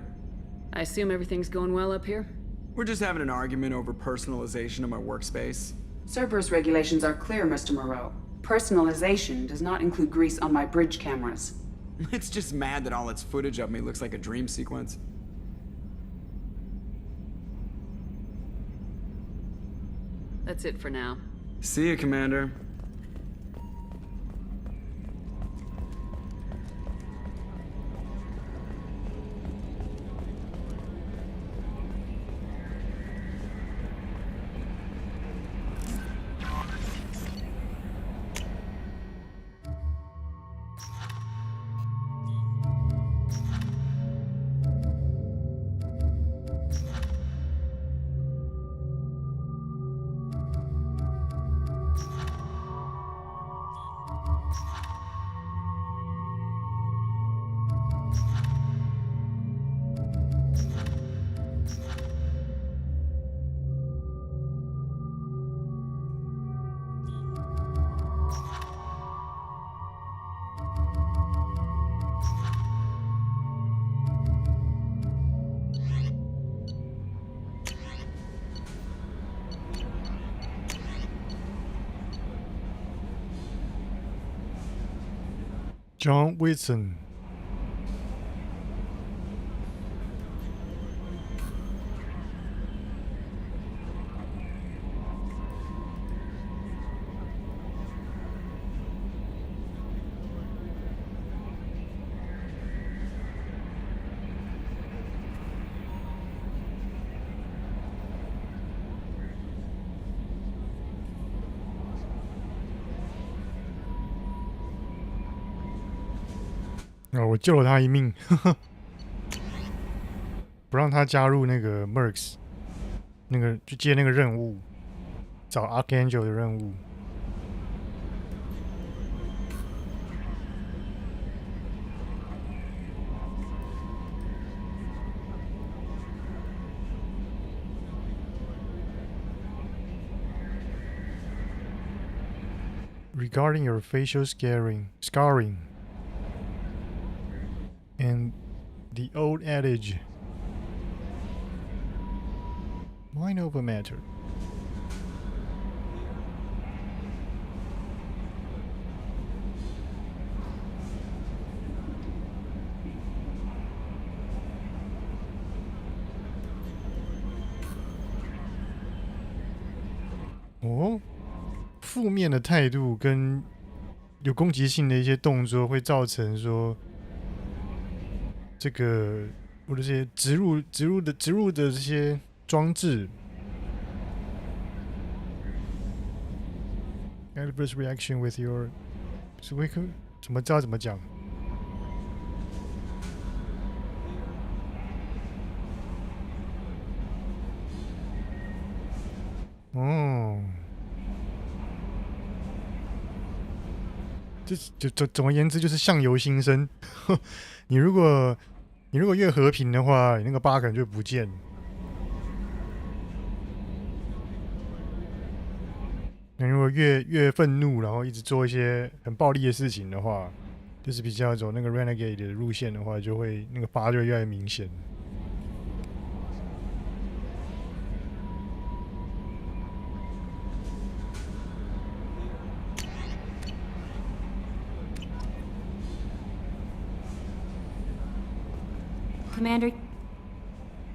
I assume everything's going well up here? We're just having an argument over personalization of my workspace. Cerberus regulations are clear, Mr. Moreau. Personalization does not include grease on my bridge cameras. It's just mad that all its footage of me looks like a dream sequence. That's it for now. See you, Commander. John Wilson.哦，我救了他一命，不让他加入那个 Mercs， 那个去接那个任务，找 Archangel 的任务。Regarding your facial scarring. And the old adage, mind over matter. Oh, 负面的态度跟有攻击性的一些动作会造成说。这个我的这些植入的这些装置 adverse reaction with your 怎么知道怎么讲？哦，总而言之就是相由心生。你如果越和平的话，你那个疤可能就不见。那如果越愤怒，然后一直做一些很暴力的事情的话，就是比较走那个 renegade 的路线的话，就会那个疤就会越来越明显。Commander,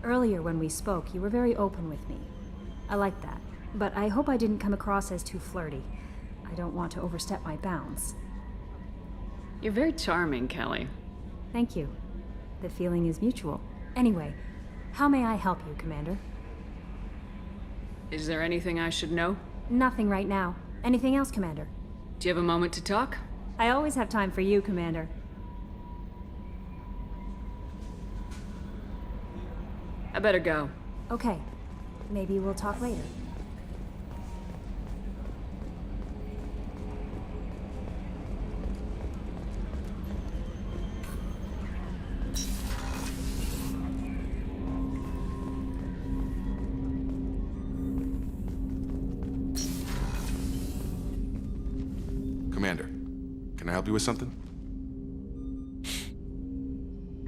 earlier when we spoke, you were very open with me. I like that, but I hope I didn't come across as too flirty. I don't want to overstep my bounds. You're very charming, Kelly. Thank you. The feeling is mutual. Anyway, how may I help you, Commander? Is there anything I should know? Nothing right now. Anything else, Commander? Do you have a moment to talk? I always have time for you, Commander. I better go. Okay. Maybe we'll talk later. Commander, can I help you with something?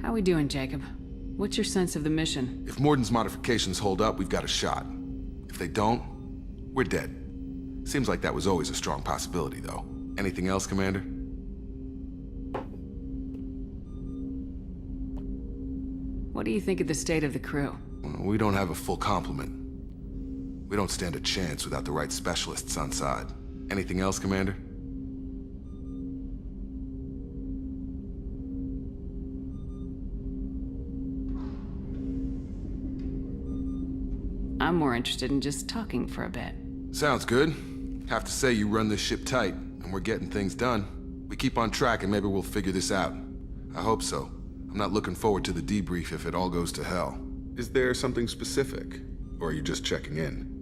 How we doing, Jacob? What's your sense of the mission? If Morden's modifications hold up, we've got a shot. If they don't, we're dead. Seems like that was always a strong possibility, though. Anything else, Commander? What do you think of the state of the crew? We don't have a full complement. We don't stand a chance without the right specialists on side. Anything else, Commander? I'm more interested in just talking for a bit. Sounds good. Have to say you run this ship tight, and we're getting things done. We keep on track and maybe we'll figure this out. I hope so. I'm not looking forward to the debrief if it all goes to hell. Is there something specific? Or are you just checking in?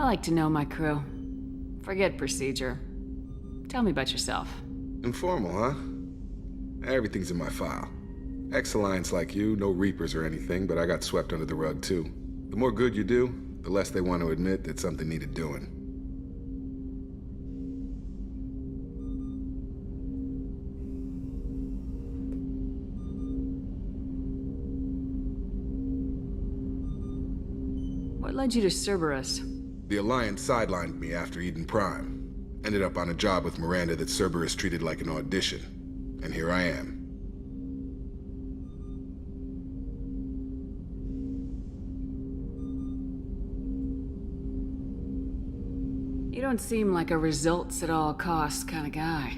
I like to know my crew. Forget procedure. Tell me about yourself. Informal, huh? Everything's in my file. Ex-Alliance like you, no Reapers or anything, but I got swept under the rug too. The more good you do, the less they want to admit that something needed doing. What led you to Cerberus? The Alliance sidelined me after Eden Prime. Ended up on a job with Miranda that Cerberus treated like an audition. And here I am. You don't seem like a results at all costs kind of guy.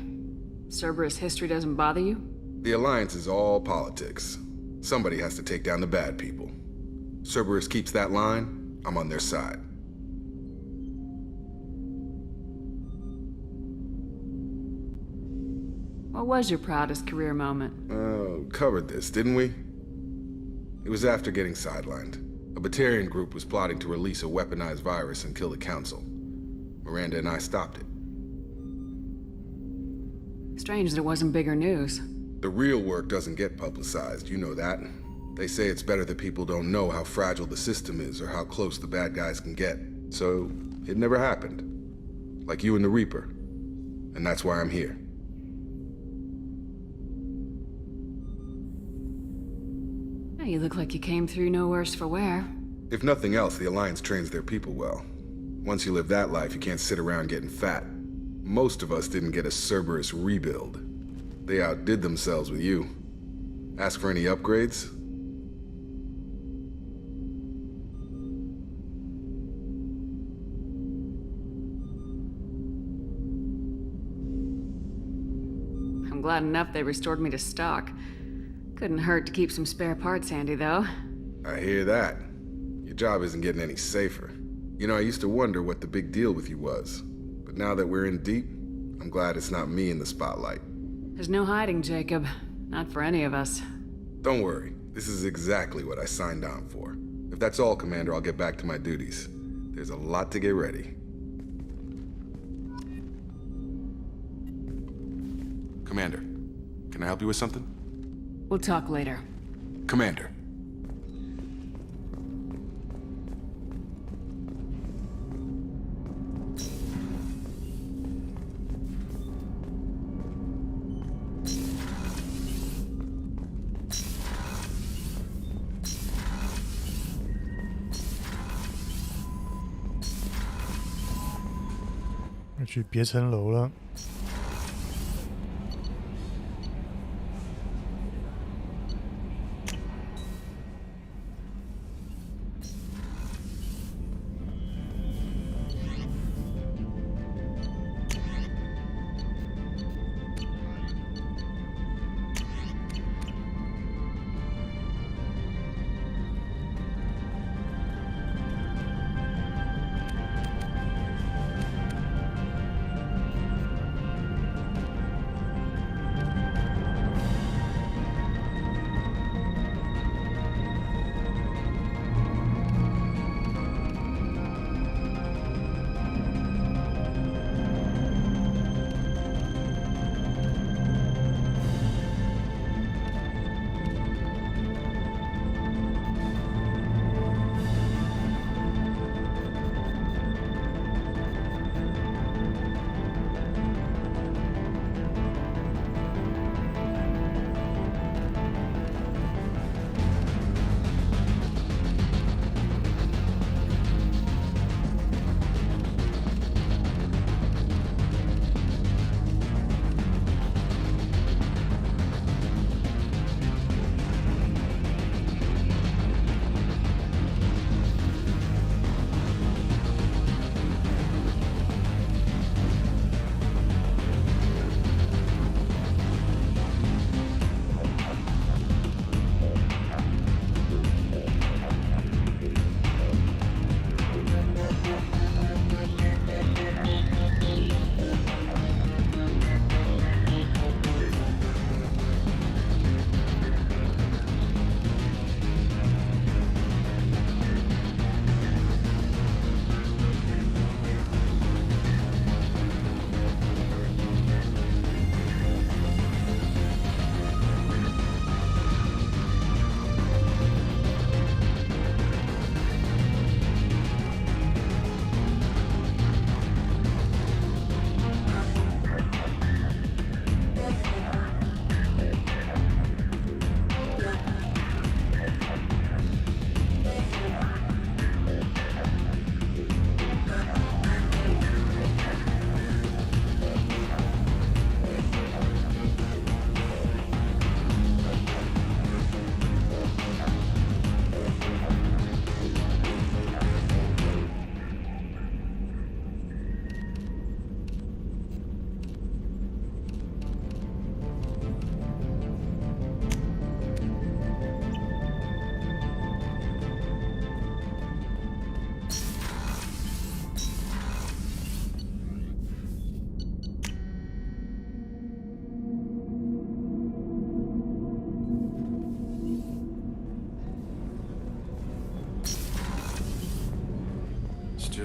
Cerberus history doesn't bother you? The Alliance is all politics. Somebody has to take down the bad people. Cerberus keeps that line, I'm on their side. What was your proudest career moment? Covered this, didn't we? It was after getting sidelined. A Batarian group was plotting to release a weaponized virus and kill the Council. Miranda and I stopped it. Strange that it wasn't bigger news. The real work doesn't get publicized, you know that. They say it's better that people don't know how fragile the system is or how close the bad guys can get. So, it never happened. Like you and the Reaper. And that's why I'm here. You look like you came through no worse for wear. If nothing else, the Alliance trains their people well. Once you live that life, you can't sit around getting fat. Most of us didn't get a Cerberus rebuild. They outdid themselves with you. Ask for any upgrades? I'm glad enough they restored me to stock. Couldn't hurt to keep some spare parts handy, though. I hear that. Your job isn't getting any safer. You know, I used to wonder what the big deal with you was. But now that we're in deep, I'm glad it's not me in the spotlight. There's no hiding, Jacob. Not for any of us. Don't worry. This is exactly what I signed on for. If that's all, Commander, I'll get back to my duties. There's a lot to get ready. Commander, can I help you with something? We'll talk later. Commander.要去别层楼了。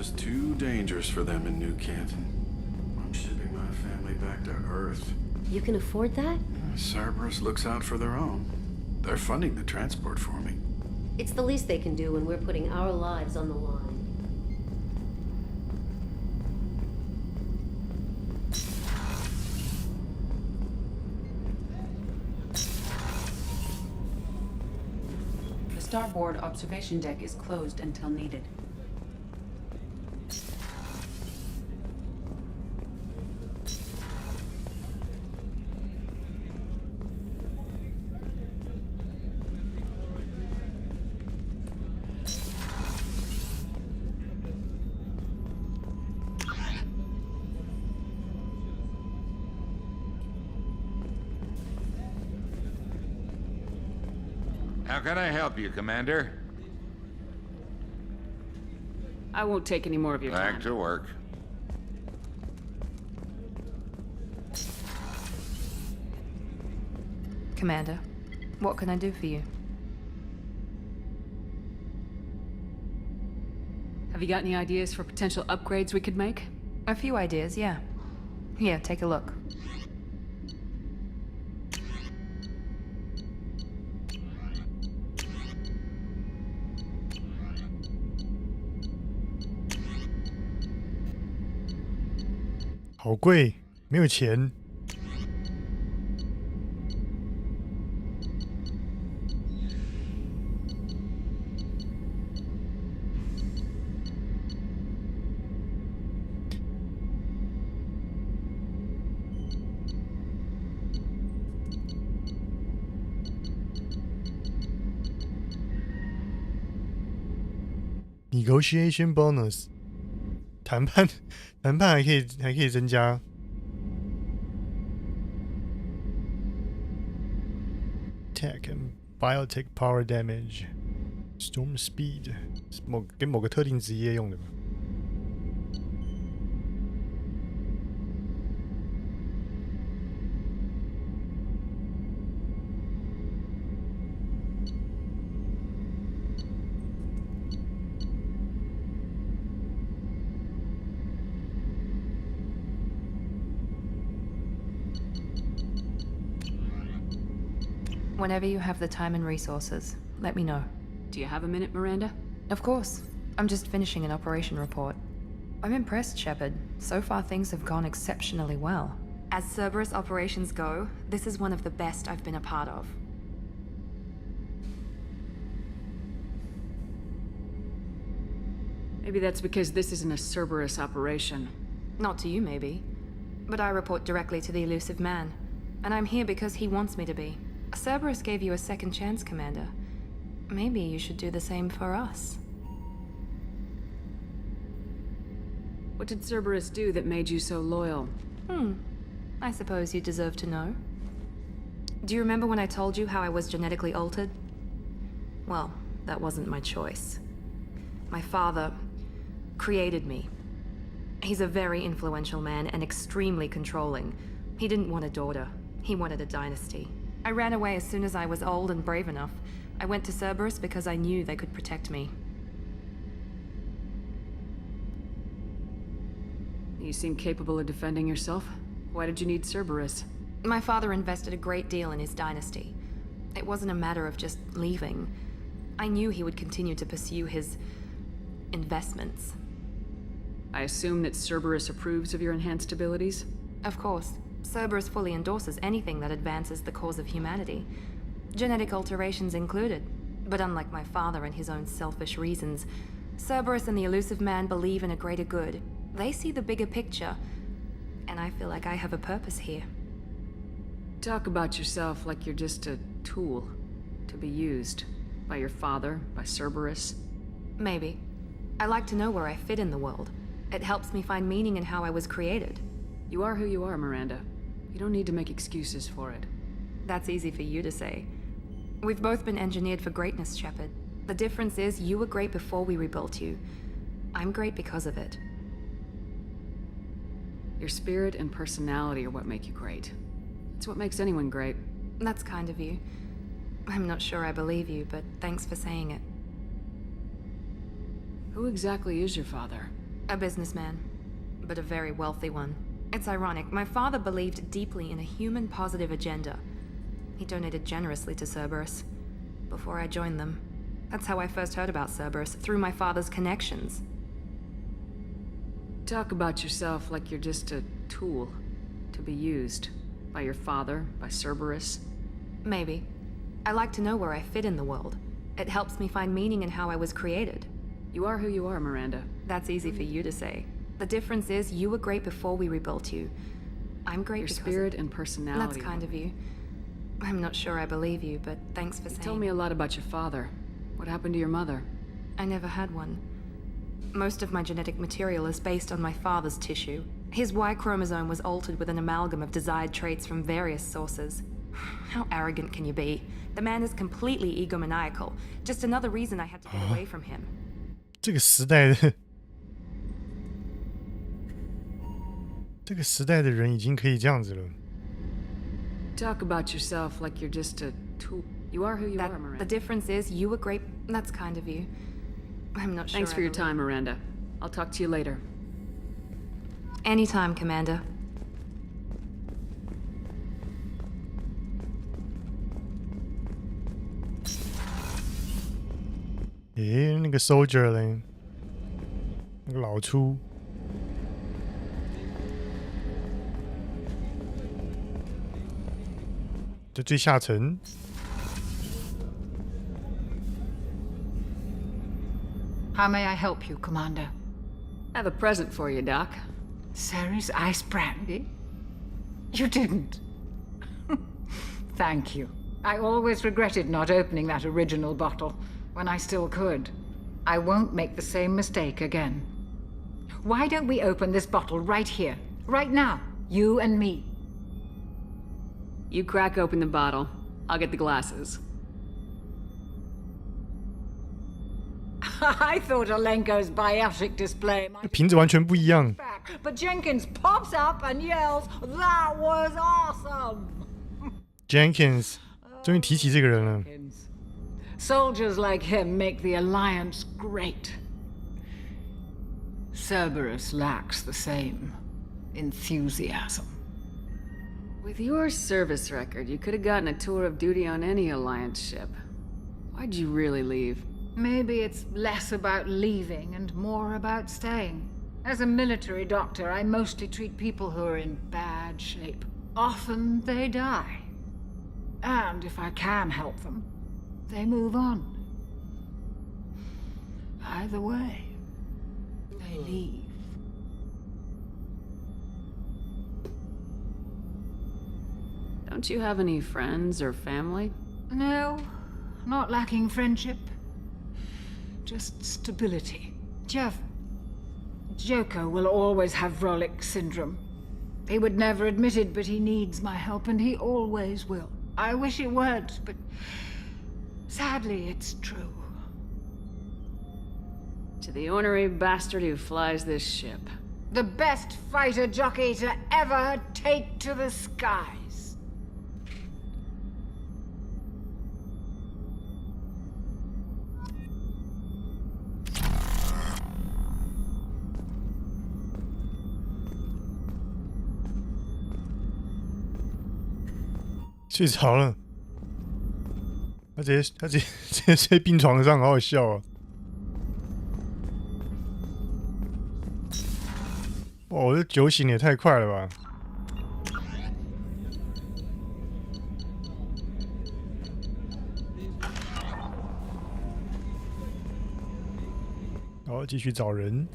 just too dangerous for them in New Kent. I'm shipping my family back to Earth. You can afford that? Cerberus looks out for their own. They're funding the transport for me. It's the least they can do when we're putting our lives on the line. The starboard observation deck is closed until needed. How can I help you, Commander? I won't take any more of your time. Back to work. Commander, what can I do for you? Have you got any ideas for potential upgrades we could make? A few ideas, yeah. Here, take a look. "好贵，没有钱。" Negotiation bonus， 谈判还可以增加。Tech and biotech power damage, storm speed， 给某个特定职业用的吧。Whenever you have the time and resources, let me know. Do you have a minute, Miranda? Of course. I'm just finishing an operation report. I'm impressed, Shepard. So far things have gone exceptionally well. As Cerberus operations go, this is one of the best I've been a part of. Maybe that's because this isn't a Cerberus operation. Not to you, maybe. But I report directly to the elusive man. And I'm here because he wants me to be. Cerberus gave you a second chance, Commander. Maybe you should do the same for us. What did Cerberus do that made you so loyal? I suppose you deserve to know. Do you remember when I told you how I was genetically altered? Well, that wasn't my choice. My father created me. He's a very influential man and extremely controlling. He didn't want a daughter. He wanted a dynasty. I ran away as soon as I was old and brave enough. I went to Cerberus because I knew they could protect me. You seem capable of defending yourself. Why did you need Cerberus? My father invested a great deal in his dynasty. It wasn't a matter of just leaving. I knew he would continue to pursue his investments. I assume that Cerberus approves of your enhanced abilities? Of course. Cerberus fully endorses anything that advances the cause of humanity. Genetic alterations included. But unlike my father and his own selfish reasons, Cerberus and the elusive man believe in a greater good. They see the bigger picture, and I feel like I have a purpose here. Talk about yourself like you're just a tool to be used by your father, by Cerberus. Maybe. I like to know where I fit in the world. It helps me find meaning in how I was created. You are who you are, Miranda. You don't need to make excuses for it. That's easy for you to say. We've both been engineered for greatness, Shepard. The difference is you were great before we rebuilt you. I'm great because of it. Your spirit and personality are what make you great. It's what makes anyone great. That's kind of you. I'm not sure I believe you, but thanks for saying it. Who exactly is your father? A businessman, but a very wealthy one. It's ironic, my father believed deeply in a human-positive agenda. He donated generously to Cerberus before I joined them. That's how I first heard about Cerberus, through my father's connections. Talk about yourself like you're just a tool to be used by your father, by Cerberus. Maybe. I like to know where I fit in the world. It helps me find meaning in how I was created. You are who you are, Miranda. That's easy for you to say. The difference is you were great before we rebuilt you. I'm great because... Your spirit and personality. That's kind of you. I'm not sure I believe you, but thanks for saying... You told me a lot about your father. What happened to your mother? I never had one. Most of my genetic material is based on my father's tissue. His Y chromosome was altered with an amalgam of desired traits from various sources. How arrogant can you be? The man is completely egomaniacal. Just another reason I had to get away from him. 这个时代的人已经可以这样子了。Talk about yourself like you're just a tool. You are who you are, Miranda. The difference is you were great. That's kind of you. I'm not sure. Thanks for your time, Miranda. I'll talk to you later. Anytime, Commander. 诶，那个 soldier 嘞，那个老粗。在最下层。How may I help you, Commander? I have a present for you, Doc. Ceres ice brandy? You didn't. Thank you. I always regretted not opening that original bottle when I still could. I won't make the same mistake again. Why don't we open this bottle right here, right now, you and me? You crack open the bottle. I'll get the glasses. I thought Alenko's biotic display might 瓶子完全不一样。 But Jenkins pops up and yells, "That was awesome!" Jenkins 终于提起这个人了。 Soldiers like him make the Alliance great. Cerberus lacks the same enthusiasm. With your service record, you could have gotten a tour of duty on any Alliance ship. Why'd you really leave? Maybe it's less about leaving and more about staying. As a military doctor, I mostly treat people who are in bad shape. Often they die. And if I can help them, they move on. Either way, they leave. Don't you have any friends or family? No, not lacking friendship. Just stability. Joko will always have Vrolik syndrome. He would never admit it, but he needs my help, and he always will. I wish it weren't, but sadly, it's true. To the ornery bastard who flies this ship. The best fighter jockey to ever take to the skies. 睡着了，他直接睡病床上，好好笑哦！哇，我这酒醒也太快了吧！好，继续找人。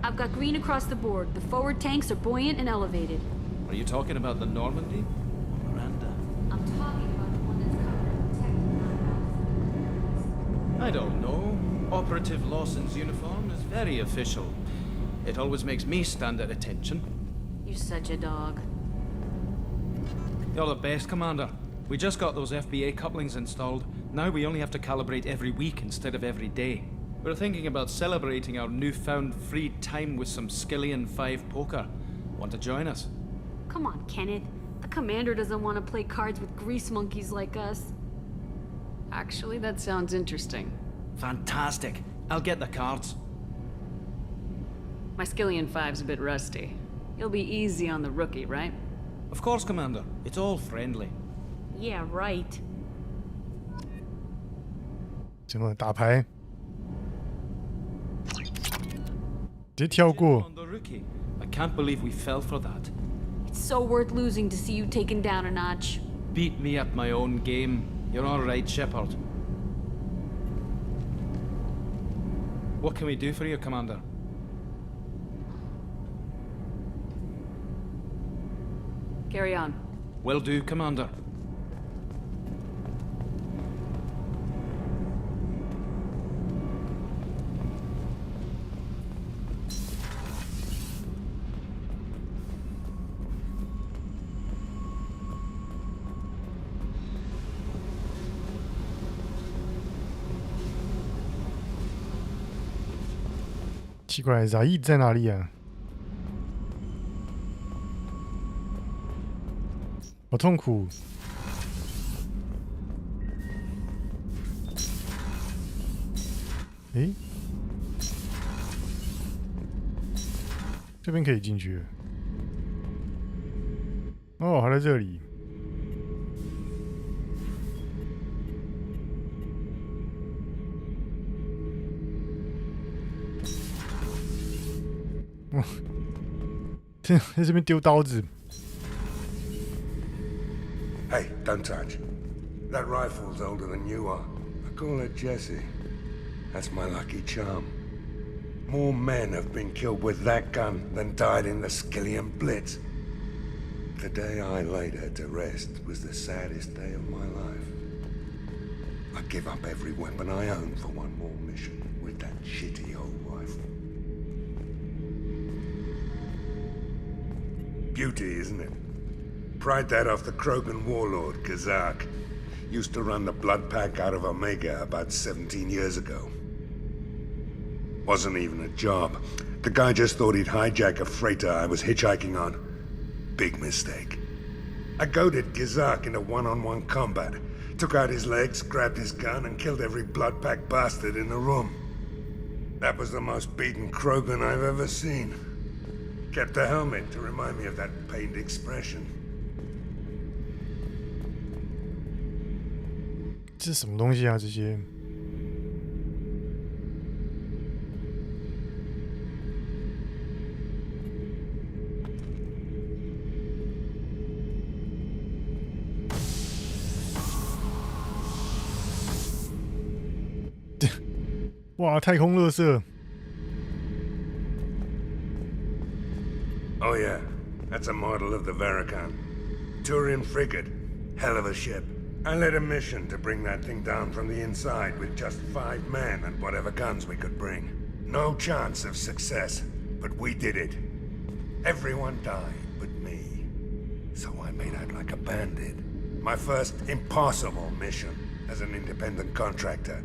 I've got green across the board. The forward tanks are buoyant and elevated. Are you talking about the Normandy? Miranda? I'm talking about the one that's covered. I don't know. Operative Lawson's uniform is very official. It always makes me stand at attention. You're such a dog. You're the best, Commander. We just got those FBA couplings installed. Now we only have to calibrate every week instead of every day. We're thinking about celebrating our newfound free time with some Skillian 5 poker. Want to join us? Come on, Kenneth. The commander doesn't want to play cards with grease monkeys like us. Actually, that sounds interesting. Fantastic. I'll get the cards. My Skillian 5's a bit rusty. You'll be easy on the rookie, right? Of course, Commander. It's all friendly. Yeah, right. 什么打牌？直接跳过。 On the rookie. I can't believe we fell for that. It's so worth losing to see you taken down a notch. Beat me at my own game. You're all right, Shepard. What can we do for you, Commander? Carry on. Will do, Commander.奇怪，Zaid 在哪里啊？好痛苦。诶，这边可以进去了。哦，还在这里。哇，在这边丢刀子。 Hey, don't touch. That rifle's older than you are. I call it Jesse. That's my lucky charm. More men have been killed with that gun than died in the Skillian Blitz. The day I laid her to rest was the saddest day of my life. I give up every weapon I own for one more mission with that shitty old rifle. Beauty, isn't it? Pried that off the Krogan warlord, Kazak. Used to run the blood pack out of Omega about 17 years ago. Wasn't even a job. The guy just thought he'd hijack a freighter I was hitchhiking on. Big mistake. I goaded Kazak into one-on-one combat. Took out his legs, grabbed his gun, and killed every blood pack bastard in the room. That was the most beaten Krogan I've ever seen. Kept a helmet to remind me of that pained expression. 这是什么东西啊？这些？哇，太空垃圾！ Oh yeah, that's a model of the Veracon. Turian frigate. Hell of a ship. I led a mission to bring that thing down from the inside with just 5 men and whatever guns we could bring. No chance of success, but we did it. Everyone died but me. So I made out like a bandit. My first impossible mission as an independent contractor.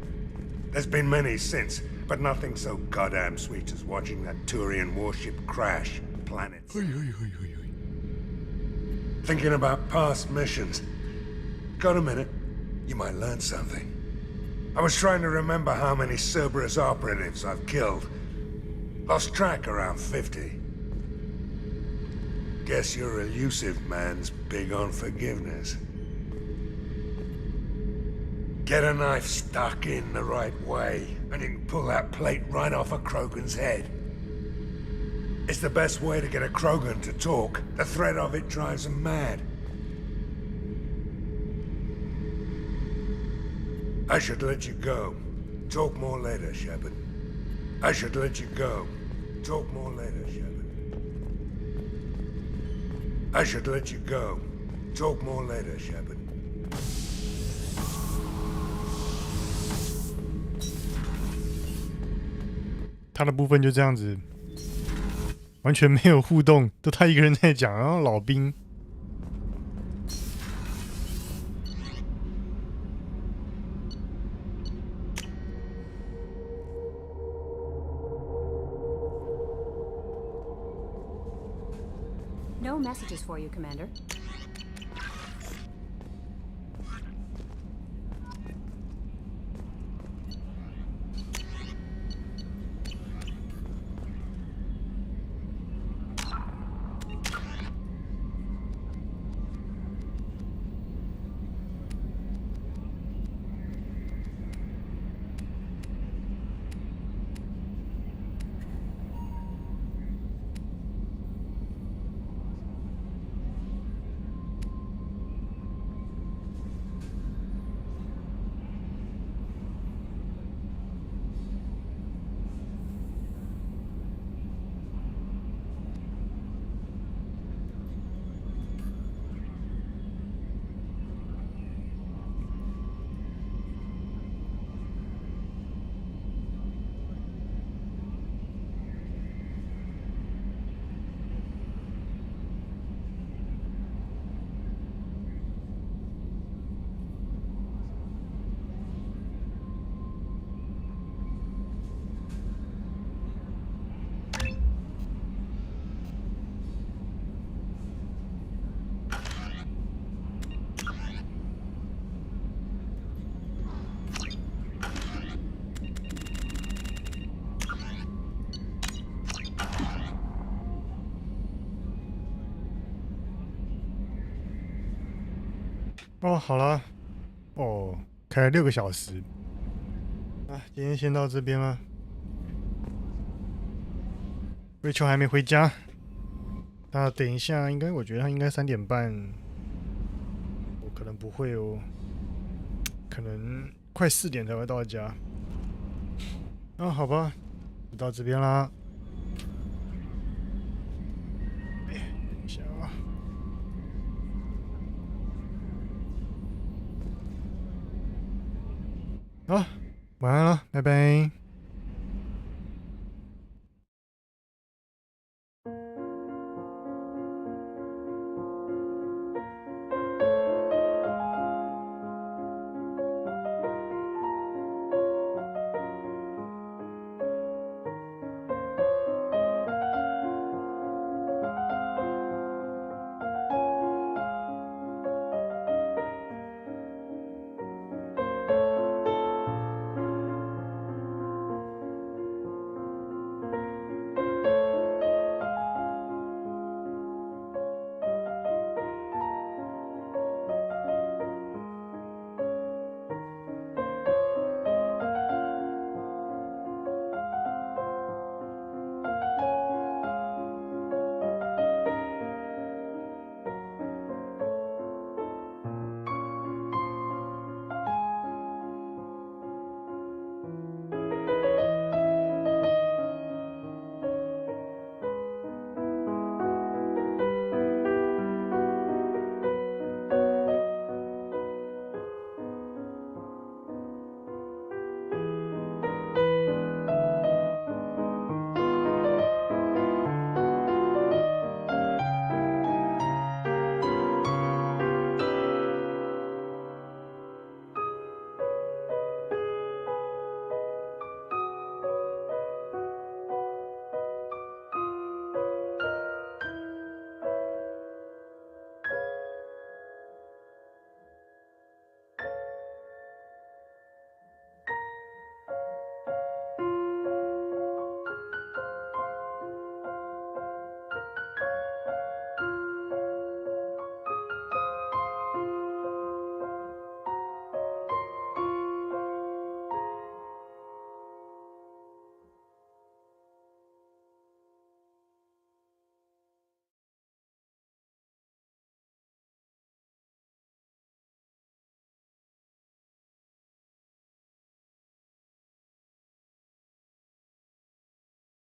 There's been many since, but nothing so goddamn sweet as watching that Turian warship crash planets. Thinking about past missions. Got a minute? You might learn something. I was trying to remember how many Cerberus operatives I've killed. Lost track around 50. Guess your elusive man's big on forgiveness. Get a knife stuck in the right way, and you can pull that plate right off a Krogan's head. It's the best way to get a Krogan to talk. The threat of it drives them mad. I should let you go. Talk more later, Shepard. I should let you go. Talk more later, Shepard. I should let you go. Talk more later, Shepard. 他的部分就这样子，完全没有互动，都他一个人在讲，然后老兵。messages for you, Commander.哦，好了，哦，开了6个小时，啊，今天先到这边了。瑞秋还没回家，那等一下我觉得他应该3点半，我可能不会哦，可能快4点才会到家。啊，好吧，就到这边啦。等一下啊。好，晚安了，拜拜。